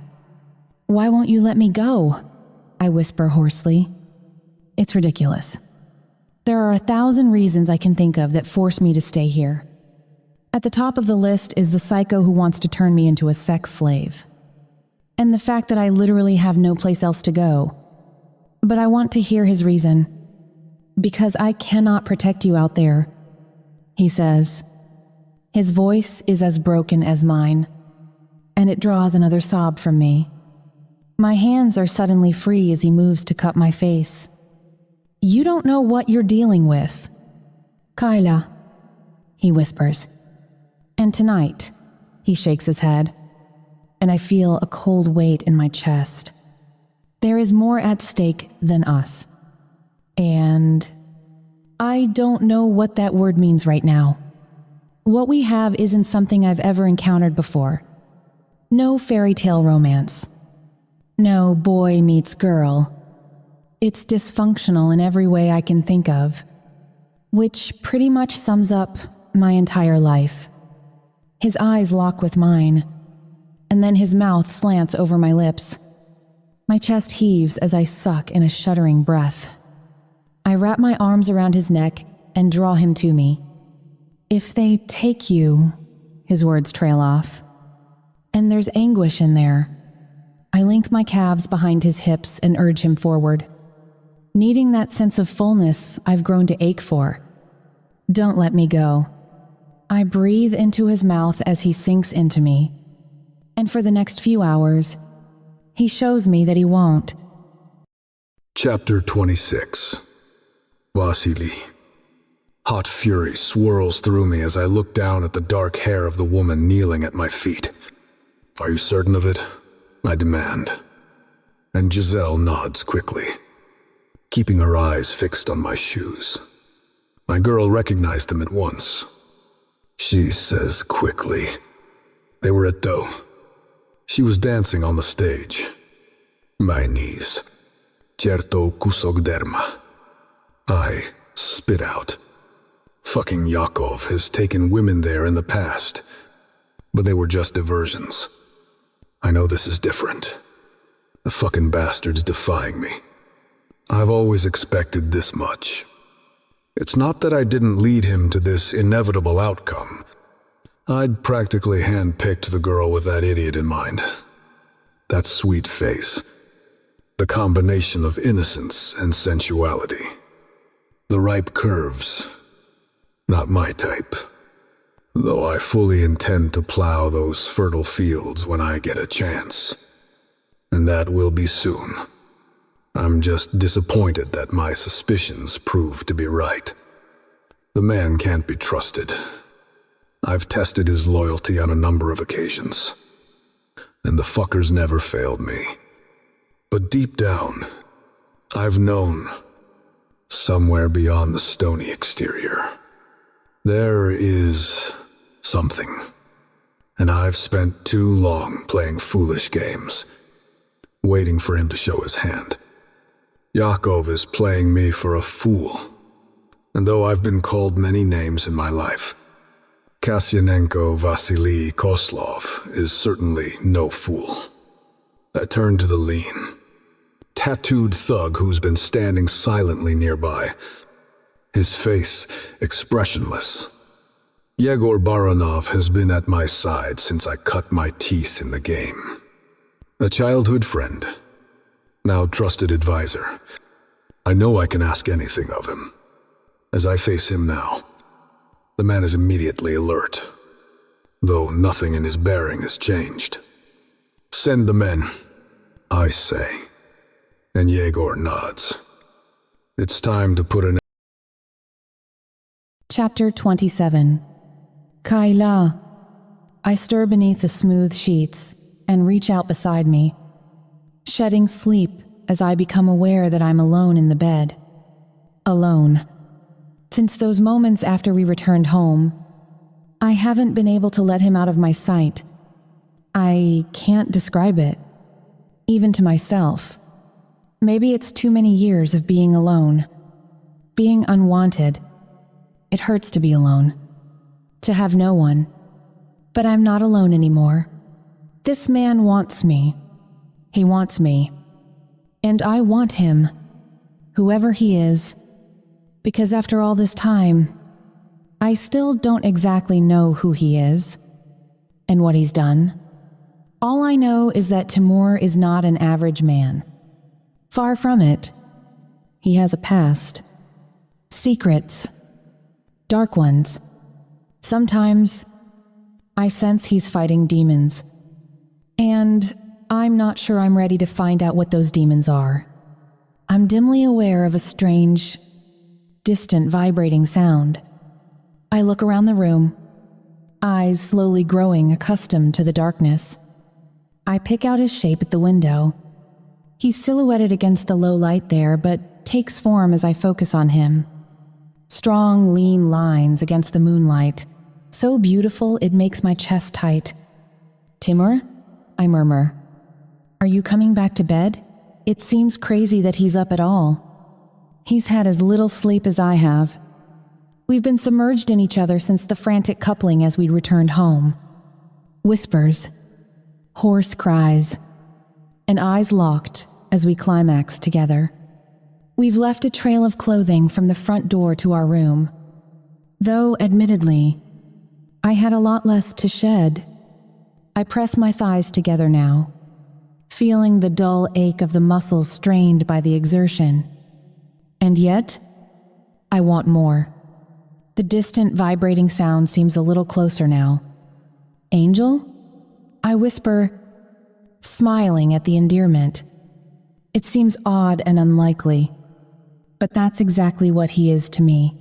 B: "Why won't you let me go?" I whisper hoarsely. It's ridiculous. There are 1,000 reasons I can think of that force me to stay here. At the top of the list is the psycho who wants to turn me into a sex slave. And the fact that I literally have no place else to go. But I want to hear his reason. "Because I cannot protect you out there," he says. His voice is as broken as mine, and it draws another sob from me. My hands are suddenly free as he moves to cup my face. "You don't know what you're dealing with." "Kyla," he whispers. "And tonight," he shakes his head, and I feel a cold weight in my chest. There is more at stake than us. And I don't know what that word means right now. What we have isn't something I've ever encountered before. No fairy tale romance. No boy meets girl. It's dysfunctional in every way I can think of, which pretty much sums up my entire life. His eyes lock with mine, and then his mouth slants over my lips. My chest heaves as I suck in a shuddering breath. I wrap my arms around his neck and draw him to me. "If they take you," his words trail off, "and there's anguish in there." I link my calves behind his hips and urge him forward, needing that sense of fullness I've grown to ache for. "Don't let me go." I breathe into his mouth as he sinks into me, and for the next few hours, he shows me that he won't.
A: Chapter 26. Vasily. Hot fury swirls through me as I look down at the dark hair of the woman kneeling at my feet. "Are you certain of it?" I demand. And Giselle nods quickly, keeping her eyes fixed on my shoes. My girl recognized them at once. She says quickly, "They were at Doe. She was dancing on the stage." My knees. Certo kusok derma. I spit out. Fucking Yakov has taken women there in the past, but they were just diversions. I know this is different. The fucking bastard's defying me. I've always expected this much. It's not that I didn't lead him to this inevitable outcome. I'd practically handpicked the girl with that idiot in mind. That sweet face. The combination of innocence and sensuality. The ripe curves. Not my type. Though I fully intend to plow those fertile fields when I get a chance. And that will be soon. I'm just disappointed that my suspicions proved to be right. The man can't be trusted. I've tested his loyalty on a number of occasions, and the fucker's never failed me. But deep down, I've known, somewhere beyond the stony exterior, there is something. And I've spent too long playing foolish games, waiting for him to show his hand. Yakov is playing me for a fool, and though I've been called many names in my life, Kasyanenko Vasily Koslov is certainly no fool. I turn to the lean, tattooed thug who's been standing silently nearby, his face expressionless. Yegor Baranov has been at my side since I cut my teeth in the game. A childhood friend, now trusted advisor. I know I can ask anything of him. As I face him now, the man is immediately alert, though nothing in his bearing has changed. Send the men, I say, and Yegor nods. It's time to put an...
B: Chapter 27. Kayla. I stir beneath the smooth sheets and reach out beside me, shedding sleep as I become aware that I'm alone in the bed. Alone. Since those moments after we returned home, I haven't been able to let him out of my sight. I can't describe it, even to myself. Maybe it's too many years of being alone, being unwanted. It hurts to be alone, to have no one. But I'm not alone anymore. This man wants me. He wants me. And I want him, whoever he is, because after all this time, I still don't exactly know who he is and what he's done. All I know is that Timour is not an average man. Far from it. He has a past. Secrets. Dark ones. Sometimes I sense he's fighting demons. And I'm not sure I'm ready to find out what those demons are. I'm dimly aware of a strange, distant vibrating sound. I look around the room, eyes slowly growing accustomed to the darkness. I pick out his shape at the window. He's silhouetted against the low light there, but takes form as I focus on him. Strong, lean lines against the moonlight, so beautiful it makes my chest tight. Timour? I murmur. Are you coming back to bed? It seems crazy that he's up at all. He's had as little sleep as I have. We've been submerged in each other since the frantic coupling as we returned home. Whispers, hoarse cries, and eyes locked as we climax together. We've left a trail of clothing from the front door to our room. Though, admittedly, I had a lot less to shed. I press my thighs together now, feeling the dull ache of the muscles strained by the exertion. And yet, I want more. The distant vibrating sound seems a little closer now. Angel? I whisper, smiling at the endearment. It seems odd and unlikely, but that's exactly what he is to me.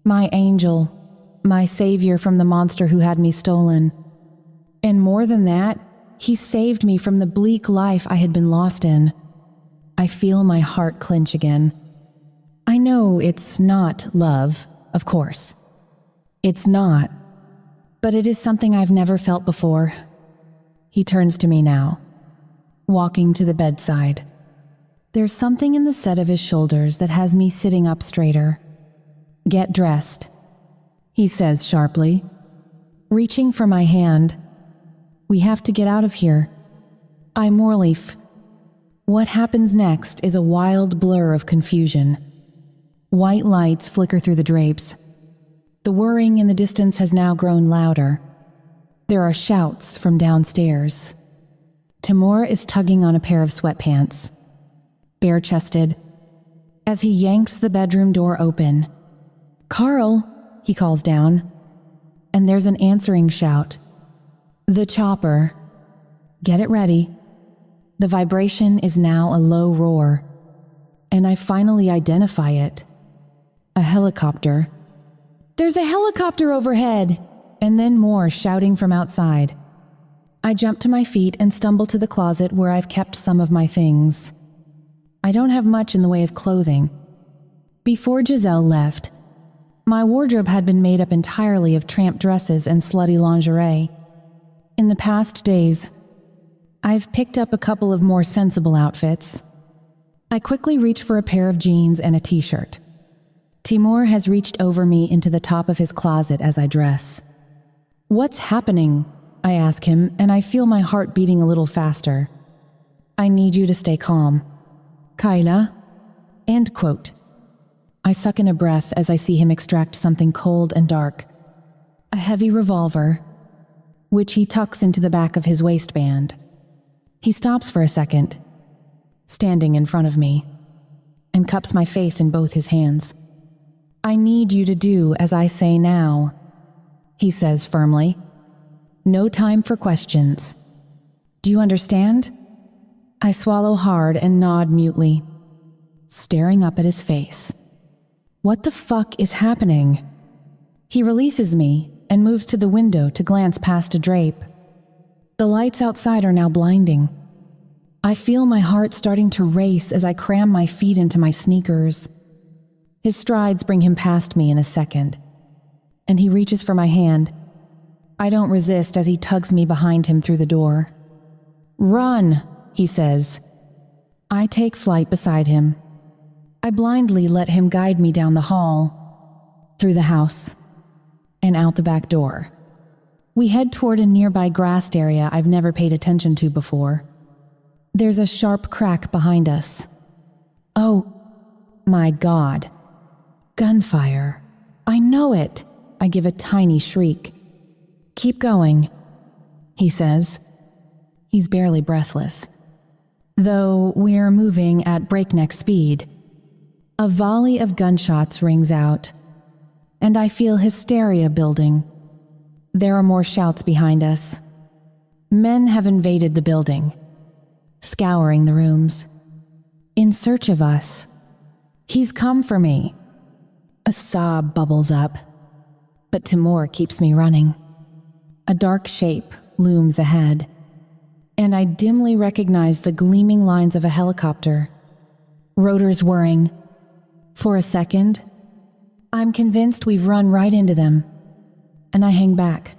B: My angel, my savior from the monster who had me stolen. And more than that, he saved me from the bleak life I had been lost in. I feel my heart clench again. I know it's not love, of course. It's not, but it is something I've never felt before. He turns to me now, walking to the bedside. There's something in the set of his shoulders that has me sitting up straighter. Get dressed, he says sharply, reaching for my hand. We have to get out of here. I'm Morleaf. What happens next is a wild blur of confusion. White lights flicker through the drapes. The whirring in the distance has now grown louder. There are shouts from downstairs. Timour is tugging on a pair of sweatpants, bare-chested, as he yanks the bedroom door open. Carl, he calls down, and there's an answering shout. The chopper. Get it ready. The vibration is now a low roar, and I finally identify it. A helicopter. There's a helicopter overhead! And then more shouting from outside. I jump to my feet and stumble to the closet where I've kept some of my things. I don't have much in the way of clothing. Before Giselle left, my wardrobe had been made up entirely of tramp dresses and slutty lingerie. In the past days, I've picked up a couple of more sensible outfits. I quickly reach for a pair of jeans and a t-shirt. Timour has reached over me into the top of his closet as I dress. What's happening? I ask him, and I feel my heart beating a little faster. I need you to stay calm. Kayla? End quote. I suck in a breath as I see him extract something cold and dark. A heavy revolver, which he tucks into the back of his waistband. He stops for a second, standing in front of me, and cups my face in both his hands. I need you to do as I say now, he says firmly. No time for questions. Do you understand? I swallow hard and nod mutely, staring up at his face. What the fuck is happening? He releases me and moves to the window to glance past a drape. The lights outside are now blinding. I feel my heart starting to race as I cram my feet into my sneakers. His strides bring him past me in a second, and he reaches for my hand. I don't resist as he tugs me behind him through the door. "Run," he says. I take flight beside him. I blindly let him guide me down the hall, through the house, and out the back door. We head toward a nearby grassed area I've never paid attention to before. There's a sharp crack behind us. Oh, my God. Gunfire. I know it. I give a tiny shriek. "Keep going," he says. He's barely breathless, though we're moving at breakneck speed. A volley of gunshots rings out, and I feel hysteria building. There are more shouts behind us. Men have invaded the building, scouring the rooms, in search of us. He's come for me. A sob bubbles up, but Timour keeps me running. A dark shape looms ahead, and I dimly recognize the gleaming lines of a helicopter, rotors whirring. For a second, I'm convinced we've run right into them, and I hang back.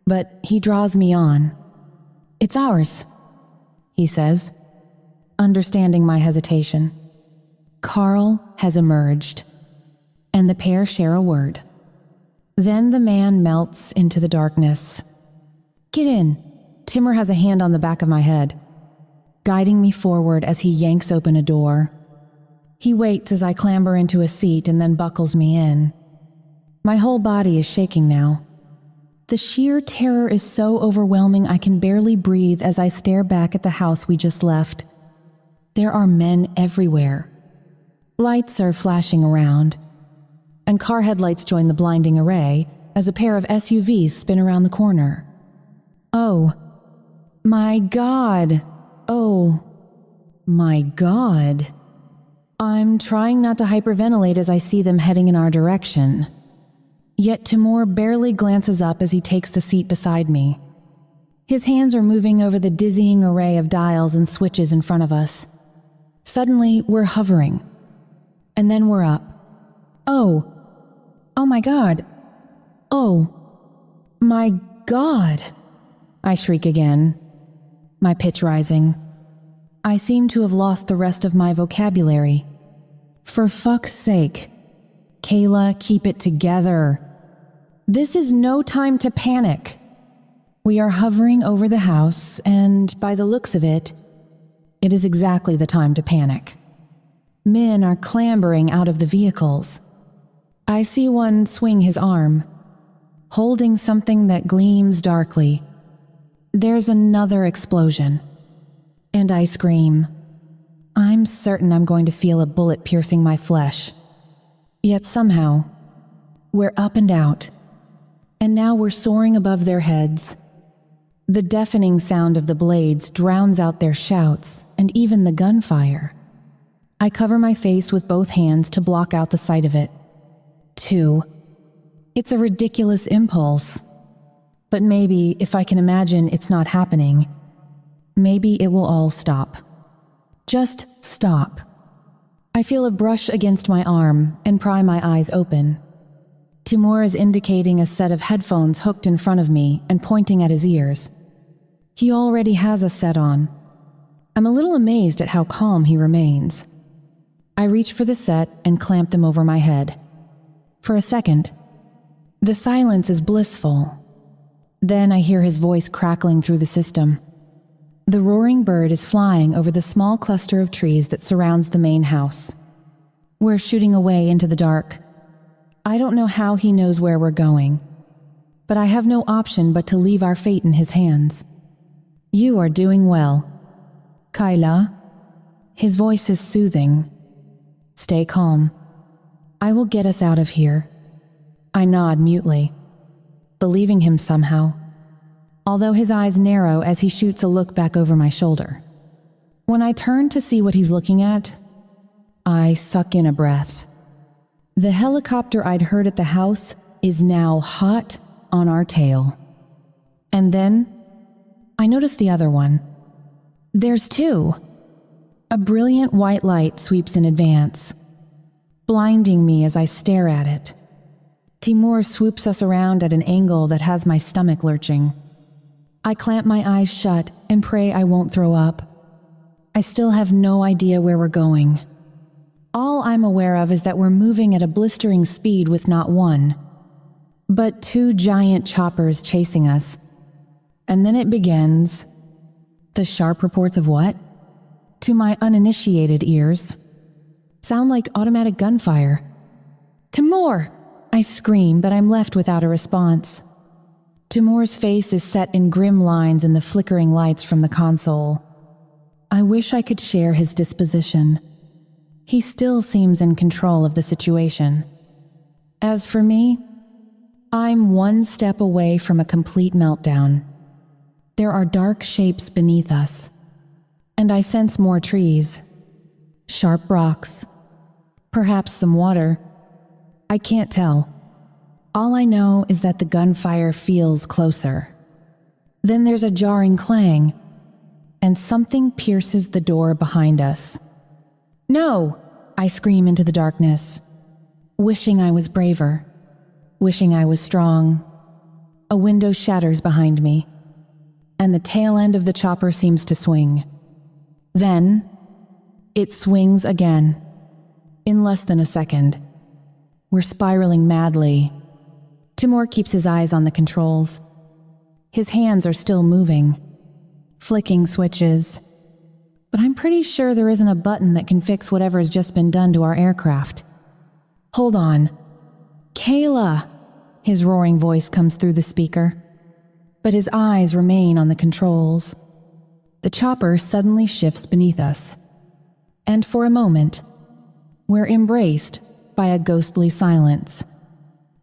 B: But he draws me on. "It's ours," he says, understanding my hesitation. Carl has emerged, and the pair share a word. Then the man melts into the darkness. "Get in." Timur has a hand on the back of my head, guiding me forward as he yanks open a door. He waits as I clamber into a seat and then buckles me in. My whole body is shaking now. The sheer terror is so overwhelming I can barely breathe as I stare back at the house we just left. There are men everywhere. Lights are flashing around, and car headlights join the blinding array as a pair of SUVs spin around the corner. Oh, my God. Oh, my God. I'm trying not to hyperventilate as I see them heading in our direction. Yet Timour barely glances up as he takes the seat beside me. His hands are moving over the dizzying array of dials and switches in front of us. Suddenly, we're hovering. And then we're up. Oh my God. Oh, my God. I shriek again, my pitch rising. I seem to have lost the rest of my vocabulary. For fuck's sake. Kayla, keep it together. This is no time to panic. We are hovering over the house, and by the looks of it, it is exactly the time to panic. Men are clambering out of the vehicles. I see one swing his arm, holding something that gleams darkly. There's another explosion, and I scream. I'm certain I'm going to feel a bullet piercing my flesh. Yet somehow, we're up and out, and now we're soaring above their heads. The deafening sound of the blades drowns out their shouts and even the gunfire. I cover my face with both hands to block out the sight of it. 2. It's a ridiculous impulse. But maybe, if I can imagine it's not happening, maybe it will all stop. Just stop. I feel a brush against my arm and pry my eyes open. Timour is indicating a set of headphones hooked in front of me and pointing at his ears. He already has a set on. I'm a little amazed at how calm he remains. I reach for the set and clamp them over my head. For a second, the silence is blissful. Then I hear his voice crackling through the system. The roaring bird is flying over the small cluster of trees that surrounds the main house. We're shooting away into the dark. I don't know how he knows where we're going, but I have no option but to leave our fate in his hands. You are doing well. Kayla? His voice is soothing. Stay calm. I will get us out of here. I nod mutely, believing him somehow. although his eyes narrow as he shoots a look back over my shoulder. When I turn to see what he's looking at, I suck in a breath. The helicopter I'd heard at the house is now hot on our tail. And then I notice the other one. There's two. A brilliant white light sweeps in advance, blinding me as I stare at it. Timour swoops us around at an angle that has my stomach lurching. I clamp my eyes shut and pray I won't throw up. I still have no idea where we're going. All I'm aware of is that we're moving at a blistering speed with not one, but two giant choppers chasing us. And then it begins. The sharp reports of what? To my uninitiated ears, sound like automatic gunfire. Timour! I scream, but I'm left without a response. Timour's face is set in grim lines in the flickering lights from the console. I wish I could share his disposition. He still seems in control of the situation. As for me, I'm one step away from a complete meltdown. There are dark shapes beneath us, and I sense more trees, sharp rocks, perhaps some water. I can't tell. All I know is that the gunfire feels closer. Then there's a jarring clang, and something pierces the door behind us. No! I scream into the darkness, wishing I was braver, wishing I was strong. A window shatters behind me, and the tail end of the chopper seems to swing. Then, it swings again. In less than a second, we're spiraling madly. Timour keeps his eyes on the controls. His hands are still moving, flicking switches. But I'm pretty sure there isn't a button that can fix whatever has just been done to our aircraft. Hold on. Kayla! His roaring voice comes through the speaker, but his eyes remain on the controls. The chopper suddenly shifts beneath us, and for a moment, we're embraced by a ghostly silence.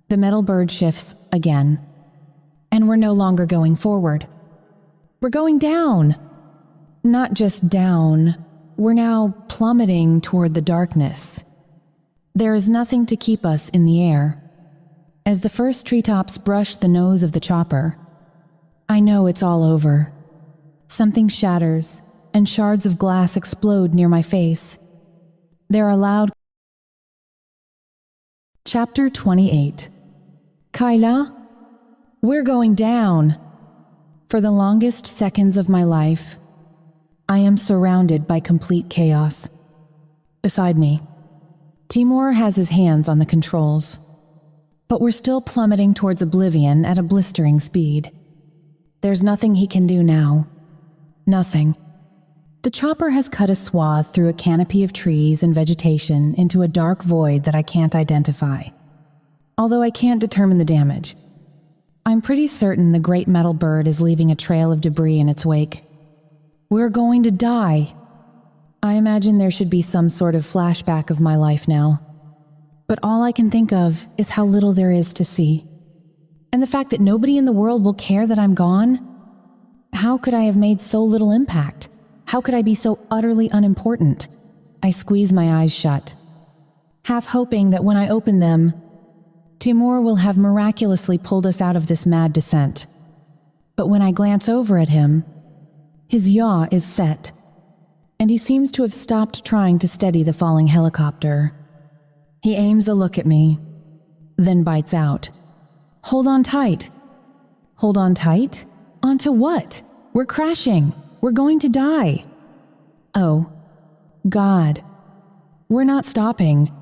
B: The metal bird shifts again, and we're no longer going forward. We're going down! Not just down, we're now plummeting toward the darkness. There is nothing to keep us in the air. As the first treetops brush the nose of the chopper, I know it's all over. Something shatters, and shards of glass explode near my face. There are loud... Chapter 28. Kayla, we're going down. For the longest seconds of my life, I am surrounded by complete chaos. Beside me, Timour has his hands on the controls, but we're still plummeting towards oblivion at a blistering speed. There's nothing he can do now. Nothing. The chopper has cut a swath through a canopy of trees and vegetation into a dark void that I can't identify, although I can't determine the damage. I'm pretty certain the great metal bird is leaving a trail of debris in its wake. We're going to die. I imagine there should be some sort of flashback of my life now. But all I can think of is how little there is to see. And the fact that nobody in the world will care that I'm gone? How could I have made so little impact? How could I be so utterly unimportant? I squeeze my eyes shut, half hoping that when I open them, Timour will have miraculously pulled us out of this mad descent. But when I glance over at him, his yaw is set, and he seems to have stopped trying to steady the falling helicopter. He aims a look at me, then bites out. Hold on tight. Hold on tight? Onto what? We're crashing. We're going to die. Oh, God. We're not stopping.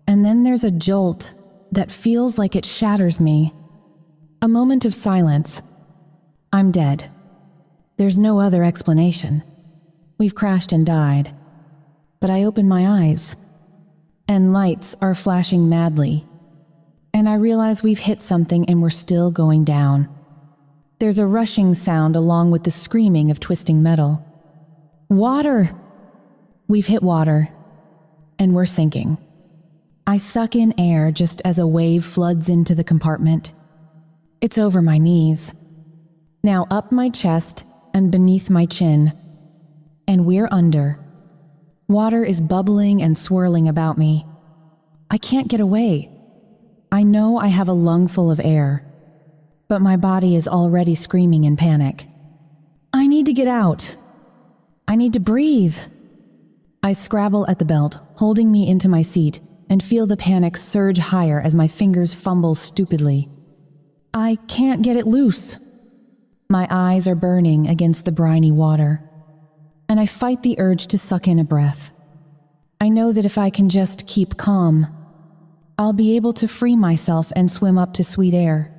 B: And then there's a jolt that feels like it shatters me. A moment of silence. I'm dead. There's no other explanation. We've crashed and died. But I open my eyes, and lights are flashing madly, and I realize we've hit something and we're still going down. There's a rushing sound along with the screaming of twisting metal. Water! We've hit water, and we're sinking. I suck in air just as a wave floods into the compartment. It's over my knees. Now up my chest and beneath my chin. And we're under. Water is bubbling and swirling about me. I can't get away. I know I have a lung full of air, but my body is already screaming in panic. I need to get out. I need to breathe. I scrabble at the belt, holding me into my seat, and feel the panic surge higher as my fingers fumble stupidly. I can't get it loose. My eyes are burning against the briny water, and I fight the urge to suck in a breath. I know that if I can just keep calm, I'll be able to free myself and swim up to sweet air.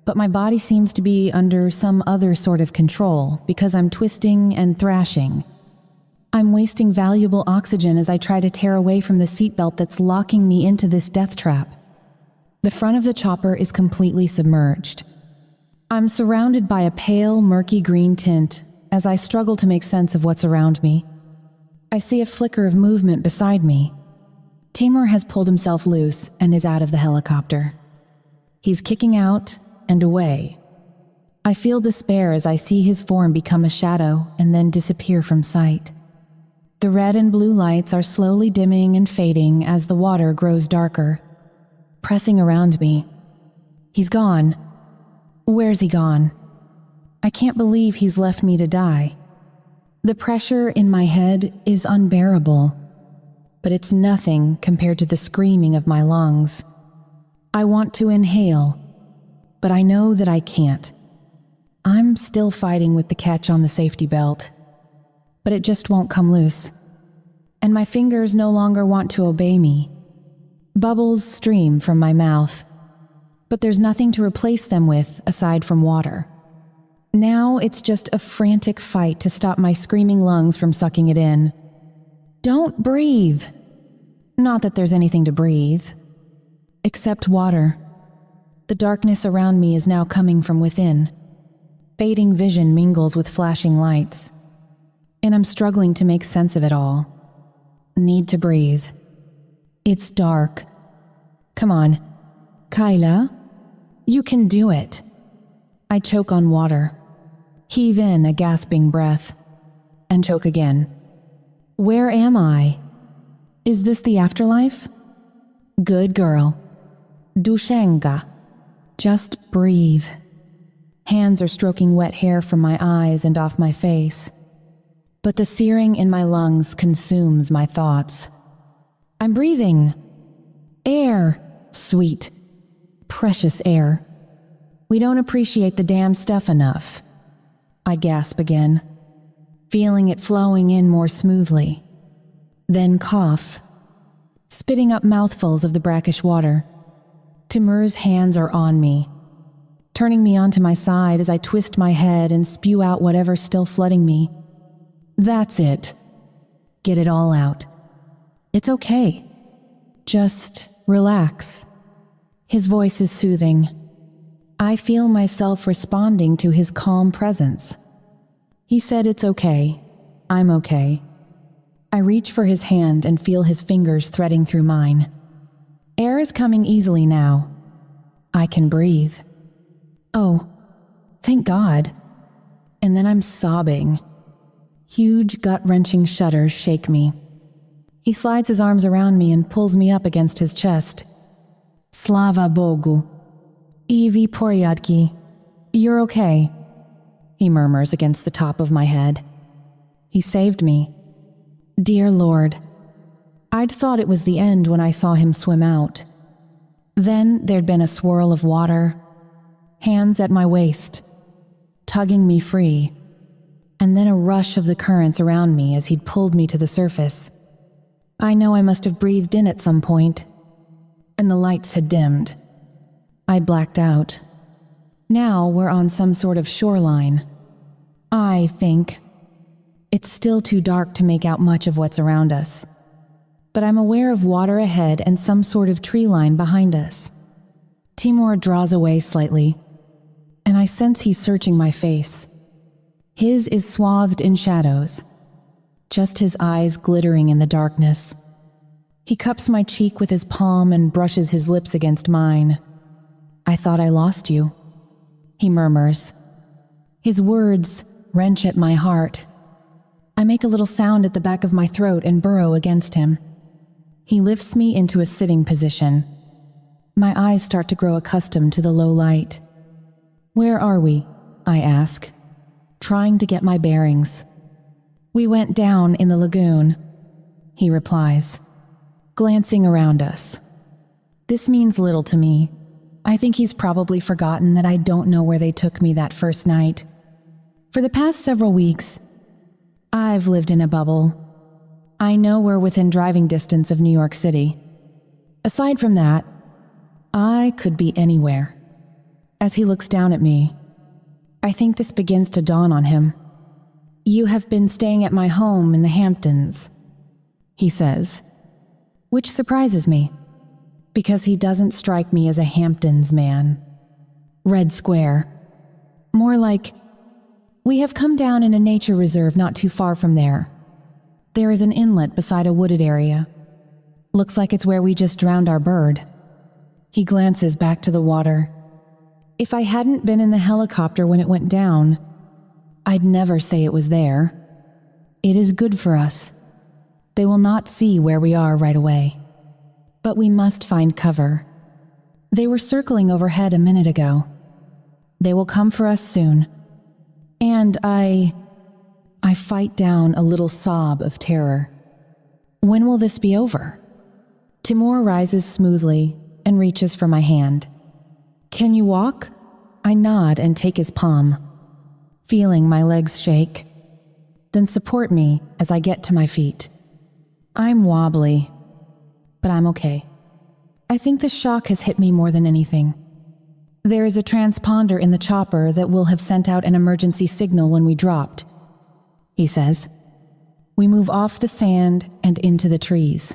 B: But my body seems to be under some other sort of control because I'm twisting and thrashing. I'm wasting valuable oxygen as I try to tear away from the seatbelt that's locking me into this death trap. The front of the chopper is completely submerged. I'm surrounded by a pale, murky green tint as I struggle to make sense of what's around me. I see a flicker of movement beside me. Timour has pulled himself loose and is out of the helicopter. He's kicking out and away. I feel despair as I see his form become a shadow and then disappear from sight. The red and blue lights are slowly dimming and fading as the water grows darker, pressing around me. He's gone. Where's he gone? I can't believe he's left me to die. The pressure in my head is unbearable, but it's nothing compared to the screaming of my lungs. I want to inhale, but I know that I can't. I'm still fighting with the catch on the safety belt, but it just won't come loose. And my fingers no longer want to obey me. Bubbles stream from my mouth, but there's nothing to replace them with aside from water. Now it's just a frantic fight to stop my screaming lungs from sucking it in. Don't breathe. Not that there's anything to breathe. Except water. The darkness around me is now coming from within. Fading vision mingles with flashing lights. And I'm struggling to make sense of it all. Need to breathe. It's dark. Come on. Kyla, you can do it. I choke on water. Heave in a gasping breath. And choke again. Where am I? Is this the afterlife? Good girl. Dushenga. Just breathe. Hands are stroking wet hair from my eyes and off my face. But the searing in my lungs consumes my thoughts. I'm breathing. Air. Sweet. Precious air. We don't appreciate the damn stuff enough. I gasp again, feeling it flowing in more smoothly. Then cough, spitting up mouthfuls of the brackish water. Timour's hands are on me, turning me onto my side as I twist my head and spew out whatever's still flooding me. That's it. Get it all out. It's okay. Just relax. His voice is soothing. I feel myself responding to his calm presence. He said it's okay. I'm okay. I reach for his hand and feel his fingers threading through mine. Air is coming easily now. I can breathe. Oh, thank God. And then I'm sobbing. Huge, gut-wrenching shudders shake me. He slides his arms around me and pulls me up against his chest. Slava Bogu. Ivi Poryadki. You're okay, he murmurs against the top of my head. He saved me. Dear Lord. I'd thought it was the end when I saw him swim out. Then there'd been a swirl of water, hands at my waist, tugging me free, and then a rush of the currents around me as he'd pulled me to the surface. I know I must have breathed in at some point, and the lights had dimmed. I'd blacked out. Now we're on some sort of shoreline. I think. It's still too dark to make out much of what's around us, but I'm aware of water ahead and some sort of tree line behind us. Timour draws away slightly, and I sense he's searching my face. His is swathed in shadows, just his eyes glittering in the darkness. He cups my cheek with his palm and brushes his lips against mine. I thought I lost you, he murmurs. His words wrench at my heart. I make a little sound at the back of my throat and burrow against him. He lifts me into a sitting position. My eyes start to grow accustomed to the low light. "Where are we?" I ask, trying to get my bearings. "We went down in the lagoon," he replies, glancing around us. This means little to me. I think he's probably forgotten that I don't know where they took me that first night. For the past several weeks, I've lived in a bubble. I know we're within driving distance of New York City. Aside from that, I could be anywhere. As he looks down at me, I think this begins to dawn on him. "You have been staying at my home in the Hamptons," he says, which surprises me, because he doesn't strike me as a Hamptons man. Red Square. More like, "We have come down in a nature reserve not too far from there. There is an inlet beside a wooded area. Looks like it's where we just drowned our bird." He glances back to the water. "If I hadn't been in the helicopter when it went down, I'd never say it was there. It is good for us. They will not see where we are right away. But we must find cover. They were circling overhead a minute ago. They will come for us soon." And I fight down a little sob of terror. When will this be over? Timour rises smoothly and reaches for my hand. "Can you walk?" I nod and take his palm, feeling my legs shake. "Then support me as I get to my feet." I'm wobbly, but I'm okay. I think the shock has hit me more than anything. There is a transponder in the chopper that will have sent out an emergency signal when we dropped, he says. We move off the sand and into the trees,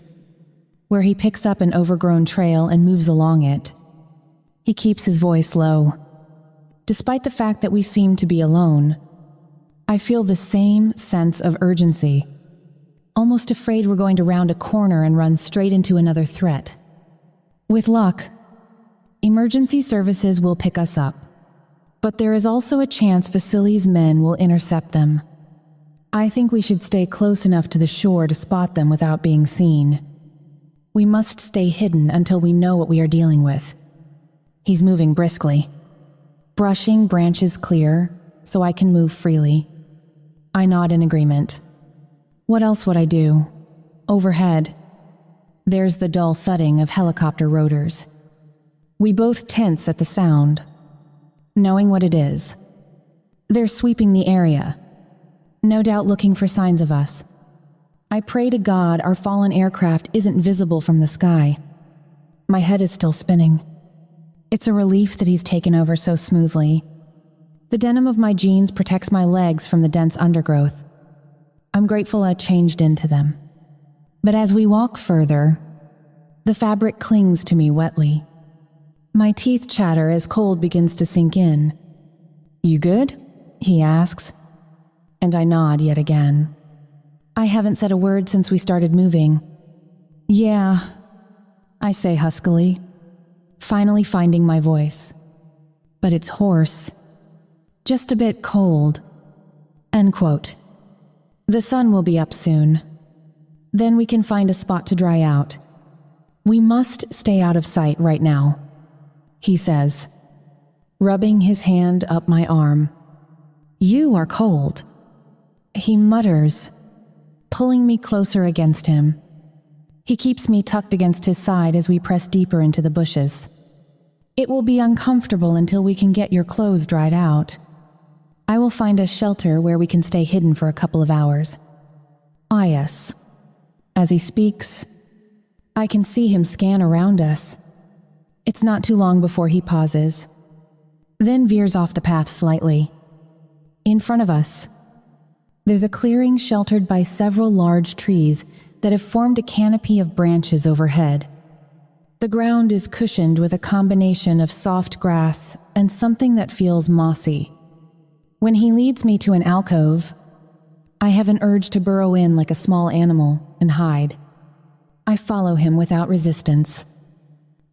B: where he picks up an overgrown trail and moves along it. He keeps his voice low. Despite the fact that we seem to be alone, I feel the same sense of urgency, almost afraid we're going to round a corner and run straight into another threat. With luck, emergency services will pick us up, but there is also a chance Vasily's men will intercept them. I think we should stay close enough to the shore to spot them without being seen. We must stay hidden until we know what we are dealing with. He's moving briskly, brushing branches clear so I can move freely. I nod in agreement. What else would I do? Overhead, there's the dull thudding of helicopter rotors. We both tense at the sound, knowing what it is. They're sweeping the area, no doubt looking for signs of us. I pray to God our fallen aircraft isn't visible from the sky. My head is still spinning. It's a relief that he's taken over so smoothly. The denim of my jeans protects my legs from the dense undergrowth. I'm grateful I changed into them. But as we walk further, the fabric clings to me wetly. My teeth chatter as cold begins to sink in. You good? He asks, and I nod yet again. I haven't said a word since we started moving. Yeah, I say huskily, finally finding my voice. But it's hoarse, just a bit cold. End quote. The sun will be up soon. Then we can find a spot to dry out. We must stay out of sight right now, he says, rubbing his hand up my arm. You are cold, he mutters, pulling me closer against him. He keeps me tucked against his side as we press deeper into the bushes. It will be uncomfortable until we can get your clothes dried out. I will find a shelter where we can stay hidden for a couple of hours. Ah, yes. As he speaks, I can see him scan around us. It's not too long before he pauses, then veers off the path slightly. In front of us, there's a clearing sheltered by several large trees that have formed a canopy of branches overhead. The ground is cushioned with a combination of soft grass and something that feels mossy. When he leads me to an alcove, I have an urge to burrow in like a small animal and hide. I follow him without resistance.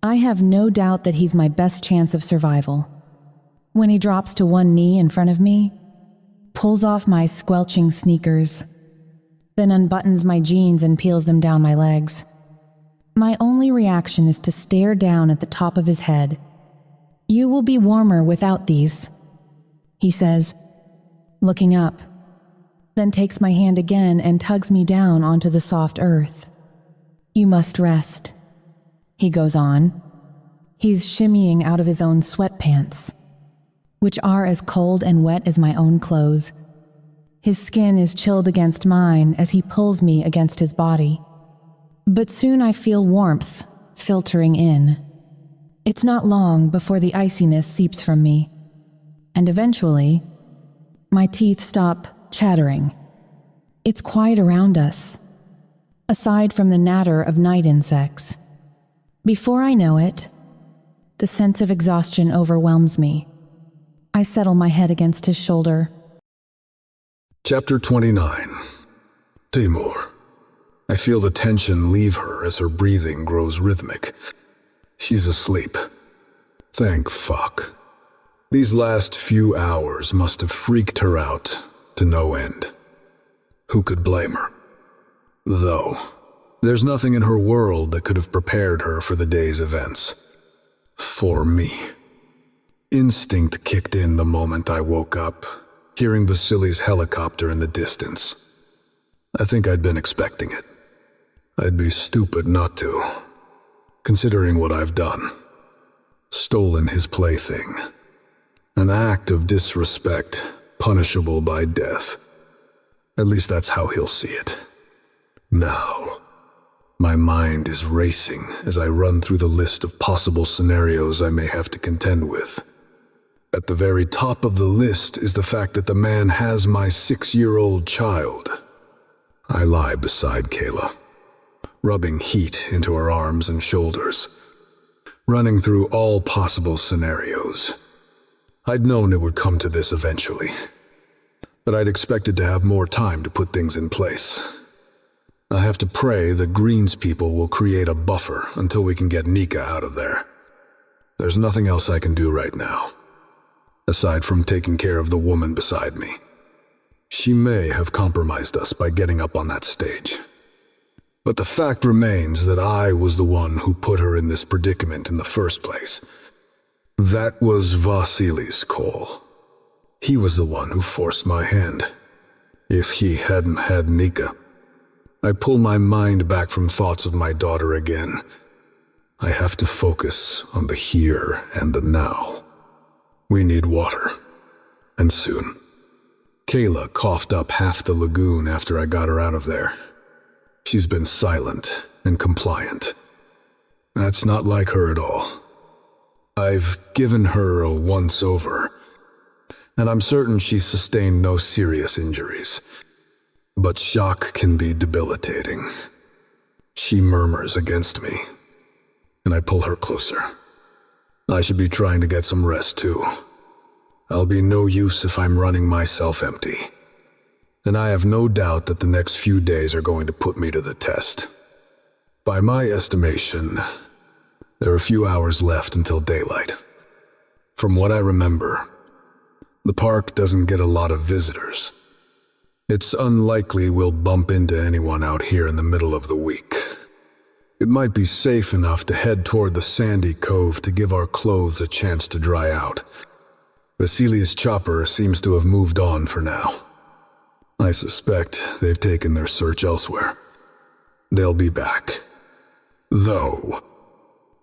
B: I have no doubt that he's my best chance of survival. When he drops to one knee in front of me, pulls off my squelching sneakers, then unbuttons my jeans and peels them down my legs. My only reaction is to stare down at the top of his head. "You will be warmer without these," he says, looking up, then takes my hand again and tugs me down onto the soft earth. "You must rest," he goes on. He's shimmying out of his own sweatpants, which are as cold and wet as my own clothes. His skin is chilled against mine as he pulls me against his body. But soon I feel warmth filtering in. It's not long before the iciness seeps from me, and eventually, my teeth stop chattering. It's quiet around us, aside from the natter of night insects. Before I know it, the sense of exhaustion overwhelms me. I settle my head against his shoulder.
A: Chapter 29. Timour. I feel the tension leave her as her breathing grows rhythmic. She's asleep. Thank fuck. These last few hours must have freaked her out to no end. Who could blame her? Though, there's nothing in her world that could have prepared her for the day's events. For me. Instinct kicked in the moment I woke up, hearing Vasily's helicopter in the distance. I think I'd been expecting it. I'd be stupid not to, considering what I've done. Stolen his plaything. An act of disrespect, punishable by death. At least that's how he'll see it. Now, my mind is racing as I run through the list of possible scenarios I may have to contend with. At the very top of the list is the fact that the man has my 6-year-old child. I lie beside Kayla, rubbing heat into her arms and shoulders, running through all possible scenarios. I'd known it would come to this eventually, but I'd expected to have more time to put things in place. I have to pray that Green's people will create a buffer until we can get Nika out of there. There's nothing else I can do right now, aside from taking care of the woman beside me. She may have compromised us by getting up on that stage. But the fact remains that I was the one who put her in this predicament in the first place. That was Vasily's call. He was the one who forced my hand. If he hadn't had Nika. I pull my mind back from thoughts of my daughter again. I have to focus on the here and the now. We need water. And soon. Kayla coughed up half the lagoon after I got her out of there. She's been silent and compliant. That's not like her at all. I've given her a once-over, and I'm certain she's sustained no serious injuries. But shock can be debilitating. She murmurs against me, and I pull her closer. I should be trying to get some rest too. I'll be no use if I'm running myself empty. And I have no doubt that the next few days are going to put me to the test. By my estimation, there are a few hours left until daylight. From what I remember, the park doesn't get a lot of visitors. It's unlikely we'll bump into anyone out here in the middle of the week. It might be safe enough to head toward the sandy cove to give our clothes a chance to dry out. Vasily's chopper seems to have moved on for now. I suspect they've taken their search elsewhere. They'll be back. Though,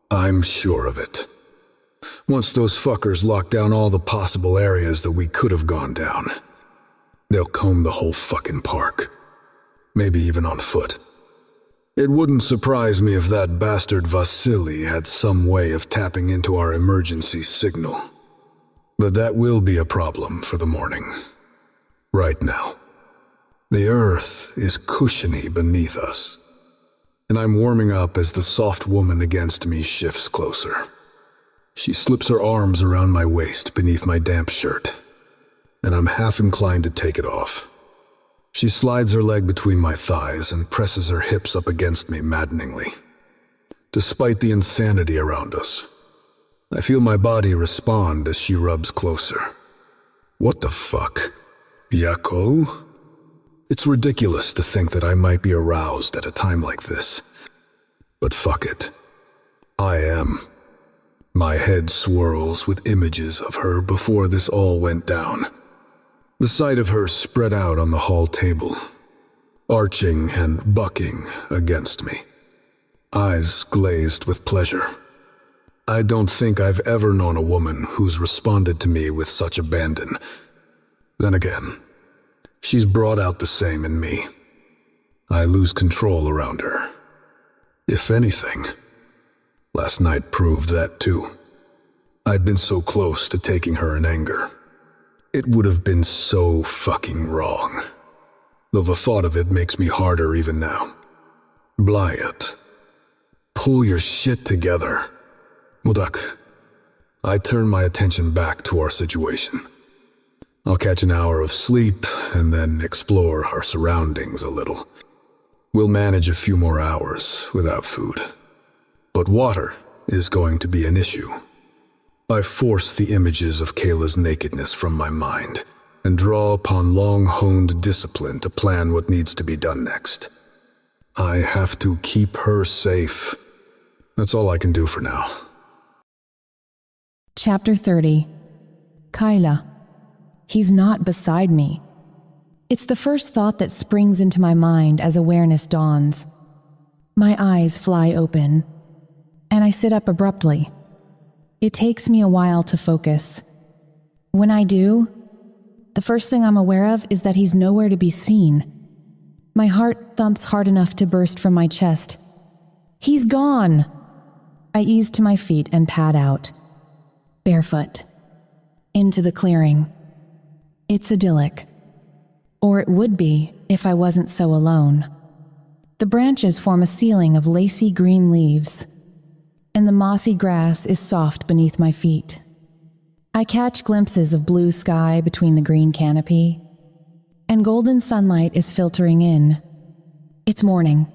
A: I'm sure of it. Once those fuckers lock down all the possible areas that we could have gone down, they'll comb the whole fucking park. Maybe even on foot. It wouldn't surprise me if that bastard Vasily had some way of tapping into our emergency signal. But that will be a problem for the morning. Right now. The earth is cushiony beneath us, and I'm warming up as the soft woman against me shifts closer. She slips her arms around my waist beneath my damp shirt, and I'm half inclined to take it off. She slides her leg between my thighs and presses her hips up against me maddeningly. Despite the insanity around us, I feel my body respond as she rubs closer. What the fuck? Yakov? It's ridiculous to think that I might be aroused at a time like this. But fuck it. I am. My head swirls with images of her before this all went down. The sight of her spread out on the hall table, arching and bucking against me. Eyes glazed with pleasure. I don't think I've ever known a woman who's responded to me with such abandon. Then again, she's brought out the same in me. I lose control around her. If anything, last night proved that too. I'd been so close to taking her in anger. It would have been so fucking wrong. Though the thought of it makes me harder even now. Blyat, pull your shit together. Mudak, I turn my attention back to our situation. I'll catch an hour of sleep and then explore our surroundings a little. We'll manage a few more hours without food. But water is going to be an issue. I force the images of Kayla's nakedness from my mind and draw upon long-honed discipline to plan what needs to be done next. I have to keep her safe. That's all I can do for now.
B: Chapter 30. Kayla. He's not beside me. It's the first thought that springs into my mind as awareness dawns. My eyes fly open, and I sit up abruptly. It takes me a while to focus. When I do, the first thing I'm aware of is that he's nowhere to be seen. My heart thumps hard enough to burst from my chest. He's gone! I ease to my feet and pad out. Barefoot. Into the clearing. It's idyllic. Or it would be if I wasn't so alone. The branches form a ceiling of lacy green leaves, and the mossy grass is soft beneath my feet. I catch glimpses of blue sky between the green canopy, and golden sunlight is filtering in. It's morning.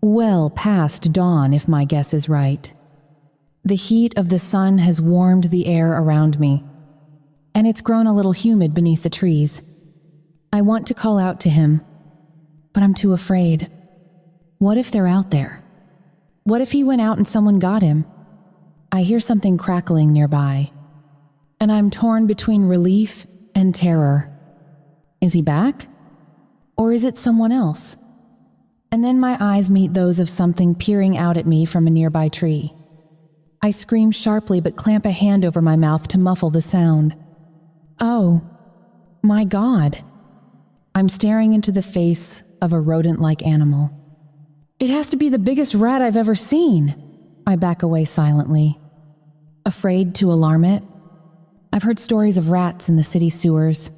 B: Well past dawn, if my guess is right. The heat of the sun has warmed the air around me, and it's grown a little humid beneath the trees. I want to call out to him, but I'm too afraid. What if they're out there? What if he went out and someone got him? I hear something crackling nearby, and I'm torn between relief and terror. Is he back? Or is it someone else? And then my eyes meet those of something peering out at me from a nearby tree. I scream sharply but clamp a hand over my mouth to muffle the sound. Oh, my God. I'm staring into the face of a rodent-like animal. It has to be the biggest rat I've ever seen. I back away silently, afraid to alarm it. I've heard stories of rats in the city sewers,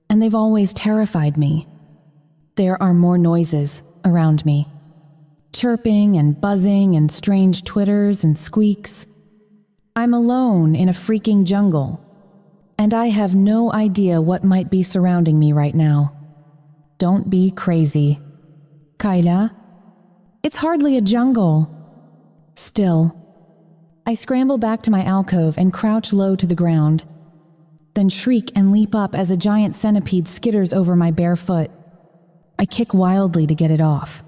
B: and they've always terrified me. There are more noises around me. Chirping and buzzing and strange twitters and squeaks. I'm alone in a freaking jungle, and I have no idea what might be surrounding me right now. Don't be crazy. Kayla? It's hardly a jungle. Still. I scramble back to my alcove and crouch low to the ground, then shriek and leap up as a giant centipede skitters over my bare foot. I kick wildly to get it off,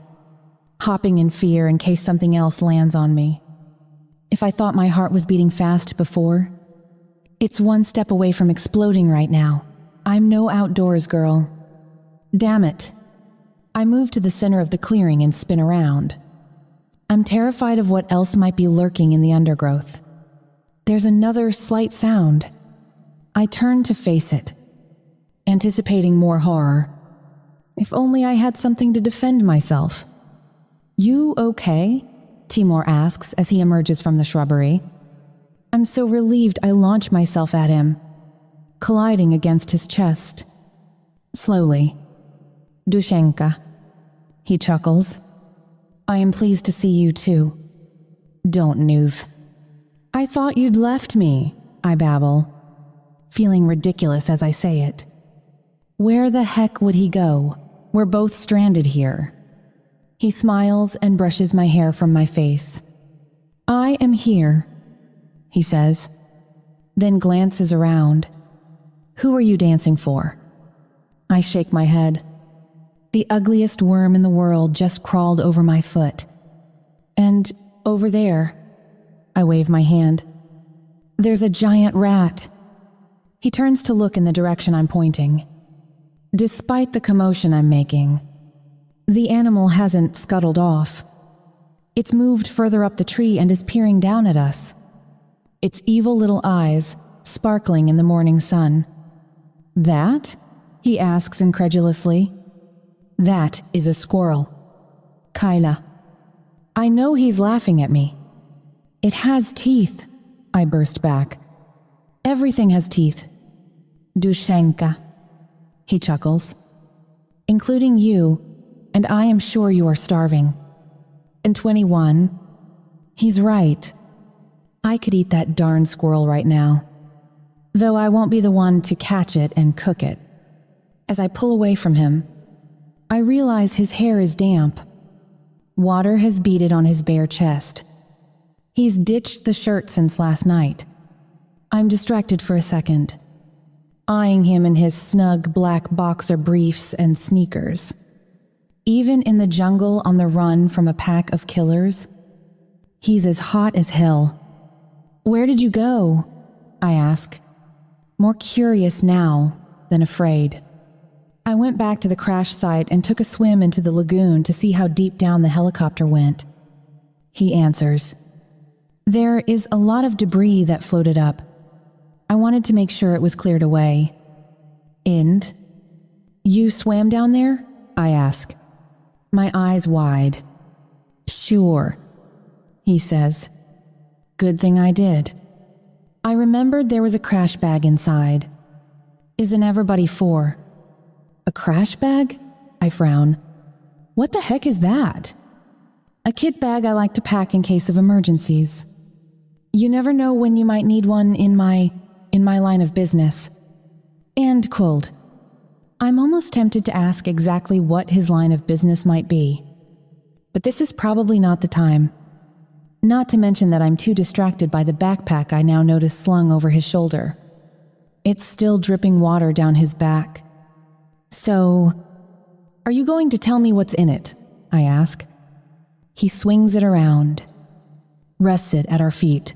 B: hopping in fear in case something else lands on me. If I thought my heart was beating fast before, it's one step away from exploding right now. I'm no outdoors girl. Damn it. I move to the center of the clearing and spin around. I'm terrified of what else might be lurking in the undergrowth. There's another slight sound. I turn to face it, anticipating more horror. If only I had something to defend myself. You okay? Timour asks as he emerges from the shrubbery. I'm so relieved I launch myself at him, colliding against his chest. Slowly. Dushenka. He chuckles. I am pleased to see you too. Don't move. I thought you'd left me, I babble, feeling ridiculous as I say it. Where the heck would he go? We're both stranded here. He smiles and brushes my hair from my face. I am here, he says, then glances around. Who are you dancing for? I shake my head. The ugliest worm in the world just crawled over my foot. And over there, I wave my hand. There's a giant rat. He turns to look in the direction I'm pointing. Despite the commotion I'm making, the animal hasn't scuttled off. It's moved further up the tree and is peering down at us. Its evil little eyes sparkling in the morning sun. That? He asks incredulously. That is a squirrel. Kyla. I know he's laughing at me. It has teeth, I burst back. Everything has teeth. Dushenka. He chuckles. Including you, and I am sure you are starving. And 21. He's right. I could eat that darn squirrel right now. Though I won't be the one to catch it and cook it. As I pull away from him, I realize his hair is damp. Water has beaded on his bare chest. He's ditched the shirt since last night. I'm distracted for a second, eyeing him in his snug black boxer briefs and sneakers. Even in the jungle on the run from a pack of killers, he's as hot as hell. Where did you go? I ask, more curious now than afraid. I went back to the crash site and took a swim into the lagoon to see how deep down the helicopter went. He answers, there is a lot of debris that floated up. I wanted to make sure it was cleared away. And? You swam down there? I ask, my eyes wide. Sure, he says. Good thing I did. I remembered there was a crash bag inside. Isn't everybody for? A crash bag? I frown. What the heck is that? A kit bag I like to pack in case of emergencies. You never know when you might need one in my line of business. End quote. I'm almost tempted to ask exactly what his line of business might be. But this is probably not the time. Not to mention that I'm too distracted by the backpack I now notice slung over his shoulder. It's still dripping water down his back. So, are you going to tell me what's in it? I ask. He swings it around, rests it at our feet,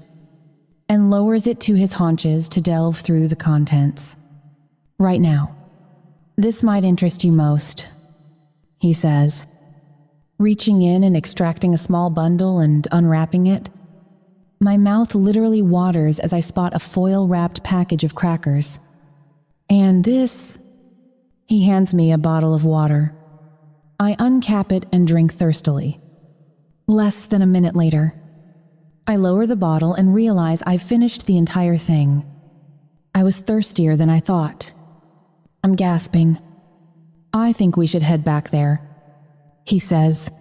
B: and lowers it to his haunches to delve through the contents. Right now. This might interest you most, he says, reaching in and extracting a small bundle and unwrapping it. My mouth literally waters as I spot a foil-wrapped package of crackers. And this... He hands me a bottle of water. I uncap it and drink thirstily. Less than a minute later, I lower the bottle and realize I've finished the entire thing. I was thirstier than I thought. I'm gasping. I think we should head back there, he says,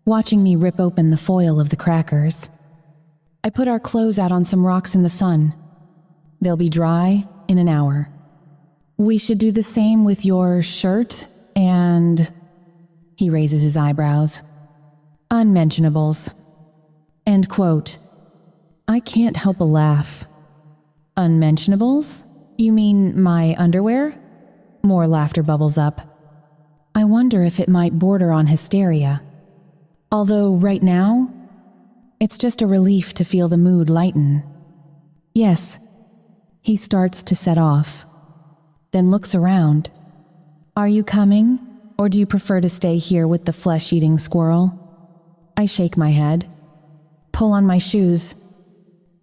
B: watching me rip open the foil of the crackers. I put our clothes out on some rocks in the sun. They'll be dry in an hour. We should do the same with your shirt and... He raises his eyebrows. Unmentionables. End quote. I can't help a laugh. Unmentionables? You mean my underwear? More laughter bubbles up. I wonder if it might border on hysteria. Although right now, it's just a relief to feel the mood lighten. Yes. He starts to set off. Then looks around. Are you coming, or do you prefer to stay here with the flesh-eating squirrel? I shake my head, pull on my shoes,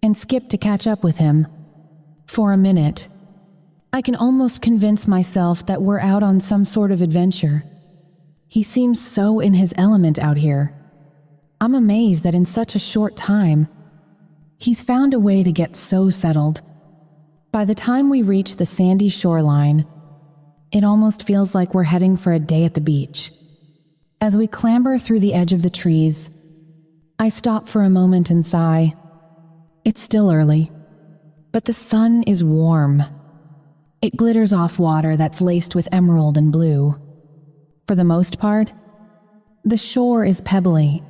B: and skip to catch up with him. For a minute, I can almost convince myself that we're out on some sort of adventure. He seems so in his element out here. I'm amazed that in such a short time, he's found a way to get so settled. By the time we reach the sandy shoreline, it almost feels like we're heading for a day at the beach. As we clamber through the edge of the trees, I stop for a moment and sigh. It's still early, but the sun is warm. It glitters off water that's laced with emerald and blue. For the most part, the shore is pebbly,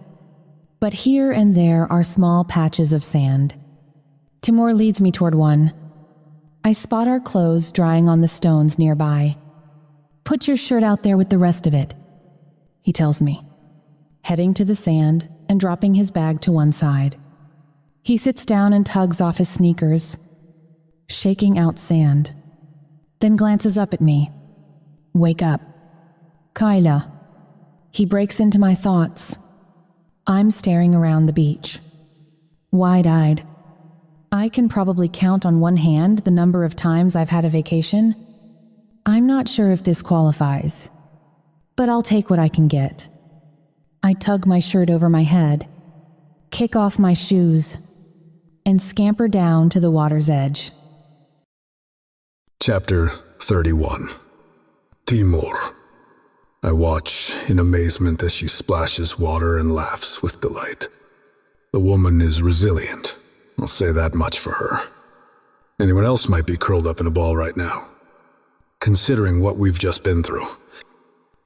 B: but here and there are small patches of sand. Timour leads me toward one. I spot our clothes drying on the stones nearby. Put your shirt out there with the rest of it, he tells me, heading to the sand and dropping his bag to one side. He sits down and tugs off his sneakers, shaking out sand, then glances up at me. Wake up. Kyla. He breaks into my thoughts. I'm staring around the beach, wide-eyed. I can probably count on one hand the number of times I've had a vacation. I'm not sure if this qualifies, but I'll take what I can get. I tug my shirt over my head, kick off my shoes, and scamper down to the water's edge.
A: Chapter 31. Timour. I watch in amazement as she splashes water and laughs with delight. The woman is resilient. I'll say that much for her. Anyone else might be curled up in a ball right now, considering what we've just been through.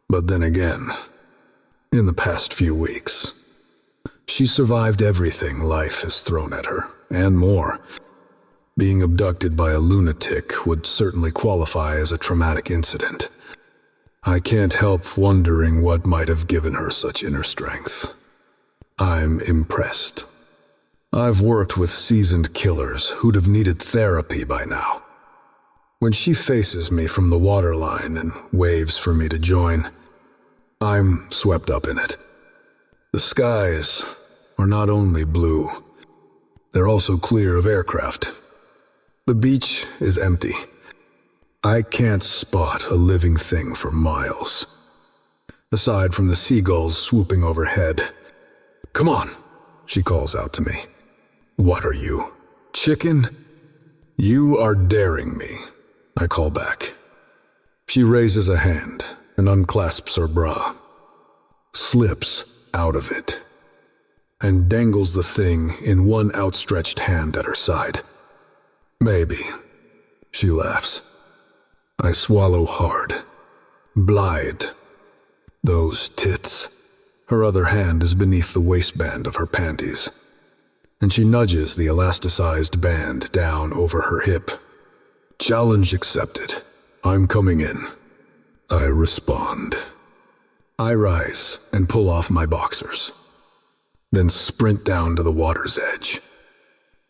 A: But then again, in the past few weeks, she survived everything life has thrown at her, and more. Being abducted by a lunatic would certainly qualify as a traumatic incident. I can't help wondering what might have given her such inner strength. I'm impressed. I've worked with seasoned killers who'd have needed therapy by now. When she faces me from the waterline and waves for me to join, I'm swept up in it. The skies are not only blue, they're also clear of aircraft. The beach is empty. I can't spot a living thing for miles, aside from the seagulls swooping overhead. Come on, she calls out to me. What are you, chicken? You are daring me, I call back. She raises a hand and unclasps her bra, slips out of it, and dangles the thing in one outstretched hand at her side. Maybe, she laughs. I swallow hard. Blithe. Those tits. Her other hand is beneath the waistband of her panties, and she nudges the elasticized band down over her hip. Challenge accepted. I'm coming in. I respond. I rise and pull off my boxers, then sprint down to the water's edge.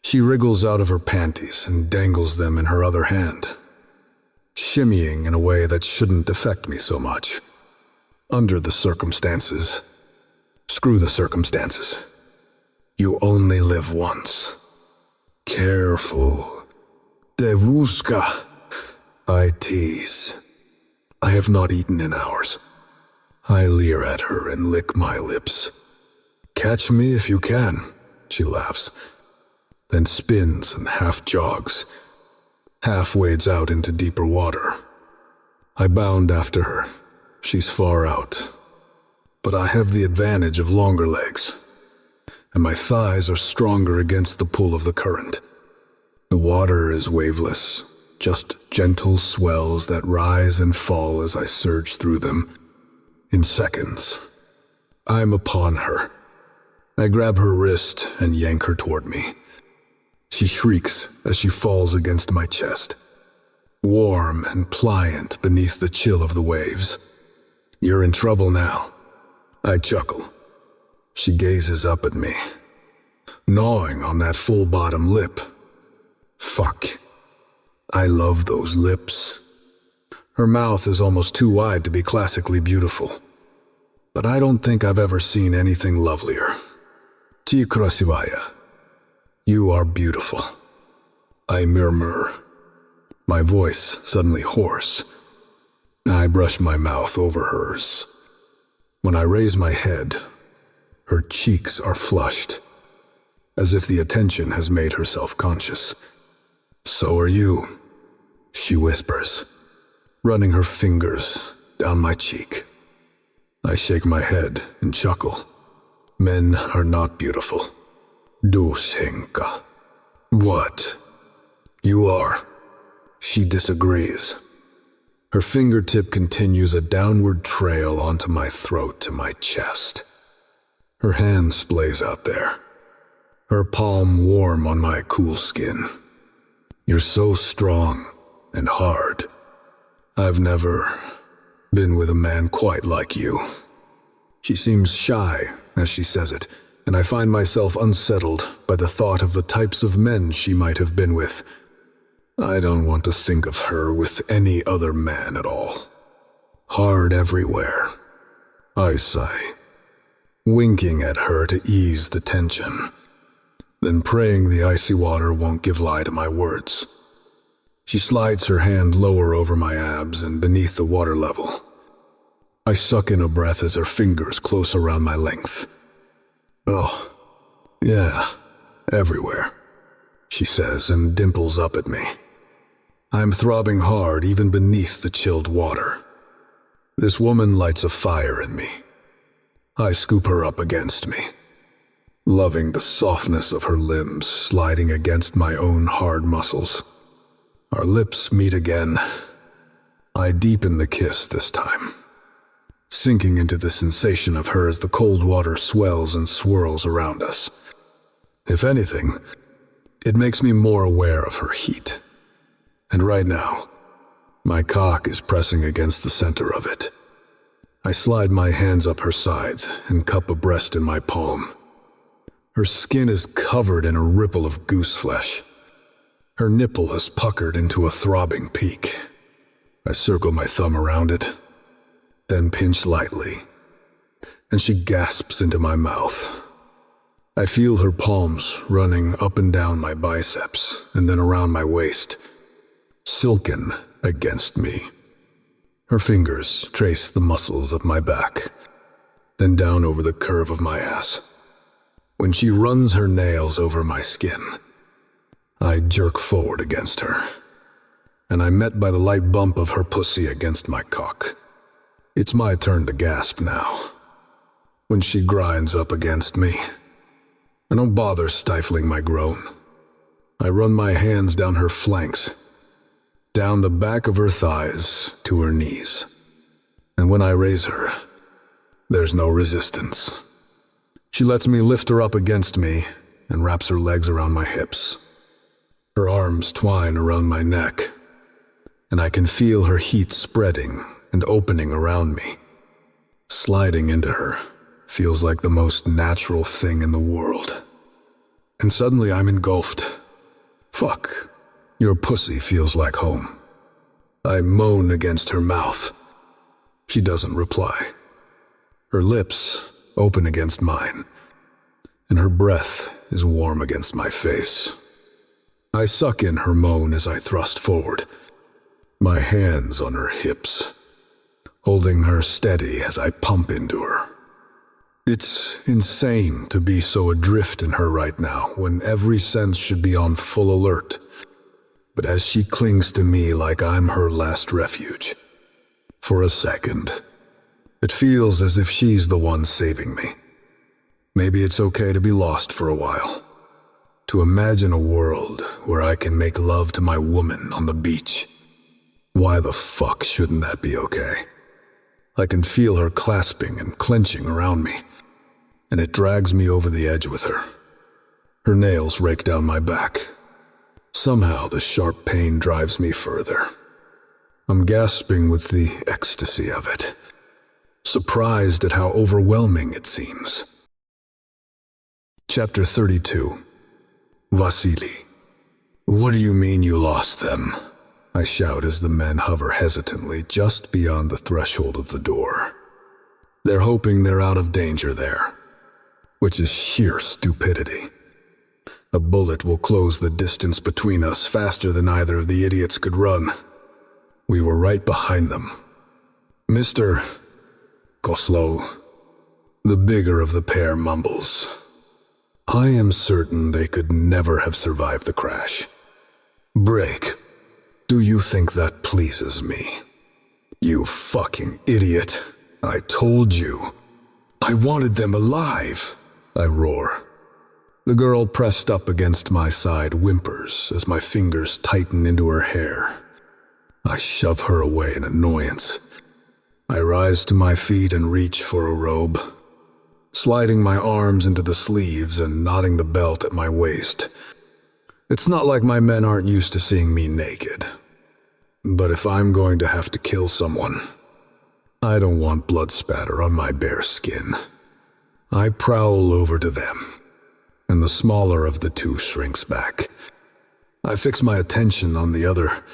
A: She wriggles out of her panties and dangles them in her other hand, shimmying in a way that shouldn't affect me so much. Under the circumstances, screw the circumstances. You only live once. Careful. Devuska. I tease. I have not eaten in hours. I leer at her and lick my lips. Catch me if you can, she laughs, then spins and half jogs, half wades out into deeper water. I bound after her. She's far out, but I have the advantage of longer legs, and my thighs are stronger against the pull of the current. The water is waveless, just gentle swells that rise and fall as I surge through them. In seconds, I'm upon her. I grab her wrist and yank her toward me. She shrieks as she falls against my chest, warm and pliant beneath the chill of the waves. You're in trouble now. I chuckle. She gazes up at me, gnawing on that full bottom lip. Fuck. I love those lips. Her mouth is almost too wide to be classically beautiful, but I don't think I've ever seen anything lovelier. Ty krasivaya. You are beautiful. I murmur, my voice suddenly hoarse. I brush my mouth over hers. When I raise my head, her cheeks are flushed, as if the attention has made her self-conscious. So are you, she whispers, running her fingers down my cheek. I shake my head and chuckle. Men are not beautiful. Dushenka. What? You are. She disagrees. Her fingertip continues a downward trail onto my throat to my chest. Her hand splays out there, her palm warm on my cool skin. You're so strong and hard. I've never been with a man quite like you. She seems shy, as she says it, and I find myself unsettled by the thought of the types of men she might have been with. I don't want to think of her with any other man at all. Hard everywhere, I sigh, winking at her to ease the tension, then praying the icy water won't give lie to my words. She slides her hand lower over my abs and beneath the water level. I suck in a breath as her fingers close around my length. Oh, yeah, everywhere, she says and dimples up at me. I'm throbbing hard even beneath the chilled water. This woman lights a fire in me. I scoop her up against me, loving the softness of her limbs sliding against my own hard muscles. Our lips meet again. I deepen the kiss this time, sinking into the sensation of her as the cold water swells and swirls around us. If anything, it makes me more aware of her heat. And right now, my cock is pressing against the center of it. I slide my hands up her sides and cup a breast in my palm. Her skin is covered in a ripple of goose flesh. Her nipple is puckered into a throbbing peak. I circle my thumb around it, then pinch lightly, and she gasps into my mouth. I feel her palms running up and down my biceps and then around my waist, silken against me. Her fingers trace the muscles of my back, then down over the curve of my ass. When she runs her nails over my skin, I jerk forward against her, and I'm met by the light bump of her pussy against my cock. It's my turn to gasp now. When she grinds up against me, I don't bother stifling my groan. I run my hands down her flanks, down the back of her thighs to her knees. And when I raise her, there's no resistance. She lets me lift her up against me and wraps her legs around my hips. Her arms twine around my neck, and I can feel her heat spreading and opening around me. Sliding into her feels like the most natural thing in the world. And suddenly I'm engulfed. Fuck, your pussy feels like home. I moan against her mouth. She doesn't reply. Her lips open against mine, and her breath is warm against my face. I suck in her moan as I thrust forward, my hands on her hips, holding her steady as I pump into her. It's insane to be so adrift in her right now when every sense should be on full alert. But as she clings to me like I'm her last refuge, for a second, it feels as if she's the one saving me. Maybe it's okay to be lost for a while, to imagine a world where I can make love to my woman on the beach. Why the fuck shouldn't that be okay? I can feel her clasping and clenching around me, and it drags me over the edge with her. Her nails rake down my back. Somehow the sharp pain drives me further. I'm gasping with the ecstasy of it, surprised at how overwhelming it seems. Chapter 32. Vasily. What do you mean you lost them? I shout as the men hover hesitantly just beyond the threshold of the door. They're hoping they're out of danger there, which is sheer stupidity. A bullet will close the distance between us faster than either of the idiots could run. We were right behind them. Mr. Koslow, the bigger of the pair, mumbles. I am certain they could never have survived the crash. Break, do you think that pleases me? You fucking idiot. I told you. I wanted them alive, I roar. The girl pressed up against my side whimpers as my fingers tighten into her hair. I shove her away in annoyance. I rise to my feet and reach for a robe, sliding my arms into the sleeves and knotting the belt at my waist. It's not like my men aren't used to seeing me naked. But if I'm going to have to kill someone, I don't want blood spatter on my bare skin. I prowl over to them, and the smaller of the two shrinks back. I fix my attention on the other,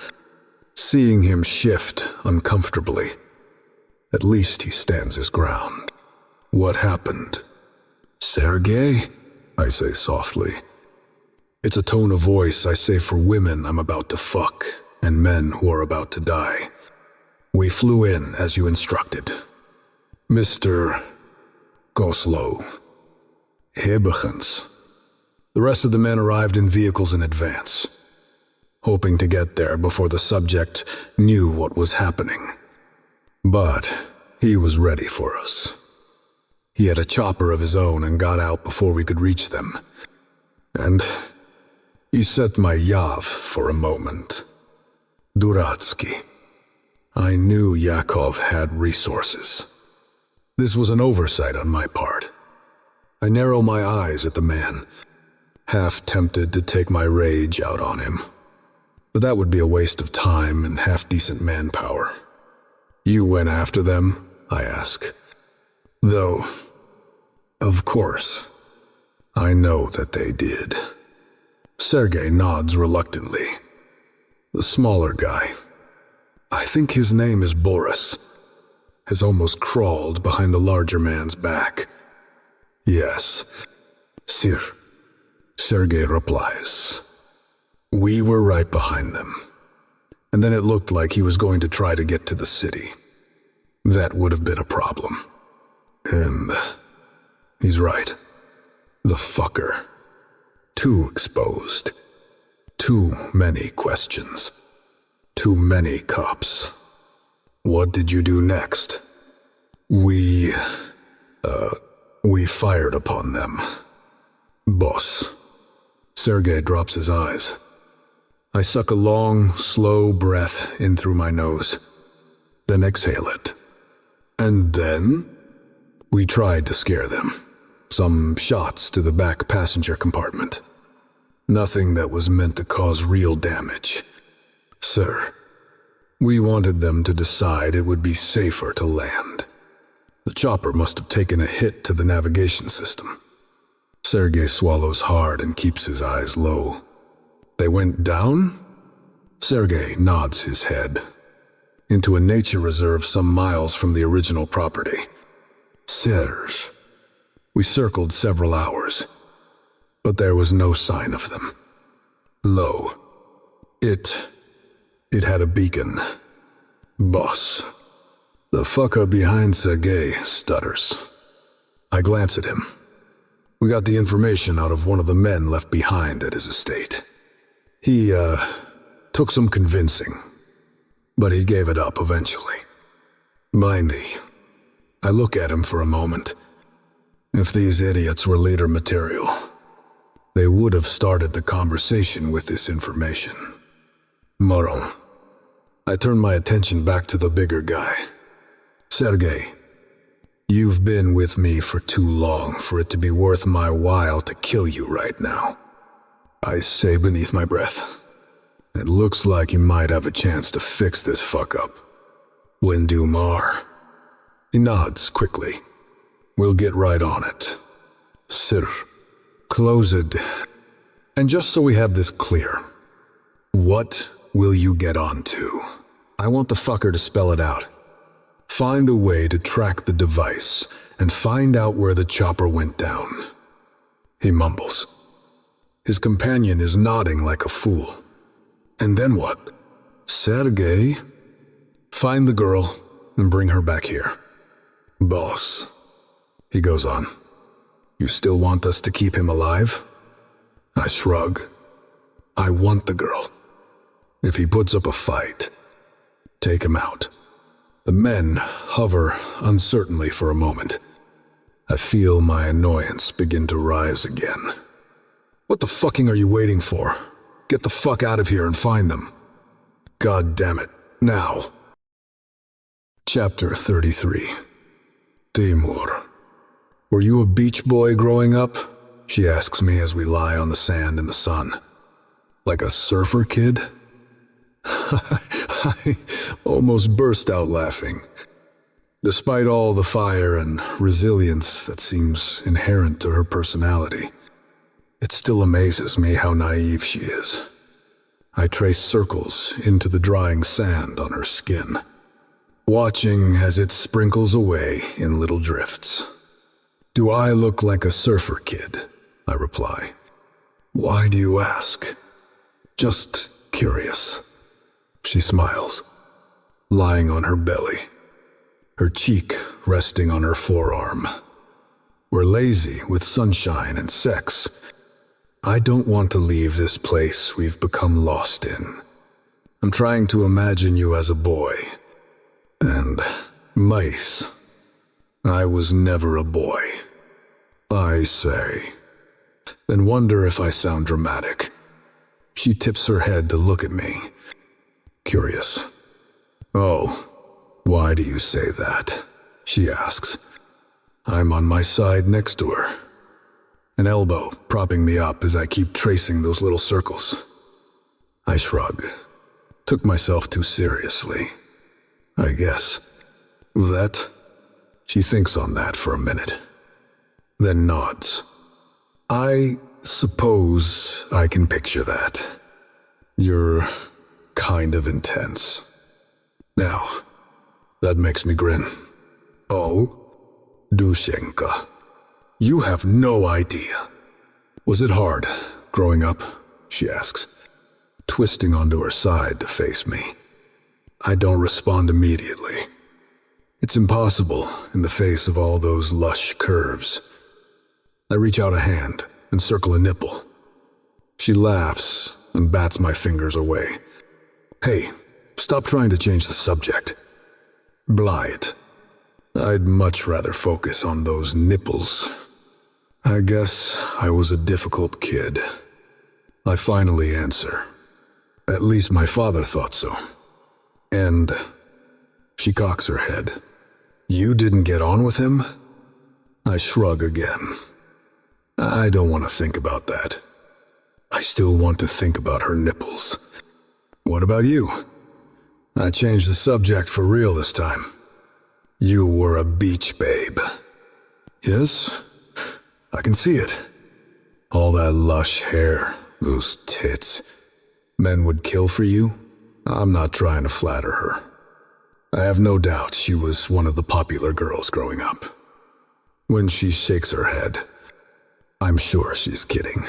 A: seeing him shift uncomfortably. At least he stands his ground. What happened? Sergei? I say softly. It's a tone of voice I say for women I'm about to fuck and men who are about to die. We flew in as you instructed. Mr. Goslow. Hebachens. The rest of the men arrived in vehicles in advance, hoping to get there before the subject knew what was happening. But he was ready for us. He had a chopper of his own and got out before we could reach them. And he set my Yav for a moment. Duratsky. I knew Yakov had resources. This was an oversight on my part. I narrow my eyes at the man, half tempted to take my rage out on him. But that would be a waste of time and half-decent manpower. You went after them? I ask. Though, of course, I know that they did. Sergei nods reluctantly. The smaller guy, I think his name is Boris, has almost crawled behind the larger man's back. Yes, Sir, Sergei replies. We were right behind them. And then it looked like he was going to try to get to the city. That would have been a problem. And he's right. The fucker. Too exposed. Too many questions. Too many cops. What did you do next? We fired upon them. Boss. Sergei drops his eyes. I suck a long, slow breath in through my nose, then exhale it. And then we tried to scare them. Some shots to the back passenger compartment. Nothing that was meant to cause real damage. Sir, we wanted them to decide it would be safer to land. The chopper must have taken a hit to the navigation system. Sergei swallows hard and keeps his eyes low. They went down? Sergei nods his head. Into a nature reserve some miles from the original property. Serge. We circled several hours, but there was no sign of them. Low. It had a beacon. Boss. The fucker behind Sergei stutters. I glance at him. We got the information out of one of the men left behind at his estate. He, took some convincing, but he gave it up eventually. Mind me. I look at him for a moment. If these idiots were leader material, they would have started the conversation with this information. Moral. I turn my attention back to the bigger guy. Sergei, you've been with me for too long for it to be worth my while to kill you right now. I say beneath my breath. It looks like you might have a chance to fix this fuck-up. When Timur. He nods quickly. We'll get right on it. Sir, close it. And just so we have this clear, what will you get on to? I want the fucker to spell it out. Find a way to track the device and find out where the chopper went down. He mumbles. His companion is nodding like a fool. And then what? Sergei? Find the girl and bring her back here. Boss. He goes on. You still want us to keep him alive? I shrug. I want the girl. If he puts up a fight, take him out. The men hover uncertainly for a moment. I feel my annoyance begin to rise again. What the fucking are you waiting for? Get the fuck out of here and find them. God damn it, now. Chapter 33. Timour. Were you a beach boy growing up? She asks me as we lie on the sand in the sun. Like a surfer kid? I almost burst out laughing. Despite all the fire and resilience that seems inherent to her personality, it still amazes me how naive she is. I trace circles into the drying sand on her skin, watching as it sprinkles away in little drifts. "Do I look like a surfer kid?" I reply. "Why do you ask?" "Just curious." She smiles, lying on her belly, her cheek resting on her forearm. We're lazy with sunshine and sex. I don't want to leave this place we've become lost in. I'm trying to imagine you as a boy. And mice. I was never a boy. I say. Then wonder if I sound dramatic. She tips her head to look at me. Curious. "Oh, why do you say that?" she asks. I'm on my side next to her, an elbow propping me up as I keep tracing those little circles. I shrug. Took myself too seriously, I guess. "That?" She thinks on that for a minute, then nods. "I suppose I can picture that. You're kind of intense." Now, that makes me grin. "Oh, Dushenka, you have no idea." "Was it hard, growing up?" she asks, twisting onto her side to face me. I don't respond immediately. It's impossible in the face of all those lush curves. I reach out a hand and circle a nipple. She laughs and bats my fingers away. "Hey, stop trying to change the subject." Blight. I'd much rather focus on those nipples. I guess I was a difficult kid. I finally answer. At least my father thought so. And she cocks her head. "You didn't get on with him?" I shrug again. I don't want to think about that. I still want to think about her nipples. "What about you?" I changed the subject for real this time. "You were a beach babe." "Yes, I can see it. All that lush hair, those tits. Men would kill for you?" I'm not trying to flatter her. I have no doubt she was one of the popular girls growing up. When she shakes her head, I'm sure she's kidding.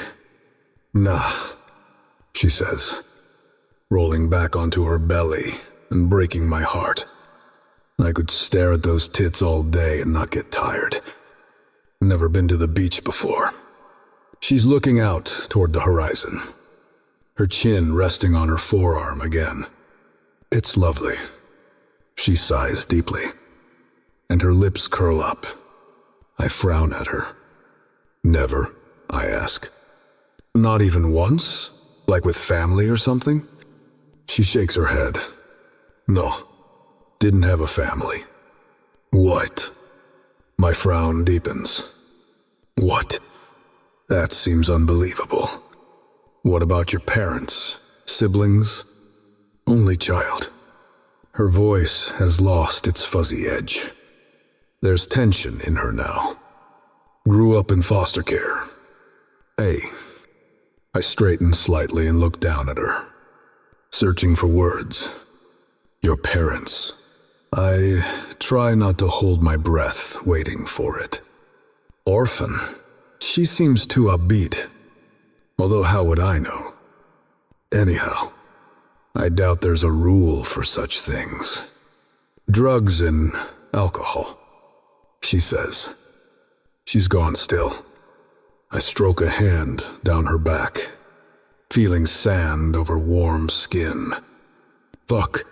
A: "Nah," she says, rolling back onto her belly and breaking my heart. I could stare at those tits all day and not get tired. Never been to the beach before. She's looking out toward the horizon, her chin resting on her forearm again. It's lovely. She sighs deeply, and her lips curl up. I frown at her. "Never?" I ask. "Not even once? Like with family or something?" She shakes her head. "No, didn't have a family." "What?" My frown deepens. "What?" That seems unbelievable. "What about your parents? Siblings?" "Only child." Her voice has lost its fuzzy edge. There's tension in her now. "Grew up in foster care." "Hey." I straighten slightly and look down at her, searching for words. "Your parents." I try not to hold my breath, waiting for it. "Orphan." She seems too upbeat, although how would I know? Anyhow, I doubt there's a rule for such things. "Drugs and alcohol," she says. She's gone still. I stroke a hand down her back, feeling sand over warm skin. "Fuck.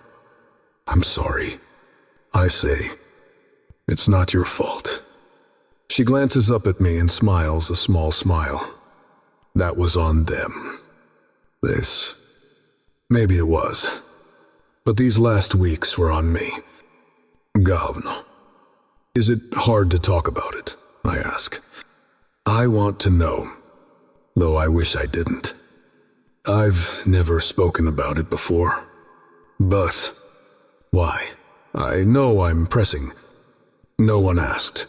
A: I'm sorry." I say. "It's not your fault." She glances up at me and smiles a small smile. That was on them. This. Maybe it was. But these last weeks were on me. Govno. "Is it hard to talk about it?" I ask. I want to know, though I wish I didn't. I've never spoken about it before. But why? I know I'm pressing. No one asked.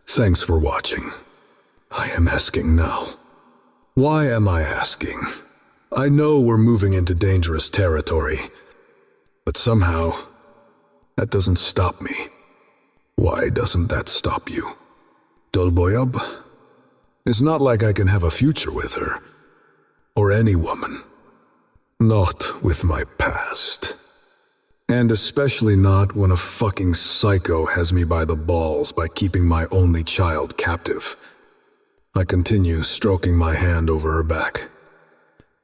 A: Thanks for watching. I am asking now. Why am I asking? I know we're moving into dangerous territory, but somehow, that doesn't stop me. Why doesn't that stop you? Dolboyab? It's not like I can have a future with her, or any woman. Not with my past. And especially not when a fucking psycho has me by the balls by keeping my only child captive. I continue stroking my hand over her back.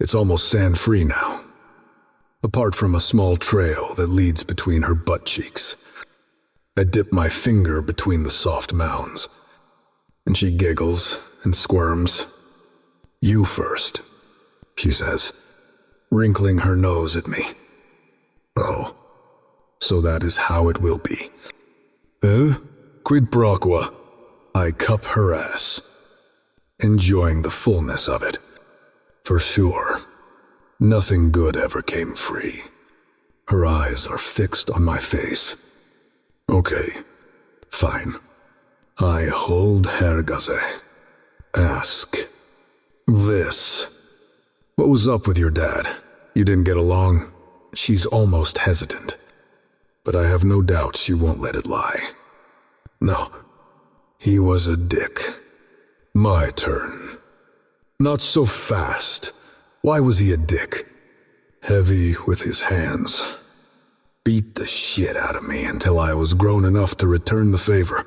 A: It's almost sand-free now, apart from a small trail that leads between her butt cheeks. I dip my finger between the soft mounds, and she giggles and squirms. You first, she says, wrinkling her nose at me. Oh, so that is how it will be. Quid pro quo. I cup her ass, enjoying the fullness of it. For sure, nothing good ever came free. Her eyes are fixed on my face. Okay, fine. I hold Hergaze. Ask. This. What was up with your dad? You didn't get along? She's almost hesitant, but I have no doubt she won't let it lie. No, he was a dick. My turn. Not so fast. Why was he a dick? Heavy with his hands. Beat the shit out of me until I was grown enough to return the favor.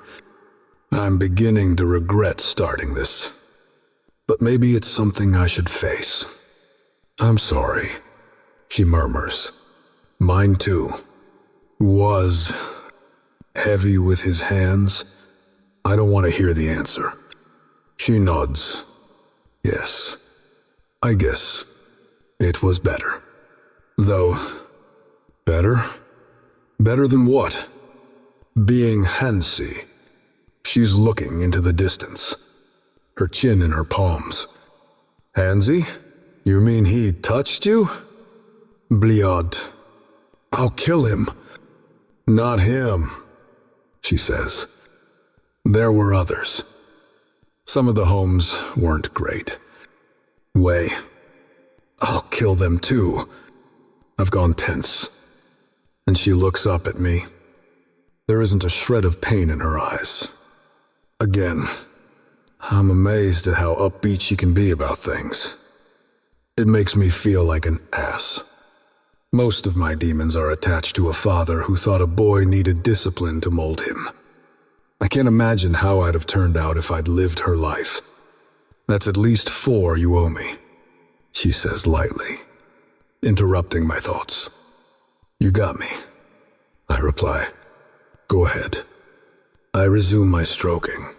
A: I'm beginning to regret starting this. But maybe it's something I should face. I'm sorry, she murmurs. Mine too. Was heavy with his hands? I don't want to hear the answer. She nods. Yes, I guess it was better. Though, better? Better than what? Being handsy. She's looking into the distance, her chin in her palms. Handsy? You mean he touched you? Bliad. I'll kill him. Not him, she says. There were others. Some of the homes weren't great. Way. I'll kill them too. I've gone tense. And she looks up at me. There isn't a shred of pain in her eyes. Again, I'm amazed at how upbeat she can be about things. It makes me feel like an ass. Most of my demons are attached to a father who thought a boy needed discipline to mold him. I can't imagine how I'd have turned out if I'd lived her life. That's at least 4 you owe me, she says lightly, interrupting my thoughts. You got me, I reply. Go ahead. I resume my stroking,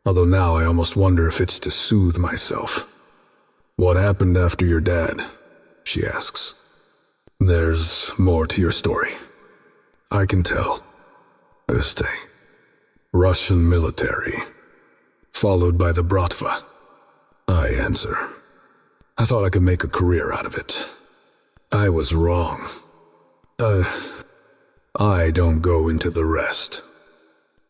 A: although now I almost wonder if it's to soothe myself. What happened after your dad? She asks. There's more to your story. I can tell. Este. Russian military, followed by the Bratva. I answer. I thought I could make a career out of it. I was wrong. I don't go into the rest.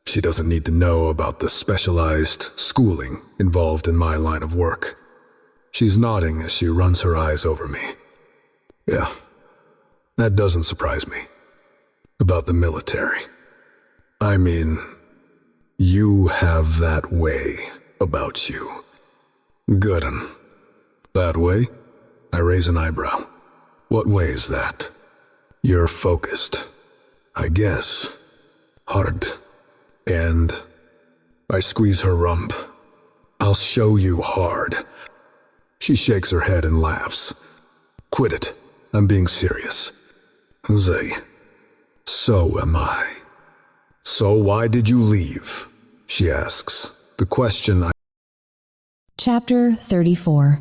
A: She doesn't need to know about the specialized schooling involved in my line of work. She's nodding as she runs her eyes over me. Yeah, that doesn't surprise me. About the military. I mean, you have that way about you. Gooden. That way? I raise an eyebrow. What way is that? You're focused. I guess. Hard. And I squeeze her rump. I'll show you hard. She shakes her head and laughs. Quit it. I'm being serious. Zay. So am I. So why did you leave? She asks. The question I...
B: Chapter 34.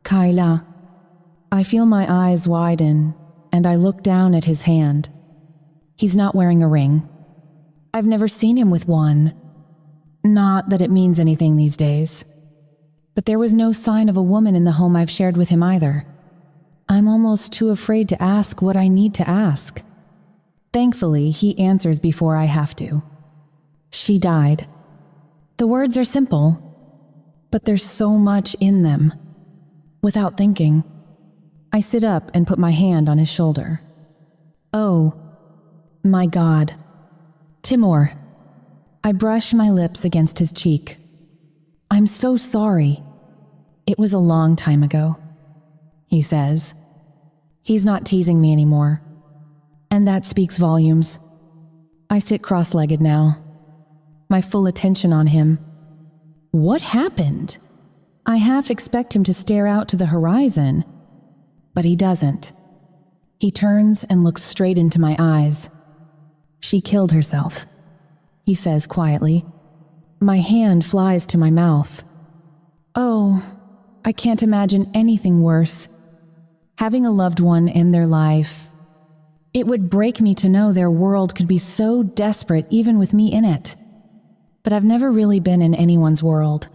B: Kaila. I feel my eyes widen, and I look down at his hand. He's not wearing a ring. I've never seen him with one. Not that it means anything these days. But there was no sign of a woman in the home I've shared with him either. I'm almost too afraid to ask what I need to ask. Thankfully, he answers before I have to. She died. The words are simple, but there's so much in them. Without thinking, I sit up and put my hand on his shoulder. Oh, my God. Timour. I brush my lips against his cheek. I'm so sorry. It was a long time ago, he says. He's not teasing me anymore, and that speaks volumes. I sit cross-legged now, my full attention on him. What happened? I half expect him to stare out to the horizon, but he doesn't. He turns and looks straight into my eyes. She killed herself, he says quietly. My hand flies to my mouth. Oh, I can't imagine anything worse. Having a loved one end their life. It would break me to know their world could be so desperate even with me in it. But I've never really been in anyone's world,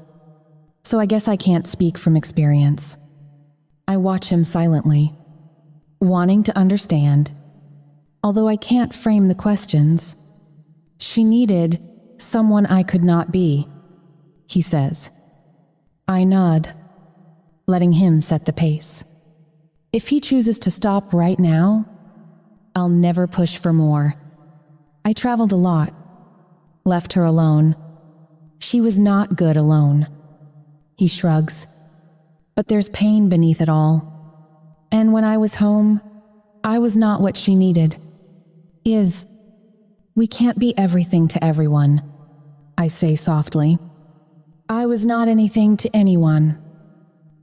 B: so I guess I can't speak from experience. I watch him silently, wanting to understand, although I can't frame the questions. She needed someone I could not be, he says. I nod, letting him set the pace. If he chooses to stop right now, I'll never push for more. I traveled a lot, left her alone. She was not good alone. He shrugs. But there's pain beneath it all. And when I was home, I was not what she needed. We can't be everything to everyone, I say softly. I was not anything to anyone.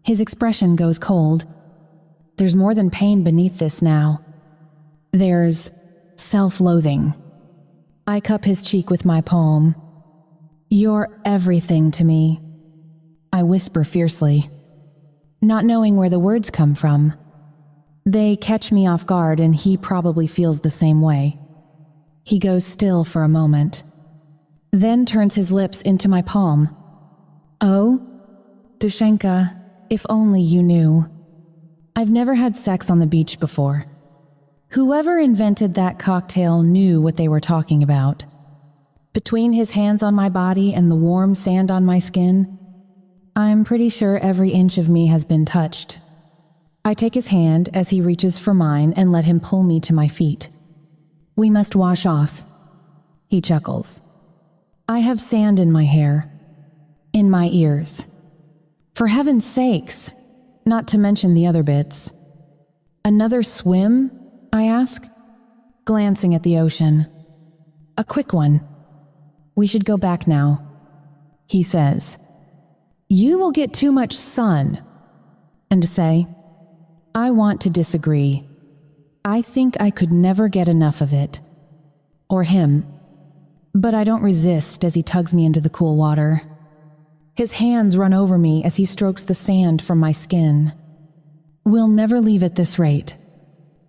B: His expression goes cold. There's more than pain beneath this now. There's self-loathing. I cup his cheek with my palm. You're everything to me, I whisper fiercely, not knowing where the words come from. They catch me off guard, and he probably feels the same way. He goes still for a moment, then turns his lips into my palm. Oh, Dushenka, if only you knew. I've never had sex on the beach before. Whoever invented that cocktail knew what they were talking about. Between his hands on my body and the warm sand on my skin, I'm pretty sure every inch of me has been touched. I take his hand as he reaches for mine and let him pull me to my feet. We must wash off, he chuckles. I have sand in my hair, in my ears. For heaven's sakes, not to mention the other bits. Another swim? I ask, glancing at the ocean. A quick one. We should go back now, he says. You will get too much sun. And to say, I want to disagree. I think I could never get enough of it. Or him. But I don't resist as he tugs me into the cool water. His hands run over me as he strokes the sand from my skin. We'll never leave at this rate.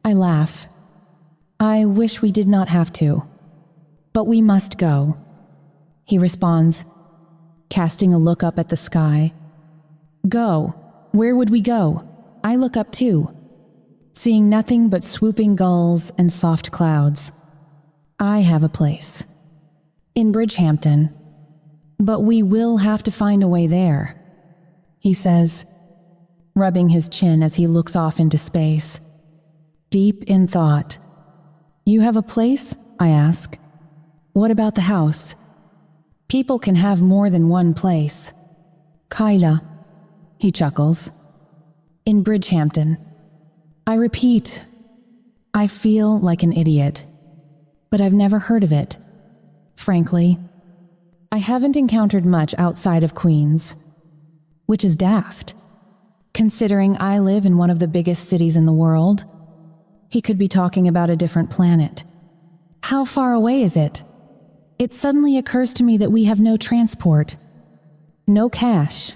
B: I laugh. I wish we did not have to. But we must go, he responds, casting a look up at the sky. Go? Where would we go? I look up too, seeing nothing but swooping gulls and soft clouds. I have a place. In Bridgehampton. But we will have to find a way there, he says, rubbing his chin as he looks off into space. Deep in thought. You have a place? I ask. What about the house? People can have more than one place. Kyla, he chuckles. In Bridgehampton. I repeat, I feel like an idiot, but I've never heard of it. Frankly, I haven't encountered much outside of Queens, which is daft, considering I live in one of the biggest cities in the world. He could be talking about a different planet. How far away is it? It suddenly occurs to me that we have no transport, no cash,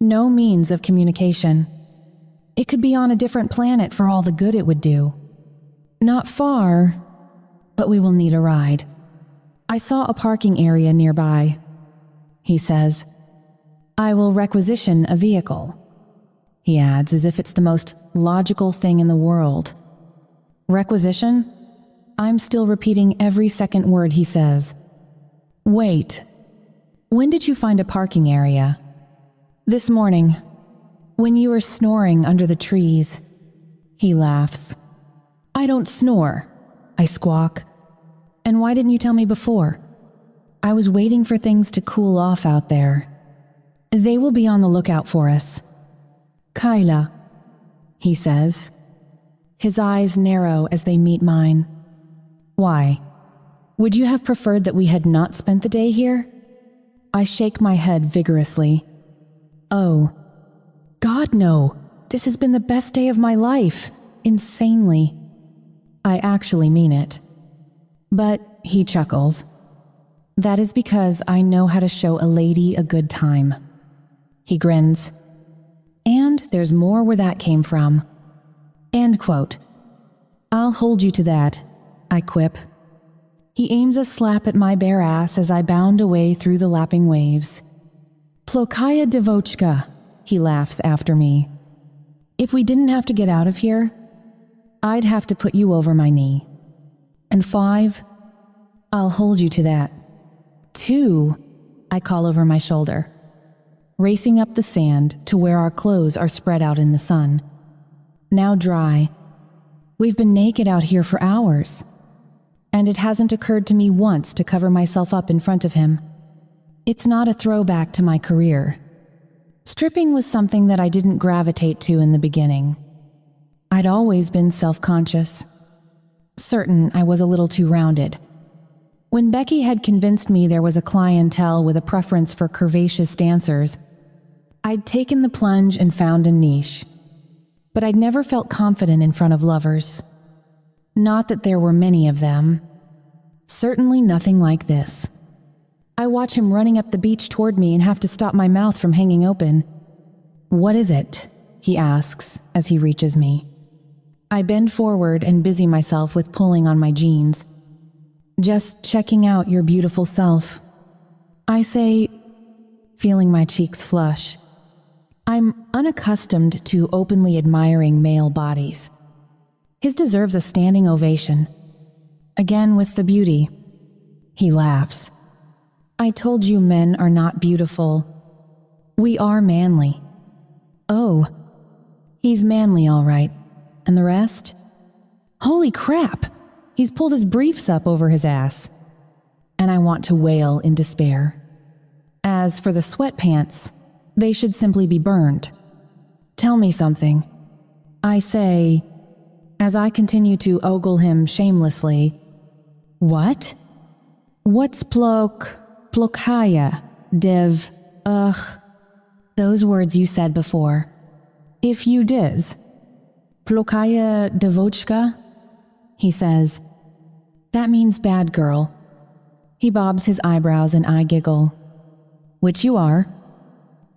B: no means of communication. It could be on a different planet for all the good it would do. Not far, but we will need a ride. I saw a parking area nearby, he says. I will requisition a vehicle, he adds as if it's the most logical thing in the world. Requisition? I'm still repeating every second word he says. Wait, when did you find a parking area? This morning, when you were snoring under the trees. He laughs. I don't snore, I squawk. And why didn't you tell me before? I was waiting for things to cool off out there. They will be on the lookout for us. Kyla, he says. His eyes narrow as they meet mine. Why? Would you have preferred that we had not spent the day here? I shake my head vigorously. Oh, God, no. This has been the best day of my life. Insanely. I actually mean it. But he chuckles. That is because I know how to show a lady a good time. He grins. And there's more where that came from. End quote. I'll hold you to that, I quip. He aims a slap at my bare ass as I bound away through the lapping waves. Plokaya devochka, he laughs after me. If we didn't have to get out of here, I'd have to put you over my knee. And 5, I'll hold you to that. 2, I call over my shoulder, racing up the sand to where our clothes are spread out in the sun. Now dry. We've been naked out here for hours, and it hasn't occurred to me once to cover myself up in front of him. It's not a throwback to my career. Stripping was something that I didn't gravitate to in the beginning. I'd always been self-conscious, certain I was a little too rounded. When Becky had convinced me there was a clientele with a preference for curvaceous dancers, I'd taken the plunge and found a niche. But I'd never felt confident in front of lovers. Not that there were many of them. Certainly nothing like this. I watch him running up the beach toward me and have to stop my mouth from hanging open. What is it? He asks as he reaches me. I bend forward and busy myself with pulling on my jeans. Just checking out your beautiful self. I say, feeling my cheeks flush. I'm unaccustomed to openly admiring male bodies. His deserves a standing ovation. Again with the beauty. He laughs. I told you men are not beautiful. We are manly. Oh, he's manly all right. And the rest? Holy crap! He's pulled his briefs up over his ass. And I want to wail in despair. As for the sweatpants, they should simply be burned. Tell me something. I say, as I continue to ogle him shamelessly. What? What's plokaya, dev, those words you said before. If you diz. Plokaya devochka? He says. That means bad girl. He bobs his eyebrows and I giggle. Which you are.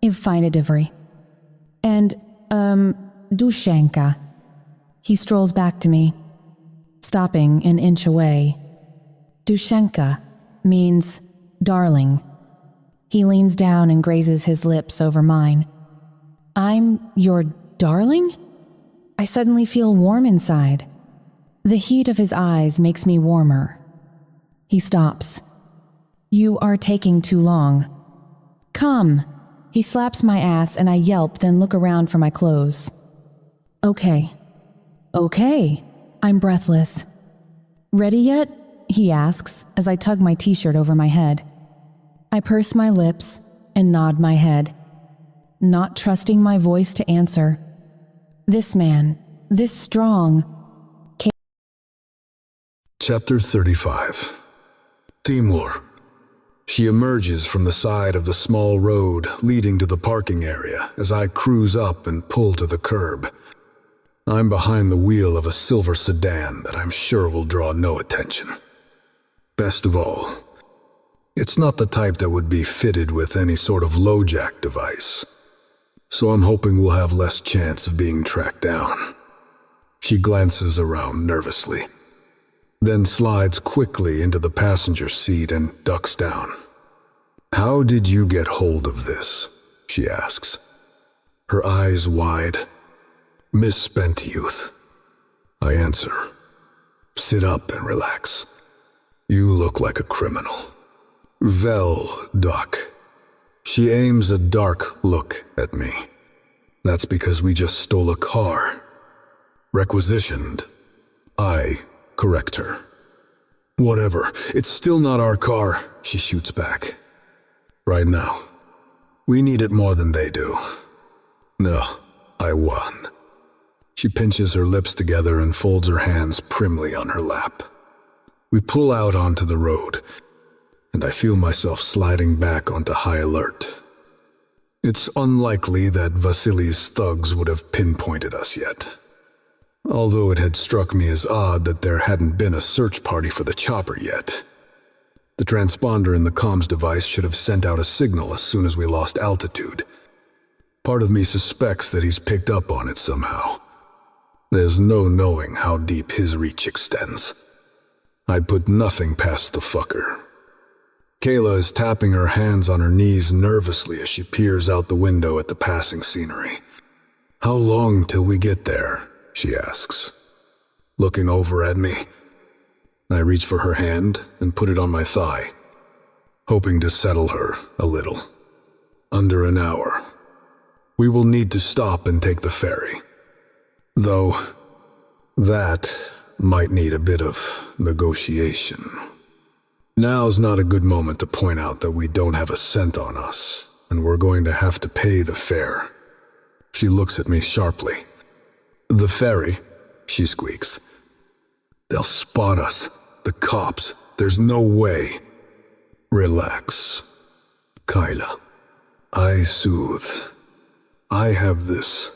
B: If fine divry. And, dushenka. He strolls back to me, stopping an inch away. Dushenka means darling. He leans down and grazes his lips over mine. I'm your darling? I suddenly feel warm inside. The heat of his eyes makes me warmer. He stops. You are taking too long. Come. He slaps my ass and I yelp, then look around for my clothes. Okay. I'm breathless. Ready yet? He asks as I tug my t-shirt over my head. I purse my lips and nod my head, not trusting my voice to answer. This man, this strong.
A: Chapter 35. Timour. She emerges from the side of the small road leading to the parking area as I cruise up and pull to the curb. I'm behind the wheel of a silver sedan that I'm sure will draw no attention. Best of all, it's not the type that would be fitted with any sort of low-jack device, so I'm hoping we'll have less chance of being tracked down. She glances around nervously, then slides quickly into the passenger seat and ducks down. How did you get hold of this? She asks, her eyes wide. Misspent youth. I answer, sit up and relax. You look like a criminal. Vel duck. She aims a dark look at me. That's because we just stole a car. Requisitioned. I correct her. Whatever, it's still not our car, she shoots back. Right now. We need it more than they do. No, I won. She pinches her lips together and folds her hands primly on her lap. We pull out onto the road, and I feel myself sliding back onto high alert. It's unlikely that Vasily's thugs would have pinpointed us yet. Although it had struck me as odd that there hadn't been a search party for the chopper yet. The transponder in the comms device should have sent out a signal as soon as we lost altitude. Part of me suspects that he's picked up on it somehow. There's no knowing how deep his reach extends. I'd put nothing past the fucker. Kayla is tapping her hands on her knees nervously as she peers out the window at the passing scenery. How long till we get there? She asks, looking over at me. I reach for her hand and put it on my thigh, hoping to settle her a little. Under an hour. We will need to stop and take the ferry. Though, that might need a bit of negotiation. Now's not a good moment to point out that we don't have a cent on us, and we're going to have to pay the fare. She looks at me sharply. The ferry, she squeaks. They'll spot us. The cops. There's no way. Relax. Kyla. I soothe. I have this.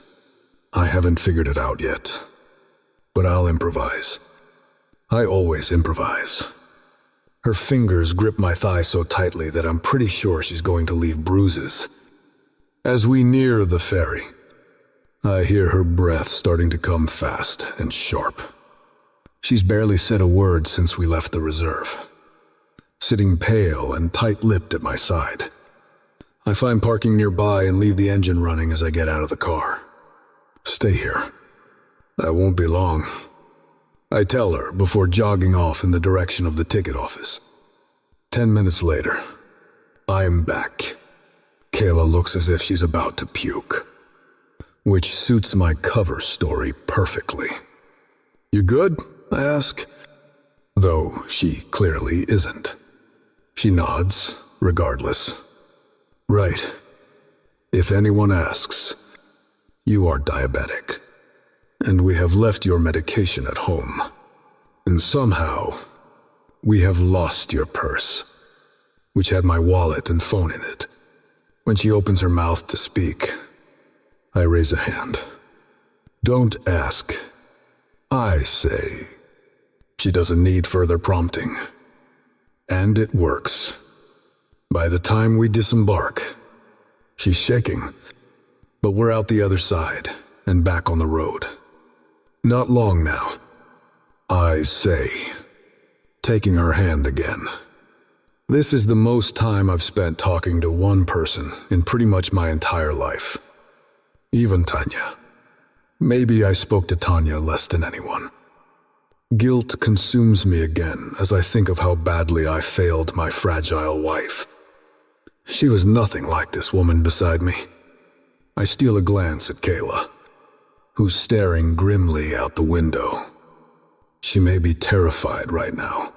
A: I haven't figured it out yet. But I'll improvise. I always improvise. Her fingers grip my thigh so tightly that I'm pretty sure she's going to leave bruises. As we near the ferry, I hear her breath starting to come fast and sharp. She's barely said a word since we left the reserve. Sitting pale and tight-lipped at my side. I find parking nearby and leave the engine running as I get out of the car. Stay here. That won't be long. I tell her before jogging off in the direction of the ticket office. 10 minutes later, I'm back. Kayla looks as if she's about to puke. Which suits my cover story perfectly. You good? I ask. Though she clearly isn't. She nods, regardless. Right. If anyone asks, you are diabetic. And we have left your medication at home. And somehow, we have lost your purse, which had my wallet and phone in it. When she opens her mouth to speak, I raise a hand. Don't ask. I say. She doesn't need further prompting. And it works. By the time we disembark, she's shaking, but we're out the other side and back on the road. Not long now. I say, taking her hand again. This is the most time I've spent talking to one person in pretty much my entire life. Even Tanya. Maybe I spoke to Tanya less than anyone. Guilt consumes me again as I think of how badly I failed my fragile wife. She was nothing like this woman beside me. I steal a glance at Kayla, who's staring grimly out the window. She may be terrified right now,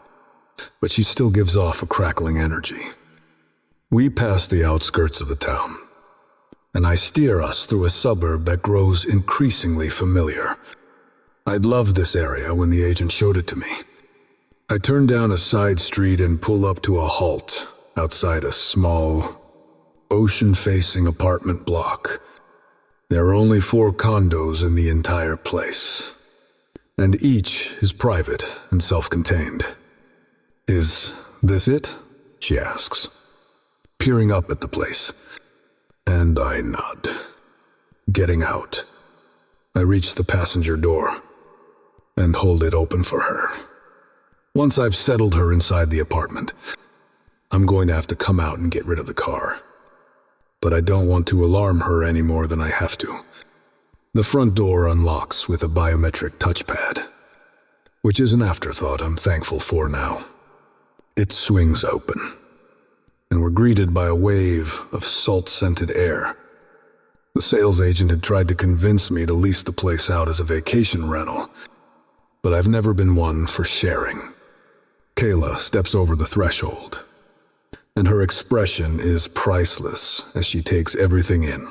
A: but she still gives off a crackling energy. We pass the outskirts of the town, and I steer us through a suburb that grows increasingly familiar. I'd loved this area when the agent showed it to me. I turn down a side street and pull up to a halt outside a small, ocean-facing apartment block. There are only 4 condos in the entire place, and each is private and self-contained. Is this it? She asks, peering up at the place, and I nod. Getting out, I reach the passenger door and hold it open for her. Once I've settled her inside the apartment, I'm going to have to come out and get rid of the car. But I don't want to alarm her any more than I have to. The front door unlocks with a biometric touchpad, which is an afterthought I'm thankful for now. It swings open. and were greeted by a wave of salt-scented air. The sales agent had tried to convince me to lease the place out as a vacation rental, but I've never been one for sharing. Kayla steps over the threshold, and her expression is priceless as she takes everything in.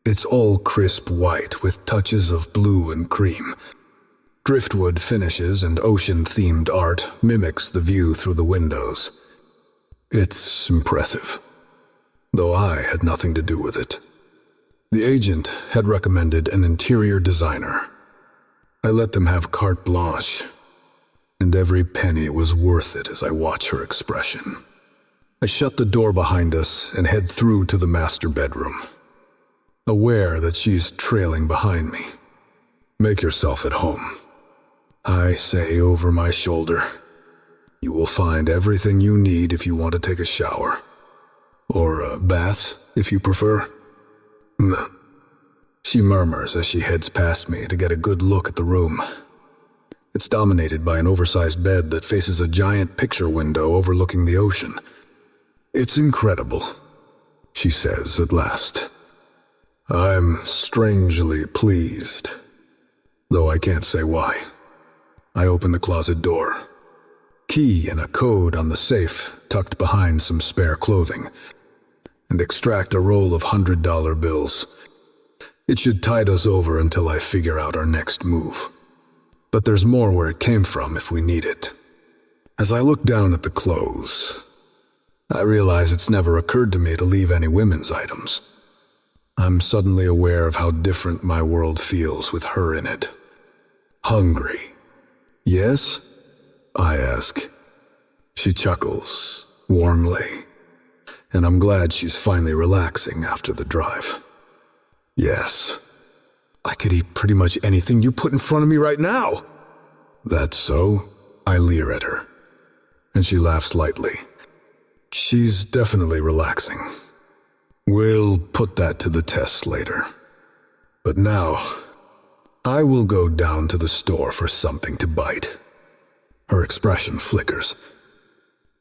A: It's all crisp white with touches of blue and cream. Driftwood finishes and ocean-themed art mimics the view through the windows. It's impressive, though I had nothing to do with it. The agent had recommended an interior designer. I let them have carte blanche, and every penny was worth it as I watch her expression. I shut the door behind us and head through to the master bedroom, aware that she's trailing behind me. "Make yourself at home," I say over my shoulder. "You will find everything you need if you want to take a shower. Or a bath, if you prefer." She murmurs as she heads past me to get a good look at the room. It's dominated by an oversized bed that faces a giant picture window overlooking the ocean. "It's incredible," she says at last. I'm strangely pleased, though I can't say why. I open the closet door. Key and a code on the safe tucked behind some spare clothing, and extract a roll of $100 bills. It should tide us over until I figure out our next move. But there's more where it came from if we need it. As I look down at the clothes, I realize it's never occurred to me to leave any women's items. I'm suddenly aware of how different my world feels with her in it. Hungry. "Yes?" I ask. She chuckles, warmly, and I'm glad she's finally relaxing after the drive. "Yes. I could eat pretty much anything you put in front of me right now." "That's so?" I leer at her, and she laughs lightly. She's definitely relaxing. We'll put that to the test later. But now, I will go down to the store for something to bite. Her expression flickers,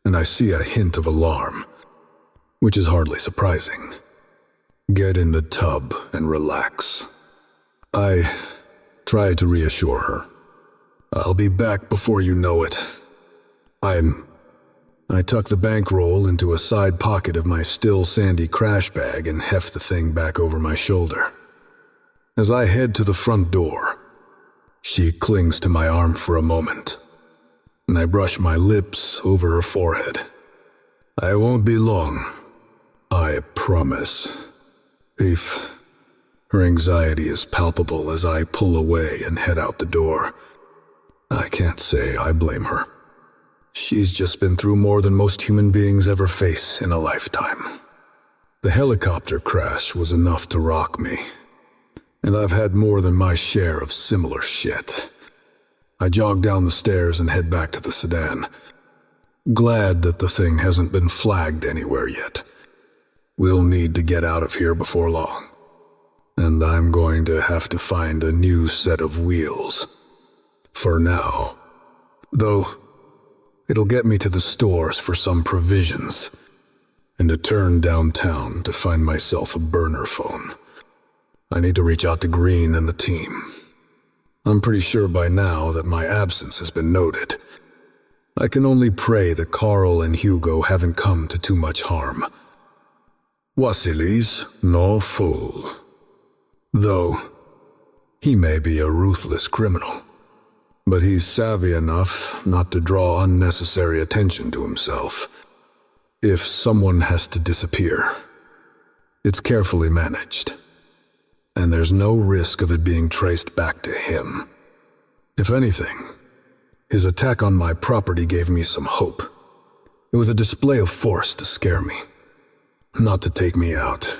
A: and I see a hint of alarm, which is hardly surprising. Get in the tub and relax. I try to reassure her. I'll be back before you know it. I tuck the bankroll into a side pocket of my still sandy crash bag and heft the thing back over my shoulder. As I head to the front door, she clings to my arm for a moment, and I brush my lips over her forehead. "I won't be long, I promise." Her anxiety is palpable as I pull away and head out the door. I can't say I blame her. She's just been through more than most human beings ever face in a lifetime. The helicopter crash was enough to rock me, and I've had more than my share of similar shit. I jog down the stairs and head back to the sedan, glad that the thing hasn't been flagged anywhere yet. We'll need to get out of here before long, and I'm going to have to find a new set of wheels. For now. Though, it'll get me to the stores for some provisions, and a turn downtown to find myself a burner phone. I need to reach out to Green and the team. I'm pretty sure by now that my absence has been noted. I can only pray that Carl and Hugo haven't come to too much harm. Wasily's no fool. Though, he may be a ruthless criminal, but he's savvy enough not to draw unnecessary attention to himself. If someone has to disappear, it's carefully managed, and there's no risk of it being traced back to him. If anything, his attack on my property gave me some hope. It was a display of force to scare me, not to take me out.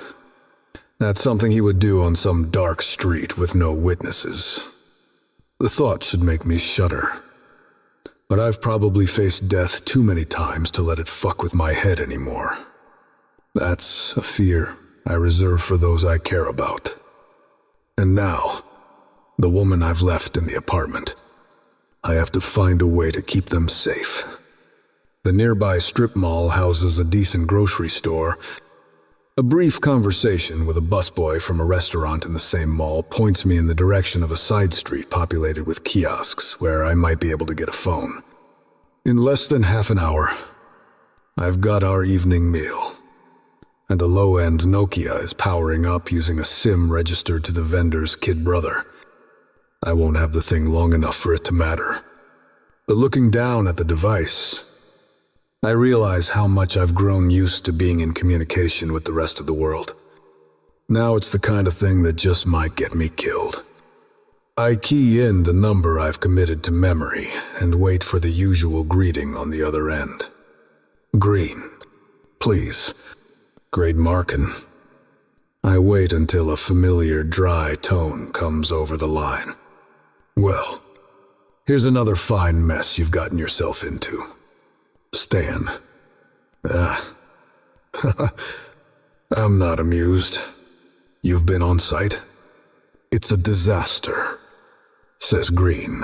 A: That's something he would do on some dark street with no witnesses. The thought should make me shudder, but I've probably faced death too many times to let it fuck with my head anymore. That's a fear I reserve for those I care about. And now, the woman I've left in the apartment. I have to find a way to keep them safe. The nearby strip mall houses a decent grocery store. A brief conversation with a busboy from a restaurant in the same mall points me in the direction of a side street populated with kiosks where I might be able to get a phone. In less than half an hour, I've got our evening meal, and a low-end Nokia is powering up using a SIM registered to the vendor's kid brother. I won't have the thing long enough for it to matter. But looking down at the device, I realize how much I've grown used to being in communication with the rest of the world. Now it's the kind of thing that just might get me killed. I key in the number I've committed to memory and wait for the usual greeting on the other end. Green, please. Grade Markin. I wait until a familiar dry tone comes over the line. Well, here's another fine mess you've gotten yourself into. Stan. I'm not amused. You've been on site? It's a disaster, says Green.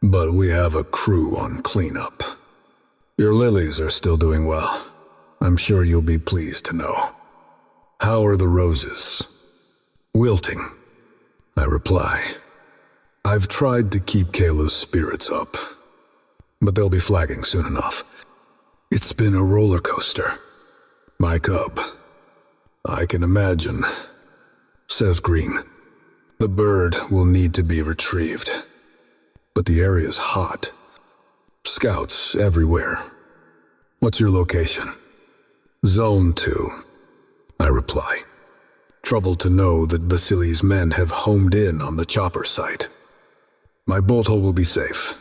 A: But we have a crew on cleanup. Your lilies are still doing well. I'm sure you'll be pleased to know. How are the roses? Wilting, I reply. I've tried to keep Kayla's spirits up, but they'll be flagging soon enough. It's been a roller coaster. My cub. I can imagine, says Green. The bird will need to be retrieved, but the area's hot. Scouts everywhere. What's your location? Zone 2, I reply. Troubled to know that Vasily's men have homed in on the chopper site. My bolt hole will be safe,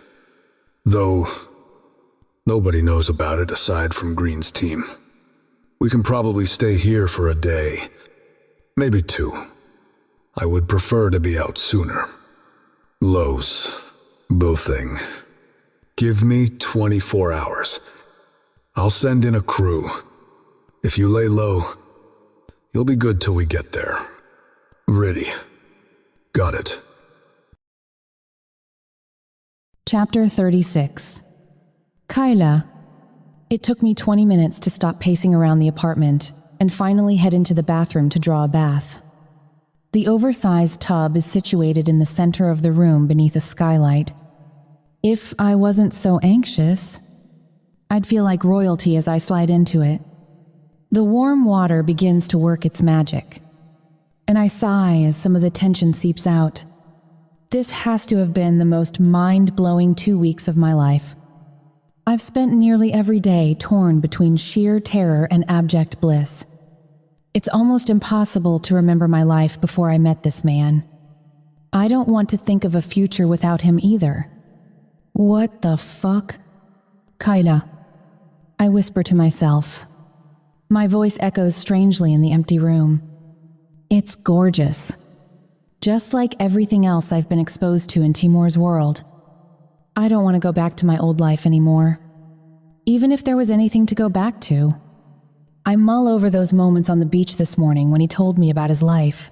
A: though nobody knows about it aside from Green's team. We can probably stay here for a day, maybe 2. I would prefer to be out sooner. Lowe's, bothing. Give me 24 hours. I'll send in a crew. If you lay low, you'll be good till we get there. Ready. Got it.
B: Chapter 36. Kayla. It took me 20 minutes to stop pacing around the apartment and finally head into the bathroom to draw a bath. The oversized tub is situated in the center of the room beneath a skylight. If I wasn't so anxious, I'd feel like royalty as I slide into it. The warm water begins to work its magic, and I sigh as some of the tension seeps out. This has to have been the most mind-blowing 2 weeks of my life. I've spent nearly every day torn between sheer terror and abject bliss. It's almost impossible to remember my life before I met this man. I don't want to think of a future without him either. What the fuck? Kayla, I whisper to myself. My voice echoes strangely in the empty room. It's gorgeous. Just like everything else I've been exposed to in Timur's world. I don't want to go back to my old life anymore. Even if there was anything to go back to. I mull over those moments on the beach this morning when he told me about his life.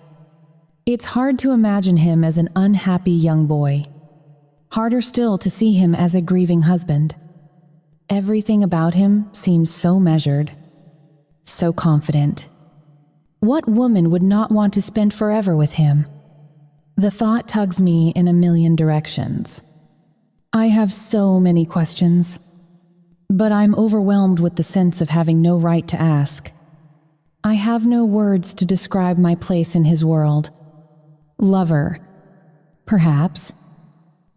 B: It's hard to imagine him as an unhappy young boy. Harder still to see him as a grieving husband. Everything about him seems so measured. So confident. What woman would not want to spend forever with him? The thought tugs me in a million directions. I have so many questions, but I'm overwhelmed with the sense of having no right to ask. I have no words to describe my place in his world. Lover, perhaps.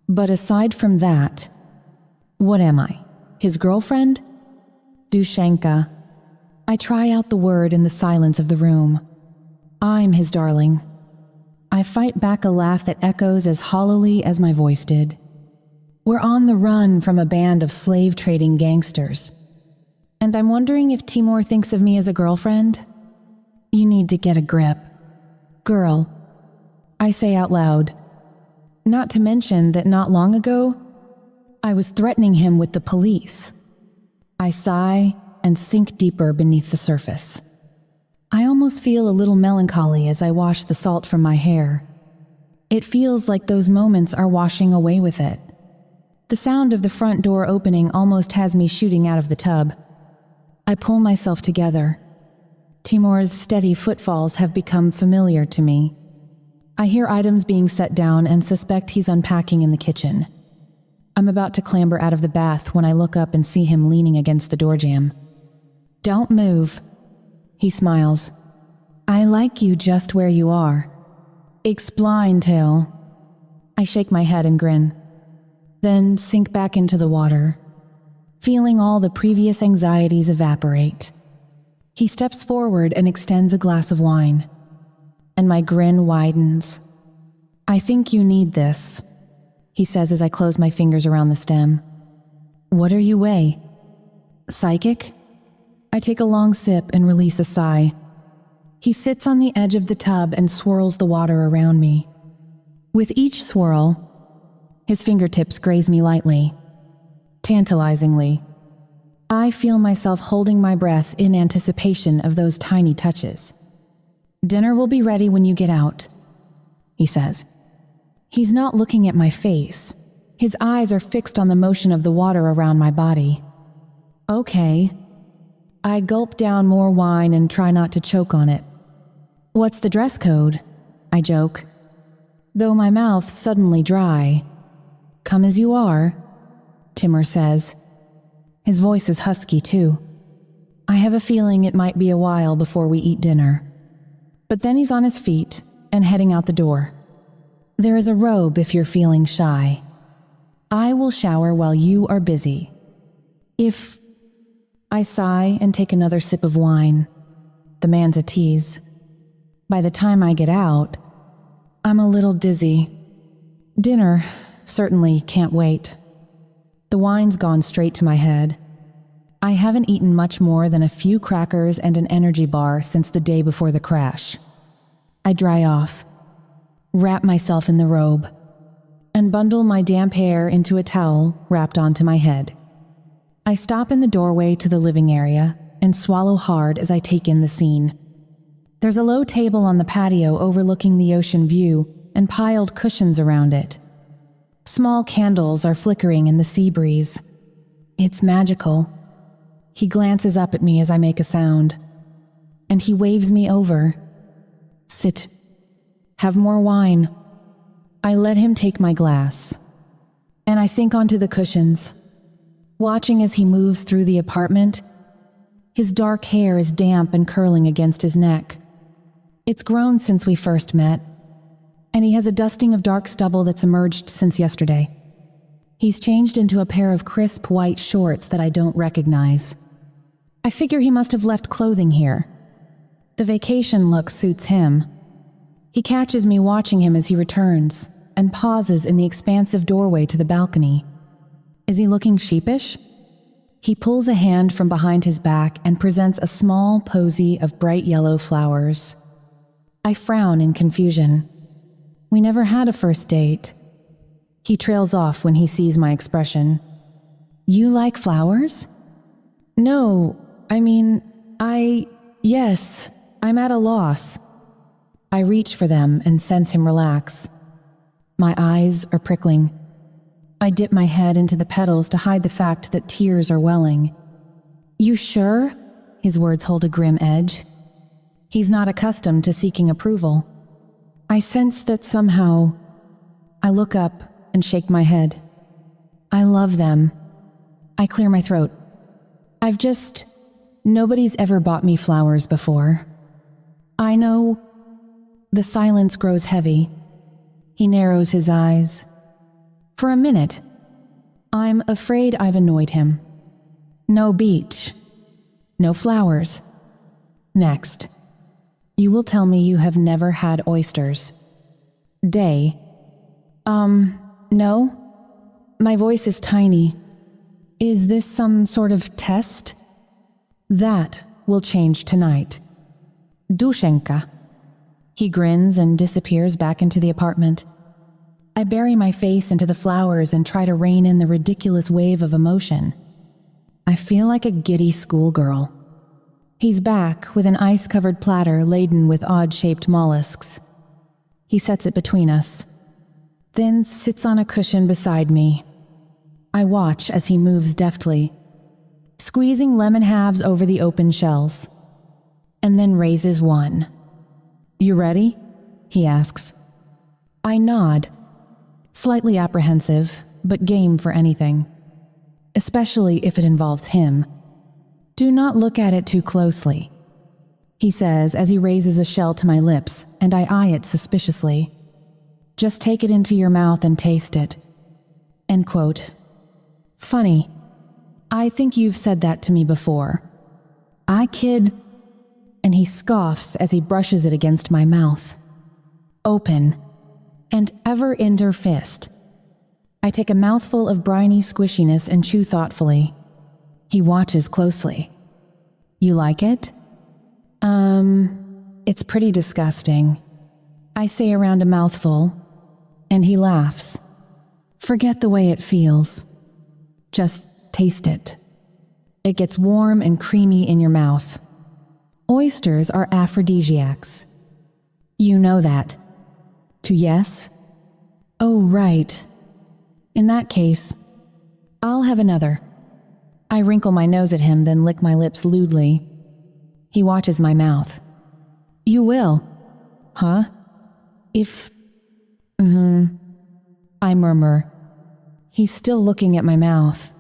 B: But aside from that, what am I? His girlfriend? Dushenka. I try out the word in the silence of the room. I'm his darling. I fight back a laugh that echoes as hollowly as my voice did. We're on the run from a band of slave-trading gangsters. And I'm wondering if Timour thinks of me as a girlfriend? You need to get a grip. Girl, I say out loud. Not to mention that not long ago, I was threatening him with the police. I sigh and sink deeper beneath the surface. I almost feel a little melancholy as I wash the salt from my hair. It feels like those moments are washing away with it. The sound of the front door opening almost has me shooting out of the tub. I pull myself together. Timour's steady footfalls have become familiar to me. I hear items being set down and suspect he's unpacking in the kitchen. I'm about to clamber out of the bath when I look up and see him leaning against the door jamb. "Don't move." He smiles. "I like you just where you are." "Explain, Till." I shake my head and grin, then sink back into the water, feeling all the previous anxieties evaporate. He steps forward and extends a glass of wine, and my grin widens. "I think you need this," he says as I close my fingers around the stem. "What are you weigh? Psychic?" I take a long sip and release a sigh. He sits on the edge of the tub and swirls the water around me. With each swirl, his fingertips graze me lightly, tantalizingly. I feel myself holding my breath in anticipation of those tiny touches. "Dinner will be ready when you get out," he says. He's not looking at my face. His eyes are fixed on the motion of the water around my body. "Okay." I gulp down more wine and try not to choke on it. "What's the dress code?" I joke, though my mouth suddenly dry. "Come as you are," Timour says. His voice is husky too. I have a feeling it might be a while before we eat dinner. But then he's on his feet and heading out the door. "There is a robe if you're feeling shy. I will shower while you are busy. If..." I sigh and take another sip of wine. The man's a tease. By the time I get out, I'm a little dizzy. Dinner certainly can't wait. The wine's gone straight to my head. I haven't eaten much more than a few crackers and an energy bar since the day before the crash. I dry off, wrap myself in the robe, and bundle my damp hair into a towel wrapped onto my head. I stop in the doorway to the living area and swallow hard as I take in the scene. There's a low table on the patio overlooking the ocean view and piled cushions around it. Small candles are flickering in the sea breeze. It's magical. He glances up at me as I make a sound, and he waves me over. "Sit. Have more wine." I let him take my glass, and I sink onto the cushions, watching as he moves through the apartment. His dark hair is damp and curling against his neck. It's grown since we first met, and he has a dusting of dark stubble that's emerged since yesterday. He's changed into a pair of crisp white shorts that I don't recognize. I figure he must have left clothing here. The vacation look suits him. He catches me watching him as he returns and pauses in the expansive doorway to the balcony. Is he looking sheepish? He pulls a hand from behind his back and presents a small posy of bright yellow flowers. I frown in confusion. We never had a first date. He trails off when he sees my expression. "You like flowers?" "No, yes, I'm at a loss." I reach for them and sense him relax. My eyes are prickling. I dip my head into the petals to hide the fact that tears are welling. "You sure?" His words hold a grim edge. He's not accustomed to seeking approval. I sense that somehow. I look up and shake my head. "I love them." I clear my throat. Nobody's ever bought me flowers before. "I know." The silence grows heavy. He narrows his eyes. For a minute, I'm afraid I've annoyed him. No beach. No flowers. Next, you will tell me you have never had oysters. Day. No? My voice is tiny. Is this some sort of test? That will change tonight. Dushenka. He grins and disappears back into the apartment. I bury my face into the flowers and try to rein in the ridiculous wave of emotion. I feel like a giddy schoolgirl. He's back with an ice-covered platter laden with odd-shaped mollusks. He sets it between us, then sits on a cushion beside me. I watch as he moves deftly, squeezing lemon halves over the open shells, and then raises one. "You ready?" he asks. I nod, slightly apprehensive, but game for anything, especially if it involves him. "Do not look at it too closely," he says as he raises a shell to my lips and I eye it suspiciously. "Just take it into your mouth and taste it." End quote. Funny. I think you've said that to me before. I kid. And he scoffs as he brushes it against my mouth. Open, and ever in her fist. I take a mouthful of briny squishiness and chew thoughtfully. He watches closely. "You like it?" It's pretty disgusting," I say around a mouthful, and he laughs. "Forget the way it feels. Just taste it. It gets warm and creamy in your mouth. Oysters are aphrodisiacs. You know that. To yes? Oh, right. In that case, I'll have another." I wrinkle my nose at him, then lick my lips lewdly. He watches my mouth. "You will? Huh? If... I murmur. He's still looking at my mouth,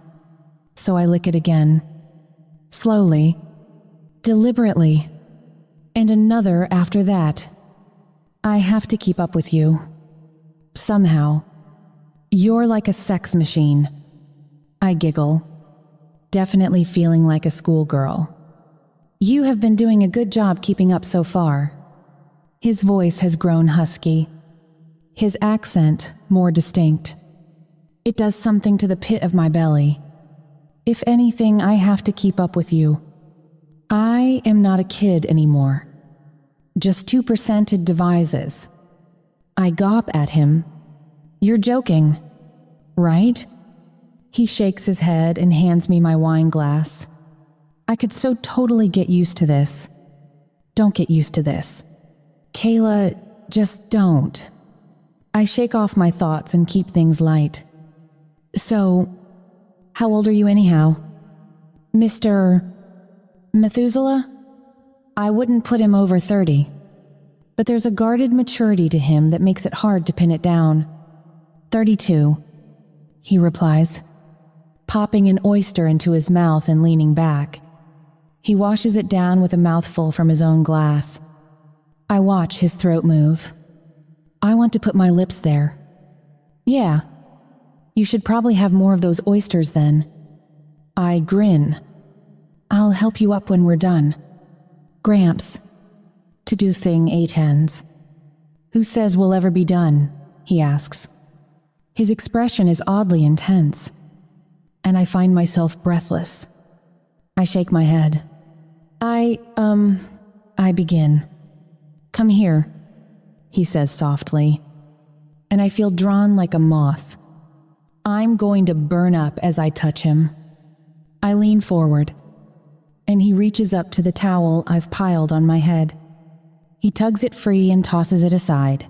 B: so I lick it again. Slowly, deliberately, and another after that. I have to keep up with you. Somehow. You're like a sex machine. I giggle, definitely feeling like a schoolgirl. You have been doing a good job keeping up so far. His voice has grown husky. His accent more distinct. It does something to the pit of my belly. If anything, I have to keep up with you. I am not a kid anymore. Just 2% devises. I gawp at him. You're joking, right? He shakes his head and hands me my wine glass. I could so totally get used to this. Don't get used to this. Kayla, just don't. I shake off my thoughts and keep things light. So, how old are you anyhow? Mr. Methuselah? I wouldn't put him over 30, but there's a guarded maturity to him that makes it hard to pin it down. 32, he replies, popping an oyster into his mouth and leaning back. He washes it down with a mouthful from his own glass. I watch his throat move. I want to put my lips there. Yeah, you should probably have more of those oysters then. I grin. I'll help you up when we're done. Gramps. To do thing 8 hands. Who says we'll ever be done? He asks. His expression is oddly intense, and I find myself breathless. I shake my head. I begin. Come here, he says softly, and I feel drawn like a moth. I'm going to burn up as I touch him. I lean forward, and he reaches up to the towel I've piled on my head. He tugs it free and tosses it aside,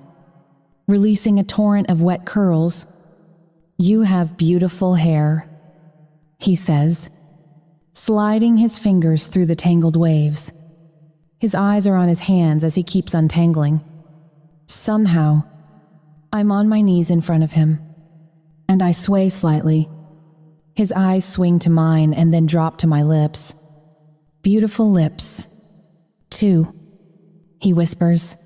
B: releasing a torrent of wet curls. You have beautiful hair, he says, sliding his fingers through the tangled waves. His eyes are on his hands as he keeps untangling. Somehow, I'm on my knees in front of him, and I sway slightly. His eyes swing to mine and then drop to my lips. Beautiful lips. 2, he whispers,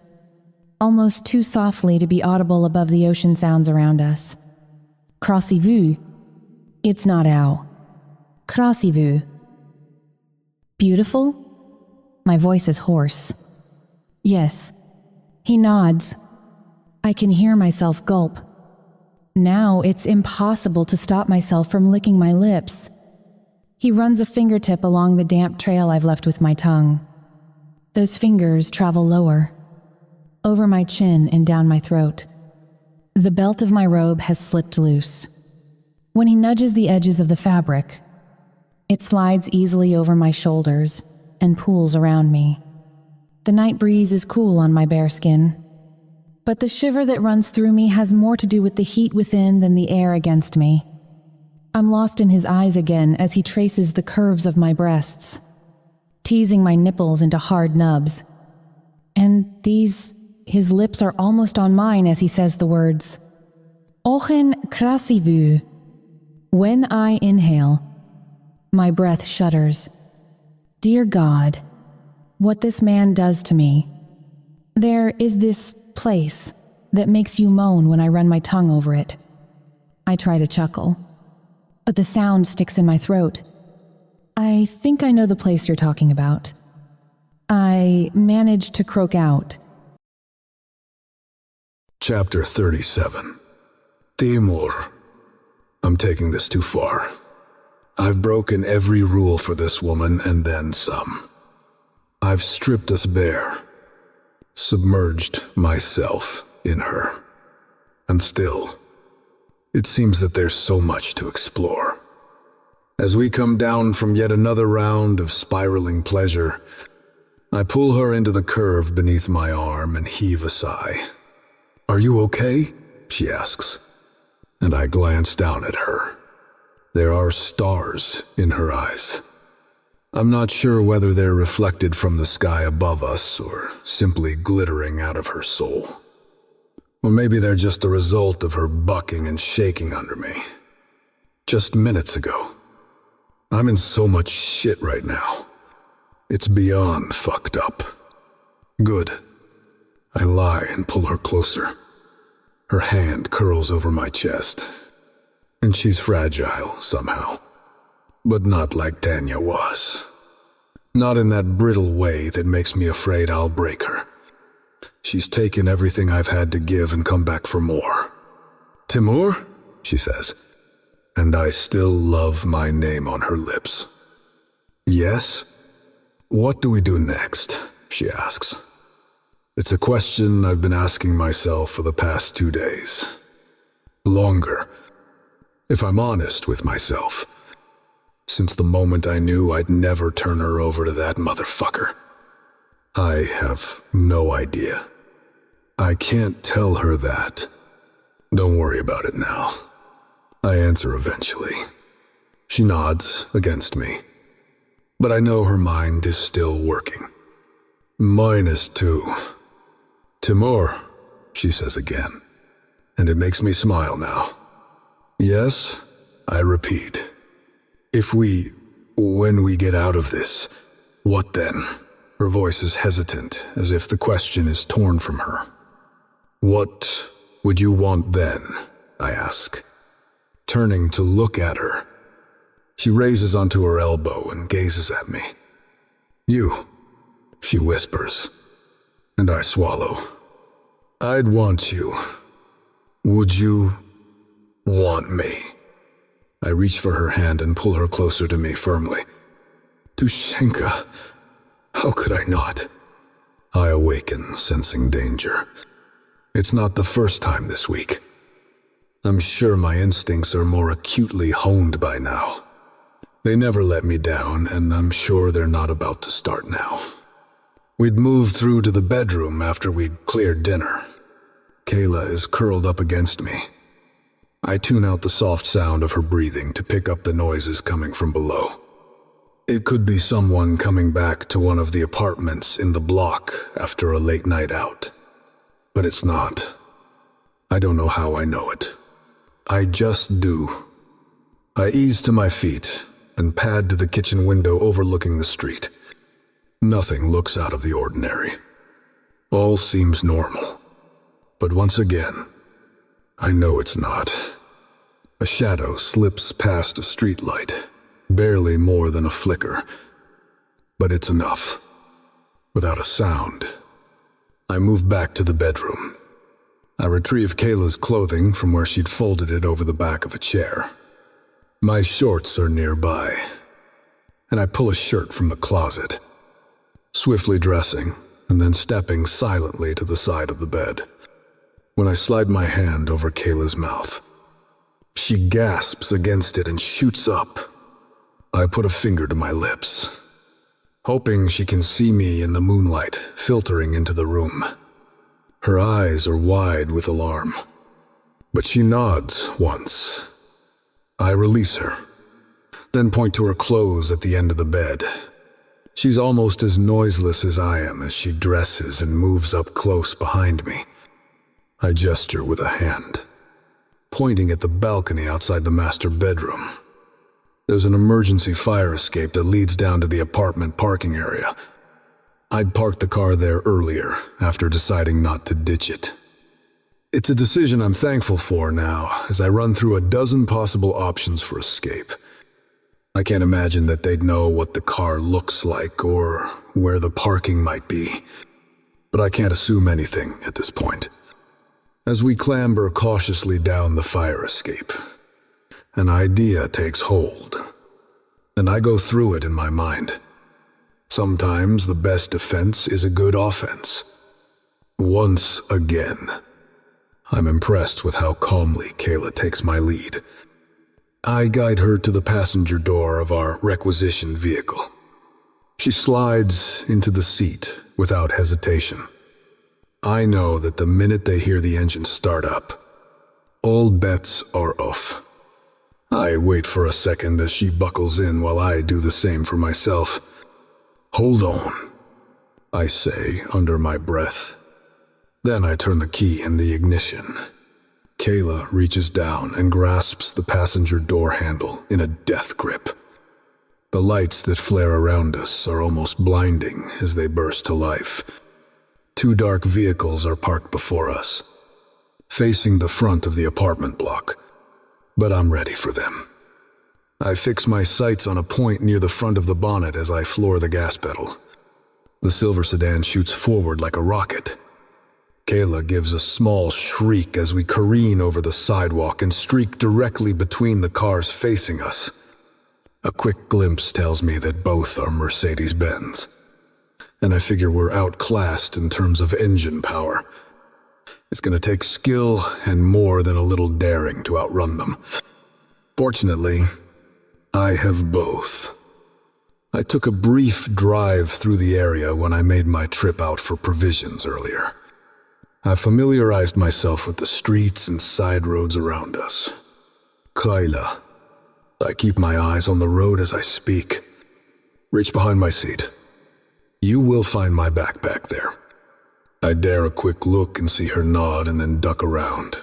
B: almost too softly to be audible above the ocean sounds around us. Crossez-vous. It's not ow. Crossez-vous. Beautiful? My voice is hoarse. Yes. He nods. I can hear myself gulp. Now it's impossible to stop myself from licking my lips. He runs a fingertip along the damp trail I've left with my tongue. Those fingers travel lower, over my chin and down my throat. The belt of my robe has slipped loose. When he nudges the edges of the fabric, it slides easily over my shoulders and pools around me. The night breeze is cool on my bare skin, but the shiver that runs through me has more to do with the heat within than the air against me. I'm lost in his eyes again as he traces the curves of my breasts, teasing my nipples into hard nubs. And his lips are almost on mine as he says the words, Ochen krasivu. When I inhale, my breath shudders. Dear God, what this man does to me. There is this place that makes you moan when I run my tongue over it. I try to chuckle, but the sound sticks in my throat. I think I know the place you're talking about. I manage to croak out.
A: Chapter 37. Timour. I'm taking this too far. I've broken every rule for this woman and then some. I've stripped us bare, submerged myself in her. And still, it seems that there's so much to explore. As we come down from yet another round of spiraling pleasure, I pull her into the curve beneath my arm and heave a sigh. Are you okay? She asks, and I glance down at her. There are stars in her eyes. I'm not sure whether they're reflected from the sky above us or simply glittering out of her soul. Or maybe they're just the result of her bucking and shaking under me. Just minutes ago. I'm in so much shit right now. It's beyond fucked up. Good. I lie and pull her closer. Her hand curls over my chest. And she's fragile, somehow. But not like Tanya was. Not in that brittle way that makes me afraid I'll break her. She's taken everything I've had to give and come back for more. Timour? She says. And I still love my name on her lips. Yes? What do we do next? She asks. It's a question I've been asking myself for the past 2 days. Longer, if I'm honest with myself, since the moment I knew I'd never turn her over to that motherfucker. I have no idea. I can't tell her that. Don't worry about it now. I answer eventually. She nods against me, but I know her mind is still working. Mine is too. Timour, she says again, and it makes me smile now. Yes, I repeat. When we get out of this, what then? Her voice is hesitant, as if the question is torn from her. What would you want then? I ask, turning to look at her. She raises onto her elbow and gazes at me. You, she whispers, and I swallow. I'd want you. Would you want me? I reach for her hand and pull her closer to me firmly. Tushenka, how could I not? I awaken, sensing danger. It's not the first time this week. I'm sure my instincts are more acutely honed by now. They never let me down, and I'm sure they're not about to start now. We'd moved through to the bedroom after we'd cleared dinner. Kayla is curled up against me. I tune out the soft sound of her breathing to pick up the noises coming from below. It could be someone coming back to one of the apartments in the block after a late night out. But it's not. I don't know how I know it. I just do. I ease to my feet and pad to the kitchen window overlooking the street. Nothing looks out of the ordinary. All seems normal. But once again, I know it's not. A shadow slips past a streetlight, barely more than a flicker. But it's enough. Without a sound, I move back to the bedroom. I retrieve Kayla's clothing from where she'd folded it over the back of a chair. My shorts are nearby, and I pull a shirt from the closet, swiftly dressing and then stepping silently to the side of the bed. When I slide my hand over Kayla's mouth, she gasps against it and shoots up. I put a finger to my lips, hoping she can see me in the moonlight filtering into the room. Her eyes are wide with alarm, but she nods once, I release her, then point to her clothes at the end of the bed. She's almost as noiseless as I am as she dresses and moves up close behind me. I gesture with a hand, pointing at the balcony outside the master bedroom. There's an emergency fire escape that leads down to the apartment parking area. I'd parked the car there earlier, after deciding not to ditch it. It's a decision I'm thankful for now, as I run through a dozen possible options for escape. I can't imagine that they'd know what the car looks like or where the parking might be, but I can't assume anything at this point. As we clamber cautiously down the fire escape, an idea takes hold, and I go through it in my mind. Sometimes the best defense is a good offense. Once again, I'm impressed with how calmly Kayla takes my lead. I guide her to the passenger door of our requisitioned vehicle. She slides into the seat without hesitation. I know that the minute they hear the engine start up, all bets are off. I wait for a second as she buckles in while I do the same for myself. "Hold on," I say under my breath. Then I turn the key in the ignition. Kayla reaches down and grasps the passenger door handle in a death grip. The lights that flare around us are almost blinding as they burst to life. 2 dark vehicles are parked before us, facing the front of the apartment block, but I'm ready for them. I fix my sights on a point near the front of the bonnet as I floor the gas pedal. The silver sedan shoots forward like a rocket. Kayla gives a small shriek as we careen over the sidewalk and streak directly between the cars facing us. A quick glimpse tells me that both are Mercedes-Benz, and I figure we're outclassed in terms of engine power. It's going to take skill and more than a little daring to outrun them. Fortunately, I have both. I took a brief drive through the area when I made my trip out for provisions earlier. I familiarized myself with the streets and side roads around us. Kayla. I keep my eyes on the road as I speak. Reach behind my seat. You will find my backpack there. I dare a quick look and see her nod and then duck around,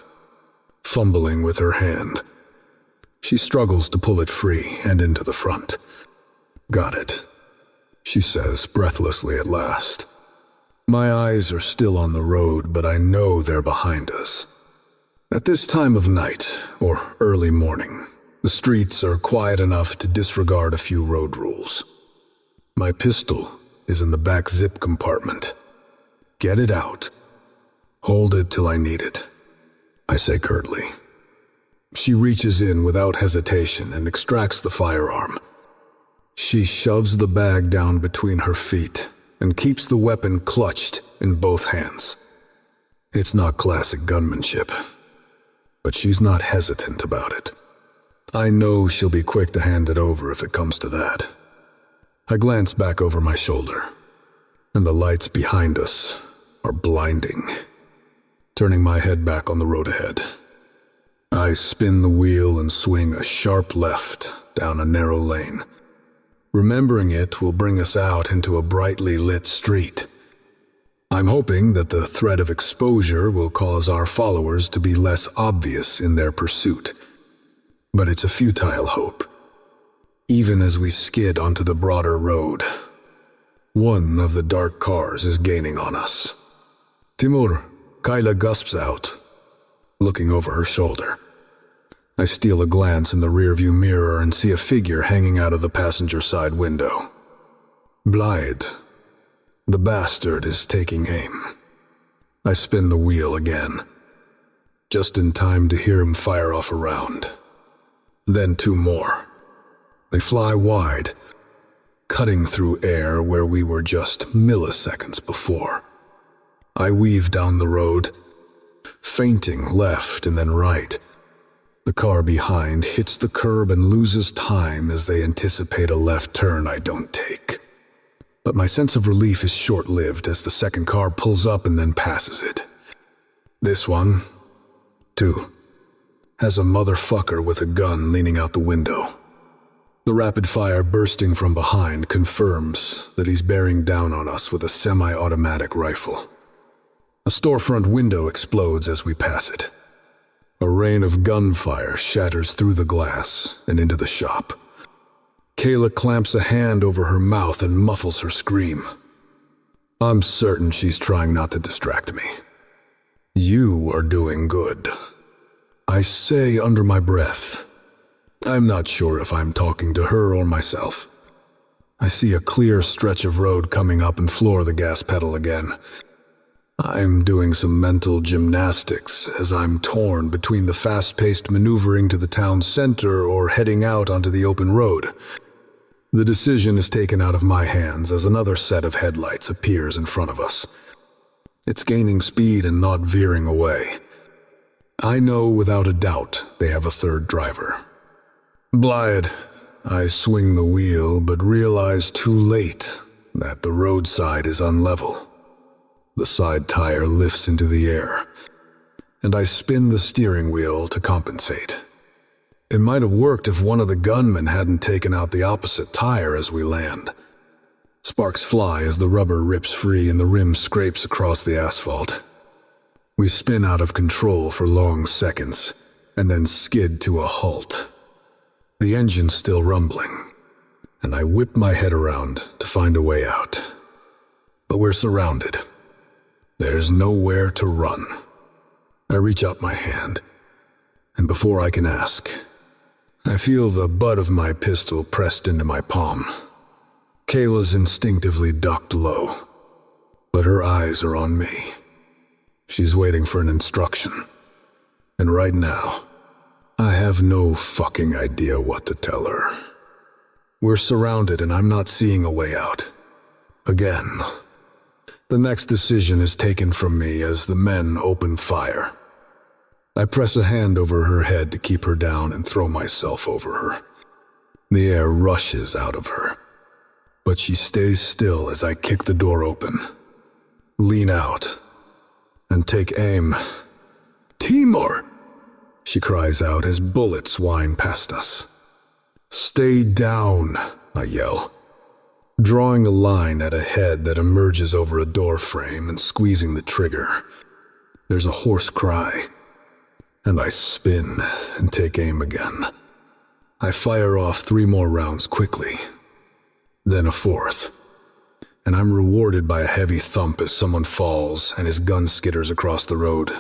A: fumbling with her hand. She struggles to pull it free and into the front. "Got it," she says breathlessly at last. My eyes are still on the road, but I know they're behind us. At this time of night, or early morning, the streets are quiet enough to disregard a few road rules. My pistol is in the back zip compartment. "Get it out. Hold it till I need it," I say curtly. She reaches in without hesitation and extracts the firearm. She shoves the bag down between her feet and keeps the weapon clutched in both hands. It's not classic gunmanship, but she's not hesitant about it. I know she'll be quick to hand it over if it comes to that. I glance back over my shoulder, and the lights behind us are blinding. Turning my head back on the road ahead, I spin the wheel and swing a sharp left down a narrow lane. Remembering it will bring us out into a brightly lit street. I'm hoping that the threat of exposure will cause our followers to be less obvious in their pursuit. But it's a futile hope. Even as we skid onto the broader road, one of the dark cars is gaining on us. "Timour," Kayla gusps out, looking over her shoulder. I steal a glance in the rearview mirror and see a figure hanging out of the passenger side window. Blythe. The bastard is taking aim. I spin the wheel again, just in time to hear him fire off a round. Then 2 more. They fly wide, cutting through air where we were just milliseconds before. I weave down the road, feinting left and then right. The car behind hits the curb and loses time as they anticipate a left turn I don't take. But my sense of relief is short-lived as the second car pulls up and then passes it. This one, too, has a motherfucker with a gun leaning out the window. The rapid fire bursting from behind confirms that he's bearing down on us with a semi-automatic rifle. A storefront window explodes as we pass it. A rain of gunfire shatters through the glass and into the shop. Kayla clamps a hand over her mouth and muffles her scream. I'm certain she's trying not to distract me. You are doing good. I say under my breath. I'm not sure if I'm talking to her or myself. I see a clear stretch of road coming up and floor the gas pedal again. I'm doing some mental gymnastics as I'm torn between the fast-paced maneuvering to the town center or heading out onto the open road. The decision is taken out of my hands as another set of headlights appears in front of us. It's gaining speed and not veering away. I know without a doubt they have a third driver. Blithe, I swing the wheel but realize too late that the roadside is unlevel. The side tire lifts into the air, and I spin the steering wheel to compensate. It might have worked if one of the gunmen hadn't taken out the opposite tire as we land. Sparks fly as the rubber rips free and the rim scrapes across the asphalt. We spin out of control for long seconds, and then skid to a halt. The engine's still rumbling, and I whip my head around to find a way out. But we're surrounded. There's nowhere to run. I reach out my hand, and before I can ask, I feel the butt of my pistol pressed into my palm. Kayla's instinctively ducked low, but her eyes are on me. She's waiting for an instruction, and right now, I have no fucking idea what to tell her. We're surrounded and I'm not seeing a way out. Again. The next decision is taken from me as the men open fire. I press a hand over her head to keep her down and throw myself over her. The air rushes out of her, but she stays still as I kick the door open, lean out, and take aim. Timour! She cries out as bullets whine past us. Stay down, I yell, drawing a line at a head that emerges over a door frame and squeezing the trigger. There's a hoarse cry, and I spin and take aim again. I fire off 3 more rounds quickly, then a 4th, and I'm rewarded by a heavy thump as someone falls and his gun skitters across the road.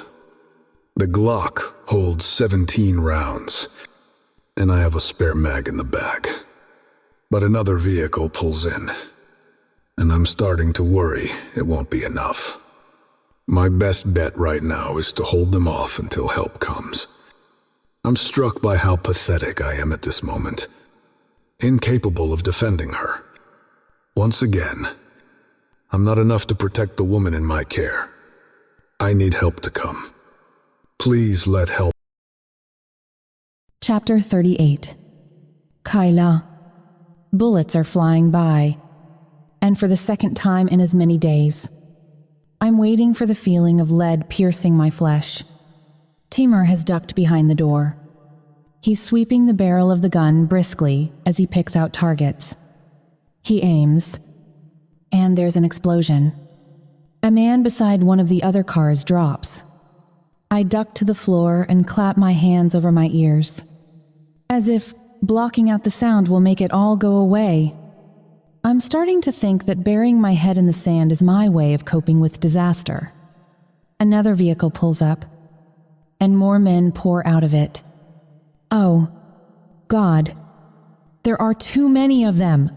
A: The Glock holds 17 rounds, and I have a spare mag in the bag. But another vehicle pulls in, and I'm starting to worry it won't be enough. My best bet right now is to hold them off until help comes. I'm struck by how pathetic I am at this moment, incapable of defending her. Once again, I'm not enough to protect the woman in my care. I need help to come. Please let help.
B: Chapter 38. Kayla. Bullets are flying by, and for the second time in as many days. I'm waiting for the feeling of lead piercing my flesh. Timour has ducked behind the door. He's sweeping the barrel of the gun briskly as he picks out targets. He aims, and there's an explosion. A man beside one of the other cars drops. I duck to the floor and clap my hands over my ears, as if blocking out the sound will make it all go away. I'm starting to think that burying my head in the sand is my way of coping with disaster. Another vehicle pulls up, and more men pour out of it. Oh, God, there are too many of them.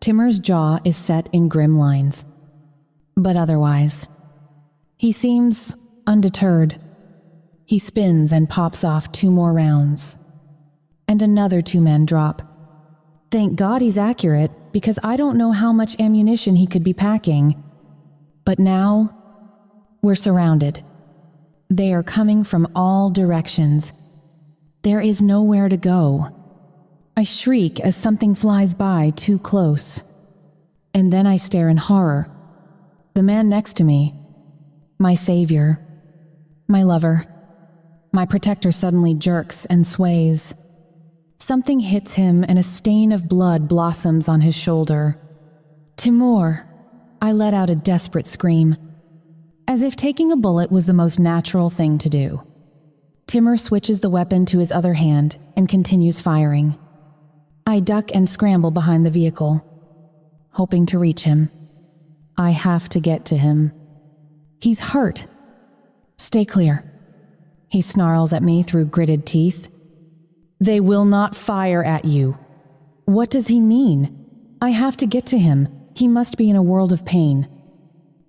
B: Timour's jaw is set in grim lines, but otherwise, he seems undeterred. He spins and pops off 2 more rounds, and another 2 men drop. Thank God he's accurate, because I don't know how much ammunition he could be packing. But now, we're surrounded. They are coming from all directions. There is nowhere to go. I shriek as something flies by too close. And then I stare in horror. The man next to me, my savior, my lover, My protector suddenly jerks and sways. Something hits him and a stain of blood blossoms on his shoulder. Timour! I let out a desperate scream, as if taking a bullet was the most natural thing to do. Timour switches the weapon to his other hand and continues firing. I duck and scramble behind the vehicle, hoping to reach him. I have to get to him. He's hurt. Stay clear. He snarls at me through gritted teeth. They will not fire at you. What does he mean? I have to get to him. He must be in a world of pain.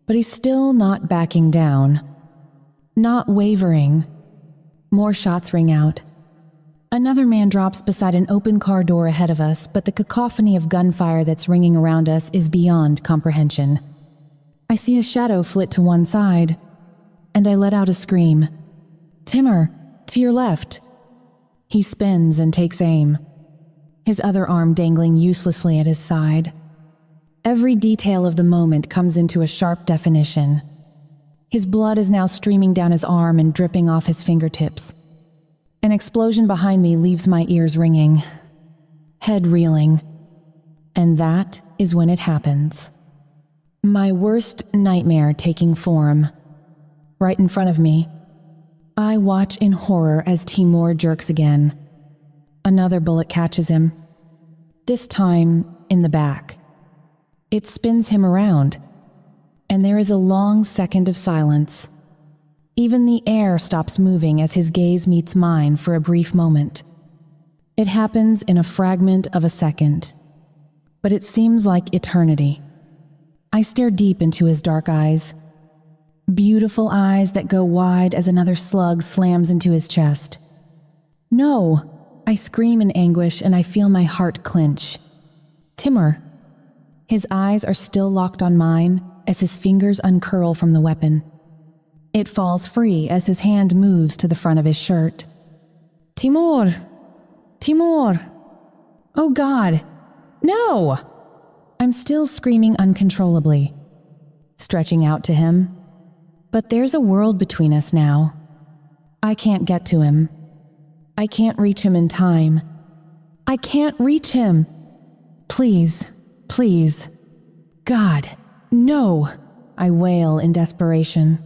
B: But he's still not backing down. Not wavering. More shots ring out. Another man drops beside an open car door ahead of us, but the cacophony of gunfire that's ringing around us is beyond comprehension. I see a shadow flit to one side, and I let out a scream. Timour, to your left. He spins and takes aim, his other arm dangling uselessly at his side. Every detail of the moment comes into a sharp definition. His blood is now streaming down his arm and dripping off his fingertips. An explosion behind me leaves my ears ringing, head reeling, and that is when it happens. My worst nightmare taking form. Right in front of me, I watch in horror as Timour jerks again. Another bullet catches him, this time in the back. It spins him around, and there is a long second of silence. Even the air stops moving as his gaze meets mine for a brief moment. It happens in a fragment of a second, but it seems like eternity. I stare deep into his dark eyes, beautiful eyes that go wide as another slug slams into his chest. No! I scream in anguish and I feel my heart clench. Timour. His eyes are still locked on mine as his fingers uncurl from the weapon. It falls free as his hand moves to the front of his shirt. Timour! Timour! Oh God! No! I'm still screaming uncontrollably, stretching out to him. But there's a world between us now. I can't get to him. I can't reach him in time. I can't reach him! Please, please. God, no! I wail in desperation.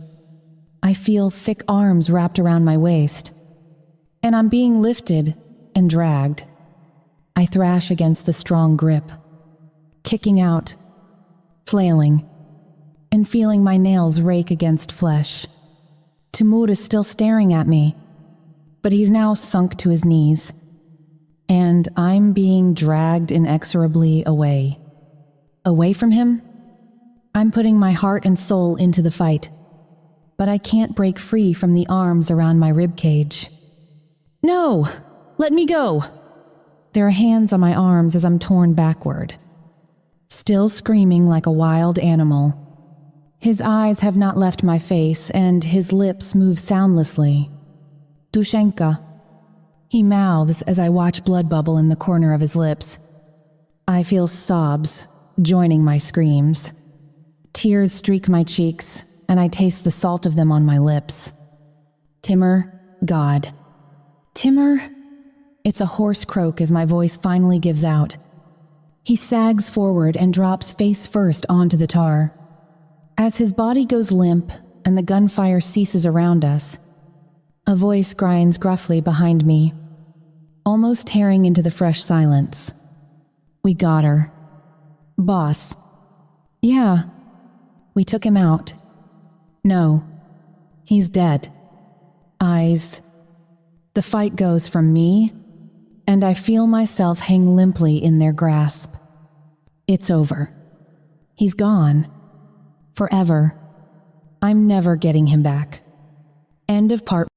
B: I feel thick arms wrapped around my waist, and I'm being lifted and dragged. I thrash against the strong grip, kicking out, flailing, and feeling my nails rake against flesh. Timour is still staring at me, but he's now sunk to his knees, and I'm being dragged inexorably away. Away from him? I'm putting my heart and soul into the fight, but I can't break free from the arms around my ribcage. No! Let me go! There are hands on my arms as I'm torn backward, still screaming like a wild animal. His eyes have not left my face, and his lips move soundlessly. Dushenka. He mouths as I watch blood bubble in the corner of his lips. I feel sobs joining my screams. Tears streak my cheeks, and I taste the salt of them on my lips. Timour, God. Timour? It's a hoarse croak as my voice finally gives out. He sags forward and drops face first onto the tar. As his body goes limp and the gunfire ceases around us, a voice grinds gruffly behind me, almost tearing into the fresh silence. We got her. Boss. Yeah. We took him out. No. He's dead. Eyes. The fight goes from me, and I feel myself hang limply in their grasp. It's over. He's gone. Forever. I'm never getting him back. End of part